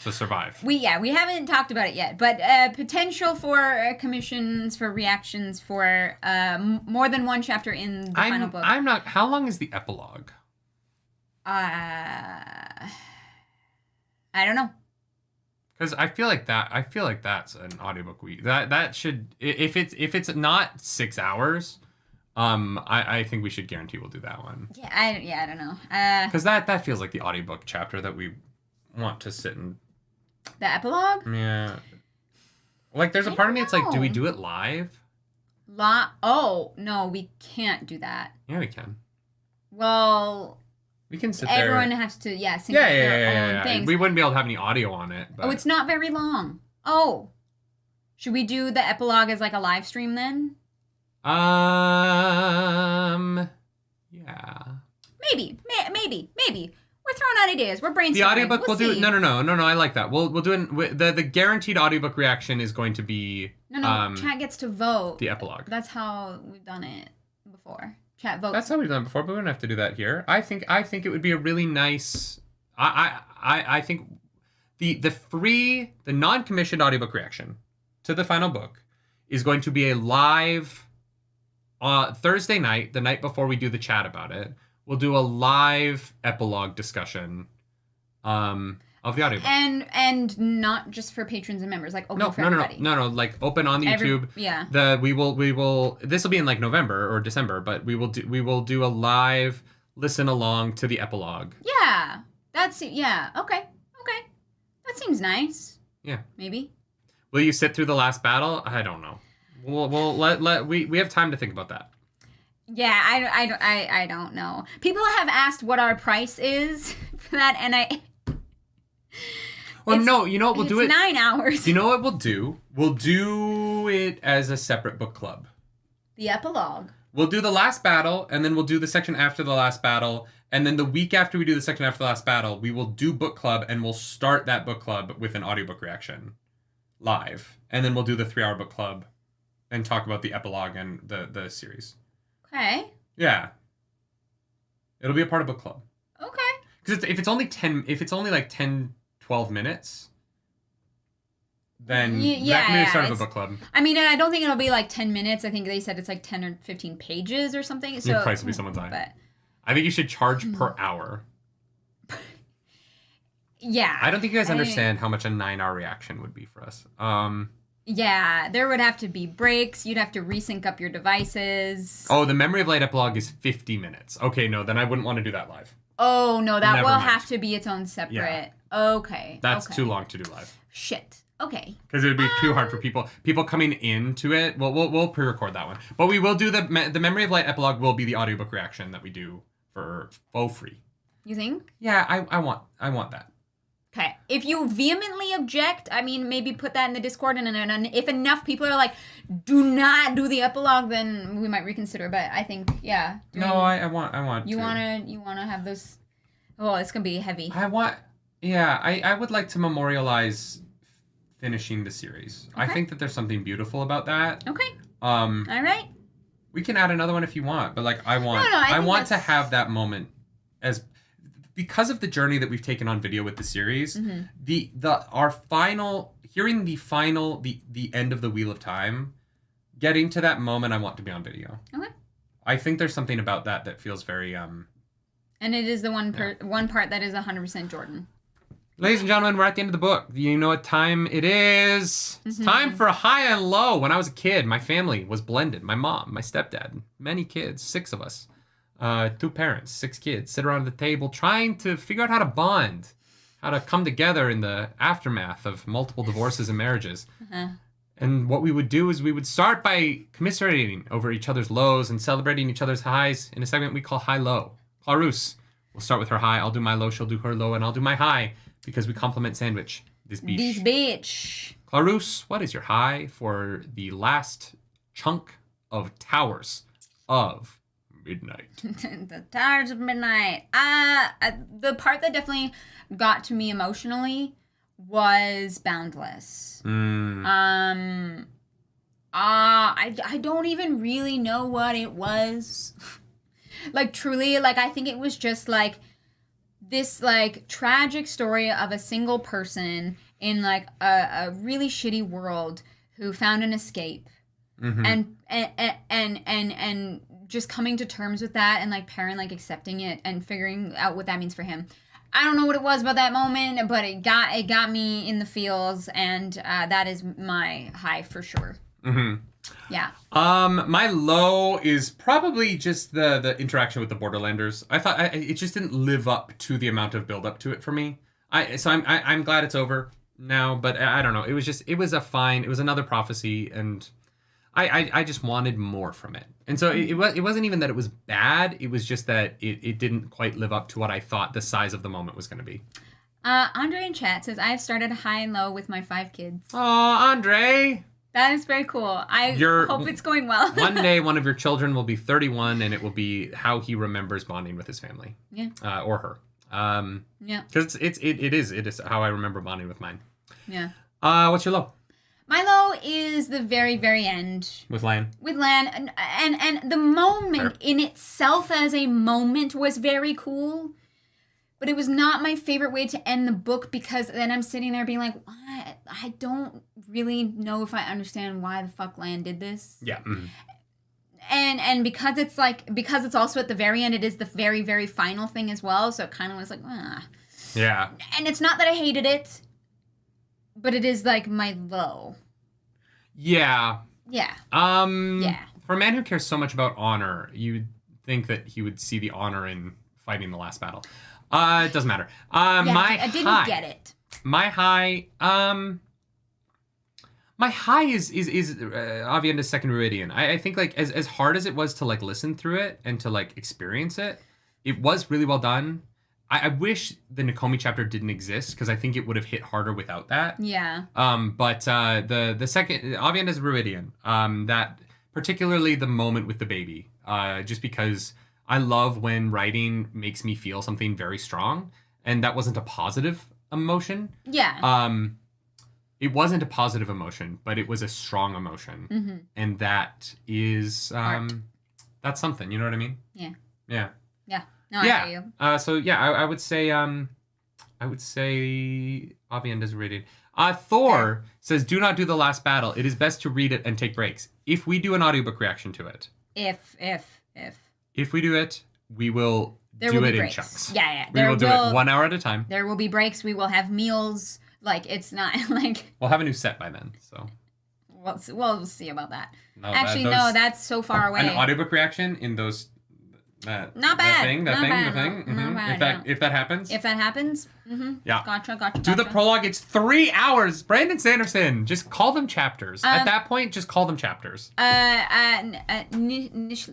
to survive. We haven't talked about it yet, but potential for commissions for reactions for more than one chapter in the final book. I'm not. How long is the epilogue? I don't know. Because I feel like that's an audiobook week. That should, if it's not 6 hours, I think we should guarantee we'll do that one. Yeah, I don't know. Because that feels like the audiobook chapter that we want to sit and. The epilogue? Yeah. Like, there's a part of me that's like, do we do it live? Oh, no, we can't do that. Yeah, we can. Well, we can sit there. Everyone has to, sync their own things. We wouldn't be able to have any audio on it. But... Oh, it's not very long. Oh. Should we do the epilogue as like a live stream then? Yeah. Maybe. We're throwing out ideas. We're brainstorming. The audiobook we'll do. No. I like that. We'll do it. The guaranteed audiobook reaction is going to be. No. Chat gets to vote. The epilogue. That's how we've done it before. Chat votes. That's how we've done it before, but we don't have to do that here. I think it would be a really nice. I think the non-commissioned audiobook reaction to the final book is going to be a live Thursday night, the night before we do the chat about it. We'll do a live epilogue discussion of the audiobook. And not just for patrons and members, like open for everybody. No, like open on the YouTube. We will this will be in like November or December, but we will do a live listen along to the epilogue. Yeah. Yeah. Okay. That seems nice. Yeah. Maybe. Will you sit through the last battle? I don't know. We have time to think about that. Yeah, I don't know. People have asked what our price is for that, and Well, no, you know what we'll do? It's 9 hours. You know what we'll do? We'll do it as a separate book club. The epilogue. We'll do the last battle, and then we'll do the section after the last battle, and then the week after we do the section after the last battle, we will do book club, and we'll start that book club with an audiobook reaction live, and then we'll do the 3-hour book club and talk about the epilogue and the series. Okay. Yeah. It'll be a part of book club. Okay. Because if it's only like 10, 12 minutes, then that can be the start of a book club. I mean, and I don't think it'll be like 10 minutes. I think they said it's like 10 or 15 pages or something. So the price will be someone's time. But I think you should charge per hour. Yeah. I don't think you guys understand how much a 9-hour reaction would be for us. Yeah, there would have to be breaks. You'd have to resync up your devices. Oh, the Memory of Light epilogue is 50 minutes. Okay, no, then I wouldn't want to do that live. Oh, no, that will have to be its own separate. Yeah. Okay. That's too long to do live. Shit. Okay. Because it would be too hard for people coming into it. Well, we'll pre-record that one. But we will do the Memory of Light epilogue will be the audiobook reaction that we do for free. You think? Yeah, I want that. Okay. If you vehemently object, I mean, maybe put that in the Discord, and if enough people are like, do not do the epilogue, then we might reconsider. But I think, yeah. I want. You wanna have this? Oh, it's gonna be heavy. I would like to memorialize finishing the series. Okay. I think that there's something beautiful about that. Okay. All right. We can add another one if you want, but like I want to have that moment because of the journey that we've taken on video with the series. Mm-hmm. the end of the Wheel of Time, getting to that moment, I want to be on video. Okay. I think there's something about that feels very And it is the one part that is 100% Jordan. Ladies and gentlemen, we're at the end of the book. You know what time it is? It's time for a high and low. When I was a kid, my family was blended. My mom, my stepdad, many kids, 6 of us. 2 parents, 6 kids, sit around the table trying to figure out how to bond, how to come together in the aftermath of multiple divorces and marriages. Uh-huh. And what we would do is we would start by commiserating over each other's lows and celebrating each other's highs in a segment we call high-low. Clarus will start with her high, I'll do my low, she'll do her low, and I'll do my high, because we compliment Sandwich. This beach. Clarus, what is your high for the last chunk of Towers of Midnight? The Towers of Midnight. The part that definitely got to me emotionally was Boundless. I don't even really know what it was. Like, truly, like, I think it was just like this like tragic story of a single person in like a really shitty world who found an escape. Mm-hmm. and just coming to terms with that, and like Perrin like accepting it and figuring out what that means for him. I don't know what it was about that moment, but it got me in the feels, and that is my high for sure. Mm-hmm. Yeah. My low is probably just the interaction with the Borderlanders. I thought it just didn't live up to the amount of build up to it for me. I'm glad it's over now, but I don't know. It was another prophecy, and I just wanted more from it. And so it wasn't even that it was bad. It was just that it didn't quite live up to what I thought the size of the moment was going to be. Andre in chat says, I've started high and low with my 5 kids. Oh, Andre. That is very cool. I hope it's going well. One day, one of your children will be 31, and it will be how he remembers bonding with his family. Yeah. Or her. Yeah. Because it is how I remember bonding with mine. Yeah. What's your low? My low is the very, very end. With Lan. And the moment in itself as a moment was very cool. But it was not my favorite way to end the book, because then I'm sitting there being like, what? I don't really know if I understand why the fuck Lan did this. Yeah. Mm-hmm. And because it's also at the very end, it is the very, very final thing as well. So it kind of was like, ah. Yeah. And it's not that I hated it, but it is like my low. Yeah. Yeah. Yeah. For a man who cares so much about honor, you'd think that he would see the honor in fighting the last battle. It doesn't matter. I didn't get it. My high, is Aviendha's Second Meridian. I think like as hard as it was to like listen through it and to like experience it, it was really well done. I wish the Nakomi chapter didn't exist because I think it would have hit harder without that. Yeah. But the second Aviendha's Meridian, that particularly the moment with the baby, just because I love when writing makes me feel something very strong, and that wasn't a positive emotion. Yeah. It wasn't a positive emotion, but it was a strong emotion, and that is that's something. You know what I mean? Yeah. Yeah. Yeah. No, I hear you. So yeah, I would say Aviendha's rated. Thor says, "Do not do the last battle. It is best to read it and take breaks. If we do an audiobook reaction to it, if we do it, we will do it in chunks. Yeah. We will do it 1 hour at a time. There will be breaks. We will have meals. Like it's not like we'll have a new set by then. So we'll see about that. No, no, that's so far away. An audiobook reaction in those. Not bad. The thing. If that happens. Yeah. Gotcha. Do the prologue. It's 3 hours. Brandon Sanderson. Just call them chapters. At that point, just call them chapters.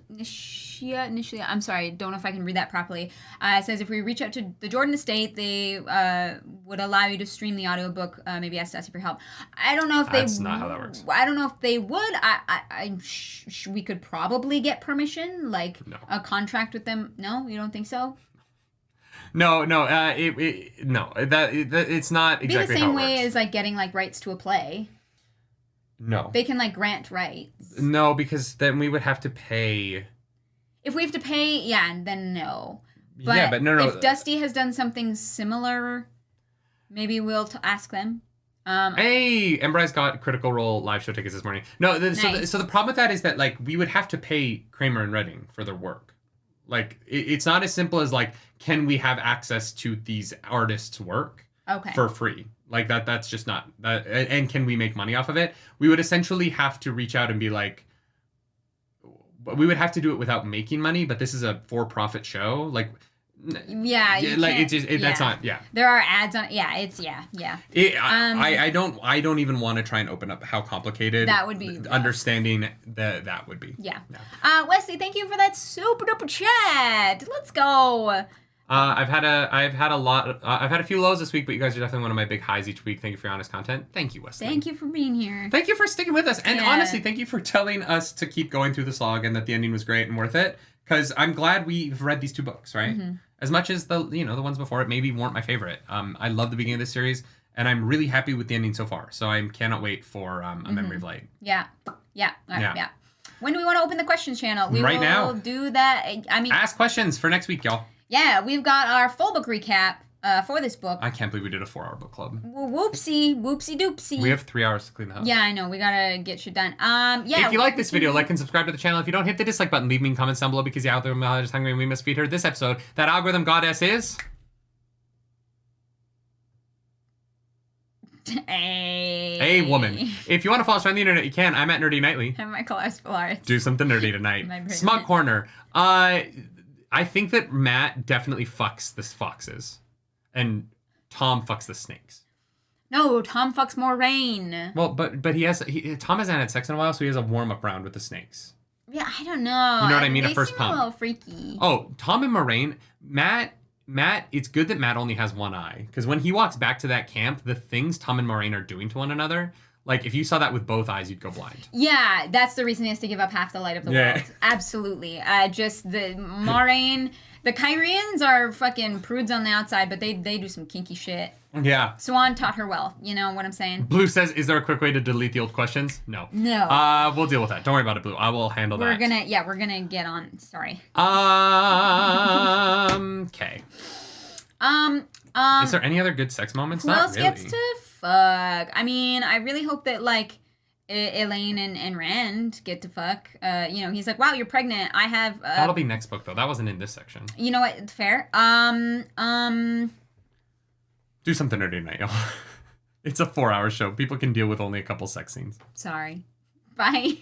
Nishia, I'm sorry, don't know if I can read that properly. It says if we reach out to the Jordan estate, they would allow you to stream the audiobook. Maybe ask Dusty for help. I don't know if That's not how that works. I don't know if they would. We could probably get permission, like a contract with them. No, you don't think so? No. It's not exactly how it works. Be the same way as like getting like rights to a play. No. They can like grant rights. No, because then we would have to pay. If we have to pay, then no. But yeah, but no. If Dusty has done something similar, maybe we'll ask them. Hey, Embry's got Critical Role live show tickets this morning. No, nice. So the problem with that is that like we would have to pay Kramer and Redding for their work. Like it's not as simple as like, can we have access to these artists' work for free? Like that's just not that. And can we make money off of it? We would essentially have to reach out and be like, we would have to do it without making money. But this is a for-profit show. Like, that's not. Yeah, there are ads on. Yeah, it's I don't even want to try and open up how complicated that would be. Understanding that would be. Yeah. Wesley, thank you for that super duper chat. Let's go. I've had a few lows this week, but you guys are definitely one of my big highs each week. Thank you for your honest content. Thank you, Wesley. Thank you for being here. Thank you for sticking with us. And honestly, thank you for telling us to keep going through the slog and that the ending was great and worth it. Because I'm glad we've read these 2 books, right? Mm-hmm. As much as the ones before it maybe weren't my favorite. I love the beginning of this series, and I'm really happy with the ending so far. So I cannot wait for A Memory of Light. Yeah. When do we want to open the questions channel? We right will now. Do that. I mean, ask questions for next week, y'all. Yeah, we've got our full book recap for this book. I can't believe we did a 4-hour book club. Whoopsie doopsie. We have 3 hours to clean the house. Yeah, I know. We gotta get shit done. If you like this video, like and subscribe to the channel. If you don't, hit the dislike button. Leave me in comments down below because the algorithm is hungry and we must feed her. This episode, that algorithm goddess is... A woman. If you want to follow us on the internet, you can. I'm at nerdynightly. I'm Michael Espolaris. Do something nerdy tonight. Smug Corner. I think that Matt definitely fucks the foxes, and Tom fucks the snakes. No, Tom fucks Moraine. Well, but Tom hasn't had sex in a while, so he has a warm-up round with the snakes. Yeah, I don't know. You know what I mean? They a first seem pump. A little freaky. Oh, Tom and Moraine. Matt. It's good that Matt only has one eye, because when he walks back to that camp, the things Tom and Moraine are doing to one another. Like, if you saw that with both eyes, you'd go blind. Yeah, that's the reason he has to give up half the light of the world. Absolutely. Just the Moraine... The Kyrians are fucking prudes on the outside, but they do some kinky shit. Yeah. Swan taught her well. You know what I'm saying? Blue says, is there a quick way to delete the old questions? No. We'll deal with that. Don't worry about it, Blue. I will handle that. We're gonna get on. Sorry. Okay. Is there any other good sex moments? Who Not else really. gets to fuck? I mean, I really hope that, like, Elaine and Rand get to fuck. He's like, wow, you're pregnant. I have... That'll be next book, though. That wasn't in this section. You know what? Fair. Do something nerdy tonight, y'all. It's a 4-hour show. People can deal with only a couple sex scenes. Sorry. Bye.